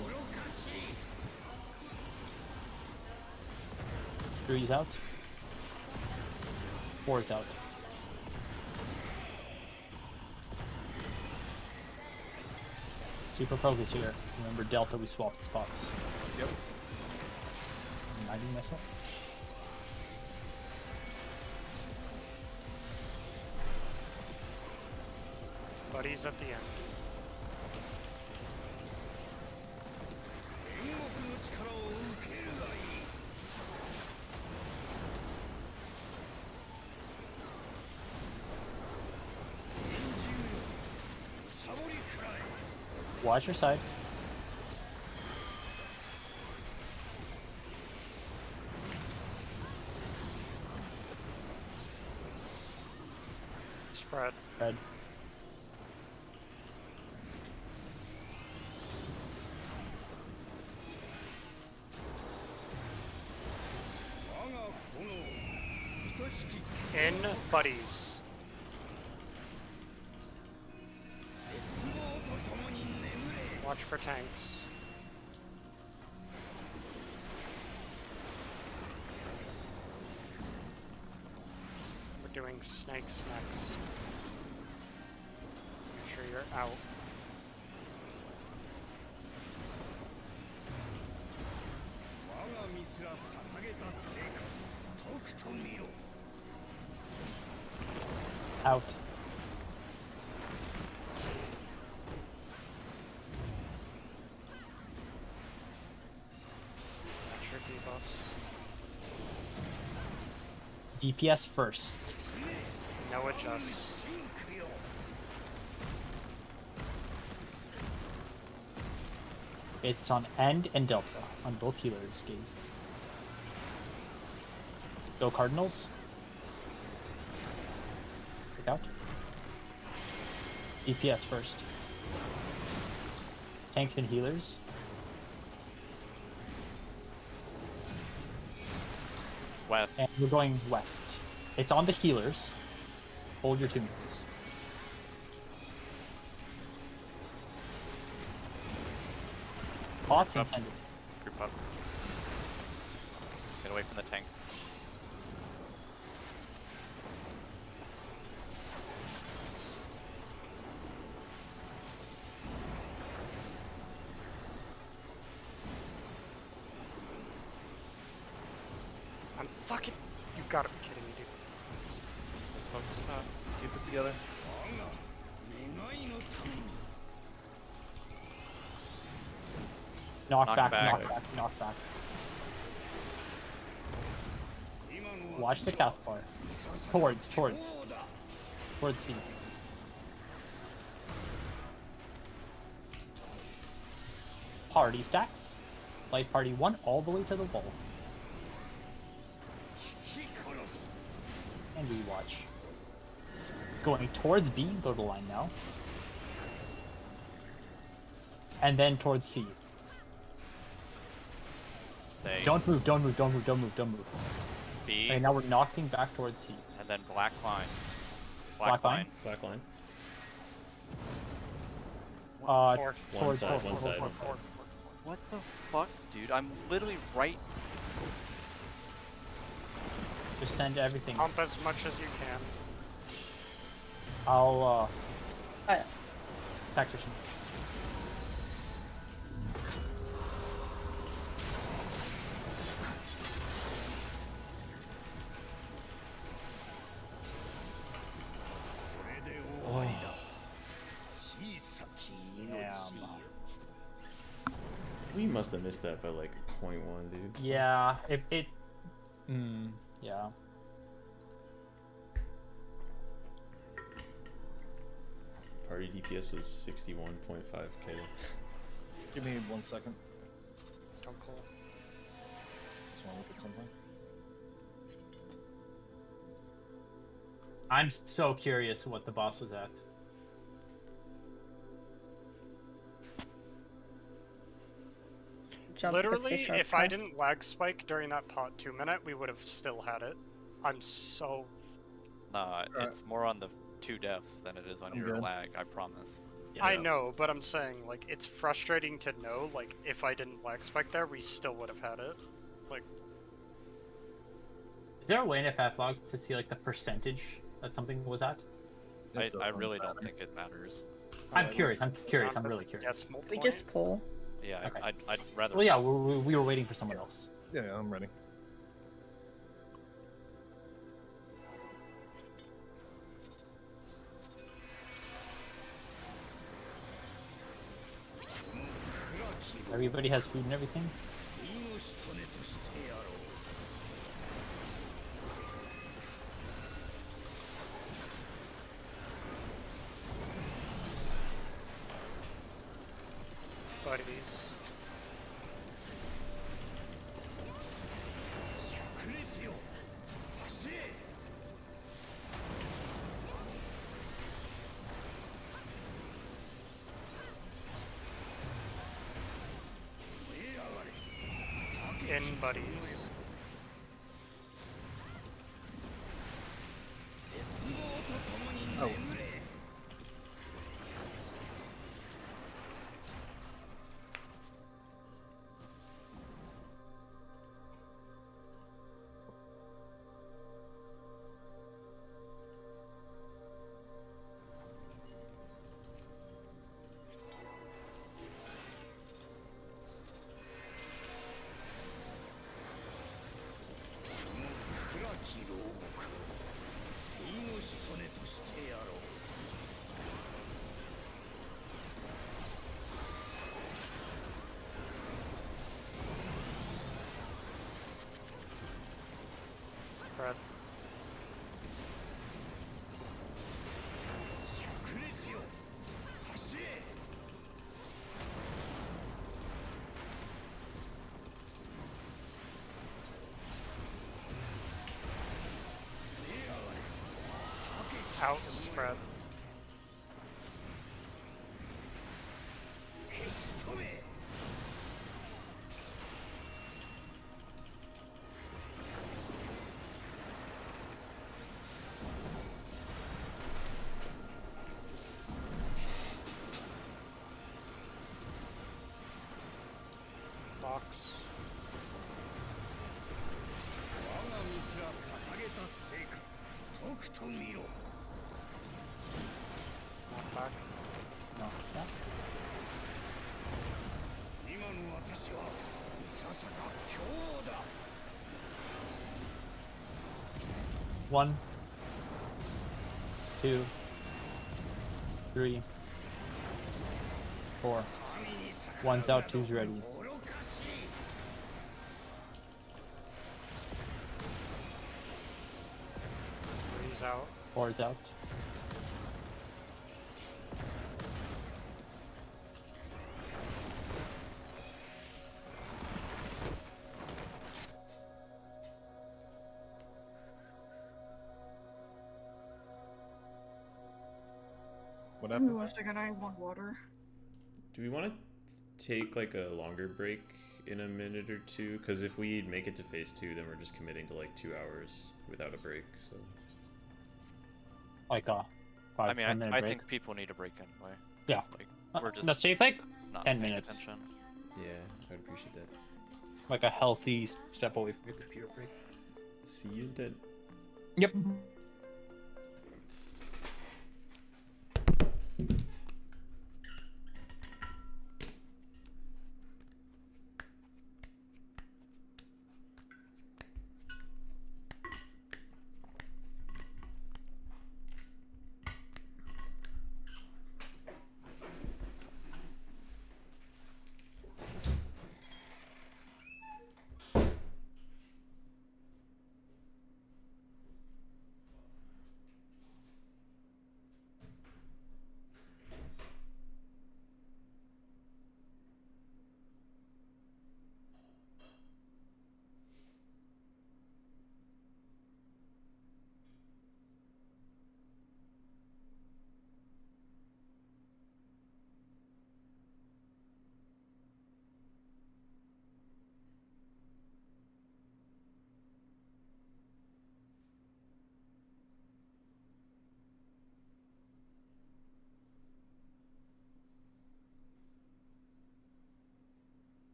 Three's out. Four's out. Super Pearl is here. Remember Delta, we swapped spots. Yep. 90 missile. Buddies at the end. Watch your side. Spread. Red. In buddies. Watch for tanks. We're doing snakes next. Make sure you're out. Out. Watch your debuffs. DPS first. No adjust. It's on End and Delta on both healers, gaze. Go Cardinals. Look out. DPS first. Tanks and healers. West. And we're going west. It's on the healers. Hold your 2 minutes. Pots Up. intended. Group up. Get away from the tanks. I'm fucking. You gotta be kidding me, dude. Let's focus up. Keep it together. Knockback, Knockback. knockback, knockback. Watch the cast bar. Towards C. Party stacks. Light party 1 all the way to the wall. And we watch. Going towards B, go to line now. And then towards C. Stay. Don't move, don't move, don't move, don't move, don't move. B. Okay, now we're knocking back towards C. And then black line. Black line? Black line. Four. One side, one side. What the fuck, dude? I'm literally right. Just send everything. Pump as much as you can. I'll, tactician. We must have missed that by like 0.1, dude. Yeah, yeah. Party DPS was 61.5k. Give me 1 second. Don't call. Just want to look at something. I'm so curious what the boss was at. Jump Literally, sharp if I press. didn't lag spike during that pot 2 minute, we would have still had it. I'm so. Nah, it's more on the 2 deaths than it is on I'm your good. lag, I promise. I know, but I'm saying, like, it's frustrating to know, like, if I didn't lag spike there, we still would have had it. Like, Is there a way in FF logs to see like the percentage that something was at? I really don't think it matters. I'm curious. I'm curious. not I'm the really curious. decimal We point. just pull. Yeah, Okay. I'd rather. Well, yeah, we were waiting for someone else. Yeah, I'm ready. Everybody has food and everything. Buddies. In buddies. Oh. Brad. Out spread. Box. Knock back. No. Yeah. One, two, three, four. One's out, two's ready. Three's out. Four's out. What Give me happened? 1 second, I want water. Do we want to take like a longer break in a minute or two? Because if we make it to phase 2, then we're just committing to like 2 hours without a break. So Like a I mean, 5-10 minute I break. think people need a break anyway. Yeah. Like, we're just Let's say you think not 10 paying minutes. attention. yeah, I'd appreciate that. Like a healthy step away from your computer break. See you then. Yep.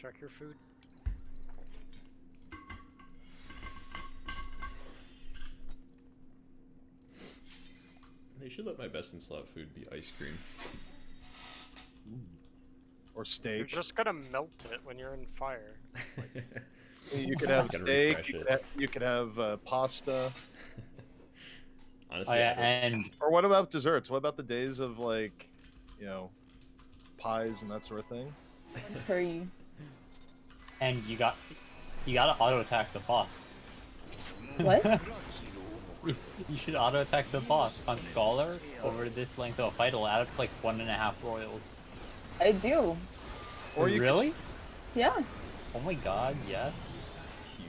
Check your food. They should let my best in slot food be ice cream. Or You're steak. just gonna melt it when you're in fire. You could have Gotta steak. refresh You it. could you could have pasta. Honestly, Oh, yeah, I don't- and Or what about desserts? What about the days of like, you know, pies and that sort of thing? Curry. you gotta auto attack the boss. What? You should auto attack the boss on Scholar over this length of a fight. It'll add up to like 1.5 royals. I do. Or you Really? Yeah. Oh my god, yes.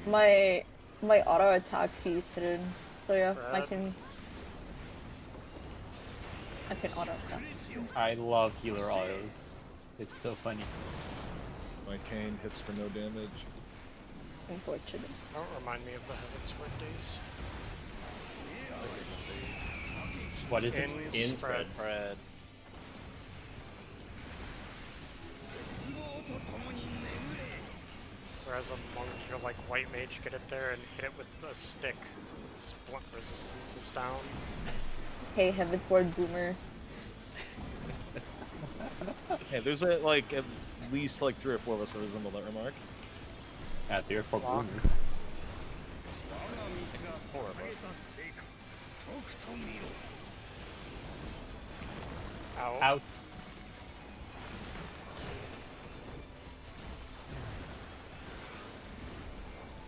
My auto attack fee is hidden. So yeah, I Brad? can auto attack. I love healer autos. It's so funny. My cane hits for no damage. Unfortunate. Don't remind me of the Heavensward days. What is it? In spread. Bread. Whereas a monk, you're like white mage, get it there and hit it with a stick. Its blunt resistance is down. Hey, Heavensward boomers. Hey, there's at least like 3 or 4 of us that resemble that remark. Yeah, 3 or 4 Lock. boomers. There's 4 of us. Out. Out.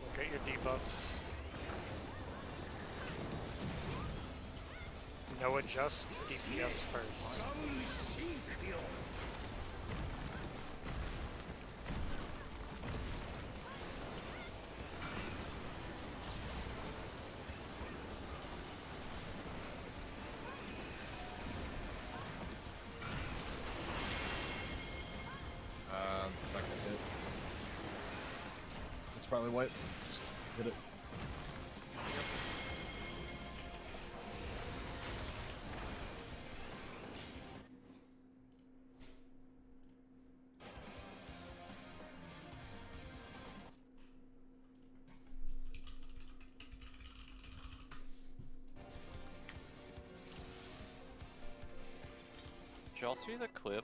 Look at your debuffs. No adjust, DPS first. Not gonna hit. It's probably white. Just hit it. Did y'all see the clip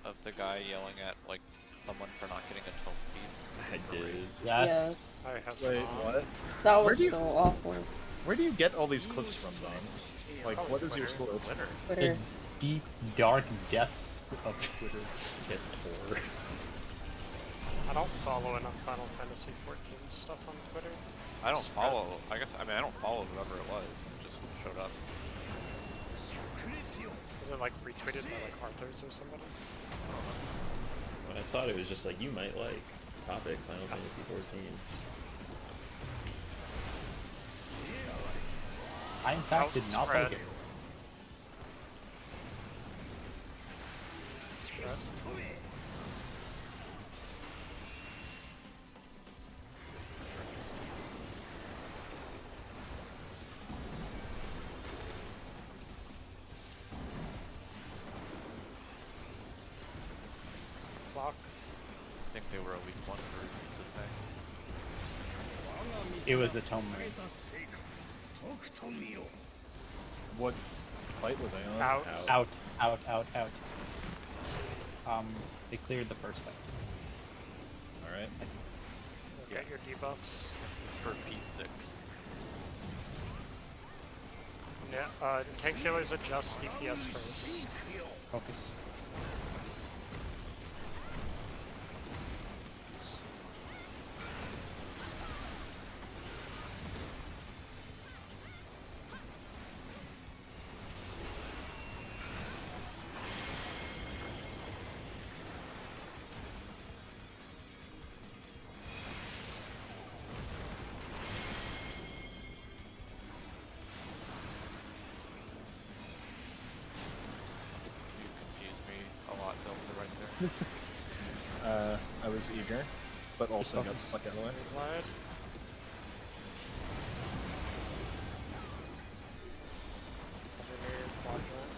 of the guy yelling at like someone for not getting a tome piece? I did. Yes. Yes. I have Wait, not. what? That Where was do you- so awful. Where do you get all these clips from, Don? Like, Probably what is your Twitter. source? Twitter. The Twitter. deep, dark depths of Twitter. Yes, Tor. I don't follow enough Final Fantasy 14 stuff on Twitter. I don't Spread. follow. I don't follow whoever it was. It just showed up. Is it like retweeted by like Arthurs or somebody? When I saw it, it was just like, you might like topic Final Fantasy 14. I in fact did not Outspread. like it. Spread. Clock. I think they were a week 1 for Zitang. It was a tome ring. What fight were they on? Out. Out. They cleared the first fight. Alright. Look at your debuffs. It's for P6. Yeah, tank sailors adjust DPS first. Focus. You confused me a lot, Delta, right there. I was eager, but also got the fuck out of the way. Glad. Engineer quadrant.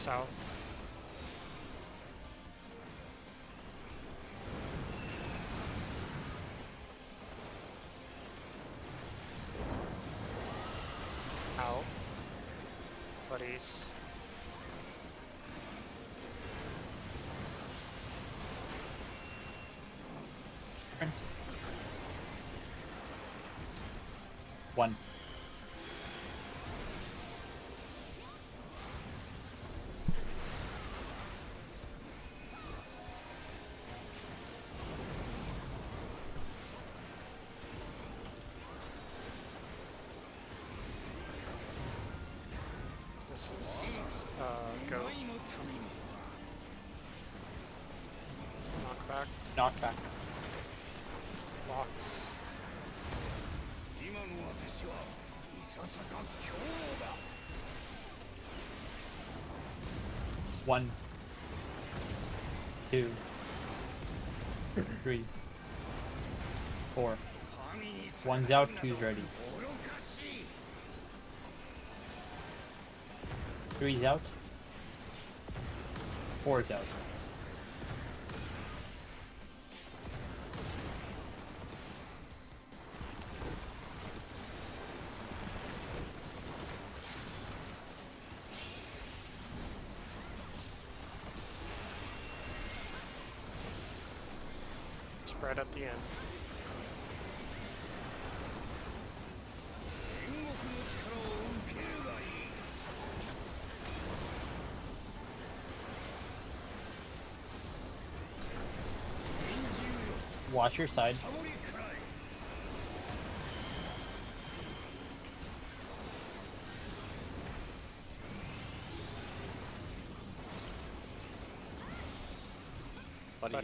south. Out. Buddies. Sprint. 1. This is go. Knockback. Knockback. Locks. 1, 2, 3, 4. 1's out, 2's ready. 3's out. 4's out. Spread at the end. Watch your side.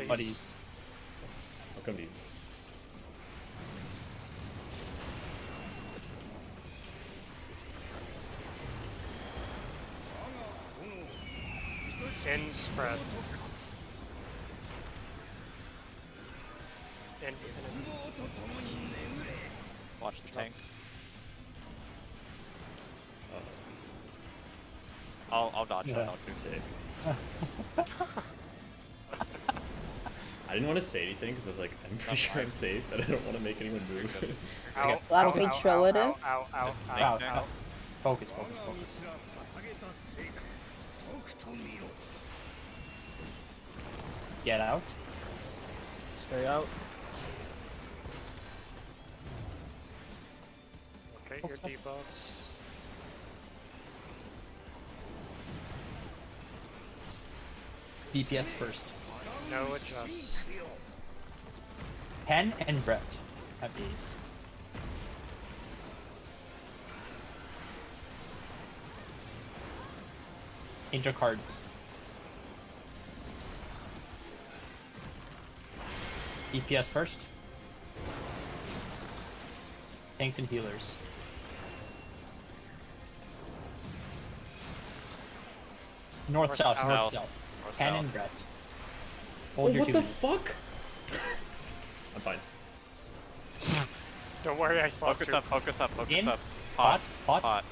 Buddies. I'll come to you. In spread. In. Watch the tanks. I'll dodge Yeah. that. I'll do. Sick. I didn't want to say anything because I was like, I'm pretty sure I'm safe, but I don't want to make anyone move. Out, That'll out, be out, relative. out, out, out, It's out, snake out, next. out. Focus, focus, focus. Get out. Stay out. Okay, your debuffs. DPS first. No adjust. Ken and Brett have these. Enter cards. DPS first. Tanks and healers. North south, North, north south. south. North, Ken south. and Brett. Hold your what the two. fuck? I'm fine. Don't worry, I saw Focus two. up, focus up, focus In. up. Pot, pot. Pot.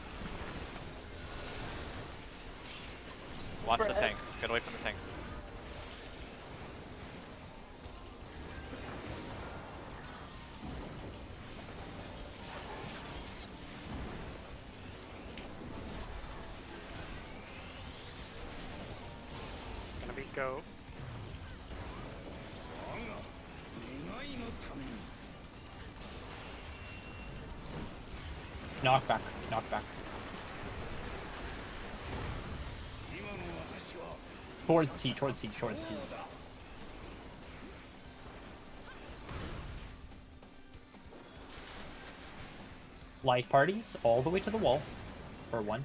Watch the tanks. Get away from the tanks. Gonna be go. Knockback, knockback. Towards C, towards C, towards C. Light parties all the way to the wall. For 1.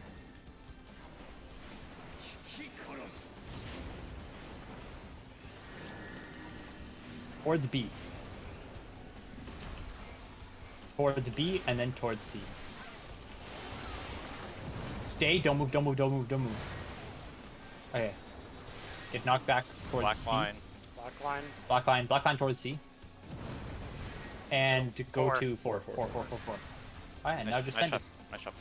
Towards B. Towards B and then towards C. Stay, don't move, don't move, don't move, don't move. Okay. Get knocked back towards Black C. line. Black line. Black line towards C. And go Four. to 4. Four. Alright, now just send it. Nice shot.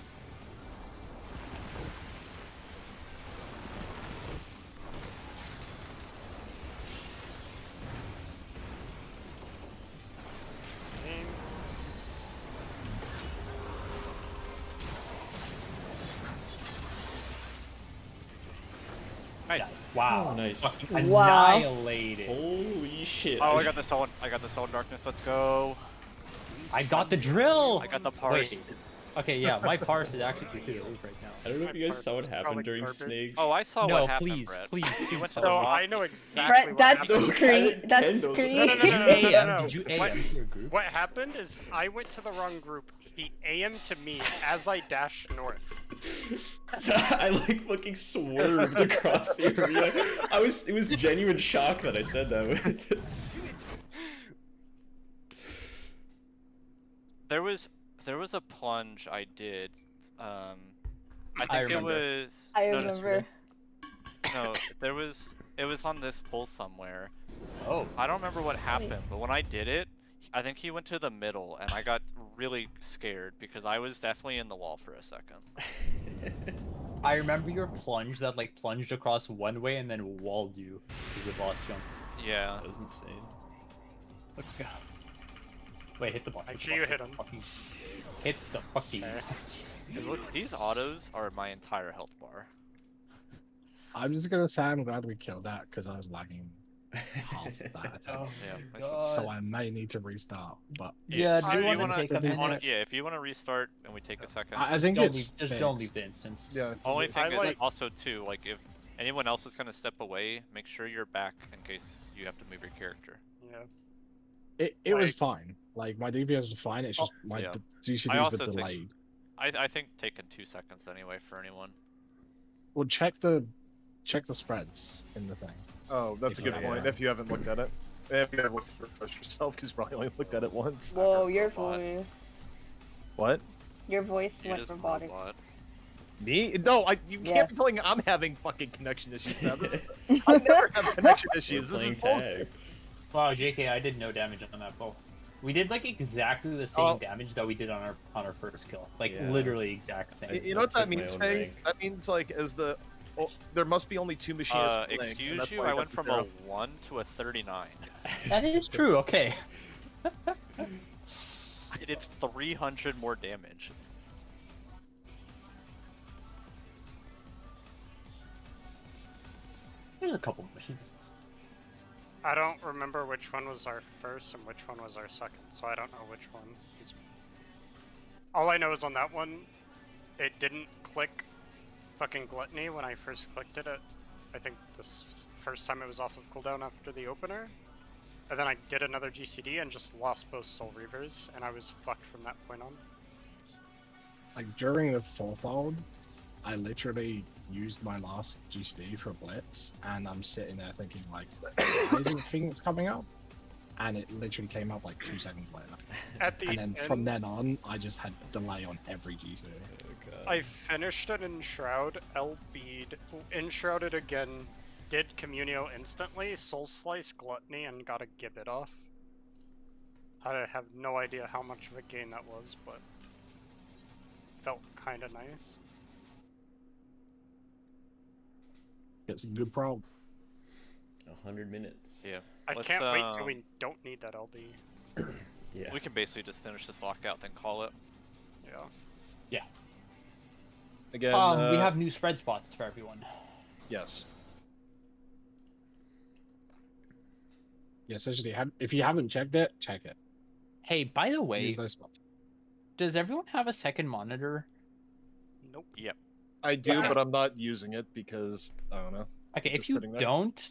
Nice. Wow. Oh, nice. Fucking Wow. annihilated. Holy shit. Oh, I got the soul. I got the soul in darkness. Let's go. I got the drill. I got the parse. Wait. Okay, yeah, my parse is actually through the roof right now. I don't know if you guys saw what happened Probably during garbage. Snake. Oh, I saw No, what happened, please, Brett. please. He went to the No, wrong. I know exactly Brett, what that's happened. screen. That's Kendall's- screen. No, no, no, no, no, Did you no, AM? no, no. Did you What- AM to your group? What happened is I went to the wrong group. He AM'd to me as I dashed north. So I like fucking swerved across the arena. It was genuine shock that I said that with. There was a plunge I did. I I think it remember. was. I no, remember. No, there was. It was on this pull somewhere. Oh. I don't remember what happened, but when I did it, I think he went to the middle, and I got really scared because I was definitely in the wall for a second. I remember your plunge that like plunged across one way and then walled you with the boss jump. Yeah. That was insane. Let's go. Wait, hit the boss. Make sure you hit him. Hit the fucking. Okay. Hey, look, these autos are my entire health bar. I'm just gonna say I'm glad we killed that because I was lagging half that attack. Oh Yeah, my So God. I may need to restart, but Yeah, if do you you want wanna- to take a if you wanna- minute? yeah, if you want to restart and we take a second. I think Don't it's leave, just don't leave fixed. the instance. Yeah. Only thing I is like- also too, like if anyone else is gonna step away, make sure you're back in case you have to move your character. Yeah. It was Like- fine. Like my DPS was fine. It's just my yeah. GCDs I were also think- delayed. I think taking 2 seconds anyway for anyone. Well, check the spreads in the thing. Oh, that's a If you good have point. it. If you haven't looked at it, if you haven't looked at it first yourself, because you probably only looked at it once. Whoa, your Robot. voice. What? Your voice You went just robotic. robot. Me? No, you Yeah. can't be telling I'm having fucking connection issues now. I never have connection We're issues. This playing is bullshit. tag. Wow, JK, I did no damage on that bow. We did like exactly the same Oh. damage that we did on our first kill. Like Yeah. literally exact same. You know what that took my means, own Faye? rank. That means like as the there must be only 2 machinists playing, and Excuse that's you, why I got went the from zero. a 1 to a 39. That is true. Okay. I did 300 more damage. There's a couple machinists. I don't remember which one was our first and which one was our second, so I don't know which one. All I know is on that one, it didn't click fucking Gluttony when I first clicked it. I think this first time it was off of cooldown after the opener. And then I did another GCD and just lost both Soul Reavers, and I was fucked from that point on. Like during the fourfold, I literally used my last GCD for Blitz, and I'm sitting there thinking like, why is it Phoenix coming up? And it literally came up like 2 seconds later. At the And then end, from then on, I just had delay on every GCD. Oh, God. I finished an Enshroud, LB'd, Enshrouded again, did Communio instantly, Soul Slice, Gluttony, and got a Give It off. I have no idea how much of a gain that was, but felt kinda nice. It's a good problem. 100 minutes. Yeah. I Let's, can't wait till we don't need that LB. Yeah. We can basically just finish this lockout, then call it. Yeah. Again, We have new spread spots for everyone. yes. Yeah, essentially, if you haven't checked it, check it. Hey, by the way, Use those spots. does everyone have a second monitor? Nope. I do, Yeah. but I'm not using it because I don't know. Okay, if Just you sitting there. don't,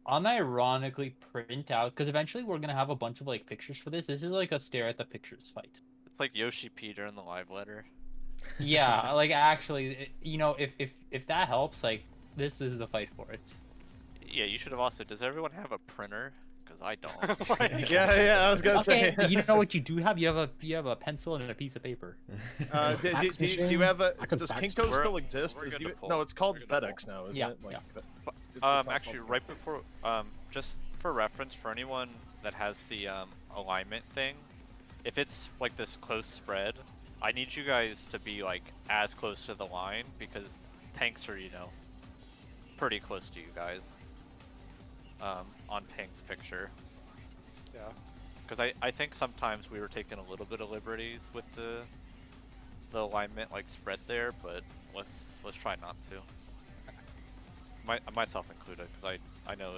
unironically print out, because eventually we're gonna have a bunch of like pictures for this. This is like a stare at the pictures fight. It's like Yoshi P during the live letter. Yeah, like actually, you know, if that helps, like this is the fight for it. Yeah, you should have also. Does everyone have a printer? Because I don't. Yeah, I was gonna Okay, say. you know what you do have? You have a pencil and a piece of paper. Do you have a? I could Does fax Kinko it. still exist? We're Is good you, to pull. no, it's called We're good to FedEx now, isn't Yeah, it? yeah. It's not Actually, called right before, just for reference for anyone that has the alignment thing, if it's like this close spread, I need you guys to be like as close to the line because tanks are, you know, pretty close to you guys. On Ping's picture. Yeah. Because I think sometimes we were taking a little bit of liberties with the alignment like spread there, but let's try not to. myself included, because I know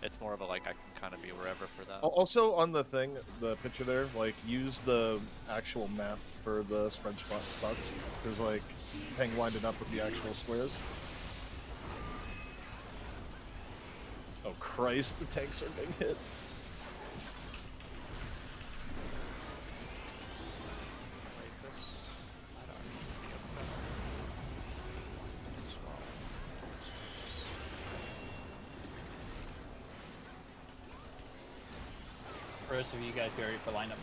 it's more of a like I can kind of be wherever for that. Also on the thing, the picture there, like use the actual map for the spread spots, because like Peng lined it up with the actual squares. Oh Christ, the tanks are being hit. Like this. I don't know. As well. First of you guys be ready for lineup.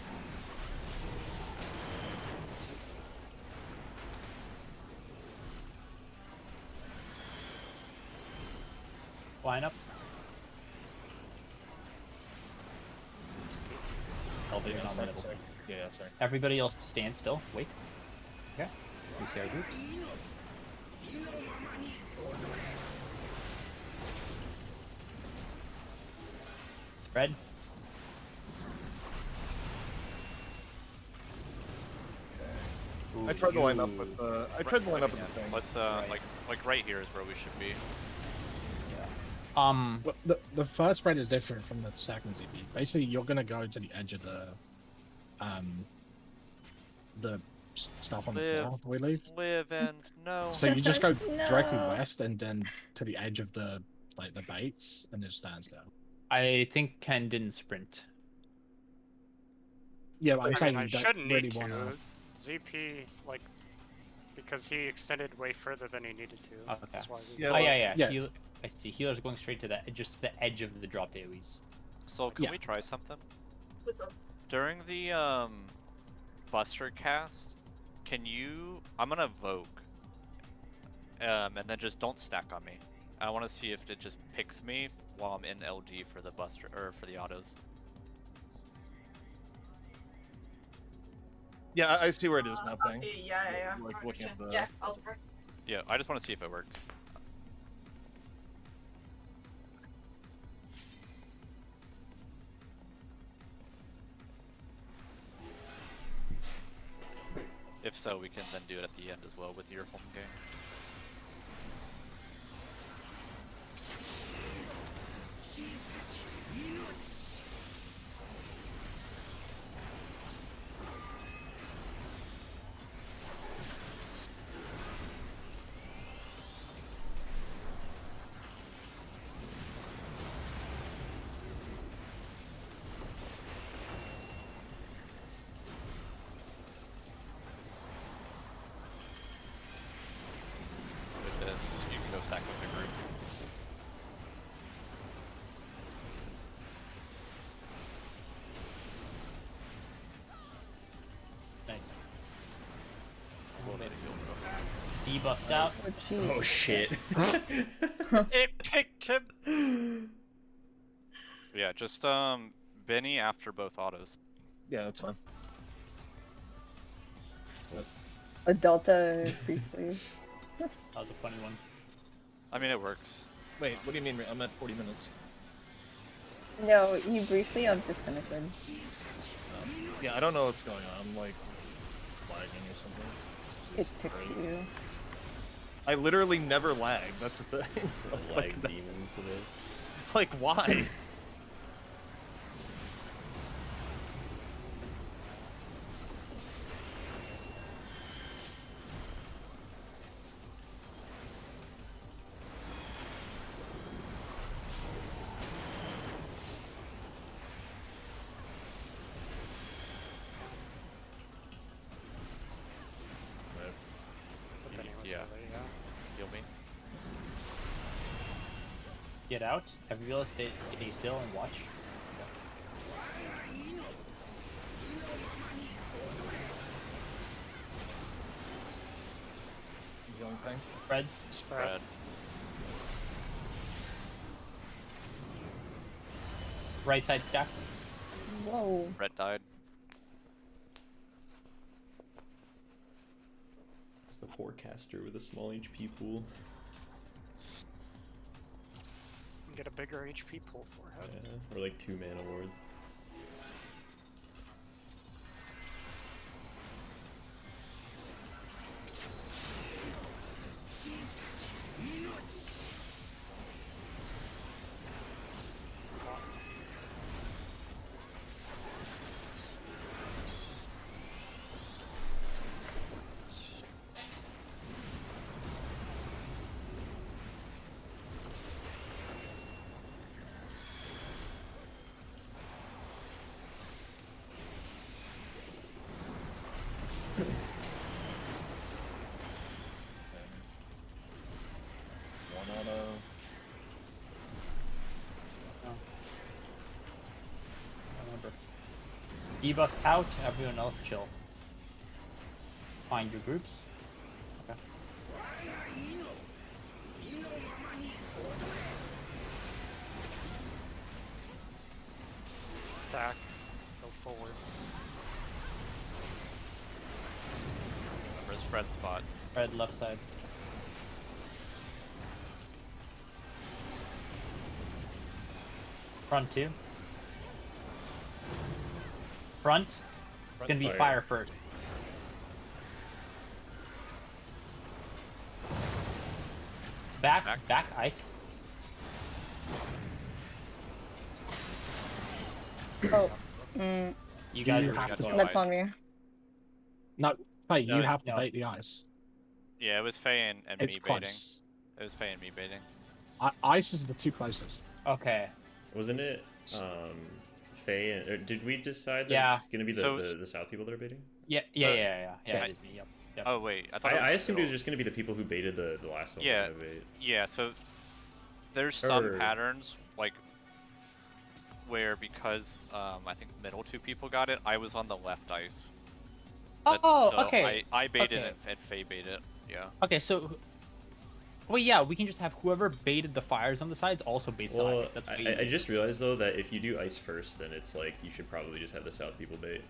Lineup. Elvish on the middle. Yeah, sorry. Everybody else stand still. Wait. Okay. We see our groups. Spread. I tried to line up with the. I tried to line up with the thing. Let's like right here is where we should be. But the first spread is different from the second ZP. Basically, you're gonna go to the edge of the stuff on the floor, we leave. Live and no. So you just go No. directly west and then to the edge of the baits and just stand still. I think Ken didn't sprint. Yeah, but I'm I saying mean, I you don't shouldn't really need to. want to. ZP, like, because he extended way further than he needed to. Oh, okay. That's why we Yeah, Oh yeah. Yeah. I see. Healer's going straight to just to the edge of the drop AoEs. So can Yeah. we try something? What's up? During the Buster cast, can you? I'm gonna Vogue, and then just don't stack on me. I want to see if it just picks me while I'm in LG for the Buster or for the autos. Yeah, I see where it is now, Peng. Yeah. Like I looking at understand. the. Yeah, I'll try. Yeah, I just want to see if it works. If so, we can then do it at the end as well with your home game. With this, you can go sack with the group. Nice. We'll need to go. Debuffs out. Oh, jeez. Oh shit. It picked him! Yeah, just Benny after both autos. Yeah, that's fine. A Delta briefly. That was a funny one. I mean, it works. Wait, what do you mean? I'm at 40 minutes. No, you briefly disconnected. Yeah, I don't know what's going on. I'm like lagging or something. It picked you. I literally never lag. That's the thing. A like, lag demon today. like, why? But then he was Yeah. really, Heal me. Get out. Everybody else stay still and watch. Healing thing. Spreads. Spread. Right side stack. Whoa. Red died. It's the poor caster with a small HP pool. Get a bigger HP pool for him. Yeah, or like 2 mana wards. One auto. Remember. Debuffs out, everyone else chill. Find your groups. Okay. Attack. Go forward. Remember, spread spots. Red left side. Front 2. Front. It's gonna be fire first. Back, ice. Oh, You guys You are have to going that's ice. on me. No, Faye, you No, have to no. bait the ice. Yeah, it was Faye and It's me baiting. close. It was Faye and me baiting. Ice is the two closest. Okay. Wasn't it Faye? Or did we decide that Yeah. it's gonna be So- the south people that are baiting? Yeah. It is me. Yep. Oh wait, I thought I it was assumed it was middle. just gonna be the people who baited the last one. Yeah. that bait. Yeah, so there's some Or- patterns like where because I think middle 2 people got it, I was on the left ice. Oh, So okay. I baited Okay. and Faye baited. Yeah. Okay, so. Well, yeah, we can just have whoever baited the fires on the sides also bait the Well, ice. That's way I easier. just realized though that if you do ice first, then it's like you should probably just have the south people bait.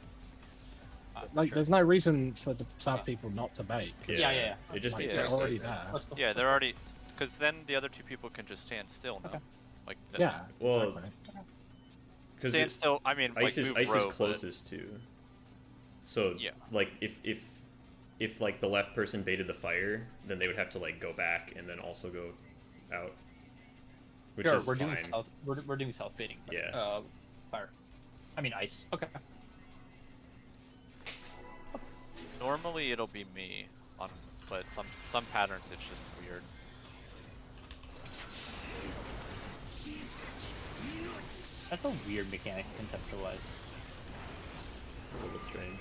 Like, Sure. there's no reason for the south people not to bait. 'cause, Yeah. It just like, makes Yeah. they're more already sense. there. Let's go. Yeah, they're already because then the other 2 people can just stand still now. Okay. Like Yeah. Well, exactly. because stand still. I mean, like, ice is move ice row, is but- closest to. So Yeah. like if like the left person baited the fire, then they would have to like go back and then also go out. Which Sure, is we're fine. doing south. We're doing south baiting. Yeah. Fire. I mean ice. Okay. Normally it'll be me on, but some patterns it's just weird. That's a weird mechanic conceptual-wise. A little strange.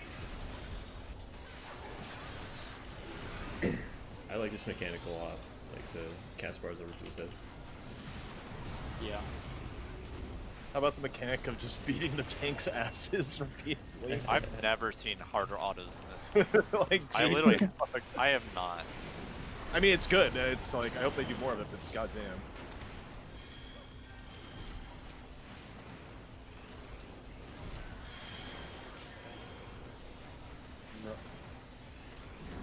I like this mechanic a lot, like the cast bars over people's head. Yeah. How about the mechanic of just beating the tank's asses repeatedly? I've never seen harder autos in this game. Like, I geez, literally, fuck. I have not. I mean, it's good. It's like I hope they do more of it, but goddamn.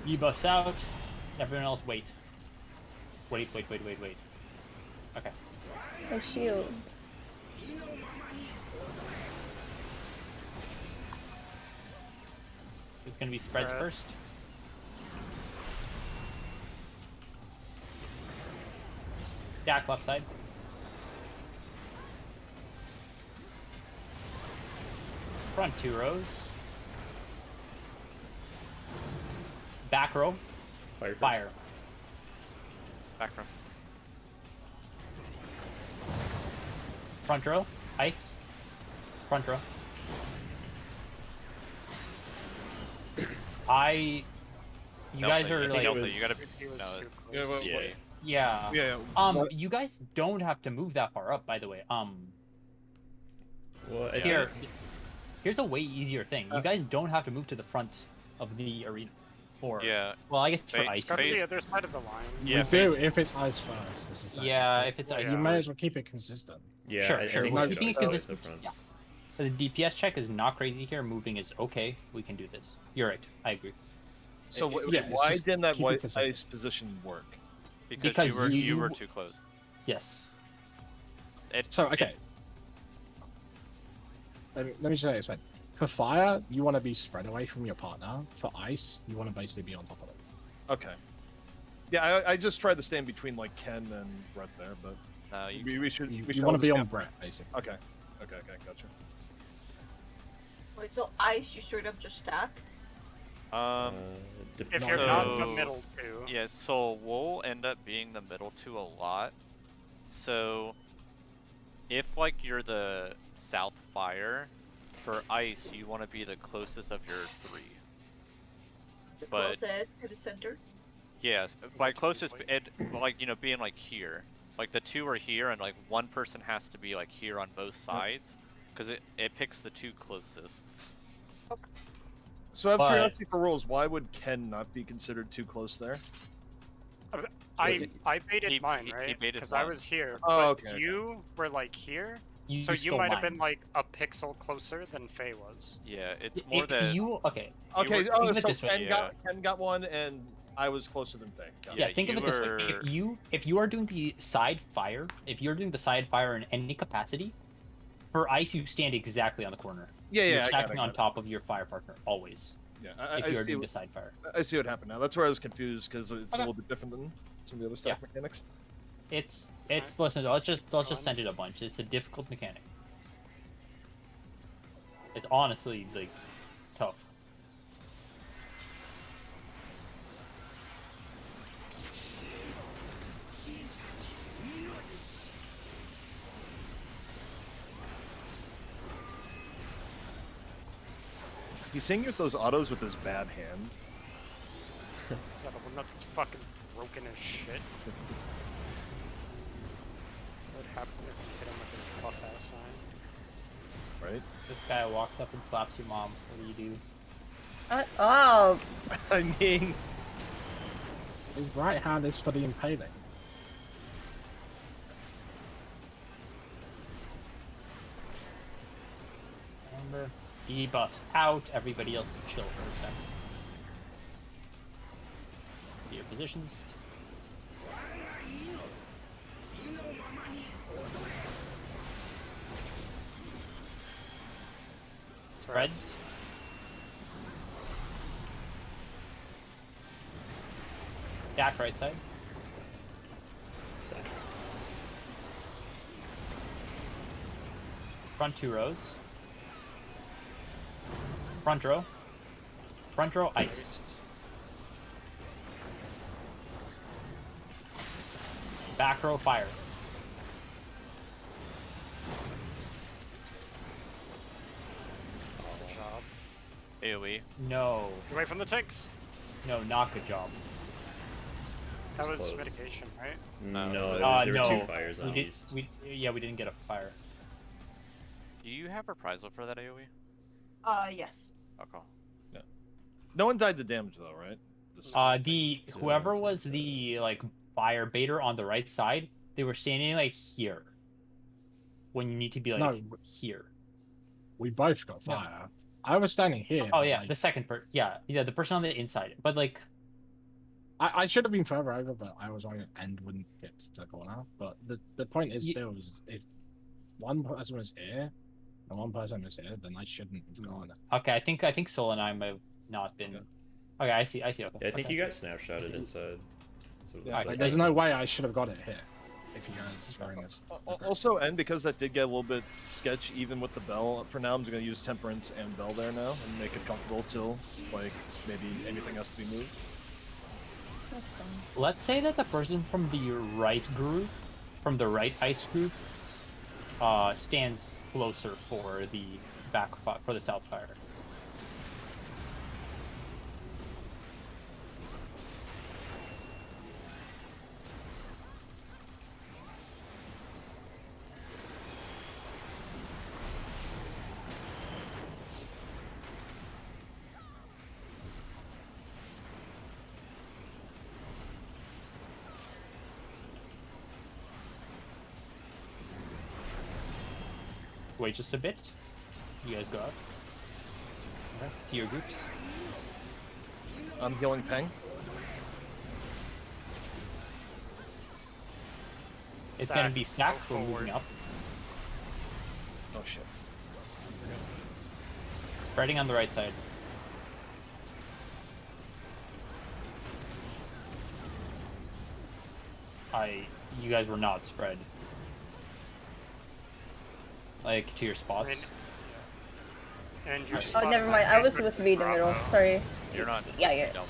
You bust out. Everyone else wait. Wait. Okay. Oh, shields. It's gonna be spreads Alright. first. Stack left side. Front 2 rows. Back row. Fire first. Fire. Back row. Front row. Ice. Front row. You guys Delta, are I think like, Delta, was- you gotta be. He was No, too Yeah, close. well, Yeah. yeah. Yeah. What- You guys don't have to move that far up, by the way. Well, I Here, think- here's a way easier thing. You guys don't have to move to the front of the arena. For yeah. well, I guess for Fa- ice. Go to Phase- the other side of the line. Yeah, we do phase- if it's ice first. This is the thing. Yeah, if it's ice. Yeah. You may as well keep it consistent. yeah, Sure, I sure. think No, we Keeping should it always go consistent. ice up front. Yeah. The DPS check is not crazy here. Moving is okay. We can do this. You're right. I agree. So Yeah, it's why just didn't that keep it white consistent. ice position work? Because you were you- you were too close. Yes. So okay. Let me say this, man. For fire, you want to be spread away from your partner. For ice, you want to basically be on top of it. Okay. Yeah, I just tried to stand between like Ken and Brett there, but No, you we should You, we should want to be on understand- Brett, basically. Okay, gotcha. Wait, so ice, you straight up just stack? If No, you're not the So- middle two. Yeah, so we'll end up being the middle 2 a lot. So if like you're the south fire, for ice you want to be the closest of your 3. but closest to the center. yes, by closest, it like being like here, like the two are here, and like one person has to be like here on both sides, because it picks the two closest. So I have But- curiosity for rules. Why would Ken not be considered too close there? I baited he mine, baited right? Because mine. I was here. Oh, but okay. you were like here, You so you stole might have mine. been like a pixel closer than Faye was. Yeah, it's more If that you okay. Okay, were- oh, think of it so this way. Ken got one, and I was closer than Faye. Got it. Yeah, think of you it this way. were- If you are doing the side fire, if you're doing the side fire in any capacity, for ice you stand exactly on the corner. Yeah, You're I got stacking it, on got it. top of your fire partner always. Yeah, If I you are see. doing the side fire. I see what happened now. That's where I was confused because it's a Okay. little bit different than some of the other stack mechanics. It's listen. Let's just send it a bunch. It's a difficult mechanic. It's honestly like tough. He's saying with those autos with his bad hand. Yeah, the one that's fucking broken as shit. What would happen if you hit him with his buff ass sign? Right? This guy walks up and slaps your mom. What do you do? Oh, I mean, His right hand is for the impaling. Remember, debuffs out. Everybody else chill for a second. Get your positions. Spreads. Stack right side. Stack. Front two rows. Front row. Front row ice. Back row fire. Good job. AoE. No. Get away from the tanks! No, not good job. That was close. mitigation, right? No, no, there no. were two fires We on did, east. we didn't get a fire. Do you have reprisal for that AoE? Yes. Okay. no one died to damage though, right? Just- Whoever was the like fire baiter on the right side, they were standing like here. When you need to be like No. here. We both got No. fire. I was standing here. Oh but, yeah, like, the second part. Yeah, the person on the inside. But like, I should have been further over, but I was on an end wouldn't get to the corner. But the point is still is if one person was here and one person was here, then I shouldn't have gone. okay, I think Sol and I might have not been. Okay, I see. Okay. Yeah, I think okay. you got snapshotted inside. That's what it Yeah, looks I- like. There's no way I should have got it here. If you guys throwing this. Also, and because that did get a little bit sketch, even with the bell, for now I'm just going to use Temperance and Bell there now and make it comfortable till, like, maybe anything has to be moved. that's fine. Let's say that the person from the right group, from the right ice group, stands closer for the for the south fire. Wait just a bit. You guys go out. Okay. See your groups. I'm healing Peng. It's Stack. gonna be stacked. Go We're moving forward. up. Oh shit. Spreading on the right side. You guys were not spread. Like to your spots. And your Oh, spot never mind. I was supposed to be in the middle. Bravo. Sorry. You're not. Yeah, yeah. Delta.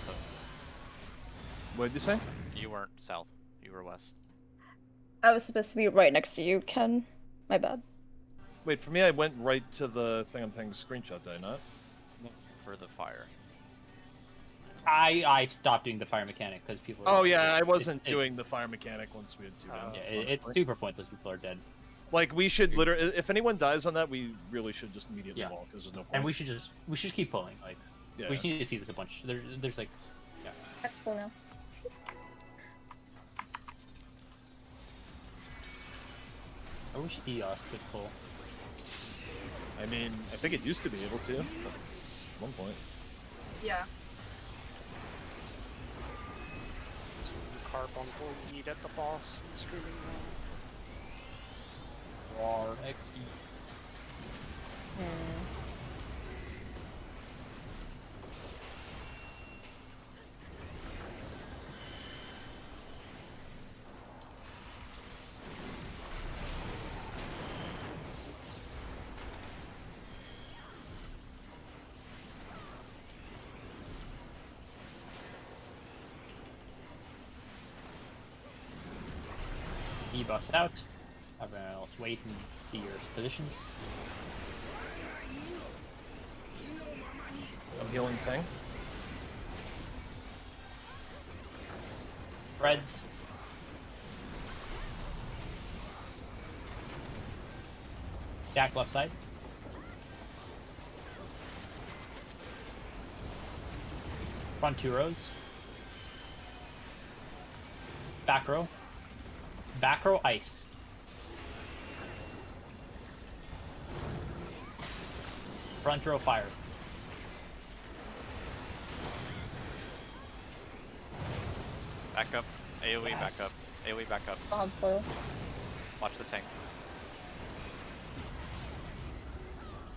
What did you say? You weren't south. You were west. I was supposed to be right next to you, Ken. My bad. Wait, for me, I went right to the thing on Peng's screenshot, did I not? For the fire. I stopped doing the fire mechanic because people. Oh yeah, I wasn't it- doing the fire mechanic once we had two. Yeah, it's super pointless. People are dead, Like we should literally, if anyone dies on that, we really should just immediately Yeah. wall because there's no point. and we should keep pulling. Like Yeah. we just need to see this a bunch. There's like, yeah. That's cool now. I wish EOS could pull. I mean, I think it used to be able to. At one point. Yeah. Carbuncle yeet at the boss and screaming Roar XD. Debuffs out. Everyone else wait and see your positions. I'm healing thing. Reds. Jack left side. Front 2 rows. Back row. Back row ice. Front row fire. Back up. AoE Yes. back up. AoE back up. Bob soil. Watch the tanks.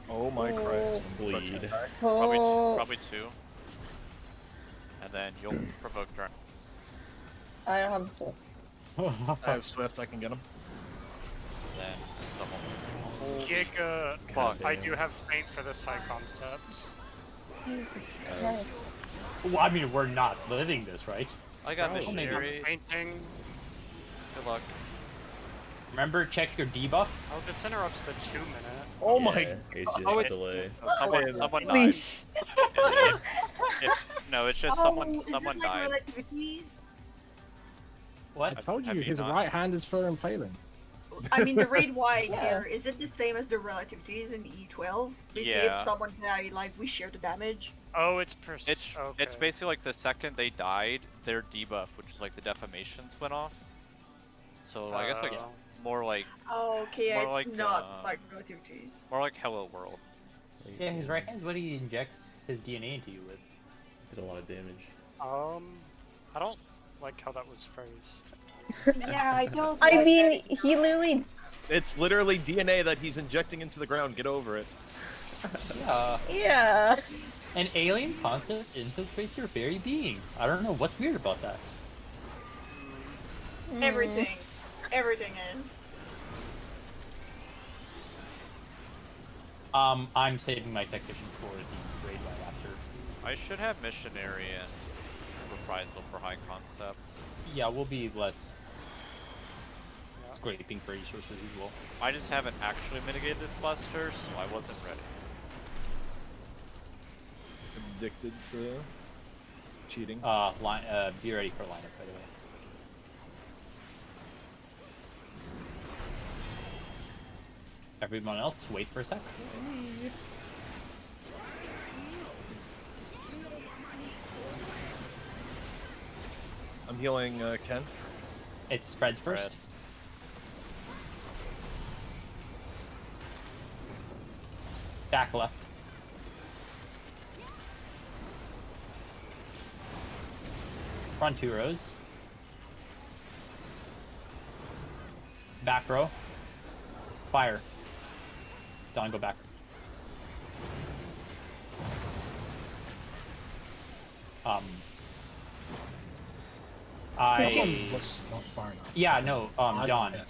Oh my Christ. Bleed. Oh, Probably two. And then you'll provoke Drum. I don't have a soul. I have Swift. I can get him. Then the whole. no. Giga. Fuck. I do have faint for this high concept. Jesus Christ. Well, I mean, we're not living this, right? I got Bro, maybe. missionary. Fainting. Good luck. Remember, check your debuff. Oh, this interrupts the 2 minute. Oh Yeah, my. in case you Oh, have it's- delay. Someone died. Please. No, it's just Oh, someone is someone this like died. relativities? I What? told Have you you his not? right hand is for impaling. I mean, the raid wide Yeah. here, is it the same as the relativities in E12? Basically, Yeah. if someone died, like, we share the damage. Oh, it's It's okay. basically like the second they died, their debuff, which is like the defamations, went off. So I guess like Oh. more like Oh, okay, More it's like, not like relativities. more like Hello World. Yeah, his right hand's what he injects his DNA into you with. Did a lot of damage. I don't like how that was phrased. Yeah, I don't. I mean, he literally. It's literally DNA that he's injecting into the ground. Get over it. Yeah. Yeah. An alien concept infiltrates your very being. I don't know what's weird about that. Everything. Everything is. I'm saving my technician for the raid right after. I should have missionary and reprisal for high concept. Yeah, we'll be less scraping for resources as well. I just haven't actually mitigated this cluster, so I wasn't ready. Addicted to cheating. Be ready for lineup, by the way. Everyone else, wait for a sec. I'm healing Ken. It spreads first. Spread. Back left. Front 2 rows. Back row. Fire. Don, go back. Looks not far enough. Yeah, no, Don. Yeah.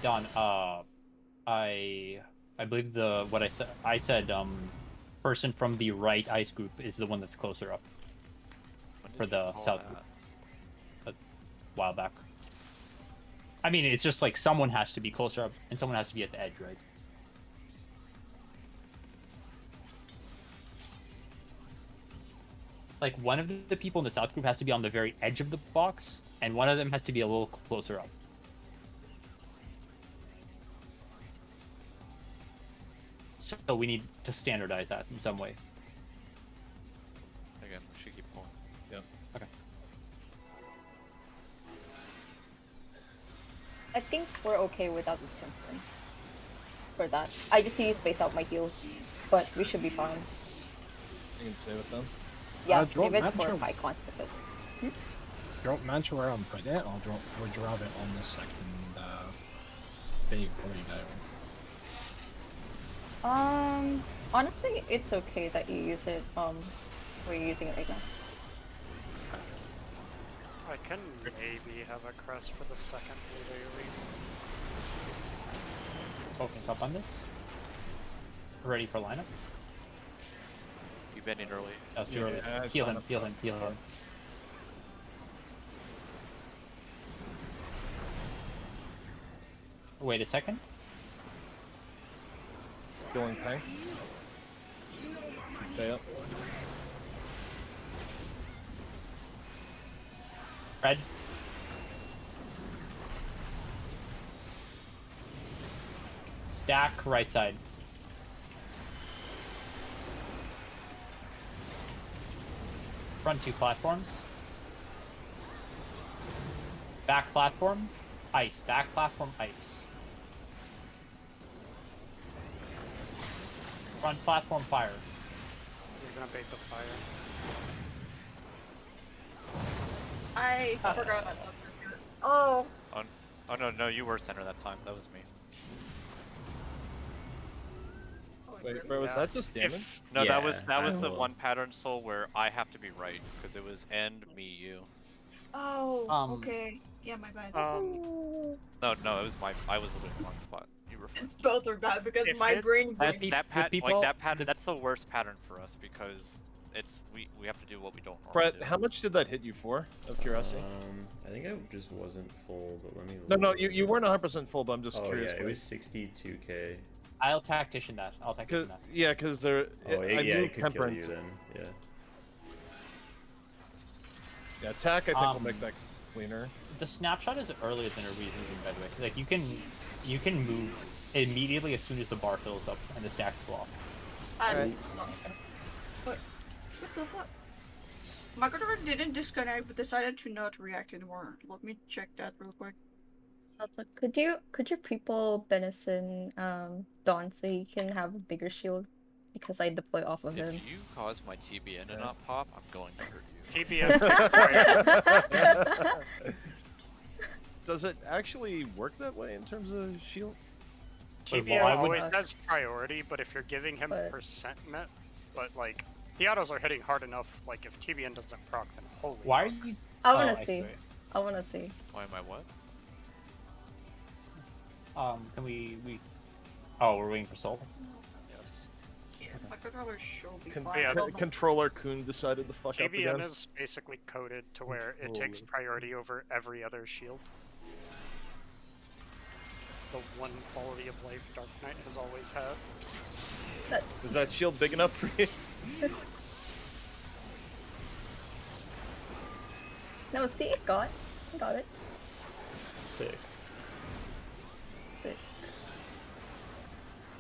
Don, I believe what I said, person from the right ice group is the one that's closer up When did for you the call south that? group. A while back. I mean, it's just like someone has to be closer up and someone has to be at the edge, right? like one of the people in the south group has to be on the very edge of the box, and one of them has to be a little closer up. So we need to standardize that in some way. Again, we should keep pulling. Yep. Okay. I think we're okay without the temperance for that. I just need to space out my heals, but we should be fine. You can save it then. Yeah, do you save it want for natural- high concept. Do you want mention where I'm putting it, or would you have it on the second big burrito? Honestly, it's okay that you use it. We're using it right now. I can maybe have a crest for the second AoE. Focus up on this. Ready for lineup? You bending early. That was too Yeah, early. it's Heal fine. him, heal him, heal him. Wait a second. Healing Pang. Stay up. Red. Stack right side. Front two platforms. Back platform, ice. Back platform, ice. Front platform, fire. You're gonna bait the fire. I forgot about that. Oh, Oh no, you were center that time. That was me. Wait, bro, was Yeah. that just damage? If No, Yeah, that was I the will. one pattern soul where I have to be right because it was end me you. oh, okay. Yeah, my bad. No, it was I was looking in the wrong spot. You were. It's both are bad because If my it's- brain That blinked. pe- That the pat people- like that pattern. the- That's the worst pattern for us because it's we have to do what we don't normally Brett, do. how much did that hit you for, of curiosity? I think I just wasn't full, but let me. No, look. you weren't 100% full, but I'm just Oh curious. yeah, it was 62k. I'll tactician that. I'll tactician that. Yeah, because there. Oh I yeah, knew it could kill temperance. you then. Yeah. Yeah, attack. I think will Um, make that cleaner. The snapshot is earlier than a reason, by the way. Like you can move immediately as soon as the bar fills up and the stacks go off. And what the fuck? My controller didn't disconnect, but decided to not react anymore. Let me check that real quick. Also, could you people Benison Dawn so he can have a bigger shield? Because I deploy off of him. If you cause my TBN to not pop, I'm going to hurt you. TBN. Does it actually work that way in terms of shield? TBN why would- always has priority, but if you're giving him But- percent met, but like the autos are hitting hard enough, like if TBN doesn't proc, then holy. Why are fuck. you? I wanna Oh, see. I wanna see. Why am I what? Can we? Oh, we're waiting for Soul. Yes. My controller should be Con- fine. Yeah, I don't know. Controller Kun decided to fuck up TBN again. is basically coded to where it takes Controller. priority over every other shield. The one quality of life Dark Knight has always had. Is that shield big enough for you? No, see, it got it. Sick. Sick.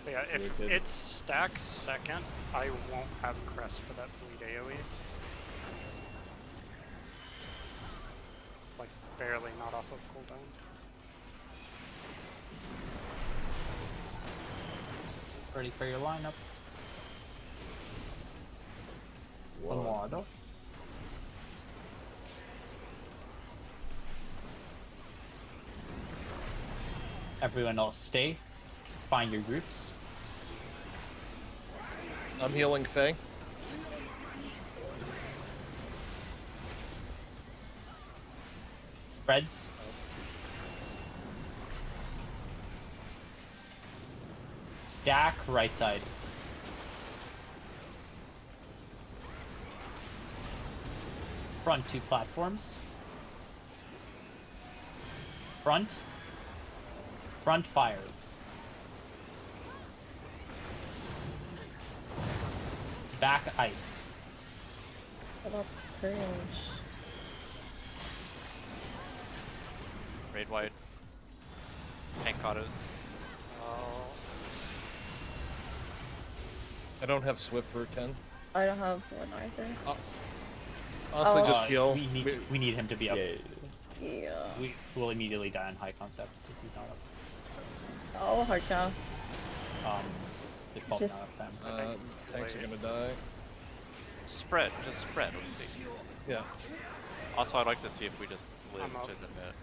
But yeah, if Wicked. it stacks second, I won't have crest for that bleed AoE. It's like barely not off of cooldown. Ready for your lineup. One more auto. Everyone else stay. Find your groups. I'm healing Faye. Spreads. Stack right side. Front two platforms. Front. Front fire. Back ice. Oh, that's cringe. Raid wide. Tank autos. Oh, I don't have Swift for 10. I don't have one either. Honestly, just Uh, heal. We need him to be up. Yeah. Yeah. We will immediately die on high concept if he's not up. Oh, hard cast. There's probably Just- not enough time. Tanks are gonna die. Spread, just spread, let's see. Yeah. Also, I'd like to see if we just live I'm up. to the mid.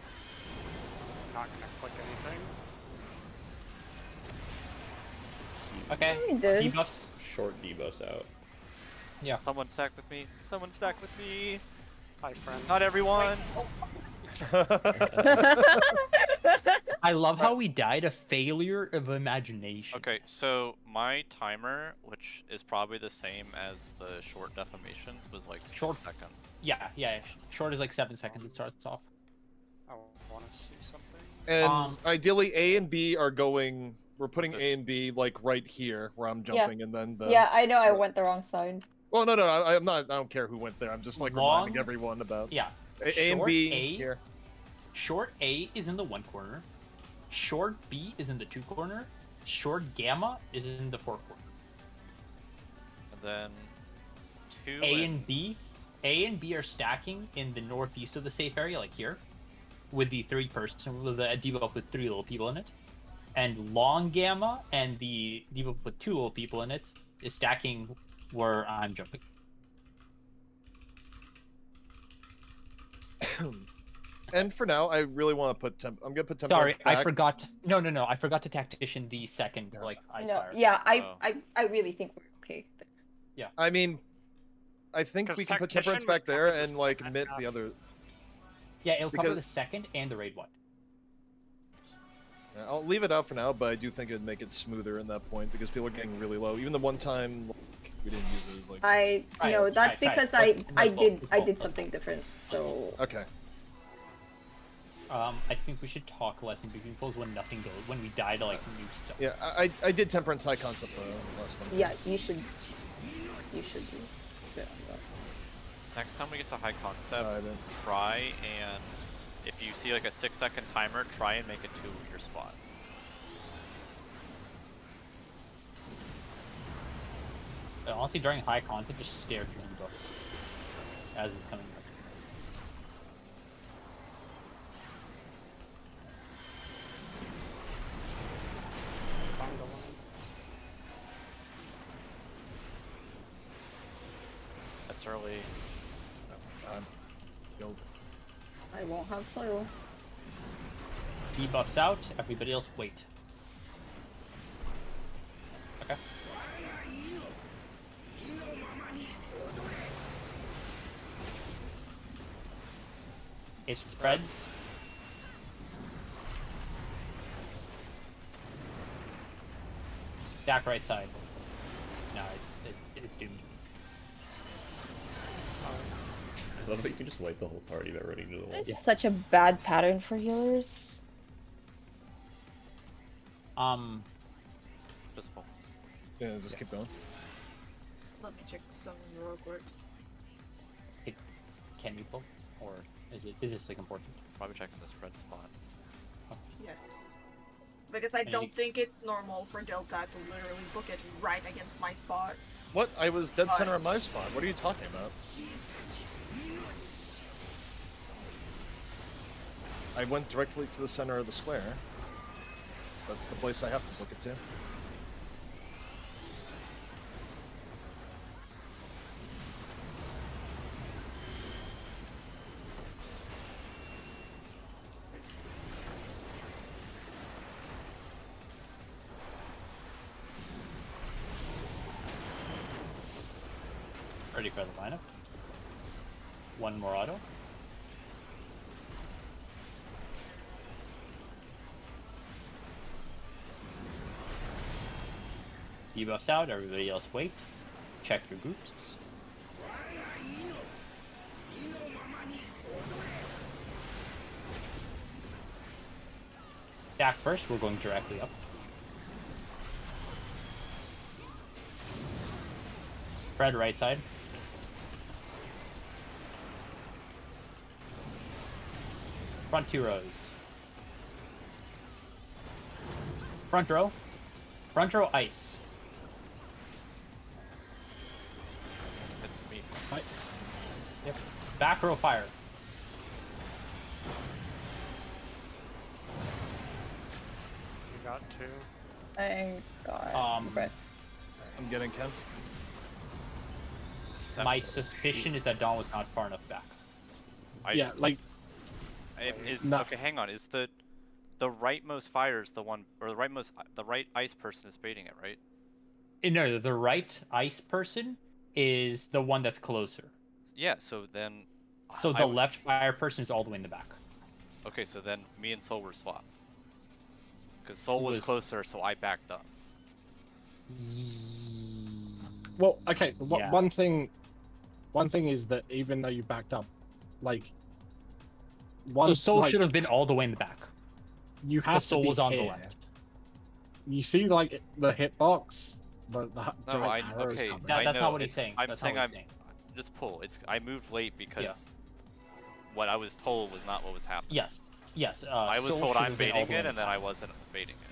not gonna click anything. Okay. You did. Debuffs. Short debuffs out. Yeah. Someone stack with me. Someone stack with me. Hi, friend. Not everyone. I love how we died a failure of imagination. Okay, so my timer, which is probably the same as the short defamations, was like 6 Short- seconds. Yeah. Short is like 7 seconds. It starts off. I want to see something. And ideally, A and B are going. We're putting A and B like right here where I'm jumping, and then the. Yeah, I know I went the wrong side. Well, no, I'm not. I don't care who went there. I'm just like reminding Long- everyone about Yeah. A and Short B A. here. Short A is in the 1 corner. Short B is in the 2 corner. Short Gamma is in the 4 corner. And then 2 A and B are stacking in the northeast of the safe area, like here, with the 3-person with the debuff with 3 little people in it, and Long Gamma and the debuff with 2 little people in it is stacking where I'm jumping. And for now, I really want to put temp. I'm gonna put temp. Sorry, I back. forgot. No, I forgot to tactician the second Yeah. like ice No, fire. yeah, Oh. I really think we're okay. I mean, I think 'Cause we can put tactician temperance would back there cover this and like one mitt half. the other. Yeah, it'll cover Because- the second and the raid one. Yeah, I'll leave it out for now, but I do think it'd make it smoother in that point because people are getting really low. Even the one time like, we didn't use it was like. I Right, no, that's right. because Let's I vote. did something different. So Okay. I think we should talk less in between pulls when nothing goes when we die to like new stuff. Yeah, I did temperance high concept last one. yeah, you should do. Yeah. Next time we get to high concept, I didn't. try and if you see like a 6-second timer, try and make it to your spot. But honestly, during high content, just stare through the book as it's coming up. That's early. I'm killed. I won't have soil. Debuffs out. Everybody else wait. Okay. It spreads. Back right side. No, it's doomed. I love that you can just wipe the whole party by running to the wall. It's such a bad pattern for healers. Just pull. Yeah, just keep going. Let me check some real quick. Can you pull, or is this like important? Probably checking the spread spot. Yes. Because I And don't you- think it's normal for Delta to literally book it right against my spot. What? I was dead center on my spot. What are you talking about? I went directly to the center of the square. That's the place I have to book it to. Ready for the lineup. One more auto. Debuffs out, everybody else wait. Check your groups. Stack first, we're going directly up. Spread right side. Front 2 rows. Front row. Front row ice. It's me. Yep. Back row fire. You got 2. I got Brett. I'm getting Ken. My suspicion is that Dawn was not far enough back. Yeah, like Okay, hang on. Is the rightmost fire is the one, or the right ice person is baiting it, right? No, the right ice person is the one that's closer. Yeah. So then. So the left fire person is all the way in the back. Okay, so then me and Soul were swapped. Because Soul was closer, so I backed up. well, okay. Yeah. One thing is that even though you backed up, like So Soul should have been all the way in the back. You have to Soul be was on here. the left. You see, like the hitbox, the No, giant arrows okay. coming. That's know, not what he's saying. I'm That's saying not what he's saying. just pull. I moved late because what I was told was not what was happening. Yes. Yes. I was Soul told should I'm have been all baiting the way in it, the and then back. I wasn't baiting it.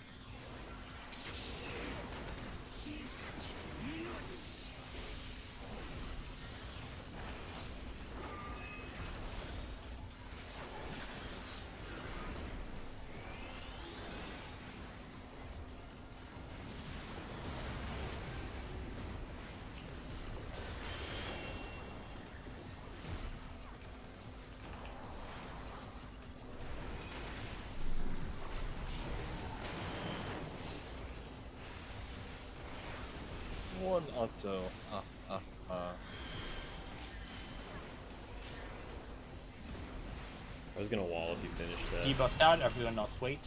One auto. I was gonna wall if you finished that. Debuffs out. Everyone else wait.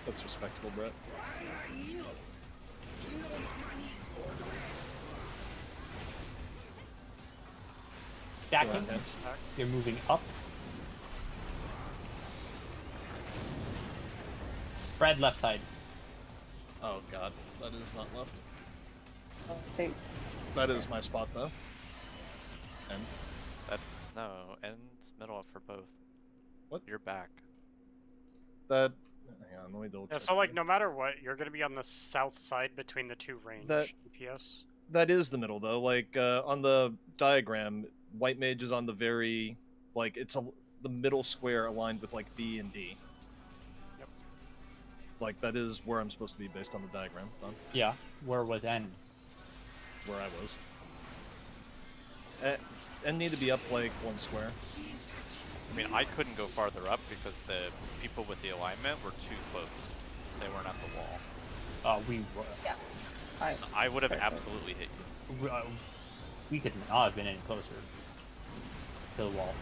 That's respectable, Brett. Stacking. You're moving up. Spread left side. Oh god, that is not left. Oh, so That is my spot though. And That's no ends middle for both. What? You're back. that. Hang on, let me double Yeah, check. so like no matter what, you're gonna be on the south side between the 2 range That- DPS. That is the middle though. Like on the diagram, White Mage is on the very, like the middle square aligned with like B and D. Yep. Like that is where I'm supposed to be based on the diagram. Done. Yeah. Where was N? Where I was. And need to be up like 1 square. I mean, I couldn't go farther up because the people with the alignment were too close. They weren't at the wall. We were. yeah. I would have Perfect. absolutely hit you. We could not have been any closer to the wall.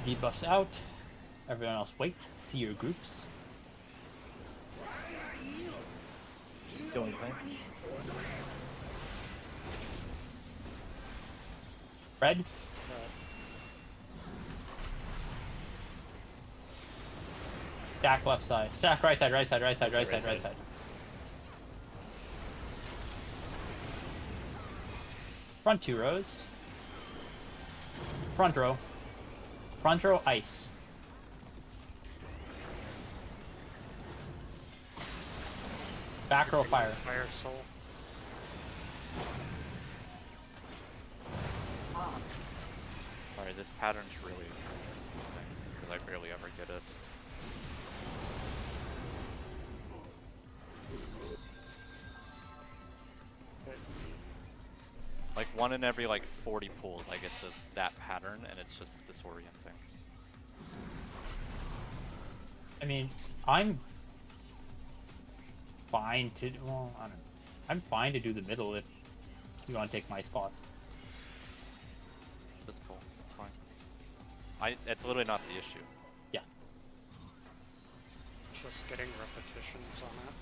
Debuffs out. Everyone else wait. See your groups. Killing thing. Red. Stack left side. Stack right side, right side, right side, right side, right side. Front 2 rows. Front row. Front row ice. Back row fire. Fire Soul. Sorry, this pattern's really confusing because I barely ever get it. Like 1 in every like 40 pulls, I get that pattern, and it's just disorienting. I mean, I'm fine to. Well, I don't know. I'm fine to do the middle if you want to take my spot. That's cool. It's fine. It's literally not the issue. Yeah. Just getting repetitions on it.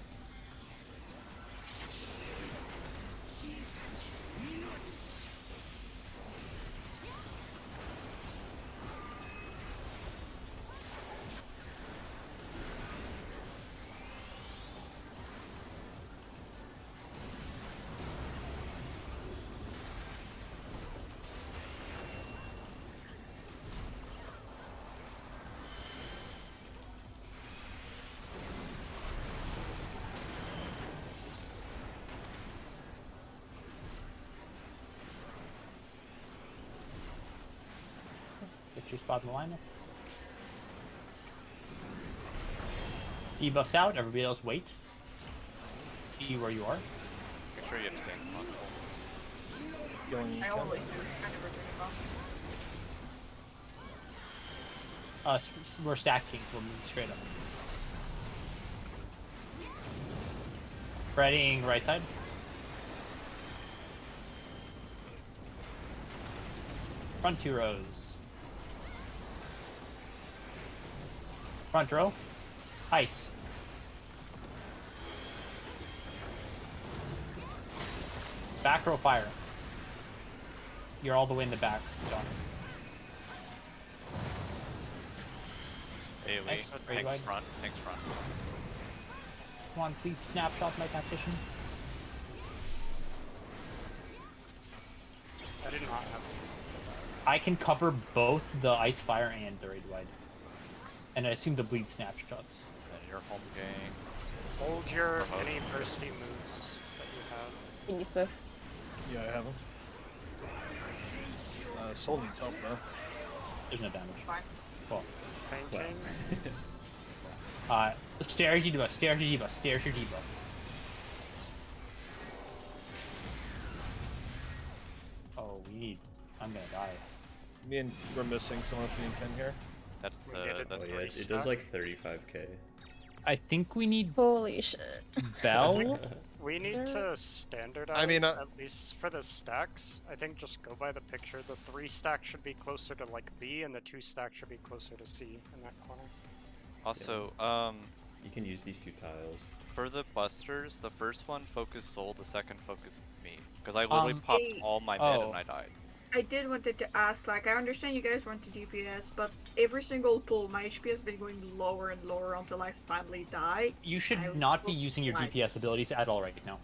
Juice spot in the lineup. Debuffs out, everybody else wait. See where you are. Make sure you have stance on soul. Healing I Ken. always do. I never do it wrong. We're stacking, we're moving straight up. Spreading right side. Front 2 rows. Front row. Ice. Back row fire. You're all the way in the back, John. AoE, Nice. Very tanks wide. front, tanks front. Come on, please snapshot my tactician. I did not have I can cover both the ice fire and the raid wide. And I assume the bleed snapshots. And your home gang. hold your Promote. any bursty moves that you have. Can you Swift? Yeah, I have him. Soul needs help though. There's no damage. Fine. Cool. Fainting. Stairs your debuff, stairs your debuff, stairs your debuff. Oh, we need... I'm gonna die. We're missing someone from me and Ken here. That's We needed that's Oh yeah, three it does stack. like 35k. I think we need Holy shit. Bell. We need to standardize, I mean, at least for the stacks. I think just go by the picture. The 3 stack should be closer to like B, and the 2 stack should be closer to C in that corner. also, You can use these 2 tiles. for the busters, the first one focused soul, the second focused me. Because I literally popped Hey. all my mid Oh. and I died. I did wanted to ask, like, I understand you guys want to DPS, but every single pull, my HP has been going lower and lower until I finally die. You should I not be would using your like- DPS abilities at all right now.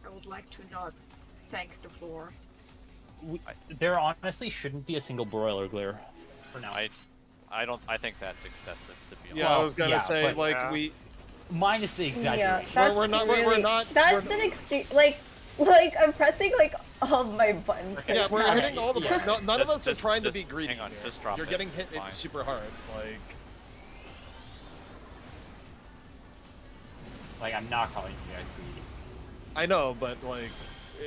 I would like to not tank the floor. There honestly shouldn't be a single broiler glare for now. I think that's excessive to be honest. Yeah, I was gonna yeah, say but- like Yeah. Mine is the Yeah, exaggeration. that's we're not- really, we're not- That's we're- an extreme. Like I'm pressing like all my buttons. Okay. yeah, right we're now. hitting all the Yeah. no, none of Just- us are just- trying to just be greedy. hang on, here. just drop You're it, getting hit it's fine. super hard. Like Like, I'm not calling you guys greedy. I know, but like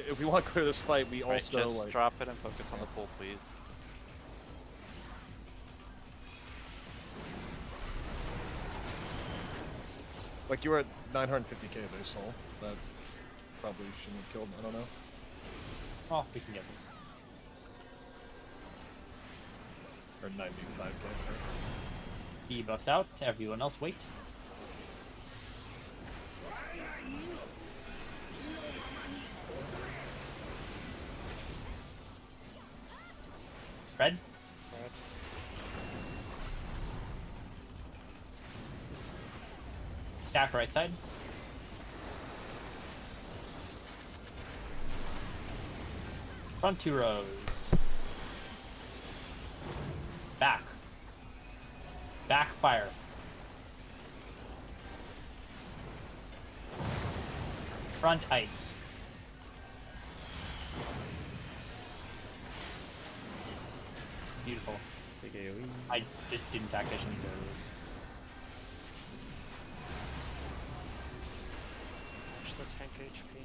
if we want to clear this fight, we Right, also just like drop it and focus on the pull, please. like you were at 950k base soul. That probably shouldn't have killed. I don't know. Oh, we can get this. Or 95k. Debuffs out. Everyone else wait. Red. Stack right side. Front 2 rows. Back. Back fire. Front ice. Beautiful. Big AoE. I just didn't tactician either of those. Watch the tank HP.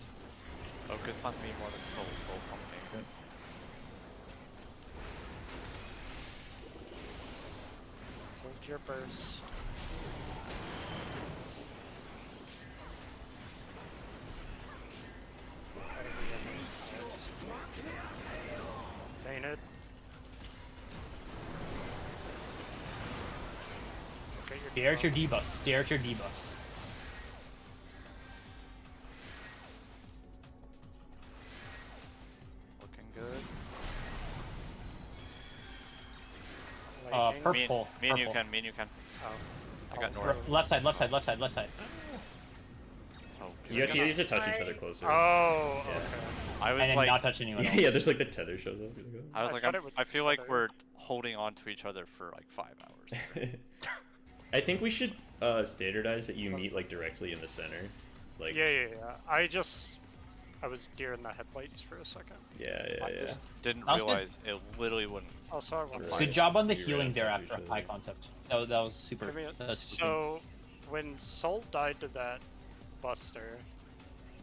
Focus on me more than soul, soul pumping. Hold your burst. Fainted. Get your Stare at your debuff. debuffs. Stare at your debuffs. Looking good. Lightning. Purple. Me and you purple. can, me and you can. Oh. I got Oh, north. Left side, left side, left side, left side. Oh, You have to touch each other closer. Oh, Yeah. okay. I was And then like, not touch anyone else. Yeah, there's like the tether shows up. I was I like, thought it would I feel like tether. we're holding on to each other for like 5 hours. I think we should standardize that you meet like directly in the center. Like Yeah. I I was deer in the headlights for a second. Yeah. Just didn't That was good. realize it literally wouldn't. Also, I want Right. Good job on the You healing ran there into after each high other. concept. That was super. Give me That was super clean. So, when Soul died to that Buster,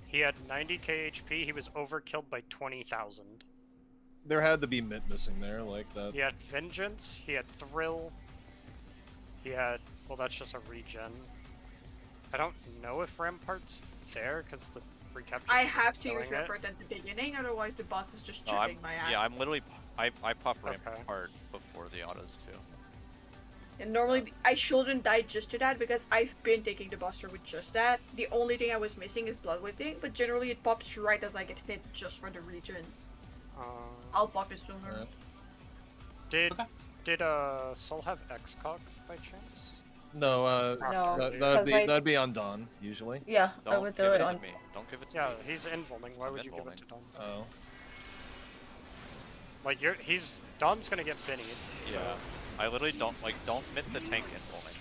he had 90k HP. He was overkilled by 20,000. There had to be Mitt missing there, like that. He had Vengeance. He had Thrill. He had. Well, that's just a regen. I don't know if Rampart's there because the recapture. I have to killing use it. Rampart at the beginning, otherwise the boss is just No, tripping my ass. yeah, I'm literally. I pop Okay. Rampart before the autos too. And normally I shouldn't die just to that because I've been taking the Buster with just that. The only thing I was missing is Bloodwitting, but generally it pops right as I get hit just for the regen. I'll pop it sooner. Alright. Did Soul have X-Cog by chance? No, No, that'd because be on Dawn usually. Yeah, I Don't would give do it it to on. me. Don't give it to Yeah, me. he's invulning. Why I'm would you give it to invulning. Dawn? Oh. Like Dawn's gonna get Vinny. Yeah. I literally don't mit the tank invulning.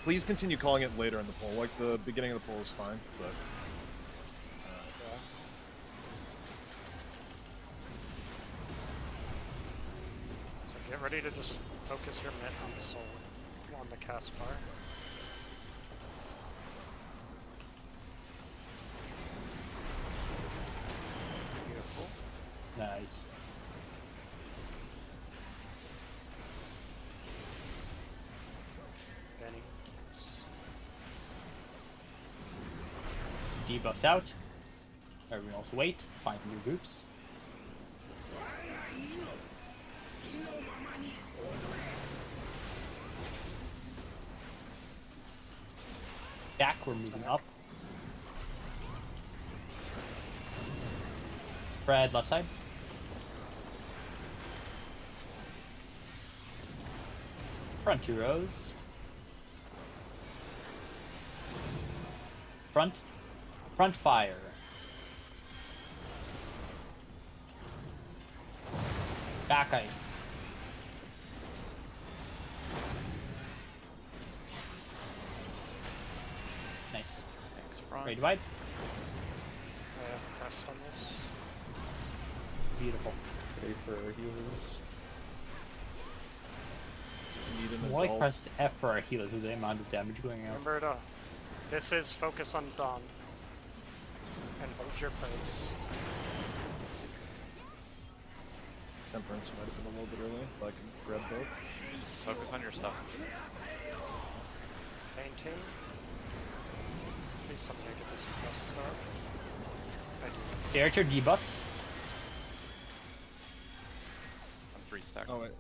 Please continue calling it later in the poll. Like the beginning of the poll is fine, but So get ready to just focus your mitt on the Soul, on the cast bar. Beautiful. Nice. Vinny. Debuffs out. Everyone else wait. Find new groups. Back, we're moving up. Spread left side. Front 2 rows. Front fire. Back ice. Nice. Thanks, front. Ready to wide. I have pressed on this. Beautiful. Pray for our healers. need an More like adult. press F for our healers with the amount of damage going out. Remember to. This is focus on Dawn. And hold your pose. Temperance might have been a little bit early, if I can grab both. Focus on your stuff. Fainting. Please somebody get this press start. I do. The archer debuffs. I'm 3 stack. Oh wait.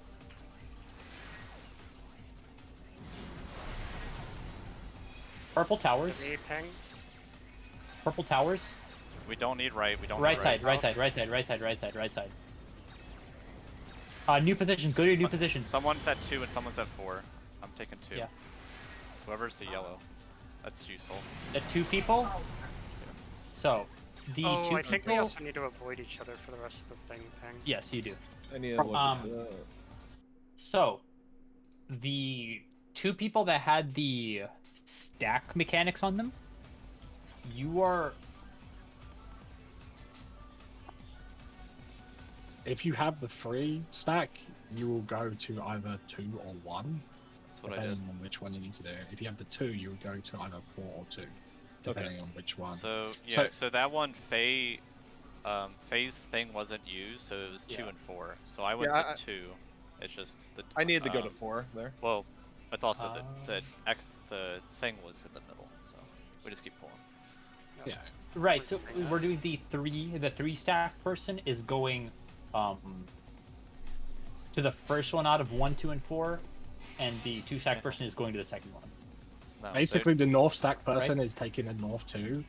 Purple towers. Give me ping. Purple towers. We don't need right. We don't Right need side, right side, right side, right side, right side, right side. New position. Go to your new positions. Someone's at 2 and someone's at 4. I'm taking 2. Yeah. Whoever's the yellow. That's you, Soul. The 2 people. So, the 2 I people. think we also need to avoid each other for the rest of the thing, ping. Yes, you do. I need to look at the... So, the 2 people that had the stack mechanics on them, you are. If you have the 3 stack, you will go to either 2 or 1, That's what I depending did. on which one you need to do. If you have the 2, you will go to either 4 or 2, depending on which one. So, yeah, So- so that one, Faye's thing wasn't used, so it was 2 Yeah. and 4. So I went Yeah, to 2. It's just the. I needed to go to 4 there. Well, it's also the thing was in the middle, so we just keep pulling. Yeah. Right, so we're doing the 3 stack person is going to the first one out of 1, 2, and 4, and the 2 stack person is going to the second one. No, Basically, the north stack person is taking the north 2.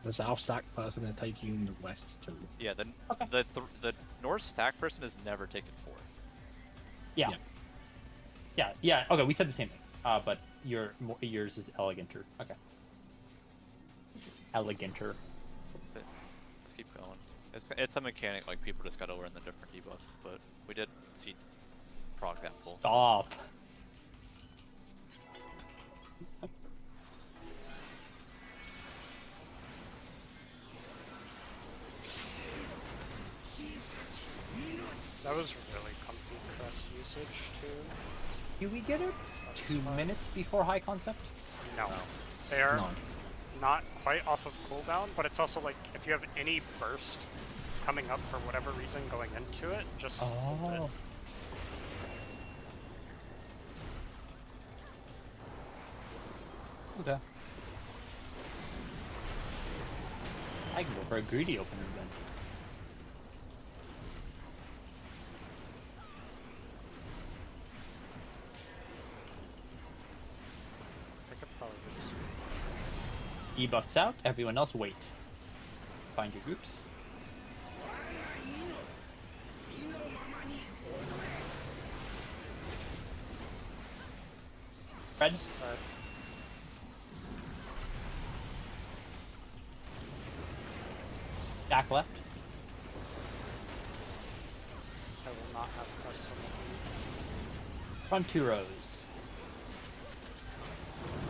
The south stack person is taking the west 2. yeah, Okay. the north stack person has never taken 4. Yeah. Yeah. Okay, we said the same thing. But yours is eleganter. Okay. Eleganter. But let's keep going. It's a mechanic, like people just gotta learn the different debuffs, but we did see prog that full. Stop. Do we get it 2 minutes before high concept? No. They're No. not quite off of cooldown, but it's also like if you have any burst coming up for whatever reason going into it, just hold it. Oh. Okay. I can go for a greedy opener then. I could probably do this. Debuffs out, everyone else wait. Find your groups. Red, back left. I will not have press on the Front 2 rows.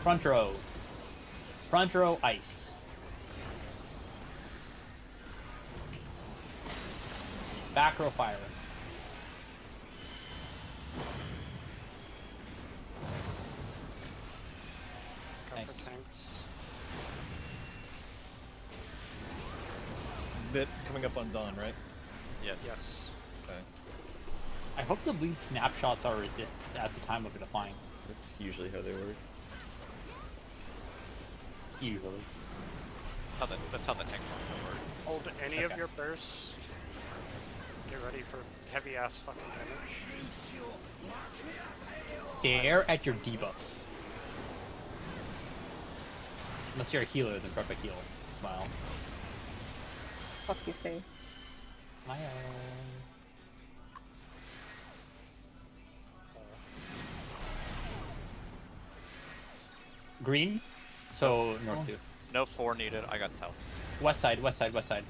Front row. Front row ice. Back row fire. Go Nice. for tanks. Bit coming up on Dawn, right? Yes. Yes. Okay. I hope the bleed snapshots are resists at the time of it applying. That's usually how they work. Usually. That's how the tank ones work. Hold any of Okay. your bursts. Get ready for heavy ass fucking damage. Stare at your debuffs. Unless you're a healer, then perfect heal. Smile. Fuck you, Faye. Smile. Green. So north 2. No 4 needed. I got south. West side, west side, west side.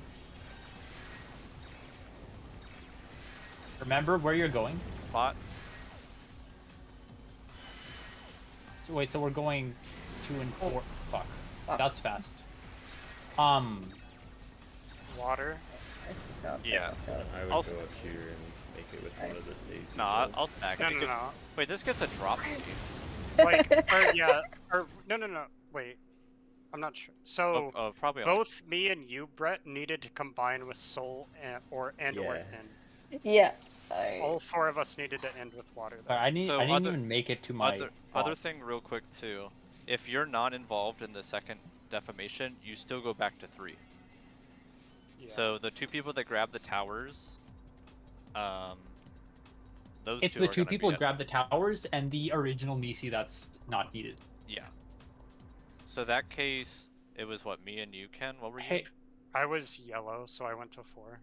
Remember where you're going. Spots. So wait, so we're going 2 and 4. Fuck. Fuck. That's fast. Water. I fucked up. Yeah. I would I'll go up here and make it with one of the stage. Nah, I'll stack No, it. no, It gets- no. Wait, this gets a drop speed. Like, or yeah, or no. Wait, I'm not sure. So Probably. both me and you, Brett, needed to combine with Soul or Yeah. end. Yeah. All 4 of us needed to end with water. Though. I didn't So even make it to my. Other boss. thing, real quick too. If you're not involved in the second defamation, you still go back to 3. Yeah. So the 2 people that grab the towers, those It's 2 the are 2 gonna people be who grab the towers and the original Nisi that's not needed. Yeah. So that case, it was what, me and you, Ken? What were you? Hey, I was yellow, so I went to 4.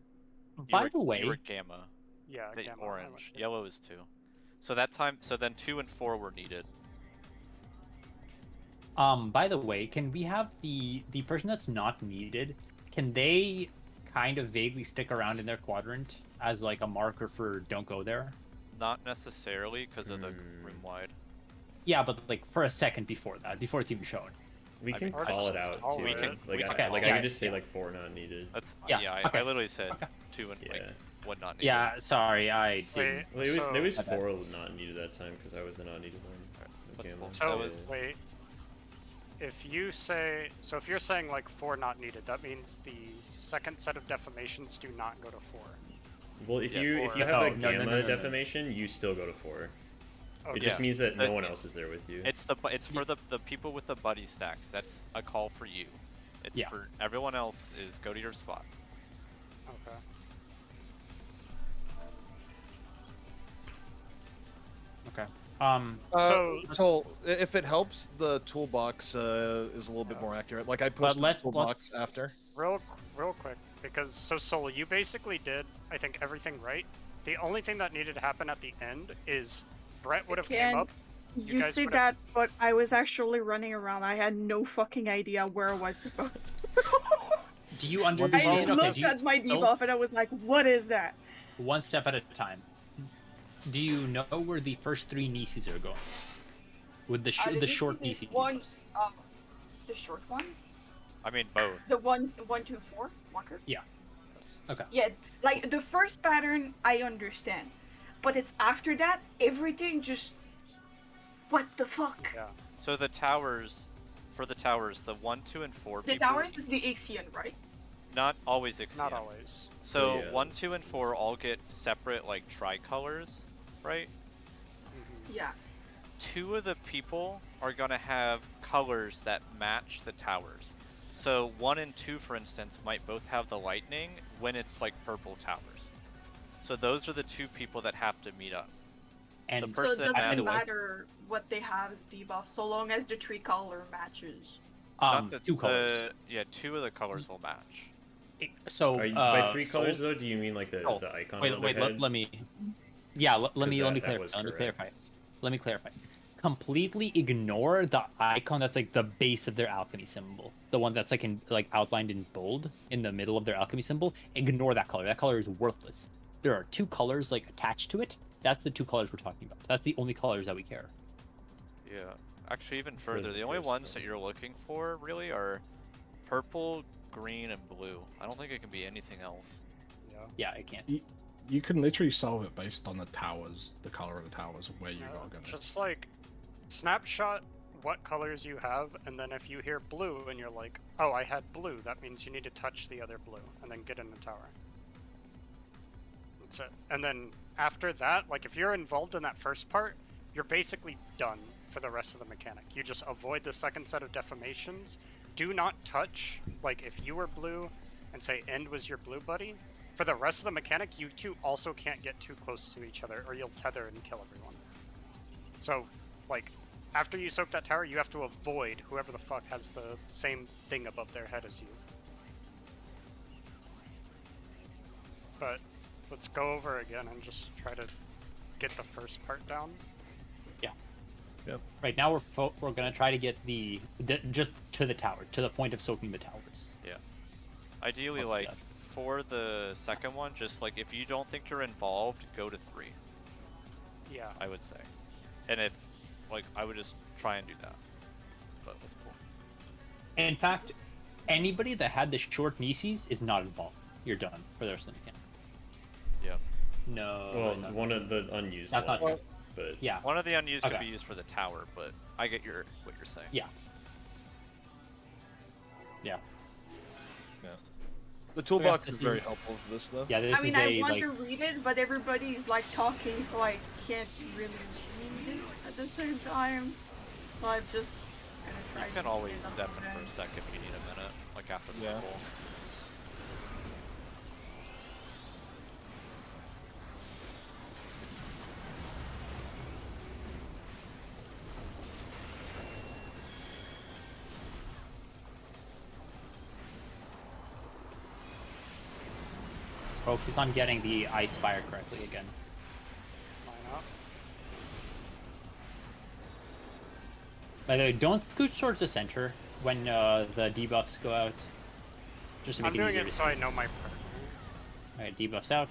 by the way, you were gamma. Yeah, The gamma, I orange. went to- Yellow is 2. So that time, so then 2 and 4 were needed. by the way, can we have the person that's not needed? Can they kind of vaguely stick around in their quadrant as like a marker for don't go there? Not necessarily because of the room wide. Yeah, but like for a second before that, before it's even shown. We I can mean, call it just out call too. it. We can- okay, I yeah, could just say yeah. like 4 not needed. That's Yeah, I okay. literally said Okay. 2 and Yeah. like 1 not needed. Yeah, sorry, I didn't. Wait, Well, there so, was My bad. 4 not needed that time because I was the not needed one. That's Gamma. cool. so That was- wait. If you say so, if you're saying like 4 not needed, that means the second set of defamations do not go to 4. Well, if Yes. you Or- have No, a no, no, gamma no, no, no. defamation, you still go to 4. Okay. It just Yeah. means that no But- one else is there with you. It's for the people with the buddy stacks. That's a call for you. It's Yeah. for everyone else is go to your spots. Okay. Okay. So- If it helps, the toolbox is a little bit more accurate. Like I posted the let's- toolbox let's- after. Real quick, because so Soul, you basically did, I think, everything right. The only thing that needed to happen at the end is Brett would have came Ken, up. You guys say would've- that, but I was actually running around. I had no fucking idea where I was supposed to go. Do you I understand? Okay, looked do you- at my so, debuff and I was like, what is that? one step at a time. Do you know where the first 3 Nisis are going? With the This short is Nisi one, debuffs. the short one? I mean both. The 1-2-4 marker? Yeah. Okay. Yes, like the first pattern I understand, but it's after that everything just What the fuck? Yeah. So the towers, for the towers, the 1, 2, and 4 The people, towers is the Ixion, right? not always Ixion. Not always. So Yeah, 1, that's 2, and 4 all get separate like tricolors, right? Yeah. 2 of the people are gonna have colors that match the towers. So 1 and 2, for instance, might both have the lightning when it's like purple towers. So those are the 2 people that have to meet up. And The So person it at- doesn't matter what they have as debuff, so long as the tree color matches. Not the, 2 colors. Yeah, 2 of the colors will match. So Are you, by 3 Soul- colors though? Do you mean like the icon? Wait, on wait. their head? Let me. Yeah. Let me that clarify. was Let me correct. clarify. Let me clarify. Completely ignore the icon that's like the base of their alchemy symbol, the one that's like outlined in bold in the middle of their alchemy symbol. Ignore that color. That color is worthless. There are 2 colors like attached to it. That's the 2 colors we're talking about. That's the only colors that we care. Yeah. Actually, even further, the the only first ones one. that you're looking for really are purple, green, and blue. I don't think it can be anything else. Yeah. Yeah, I can't. You can literally solve it based on the towers, the color of the towers, and where you Yeah, are gonna. Just like snapshot what colors you have, and then if you hear blue and you're like, oh, I had blue, that means you need to touch the other blue, and then get in the tower. That's it. And then after that, like if you're involved in that first part, you're basically done for the rest of the mechanic. You just avoid the second set of deformations. Do not touch, like if you were blue and say End was your blue buddy, for the rest of the mechanic, you two also can't get too close to each other or you'll tether and kill everyone. So, like, after you soak that tower, you have to avoid whoever the fuck has the same thing above their head as you. But let's go over again and just try to get the first part down. Right now we're gonna try to get the just to the tower, to the point of soaking the towers. Ideally, Let's do like, that. for the second one, just like, if you don't think you're involved, go to 3, Yeah. I would say. And if, like, I would just try and do that. But that's cool. In fact, anybody that had the short Nieces is not involved. You're done for the rest of the mechanic. Yep. No. Well, that's not one true. of the unused That's not ones, true. but Yeah. One of the unused could Okay. be used for the tower, but I get what you're saying. Yeah. Yeah. The toolbox to is see- very helpful for this, though. Yeah. This I mean, is I a want like. to read it, but everybody's like talking, so I can't really read it at the same time. So I've just gonna try You to can read always it step up in for a again. sec if you need a minute, like after the Yeah. school. Focus on getting the ice fire correctly again. Line up. By the way, don't scooch towards the center when the debuffs go out. Just to make I'm it doing easier it to so I see. know my partner. Alright, debuffs out.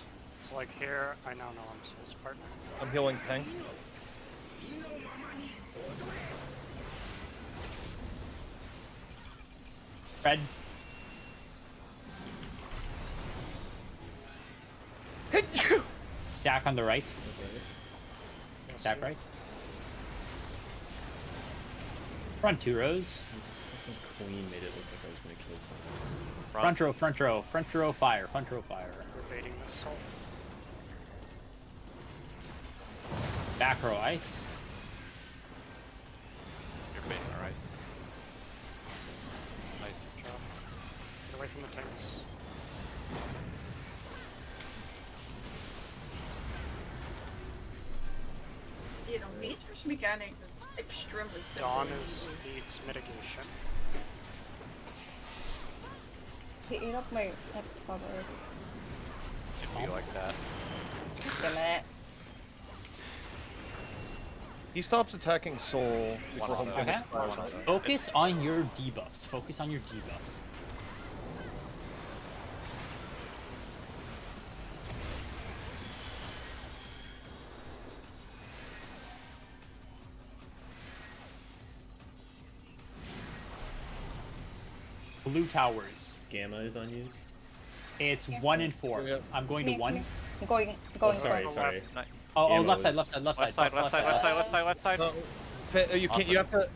So like here, I now know I'm Soul's partner. I'm healing Peng. Red. Stack on the right. Yes, Stack sir. right. Front 2 rows. Queen made it look like I was gonna kill someone. Front row, front row, front row fire, front row fire. We're baiting this Soul. Back row ice. You're baiting our ice. Nice. Drop. Get away from the tanks. You know, Mistress Mechanics is extremely simple. Dawn and is easy. needs mitigation. He ate up my text cover. It'd be like that. Damn it. He stops attacking Soul before One on Homecoming Okay. expires. One on right? Focus on your debuffs. Focus on your debuffs. Blue towers. Gamma is unused. It's 1 and 4. Yeah. I'm going to Come 1. here. I'm going Oh, for sorry, it. sorry. Oh, Gamma left side, was- left side, left Left side, side, left side, left side, left side, left side. No, You can't. Awesome. You have to.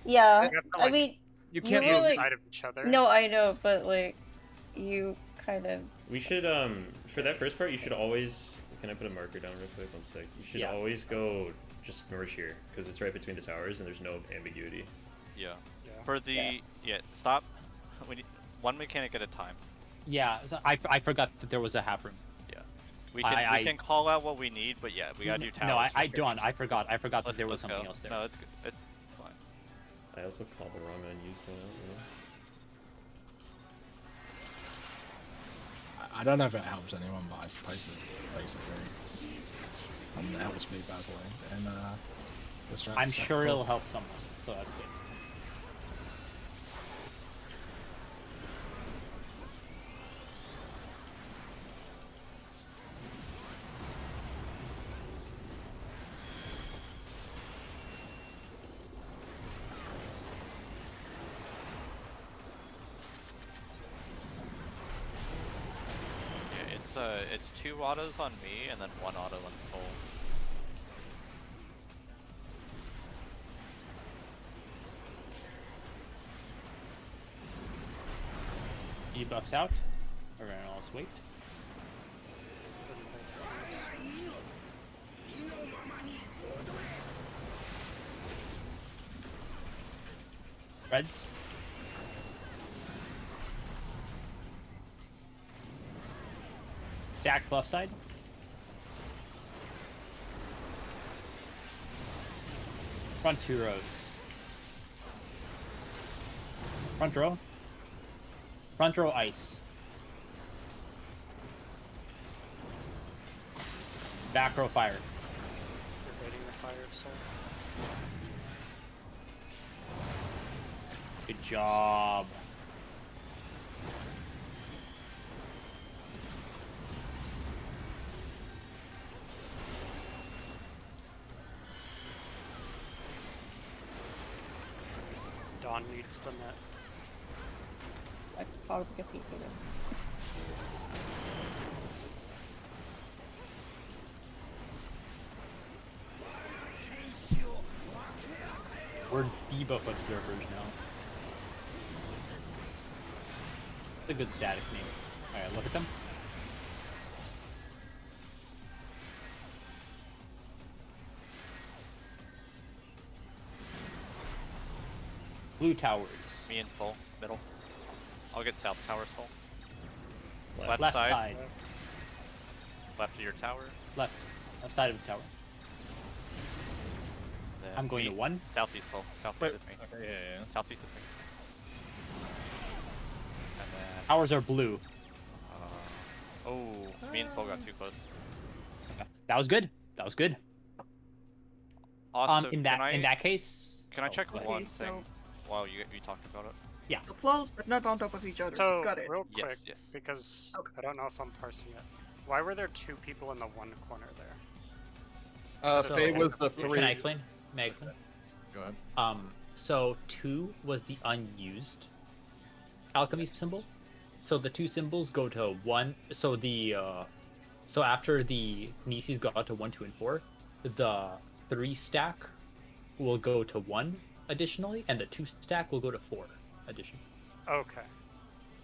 Yeah, You have to, I like, mean, You you can't were move. like, inside of each other. no, I know, but like, you kind of. We should for that first part, you should always. Can I put a marker down real quick? 1 sec. You should Yeah. always go just north here because it's right between the towers and there's no ambiguity. Yeah. Yeah. For the stop. We need one mechanic at a time. Yeah, so I forgot that there was a half room. Yeah. We can call out what we need, but yeah, we gotta do towers. No, I first. don't. I forgot that Let's- there was let's something go. else there. No, it's good. It's fine. I also called the wrong unused one out. You know? I don't know if it helps anyone, but I've posted basically. And it helps me personally. And the strats I'm set sure for- it'll help someone, so that's good. Yeah, it's 2 autos on me and then 1 auto on Soul. Debuffs out. Everyone else wait. Reds. Stacked left side. Front 2 rows. Front row. Front row ice. Back row fire. You're waiting the fire soul. Good job. Dawn needs the net. That's probably because he did it. We're debuff observers now. It's a good static name. Alright, look at them. Blue towers. Me and Soul, middle. I'll get South Tower Soul. Left. Left Left side. side. Left of your tower. Left. Left side of the tower. Then I'm going me, to 1. Southeast Soul. Southeast Wait, with me. okay, yeah. Southeast with me. And then. Towers are blue. Oh, me and Soul got too close. Okay. That was good. That was good. Also, in that case. Can I check go ahead. one Okay, thing so- while you talked about it? So close, but not on top of each other. So, Got it. real quick, Yes, yes. because Okay. I don't know if I'm parsing it. Why were there 2 people in the one corner there? So- Faye was the Can 3. I explain? May I explain? Go ahead. So 2 was the unused alchemy symbol. So the 2 symbols go to 1. So so after the Nisis got to 1, 2, and 4, the 3 stack will go to 1 additionally, and the 2 stack will go to 4 additionally. Okay.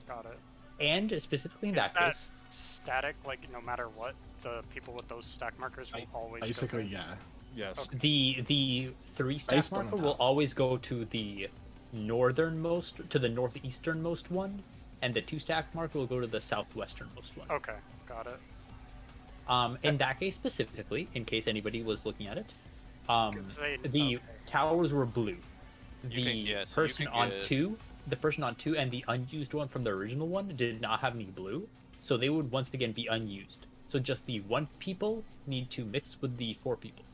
Got it. And specifically in Is that that case, static, like, no matter what, the people with those stack markers will always go Basically, there? yeah. Yes. the 3 stack Based on marker the will top. always go to the northernmost, to the northeasternmost one, and the 2 stack marker will go to the southwesternmost one. Okay, got it. In that case specifically, in case anybody was looking at it, 'Cause they- the okay. towers were blue. You The can- yeah, so you person can on get- 2, the person on 2 and the unused one from the original one did not have any blue, so they would once again be unused. So just the 1 people need to mix with the 4 people.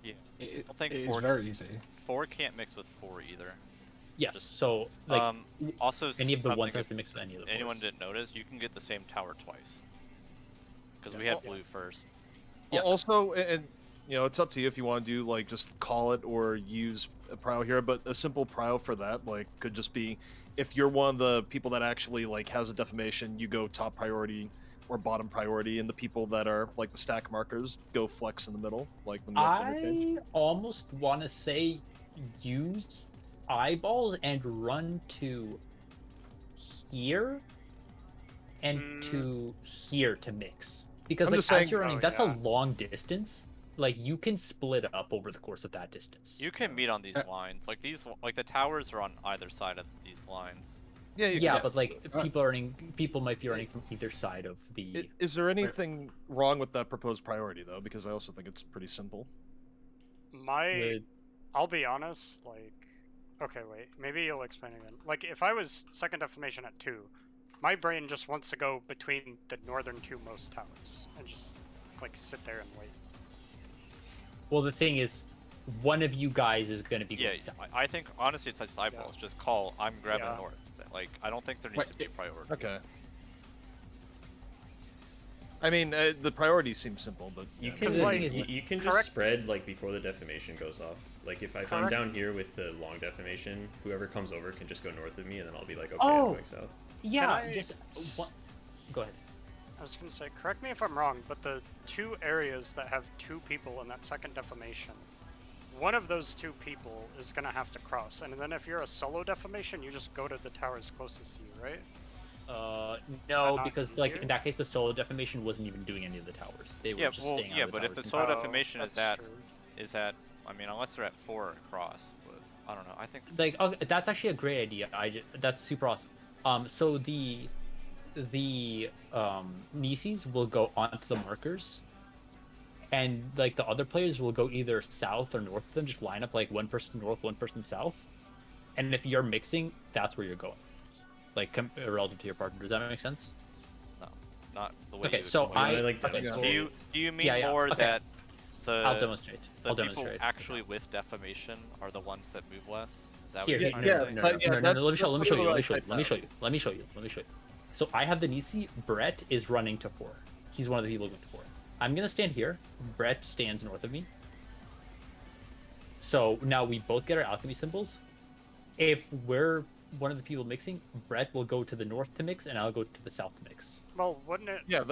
Yeah. It, I think it's 4 very easy. 4 can't mix with 4 either. Yes, Just- so like Also, any of the something ones have if to mix with any of the anyone 4s. didn't notice, you can get the same tower twice. Because we Yeah. had blue first. Yeah. Also, and you know, it's up to you if you want to do like just call it or use a prio here, but a simple prio for that like could just be if you're one of the people that actually like has a defamation, you go top priority or bottom priority, and the people that are like the stack markers go flex in the middle, like when you have to interchange. I almost want to say use eyeballs and run to here and to here to mix. Because I'm like just as saying- you're running, Oh, that's yeah. a long distance. Like you can split up over the course of that distance. You can meet on these lines. Like like the towers are on either side of these lines. Yeah, you Yeah, can. but like people might be running from either side of the. Is there anything wrong with that proposed priority though? Because I also think it's pretty simple. I'll be honest, like, okay, wait, maybe you'll explain again. Like, if I was second defamation at 2, my brain just wants to go between the northern two most towers and just, like, sit there and wait. Well, the thing is, one of you guys is going to be Yeah, going south. I think honestly it's like eyeballs. Just call. I'm grabbing Yeah. north. Like I don't think there needs to be a priority. Okay. I mean, the priorities seem simple, but You yeah. can like, you can just correct- spread like before the defamation goes off. Like if I'm Correct. down here with the long defamation, whoever comes over can just go north of me, and then I'll be like, okay, Oh! I'm going south. Yeah, I- just one... Go ahead. I was gonna say, correct me if I'm wrong, but the 2 areas that have 2 people in that second defamation, one of those 2 people is gonna have to cross, and then if you're a solo defamation, you just go to the towers closest to you, right? No, not because like easier? in that case, the solo defamation wasn't even doing any of the towers. They were Yeah, just well, staying on yeah, the but if the towers. solo Oh, defamation is that's at, true. I mean, unless they're at 4 across, but I don't know. I think Like, okay, that's actually a great idea. That's super awesome. So the Nisis will go onto the markers, and like the other players will go either south or north of them. Just line up like one person north, one person south, and if you're mixing, that's where you're going. Like relative to your partner. Does that make sense? no, not the way. Okay, you so explained I it. like okay, demonstrate. Do you mean Yeah, yeah, more okay. that I'll the demonstrate. the I'll people demonstrate. actually with defamation are the ones that move less? Is that Here, what you're here, trying yeah, to say? no, but yeah, no, that's- let me show you. Let me show you. Let me that's show you. what Let me show you. Let me show you. Let me show you. So I have the Nisi. Brett is running to 4. He's one of the people going to 4. I'm gonna stand here. Brett stands north of me. So now we both get our alchemy symbols. If we're one of the people mixing, Brett will go to the north to mix, and I'll go to the south to mix. Well, wouldn't it? Yeah,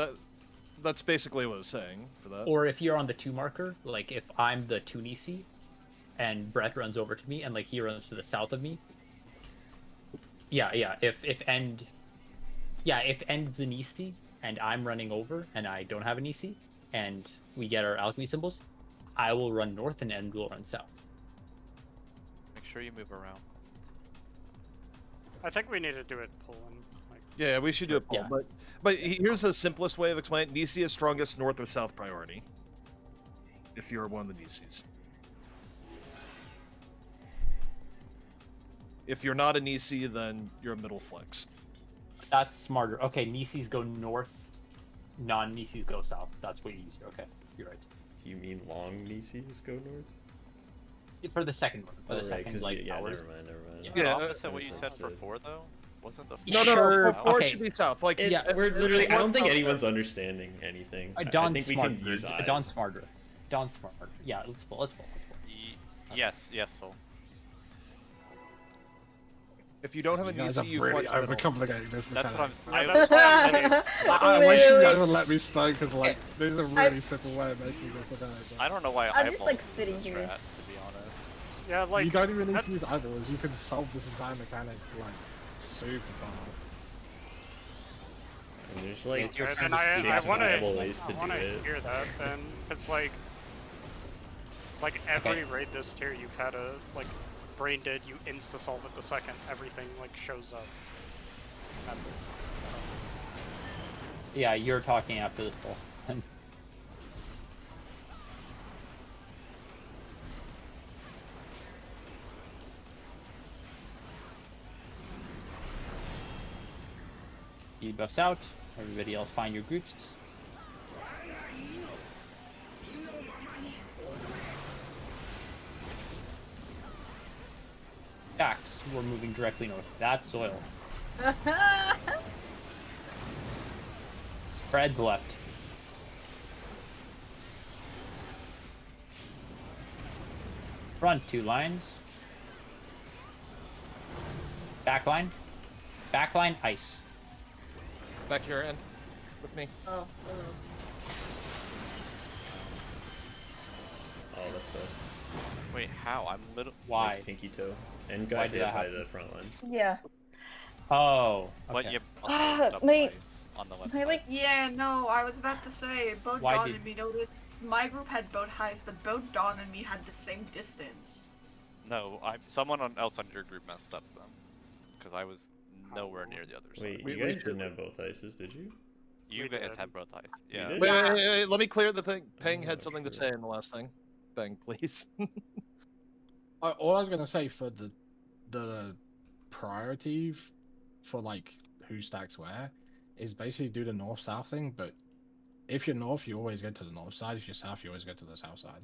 that's basically what I was saying for that. Or if you're on the 2 marker, like if I'm the 2 Nisi, and Brett runs over to me, and like he runs to the south of me. Yeah. If end the Nisi, and I'm running over, and I don't have a Nisi, and we get our alchemy symbols, I will run north, and End will run south. Make sure you move around. I think we need to do it pulling. Like, Yeah, we should do a poll. Yeah. But here's the simplest way of explaining it. Nisi is strongest north or south priority. If you're one of the Nisis. If you're not a Nisi, then you're a middle flex. That's smarter. Okay, Nisis go north, non-Nisis go south. That's way easier. Okay, you're right. Do you mean long Nisis go north? For the second one, for Oh, the right, second 'cause like yeah, hours. never mind. Yeah, Yeah, opposite what you said for understood. 4 though. Wasn't the No, Sure, no, 4 okay. should be south. Like, Yeah, We're literally. I don't think South. anyone's understanding anything. I Don's think we smarter. can use eyes. Don's smarter. Don's smarter. Yeah, let's pull. Let's pull. Yes, so. If you don't have a You guys Nisi, are you really flex middle. overcomplicating this. That's what mechanic. I'm. that's why I'm letting- I wish you guys Literally. would let me start because like there's a really simple way of making this mechanic. I don't know why I'm just, eyeballs like, is sitting this here. strat, to be honest. yeah, like you don't even need to that's- use eyeballs. You can solve this entire mechanic like super fast. And there's like It's your and kind of I six want viable ways to to do it. hear that then, because like it's like every raid this tier you've had a like brain dead, you insta solve it the second everything like shows up. Yeah, you're talking after this pull. You buffs out. Everybody else find your groups. Dax, we're moving directly north. That's soil. Spread left. Front 2 lines. Back line. Back line ice. Back here, and with me. Oh, hello. Oh, that's a. Wait, how? I'm little. Nice Why? pinky toe. And Why got did hit that by happen? the front line. Yeah. Oh. But Okay. you also double my- ice on the left my, side. like- Yeah, no, I was about to say, both Why Dawn did- and me noticed my group had boat highs, but both Dawn and me had the same distance. No, someone else on your group messed up then, because I was nowhere near the other Wait, side. We- you we guys did- don't have both ices, did you? You We guys did. had both ice. You Yeah. did? Wait, let me clear the thing. Peng Oh, had something to true. say in the last thing. Peng, please. All I was gonna say for the priority for like who stacks where is basically do the north south thing. But if you're north, you always get to the north side. If you're south, you always go to the south side.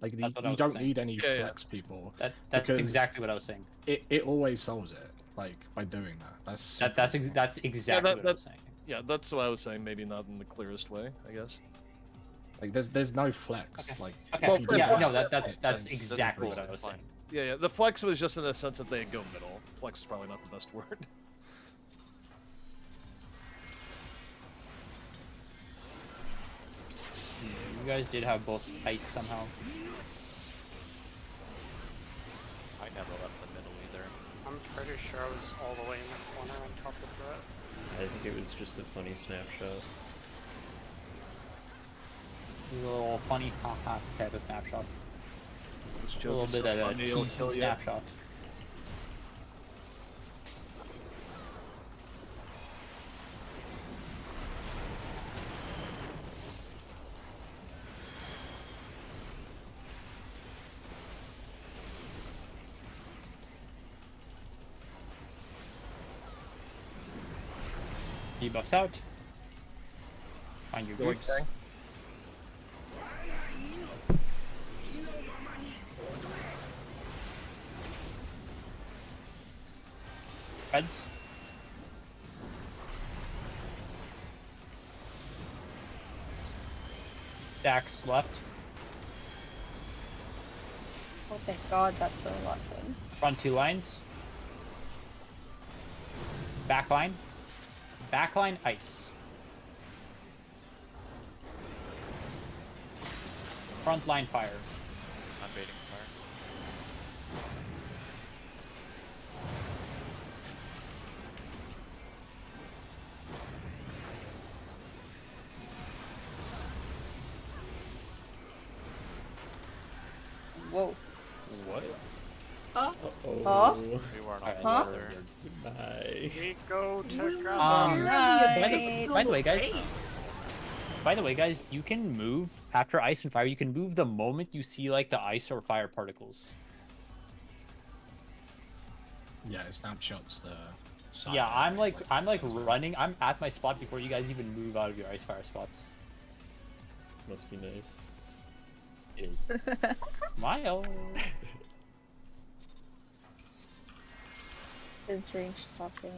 Like That's what I you was don't saying. need any Yeah, yeah. flex people. That's because exactly what I was saying. It always solves it. Like by doing that. That's super That's easy. that's exactly what I was saying. Yeah, that's what I was saying. Maybe not in the clearest way, I guess. Like there's no flex. Okay. Like Okay. Well, yeah. well, No. That's it's- exactly what I It's was fine. saying. Yeah, the flex was just in the sense that they go middle. Flex is probably not the best word. You guys did have both ice somehow. I never left the middle either. I'm pretty sure I was all the way in the corner on top of Brett. I think it was just a funny snapshot. A little funny haha type of snapshot. This A joke little is bit so of a funny, it'll cheesy kill you. snapshot. Debuffs out. Find your Feel like groups. Peng? Reds. Stacks left. Oh, thank God, that's a lesson. Front two lines. Back line. Back line ice. Front line fire. I'm baiting fire. Whoa. What? Huh? Oh. Huh? We weren't on Huh? together. Goodbye. We go together. By the way, guys. By the way, guys, you can move after ice and fire. You can move the moment you see like the ice or fire particles. Yeah, it snapshots the side. Yeah, I'm like running. I'm at my spot before you guys even move out of your ice fire spots. Must be nice. It is. Smile. Is range talking.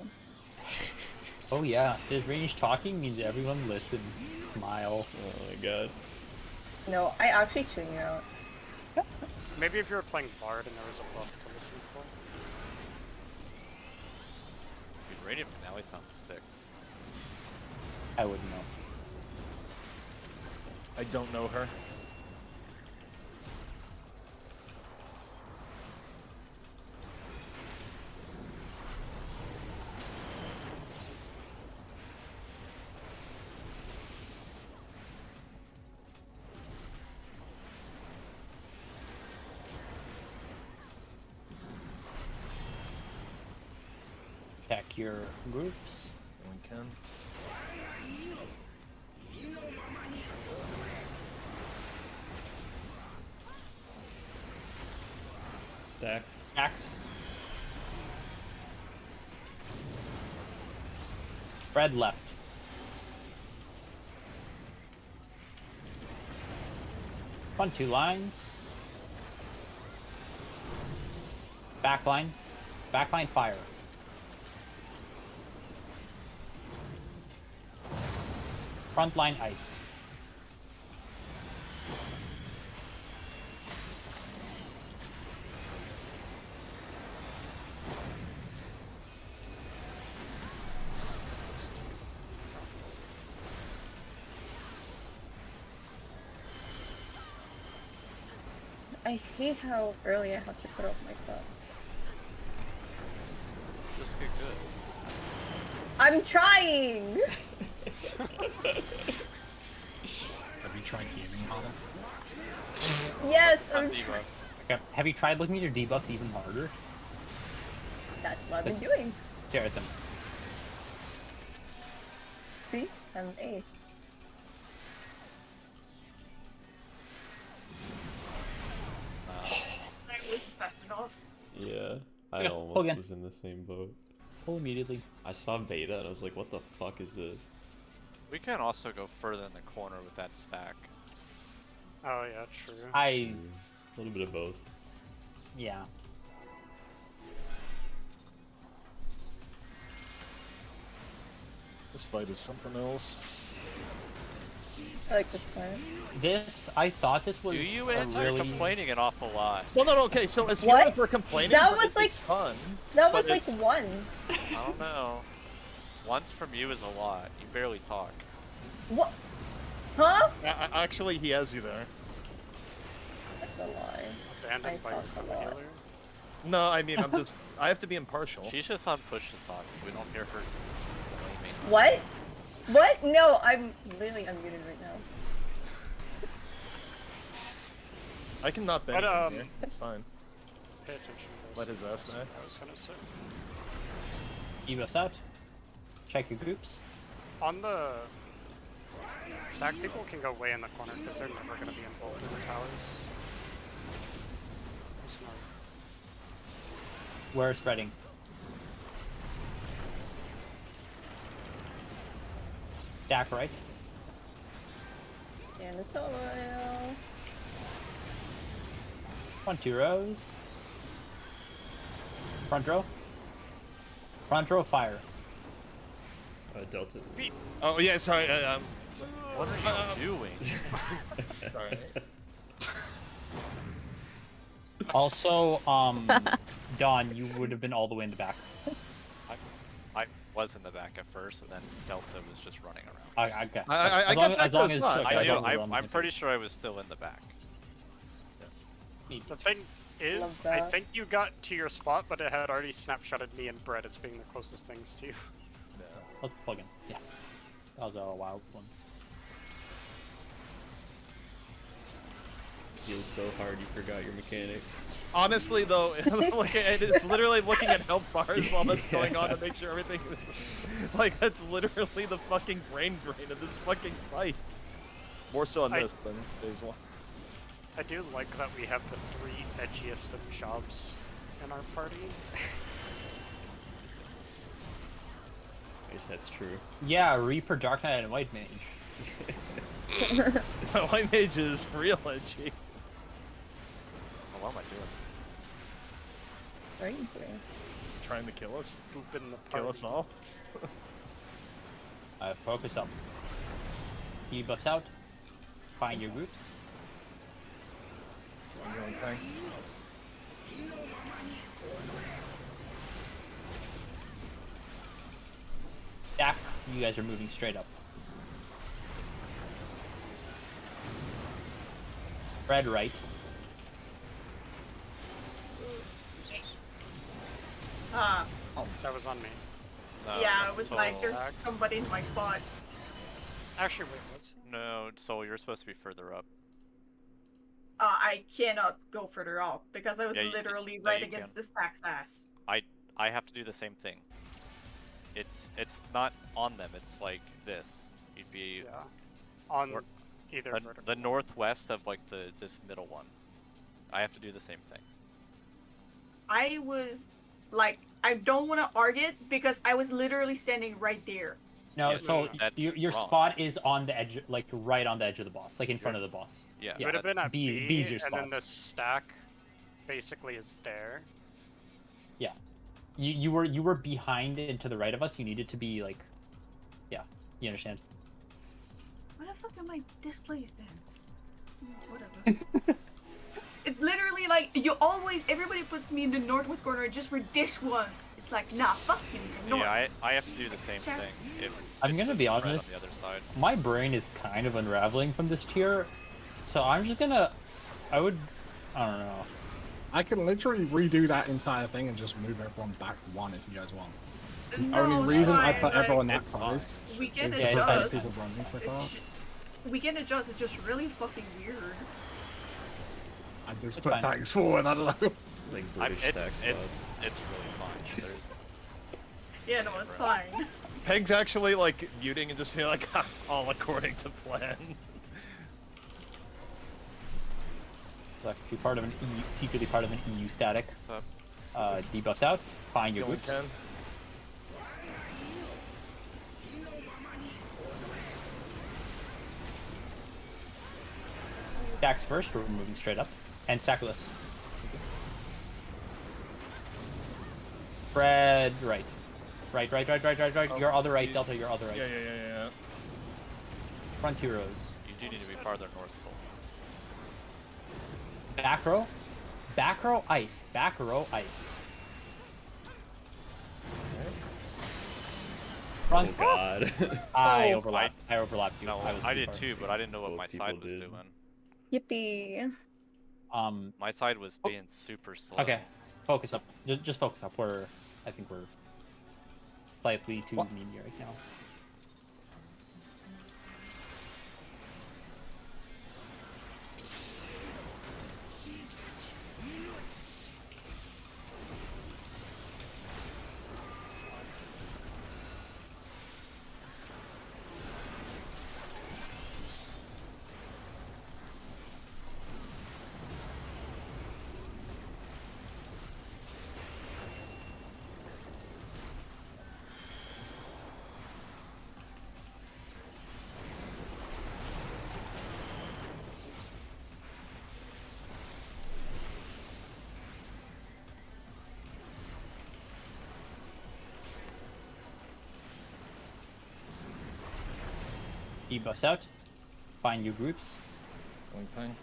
Oh yeah, his range talking means everyone listen. Smile. Oh my god. No, I actually tune you out. Maybe if you were playing Bard and there was a buff to listen for. Dude, Radiant Finale sounds sick. I wouldn't know. I don't know her. Check your groups. Anyone can. Stack. Axe. Spread left. Front two lines. Back line. Back line fire. Front line ice. I I hate how early I have to put up my stuff. Just get good. I'm trying! Have you tried gaming harder? Yes, Not I'm debuffs. Okay, have you tried looking at your debuffs even harder? That's what I've been Let's- doing. Stare at them. See? I'm an A. I was fast enough. Yeah, I Yeah, almost pull again. was in the same boat. Pull immediately. I saw beta and I was like, what the fuck is this? We can also go further in the corner with that stack. Oh yeah, true. I A little bit of both. yeah. This fight is something else. I like this one. This I thought this was Do you a answer? really You're complaining an awful lot. Well, no, okay, so as What? humans we're complaining, That but was it's like- fun. That But was like it's- once. I don't know. Once from you is a lot. You barely talk. What? Huh? Actually, he has you there. That's a lie. Abandoned by I your talk a fellow lot. healer. No, I mean, I'm just. I have to be impartial. She's just on push to talk, so we don't hear her slamming. What? What? No, I'm literally unmuted right now. I can not bang But, him here. It's fine. Pay attention. to Let those his ass things die. I was gonna say. debuffs out. Check your groups. On the stack, people can go way in the corner because they're never gonna be involved in the towers. Smart. We're spreading. Stack right. And the soil. 2 rows. Front row. Front row fire. Delta. Oh yeah, sorry. What are you doing? Sorry. Also, Dawn, you would have been all the way in the back. I was in the back at first, and then Delta was just running around. Okay. I As long get that as long to as spot. like, I knew. don't run I'm with pretty sure I was still in the back. The thing is, Love I that. think you got to your spot, but it had already snapshotted me and Brett as being the closest things to you. Let's plug in. Yeah. That was a wild one. Healed so hard you forgot your mechanic. Honestly, though, it's literally looking at health bars while that's going on to make sure everything. Like that's literally the fucking brain drain of this fucking fight. More so on this than phase 1. I do like that we have the 3 edgiest of jobs in our party. I guess that's true. Yeah, Reaper, Dark Knight, and White Mage. White Mage is real edgy. Oh, what am I doing? What are you doing? Trying to kill us? Boop in the Kill party. us all? Focus up. Debuffs out. Find your groups. Ongoing thing. Stack. You guys are moving straight up. Red right. Ah, That was on me. No, yeah, it was so- like there's somebody in my spot. Actually, wait, what's No, so you're supposed to be further up. I cannot go further up because I was Yeah, literally no, right you against can. this stack's ass. I have to do the same thing. It's not on them. It's like this. You'd be yeah. On Nor- either the vertical. northwest of like this middle one. I have to do the same thing. I was like, I don't want to argue it because I was literally standing right there. No, Yeah, so that's your wrong. spot is on the edge, like right on the edge of the boss, like in front of the boss. Yeah. Yeah, Would have been at B- B, B's your and then spot. the stack basically is there. You were behind and to the right of us. You needed to be like, yeah, you understand. Why the fuck am I displaced then? Whatever. It's literally like everybody puts me in the northwest corner just for this one. It's like, nah, fuck you. You're north. Yeah, I have to do the same Okay. thing. I'm it's gonna just be spread honest. on the other side. My brain is kind of unraveling from this tier, so I'm just gonna. I would I don't know. I can literally redo that entire thing and just move everyone back one if you guys want. No, Only it's reason I fine, put like, everyone that it's close fine. we It's can just- Yeah, it's fine. adjust. people running so far. It's just, we can adjust. It's just really fucking weird. I just It's put fine. tanks forward. I don't know. Like I, British it's tax it's laws. it's really fine. There's Yeah, no, it's fine. Peg's actually like muting and just being like, "Ha, all according to plan." Like, be part of an EU, secretly part of an EU static. so Debuffs out. Find your Killing groups. Ken. Stacks first. We're moving straight up. And stack with us. Spread right. Right. Oh, Your other right, you- Delta. Your other right. Yeah. Front two rows. you do need to be farther north, Soul. Back row. Back row ice. Back row ice. Front. Oh god. I Oh. overlapped. I overlapped you. No, was I too did far. too, but I didn't know what Both my people side was did. doing. Yippee. My side was Oh. being super slow. Okay. Focus up. Just focus up. I think we're slightly too mean right now. Debuffs out. Find your groups. Killing Peng.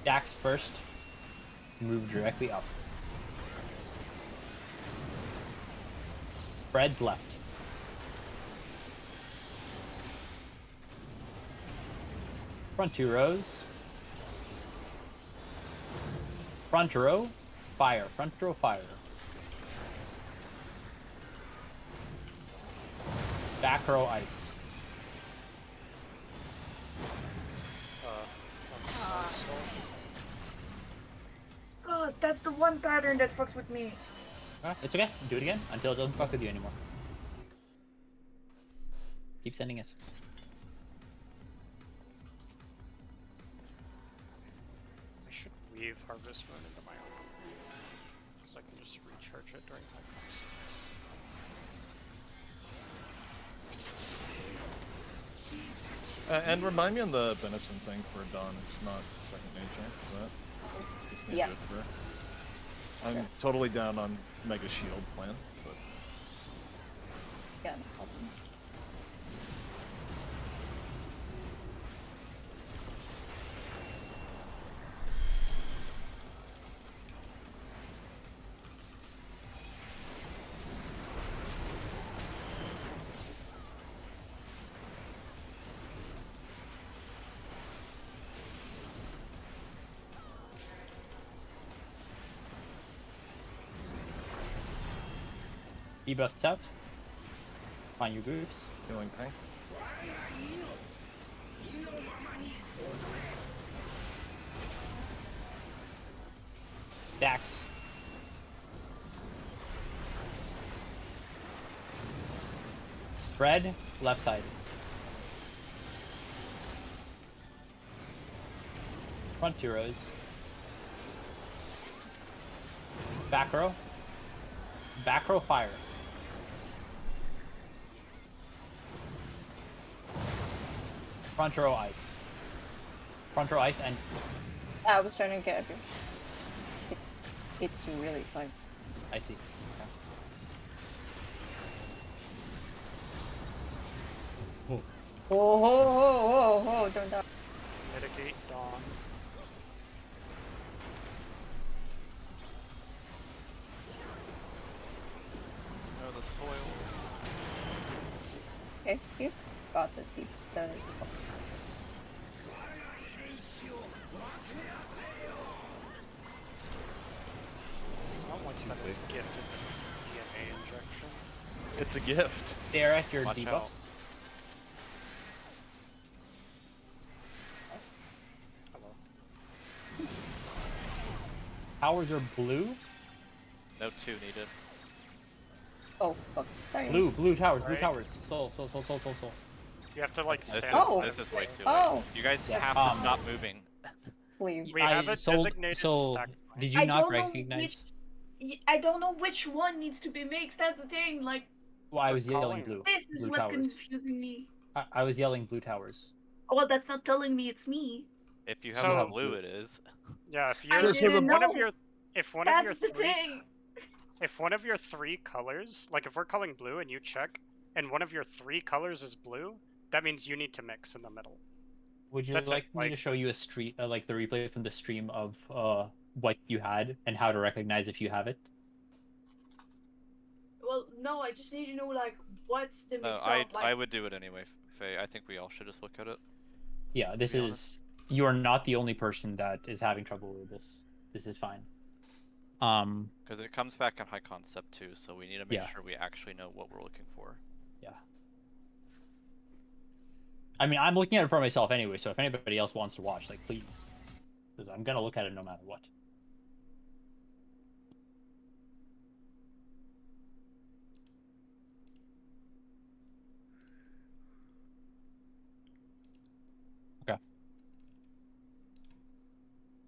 Dax first. Move directly up. Spread left. Front two rows. Front row, fire. Front row, fire. Back row, ice. God, that's the one pattern that fucks with me. It's okay. Do it again until it doesn't fuck with you anymore. Keep sending it. I should weave Harvest Moon into my own, because I can just recharge it during high cost. And remind me on the Benison thing for Dawn. It's not second nature for that. Just need Yeah. to do it for her. I'm totally down on Mega Shield plan, but Yeah, no problem. Debuffs out. Find your groups. killing Peng. Dax. Spread left side. Front two rows. Back row. Back row fire. Front row ice. Front row ice and I was trying to get you. It's really tight. I see. Oh, don't die. Mitigate Dawn. No, the soil. It's a gift. They're at your Watch debuffs. out. Hello. Towers are blue. No 2 needed. Oh, fuck. Sorry. Blue towers. Blue Right. towers. Soul. You have to like This stand. is Oh. this is way too Oh. late. You guys Yeah. have to stop moving. Wait. We have a sold- designated so stack. did you I not don't know recognize? I don't know which one needs to be mixed. That's the thing. Like, Well, I was We're yelling calling- blue. this is Blue what's towers. confusing me. I was yelling blue towers. Well, that's not telling me it's me. If you have So- blue, it is. Yeah, if I you're didn't one know. of your if one That's of your the three thing. if one of your 3 colors, like if we're calling blue and you check, and one of your 3 colors is blue, that means you need to mix in the middle. Would you That's it, like me to like- show you a like the replay from the stream of what you had and how to recognize if you have it? Well, no, I just need to know like what's the No, mix I up. Like, I would do it anyway, Faye. I think we all should just look at it. Yeah, this be is. honest. You are not the only person that is having trouble with this. This is fine. Because it comes back on high concept too, so we need to make Yeah. sure we actually know what we're looking for. Yeah. I mean, I'm looking at it for myself anyway, so if anybody else wants to watch, like, please. Because I'm gonna look at it no matter what. Okay.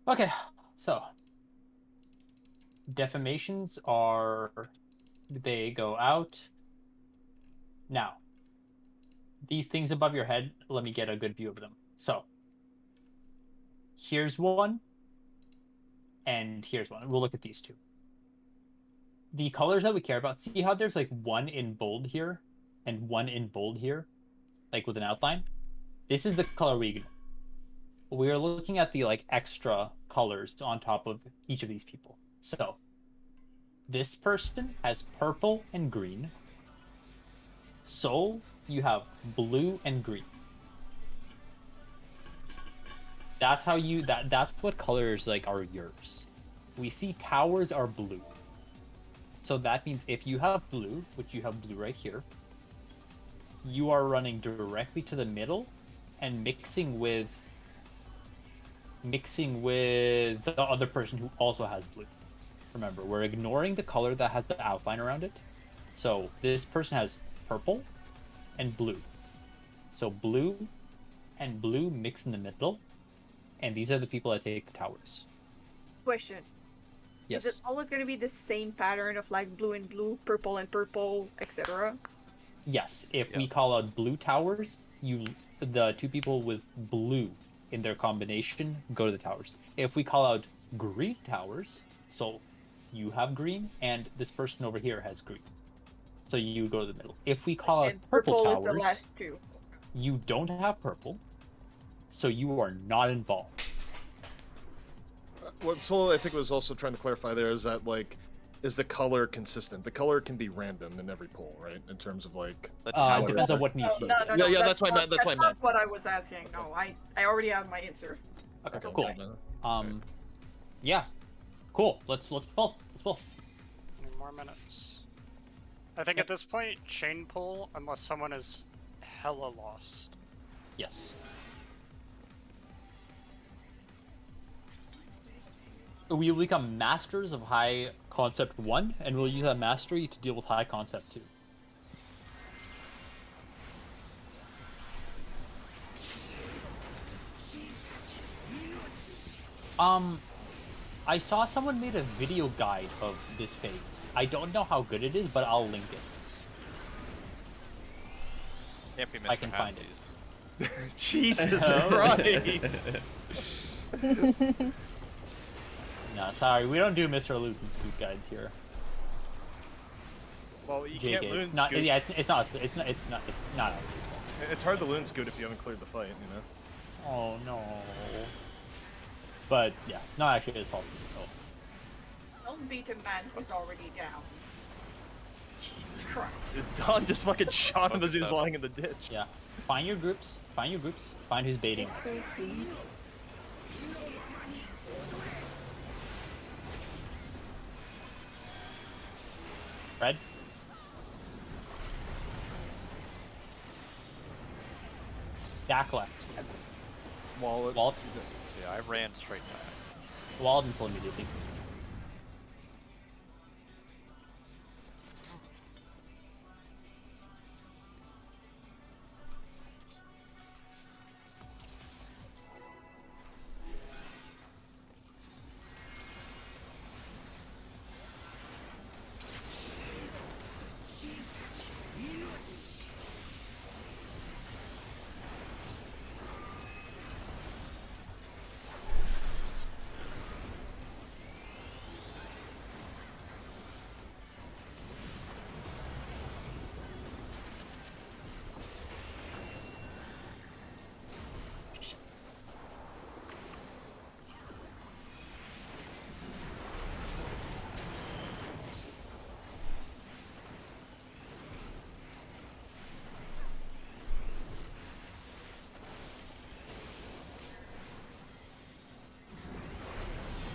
Okay, so. Defamations are. They go out. Now. These things above your head, let me get a good view of them. So. Here's one. And here's one. We'll look at these two. The colors that we care about, see how there's like one in bold here and one in bold here, like with an outline? This is the color we ignore. We are looking at the like extra colors on top of each of these people. So, this person has purple and green. Soul, you have blue and green. That's how you that's what colors like are yours. We see towers are blue. So that means if you have blue, which you have blue right here, you are running directly to the middle and mixing with the other person who also has blue. Remember, we're ignoring the color that has the outline around it. So this person has purple and blue. So blue and blue mix in the middle. And these are the people that take the towers. question. Yes. Is it always going to be the same pattern of like blue and blue, purple and purple, etc.? Yes. If we Yeah. call out blue towers, the two people with blue in their combination go to the towers. If we call out green towers, so you have green and this person over here has green, so you go to the middle. If we call out And purple is towers, the last two. you don't have purple, so you are not involved. What Soul I think was also trying to clarify there is that like, is the color consistent? The color can be random in every poll, right? In terms of like. The It tower. depends on what No, needs. no, Yeah, no, yeah, that's what I not- meant, that's what I not meant. what I was asking. No, I already have my answer. Okay, Okay, cool. Yeah, cool. Let's pull. Let's pull. Any more minutes? I think Yep. at this point, chain pull unless someone is hella lost. Yes. We will become masters of high concept 1, and we'll use that mastery to deal with high concept 2. I saw someone made a video guide of this phase. I don't know how good it is, but I'll link it. Can't be Mr. I can find it. Handy's. Jesus Christ! No, sorry, we don't do Mr. Loot and Scoot guides here. Well, you can't JK. loon Not, scoot. yeah, it's not. It's hard to loon scoot if you haven't cleared the fight, you know. Oh no. But yeah, not actually his fault. So. Don't beat a man who's already down. Jesus Christ. Don just fucking shot him as he was Focus up. lying in the ditch. Yeah. Find your groups. Find your groups. Find who's baiting. Red. Stack left. Wallet. Walt. Yeah, I ran straight back. Walled until immediately.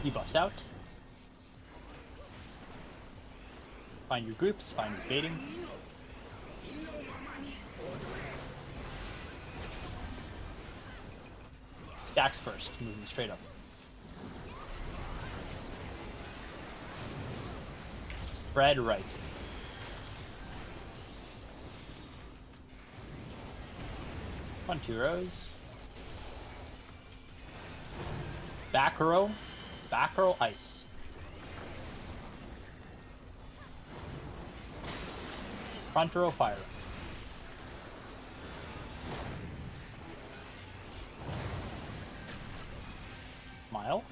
Debuffs out. Find your groups, find your baiting. Stacks first, moving straight up. Spread right. One, 2 rows. Back row ice. Front row fire. Smile.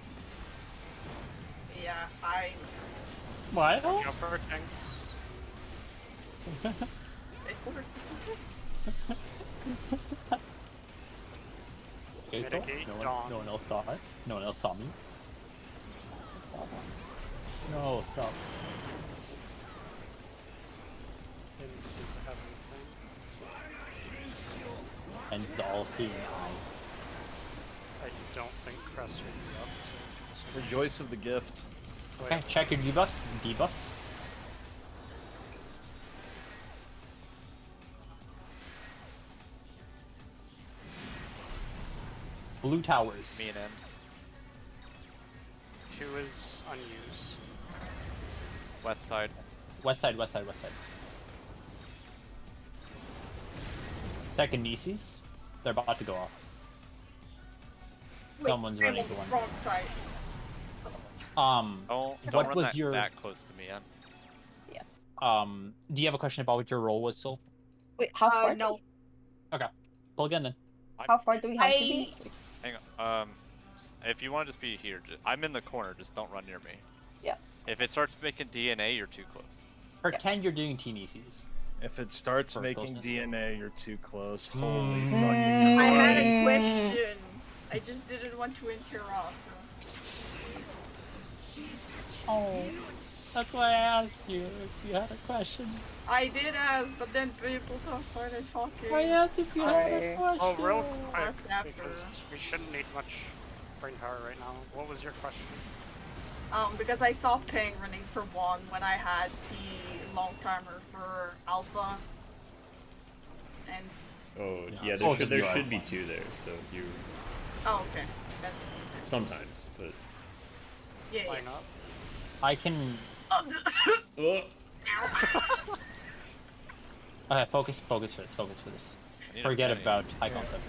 Yeah, I. Smile. Jumper tanks. It works. It's okay. Okay, so Mitigate no dawn. one else saw it. No one else saw me. I saw that. No, stop. Didn't see everything. And the all-seeing eye. I don't think Crest will be up to. Rejoice of the gift. Wait, Okay, check your debuffs. Debuffs. Blue towers. Me and end. 2 is unused. West side. West side, west side, west side. Second Nieces. They're about to go off. Wait, Someone's I'm running on to the one. wrong side. Don't What run was that, your- that close to me, end. Do you have a question about what your role was, Sol? Wait, how far? No. Pull again then. How far do we have to be? Hang on. If you want to just be here, I'm in the corner. Just don't run near me. Yeah. If it starts making DNA, you're too close. Pretend you're doing T-Nieces. If it starts For making closeness. DNA, you're too close. Holy Mm. fucking I had a Mm. question. I just didn't want to interrupt. Oh, that's why I asked you if you had a question. I did ask, but then people started talking. I asked if you had a Sorry. question. Oh, real quick, That's after. because we shouldn't need much brain power right now. What was your question? Because I saw Ping running for 1 when I had the long timer for Alpha. And Oh, Yeah. yeah, Oh, there just should be UI. 2 there, so you... oh, okay. That's Sometimes, but... yeah. Line up. I can. Oh! Okay, focus for this. Focus for this. I need a Forget mini. about high concept.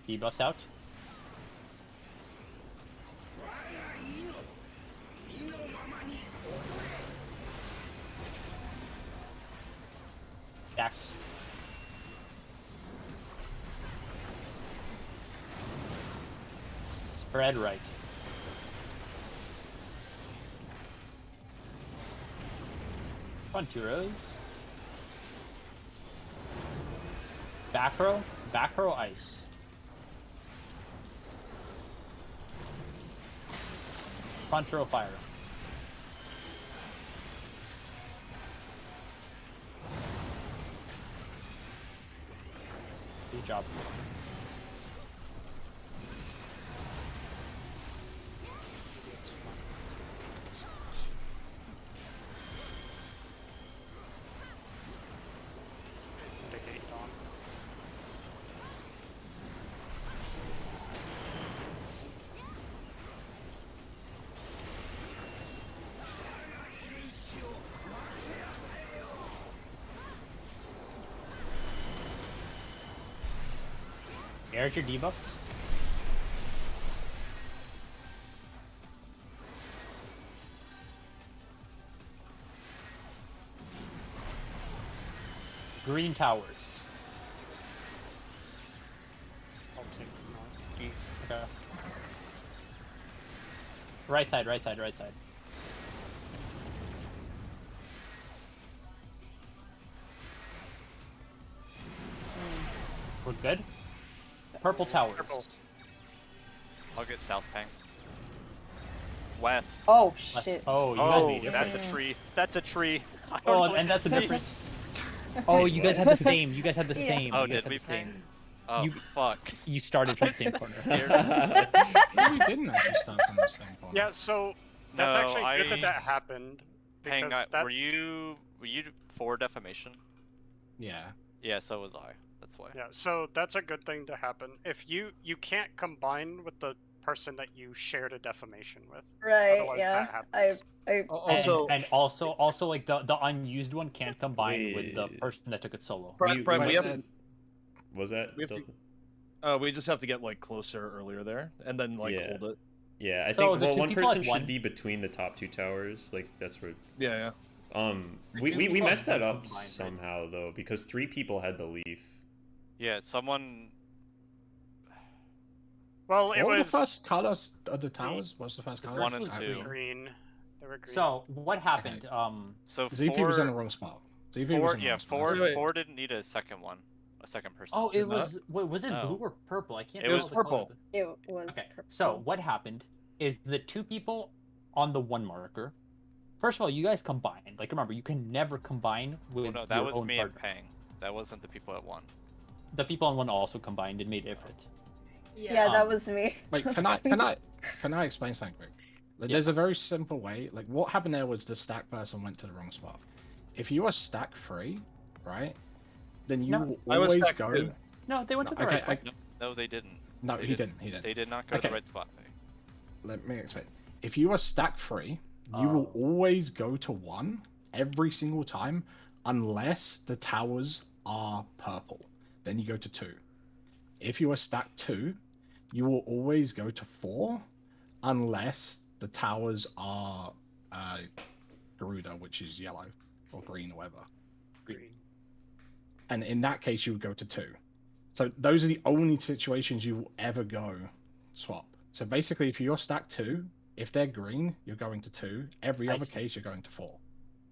Debuffs out. Stacks. Spread right. One, 2 rows. Back row ice. Front row fire. Good job. Mitigate dawn. Air your debuffs. Green towers. I'll take north. East. Okay. Right side, right side, right side. We're good. Purple towers. Purple. I'll get South Pang. West. Oh Left. shit. Oh, you guys Oh, made it. that's a tree. That's a tree. I don't Oh, know and what that's a that difference. is. Oh, you guys had the same. You guys had the Yeah. same. Oh, you guys did had we the same. Pang? Oh, You- fuck. You started from the same corner. Scared. No, we didn't actually start from the same point. Yeah, so that's No, actually good that I- that happened. Pang, Because that's... were you for defamation? Yeah. Yeah, so was I. That's why. Yeah, so that's a good thing to happen. If you can't combine with the person that you shared a defamation with. Right. Otherwise Yeah. that happens. Also, and also like the unused one can't combine with the Wait. person that took it solo. Brian, we was have that- Was that? we have to- Delta? we just have to get like closer earlier there, and then like Yeah. hold it. Yeah, I So think the well, two one people person at should one- be between the top two towers. Like that's where. Yeah, yeah. We two we people messed that at one up combined, right? somehow though because 3 people had the leaf. Yeah, someone. Well, it What were was the first colors of the towers? What's the first The color? One and was two. green. They were green. So what happened? So ZP was in the four. wrong spot. ZP was in the Yeah, wrong spot. four. Wait, wait. Four didn't need a second one. A second person. Oh, it Did not? was. Wait, was it No. blue or purple? I can't. It tell was the color purple. of the- It was. Okay. purple. So what happened is the 2 people on the 1 marker. First of all, you guys combined. Like remember, you can never combine with Oh, no, that your was own me and partner. Pang. That wasn't the people at one. The people on 1 also combined and made Ifrit. Yeah, that Um, was me. Wait, can I explain something quick? Like, Yeah. There's a very simple way. Like what happened there was the stack person went to the wrong spot. If you are stack 3, right, then you No, will I was always stack go. 2. No, they went to the Okay, right spot. No, they didn't. No, They he didn't. He didn't. They did not go to Okay. the right spot. Let me explain. If you are stack 3, you will Oh. always go to 1 every single time, unless the towers are purple. Then you go to 2. If you are stack 2, you will always go to 4, unless the towers are Garuda, which is yellow or green or whatever. green. And in that case, you would go to 2. So those are the only situations you will ever go swap. So basically, if you're stack 2, if they're green, you're going to 2. Every I other see. case, you're going to 4.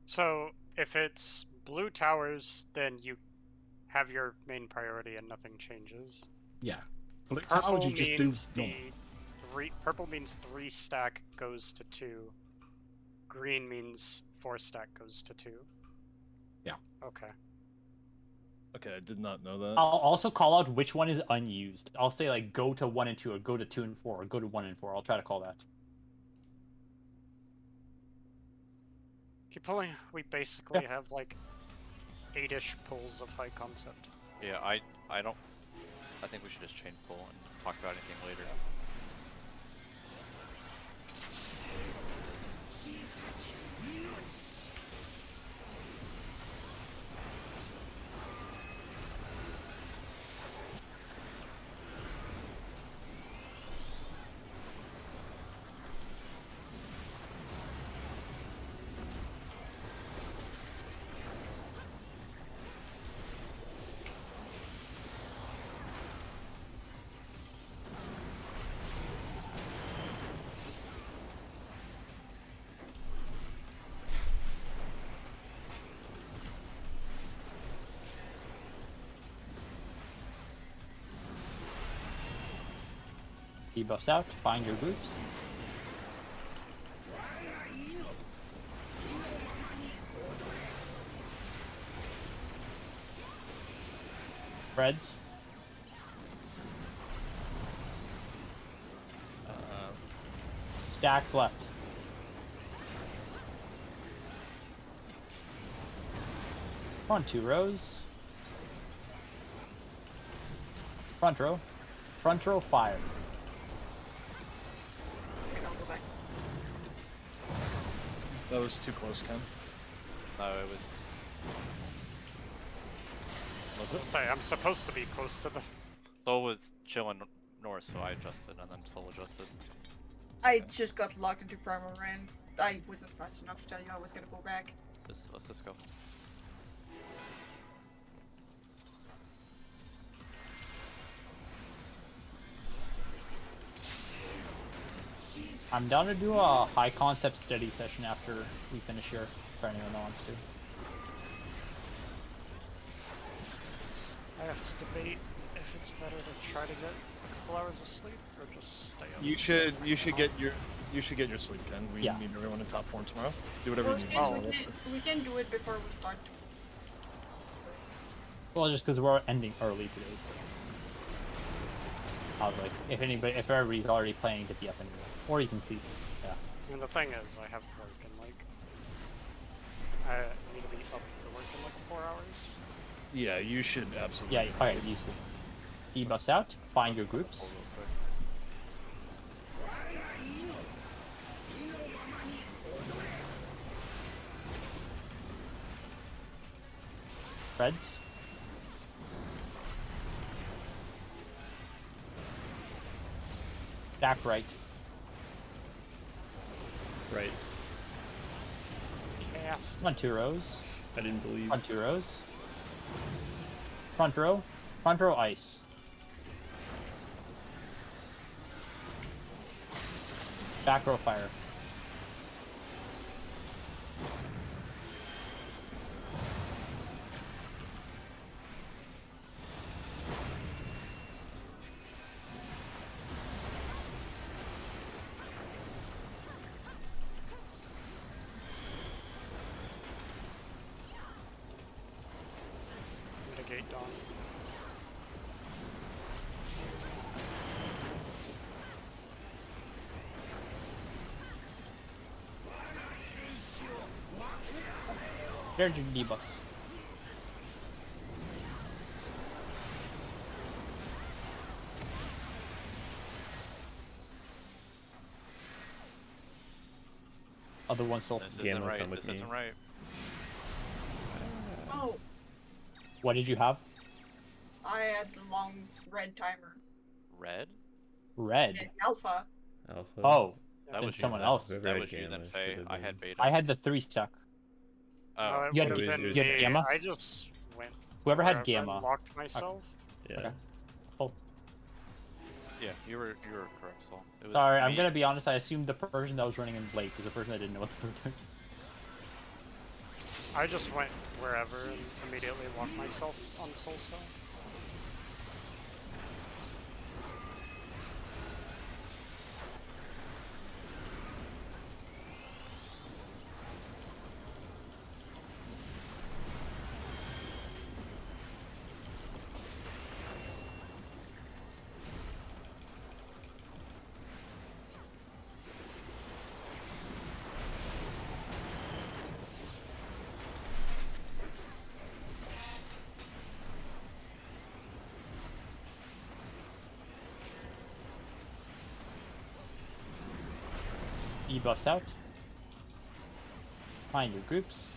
So if it's blue towers, then you have your main priority and nothing changes. Yeah. Blue Purple towers, you just do means normal. purple means 3 stack goes to 2. Green means 4 stack goes to 2. Yeah. Okay. Okay, I did not know that. I'll also call out which one is unused. I'll say like go to 1 and 2, or go to 2 and 4, or go to 1 and 4. I'll try to call that. Keep pulling. We basically have like 8-ish pulls of high concept. Yeah, I don't. I think we should just chain pull and talk about anything later. Debuffs out. Find your groups. Reds. Stacks left. Come on, 2 rows. Front row. Front row fire. Okay, I'll go back. That was too close, Ken. No, it was. Was it? Sorry, I'm supposed to be close to the. Soul was chilling north, so I adjusted, and then Soul adjusted. I just got locked into Primal Ran. I wasn't fast enough to tell you I was gonna go back. Let's just go. I'm down to do a high concept study session after we finish here, for anyone that wants to. I have to debate if it's better to try to get a couple hours of sleep or just stay up. You should get your sleep, Ken. We Yeah. need everyone in top form tomorrow. Do whatever Worst you case, need. we can do it before we start. Well, just because we're ending early today, so. I was like, if everybody's already planning to be up anyway. Or you can sleep. Yeah. And the thing is, I have work in like... I need to be up for work in like 4 hours. Yeah, you should absolutely. Yeah, okay, you sleep. Debuffs out, find your groups. Real quick. Reds. Stack right. Right. Cast. Come on, 2 rows. I didn't believe. On 2 rows. Front row. Front row ice. Back row fire. Mitigate dawn. There are debuffs. Other one soul. This Gamma, isn't right. come with This me. isn't right. Oh, What did you have? I had the long red timer. Red? Red. And alpha. Alpha. Oh, That then was you someone then. else. Whoever That had was you then, Gamma Faye. should've I been- had Beta. I had the 3 stack. Oh, it You had would Ga- have been you had me. Gamma? I just went. Whoever had wherever and Gamma. locked myself. Yeah. Okay. Oh, yeah, you were correct, Soul. It was sorry. I'm me. gonna be honest. I assumed the person that was running in late was the person that didn't know what they were doing. I just went wherever and immediately locked myself on Soul Cell. Debuffs out. Find your groups.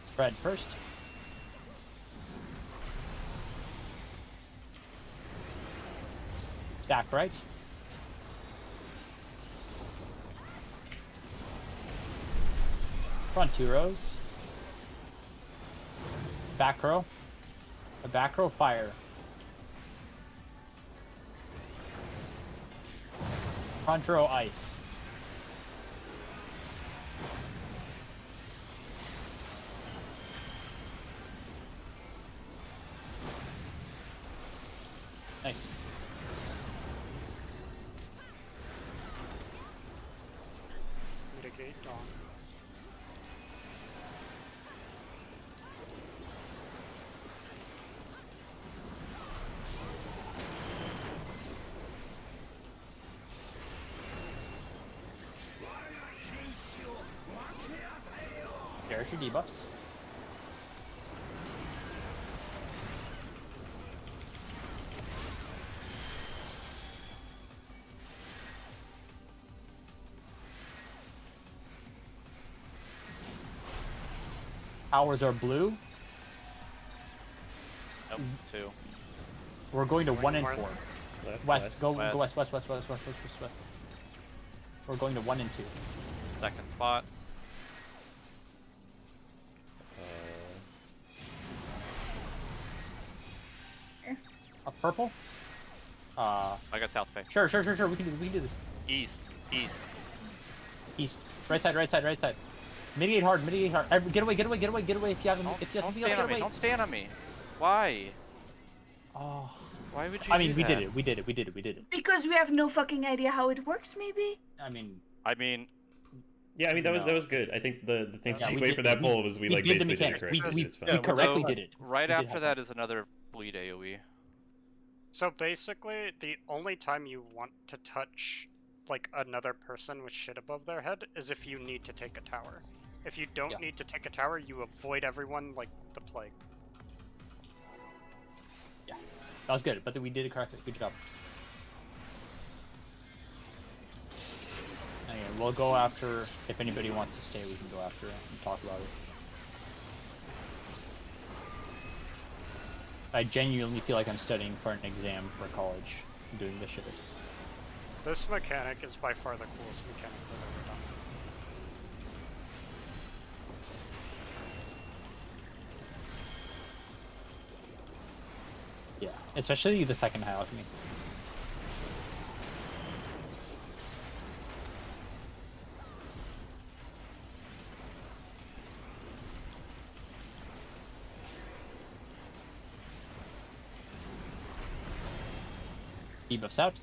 Spread first. Stack right. Front 2 rows. Back row. A back row fire. Front row ice. Nice. Mitigate dawn. There's your debuffs. Towers are blue. Nope, 2. We're going to 1 and north. 4. Left, West. Go West. west. We're going to 1 and 2. Second spots. A purple. I got South Bay. Sure. We can do this. East. East. Right side. Mitigate hard. Get away. If you haven't. If you Don't have stand on me. away. Don't stand on me. Why? Oh. Why would you? I mean, do we that? did it. Because we have no fucking idea how it works, maybe? I mean, Yeah, I mean that was No. good. I think the thing to Yeah, take we away did- from that we- poll was we like did the basically did it mechanics. correctly. We It's fine. Yeah, correctly so- did it. Right We did after have that fun. is another bleed AoE. So basically, the only time you want to touch like another person with shit above their head is if you need to take a tower. If you don't Yeah. need to take a tower, you avoid everyone like the plague. That was good, but we did it correctly. Good job. Anyway, we'll go after. If anybody wants to stay, we can go after it and talk about it. I genuinely feel like I'm studying for an exam for college, doing this shit. This mechanic is by far the coolest mechanic I've ever done. Yeah, especially the second high alchemy. Debuffs out.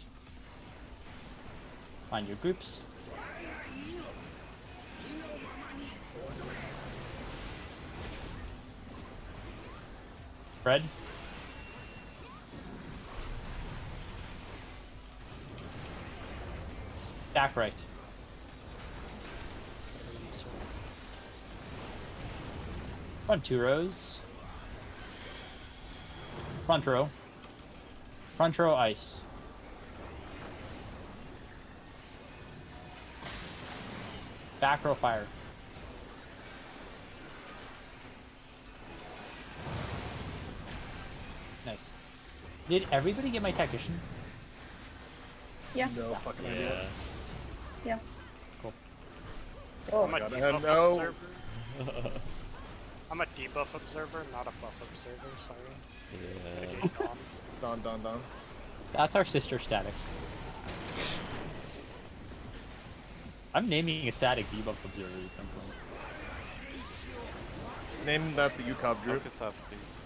Find your groups. Fred. Back right. Front 2 rows. Front row. Front row ice. Back row fire. Nice. Did everybody get my tactician? Yeah. No fucking idea. Yeah. Yeah. I'm a God, debuff no. observer. I'm a debuff observer, not a buff observer, sorry. Yeah. Don. That's our sister static. I'm naming a static debuff observer at some point. Name that the UCOB group. Focus up, please.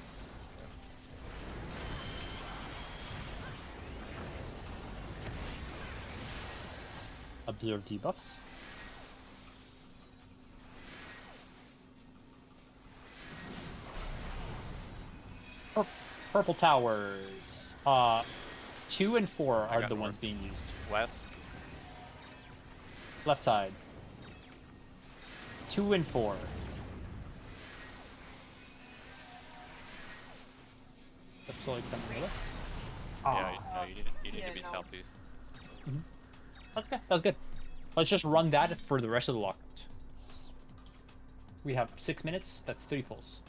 Observe debuffs. Purple towers. 2 and 4 are got the north. ones being used. West. Left side. 2 and 4. That's slowly becoming realist. Yeah, no, you need Yeah, to be no. southeast. That's good. That was good. Let's just run that for the rest of the lockout. We have 6 minutes. That's 3 pulls.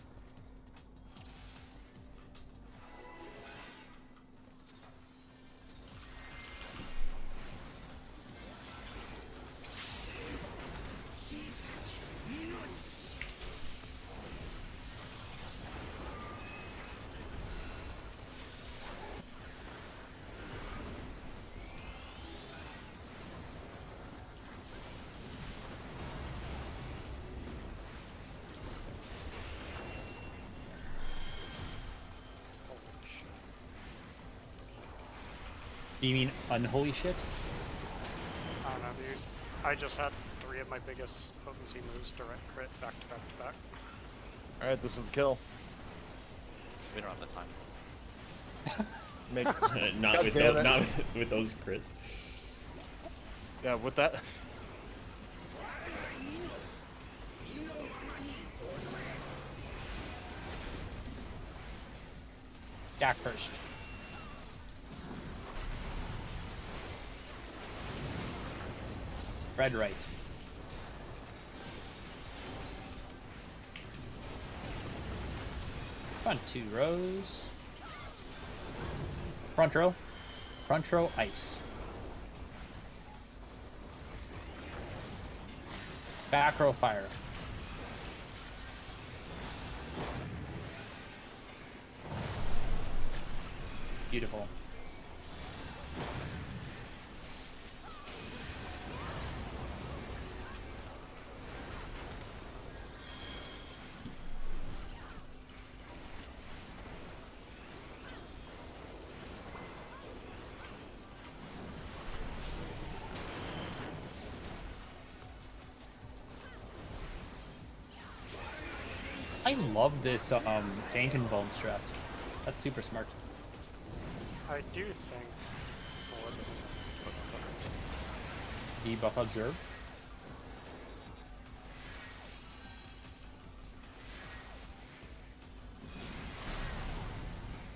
Do you mean unholy shit? I don't know, dude. I just had 3 of my biggest potency moves direct crit back to back to back. Alright, this is the kill. We don't have the time. Make not God with damn those, it. not with those crits. Yeah, with that. Jack first. Red right. Front 2 rows. Front row, ice. Back row, fire. Beautiful. I love this Taint and Bone strat. That's super smart. I do think. Debuff observe.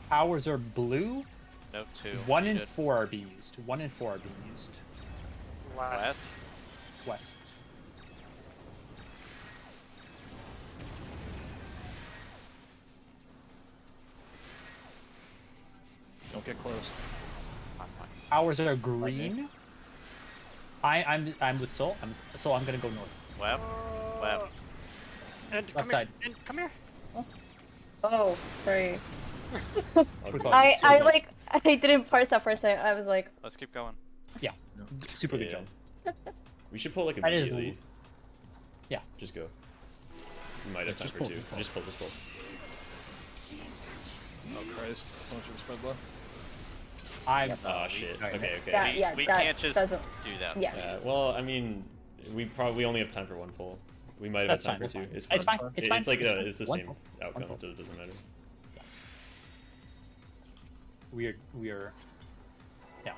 Powers are blue. Note 2. 1 you and did. 4 are being used. 1 and 4 are being used. West. West. Don't get close. Powers are green. I'm with Soul. I'm gonna go north. Left. Left. And Left side. And come here. Oh, sorry. I'll go I just- like I didn't parse that for a second. I was like, Let's keep going. Super good Yeah. job. We should pull like That is- immediately. Yeah. Just go. We might have time Just for pull, two. just pull. Just pull. Oh Christ, so much of the spread left. I'm. Oh shit. Alright. Okay, okay. that, yeah, we that can't just doesn't. do that. Yeah. Yeah, well, I mean, we only have time for one pull. We might have That's time fine, for two. that's fine. It's fine. It's fine. It's like It's no, fine. it's the One same pull. outcome. One pull. It doesn't matter. We are. Yeah.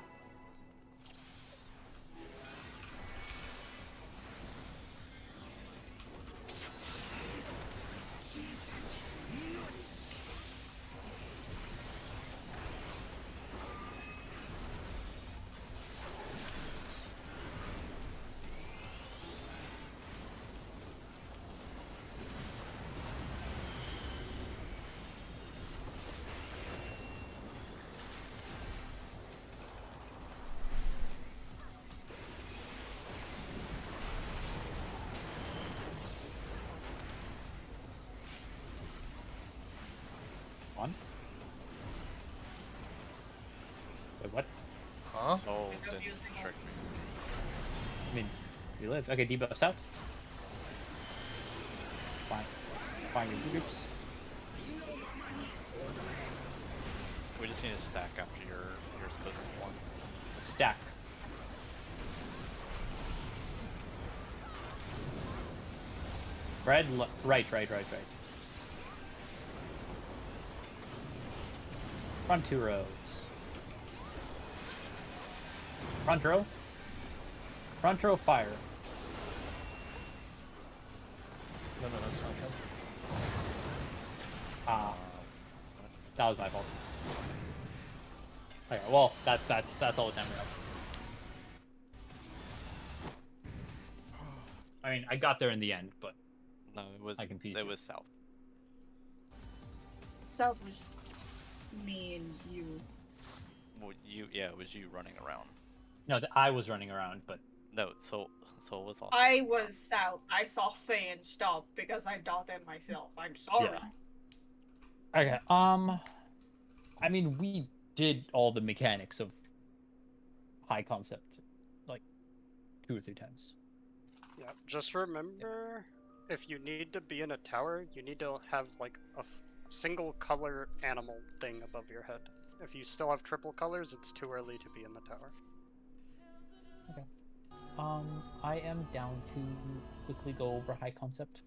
One. Wait, what? Huh? Soul End up didn't using it. trick me. I mean, we lived. Okay, debuffs out. Fine. Fine your groups. We just need to stack after you're supposed to one. Stack. Red, right. Front 2 rows. Front row. Front row, fire. No, that's not good. Ah, that was my fault. Okay, well, that's all the time we have. I mean, I got there in the end, but No, I confused it you. was south. South was me and you. Well, it was you running around. no, I was running around, but No, Soul was also. I was south. I saw Fan stop because I thought that myself. I'm sorry. Yeah. Okay. I mean, we did all the mechanics of high concept like 2 or 3 times. Yeah, just remember, if you need to be in a tower, you need to have like a single color animal thing above your head. If you still have triple colors, it's too early to be in the tower. I am down to quickly go over high concept.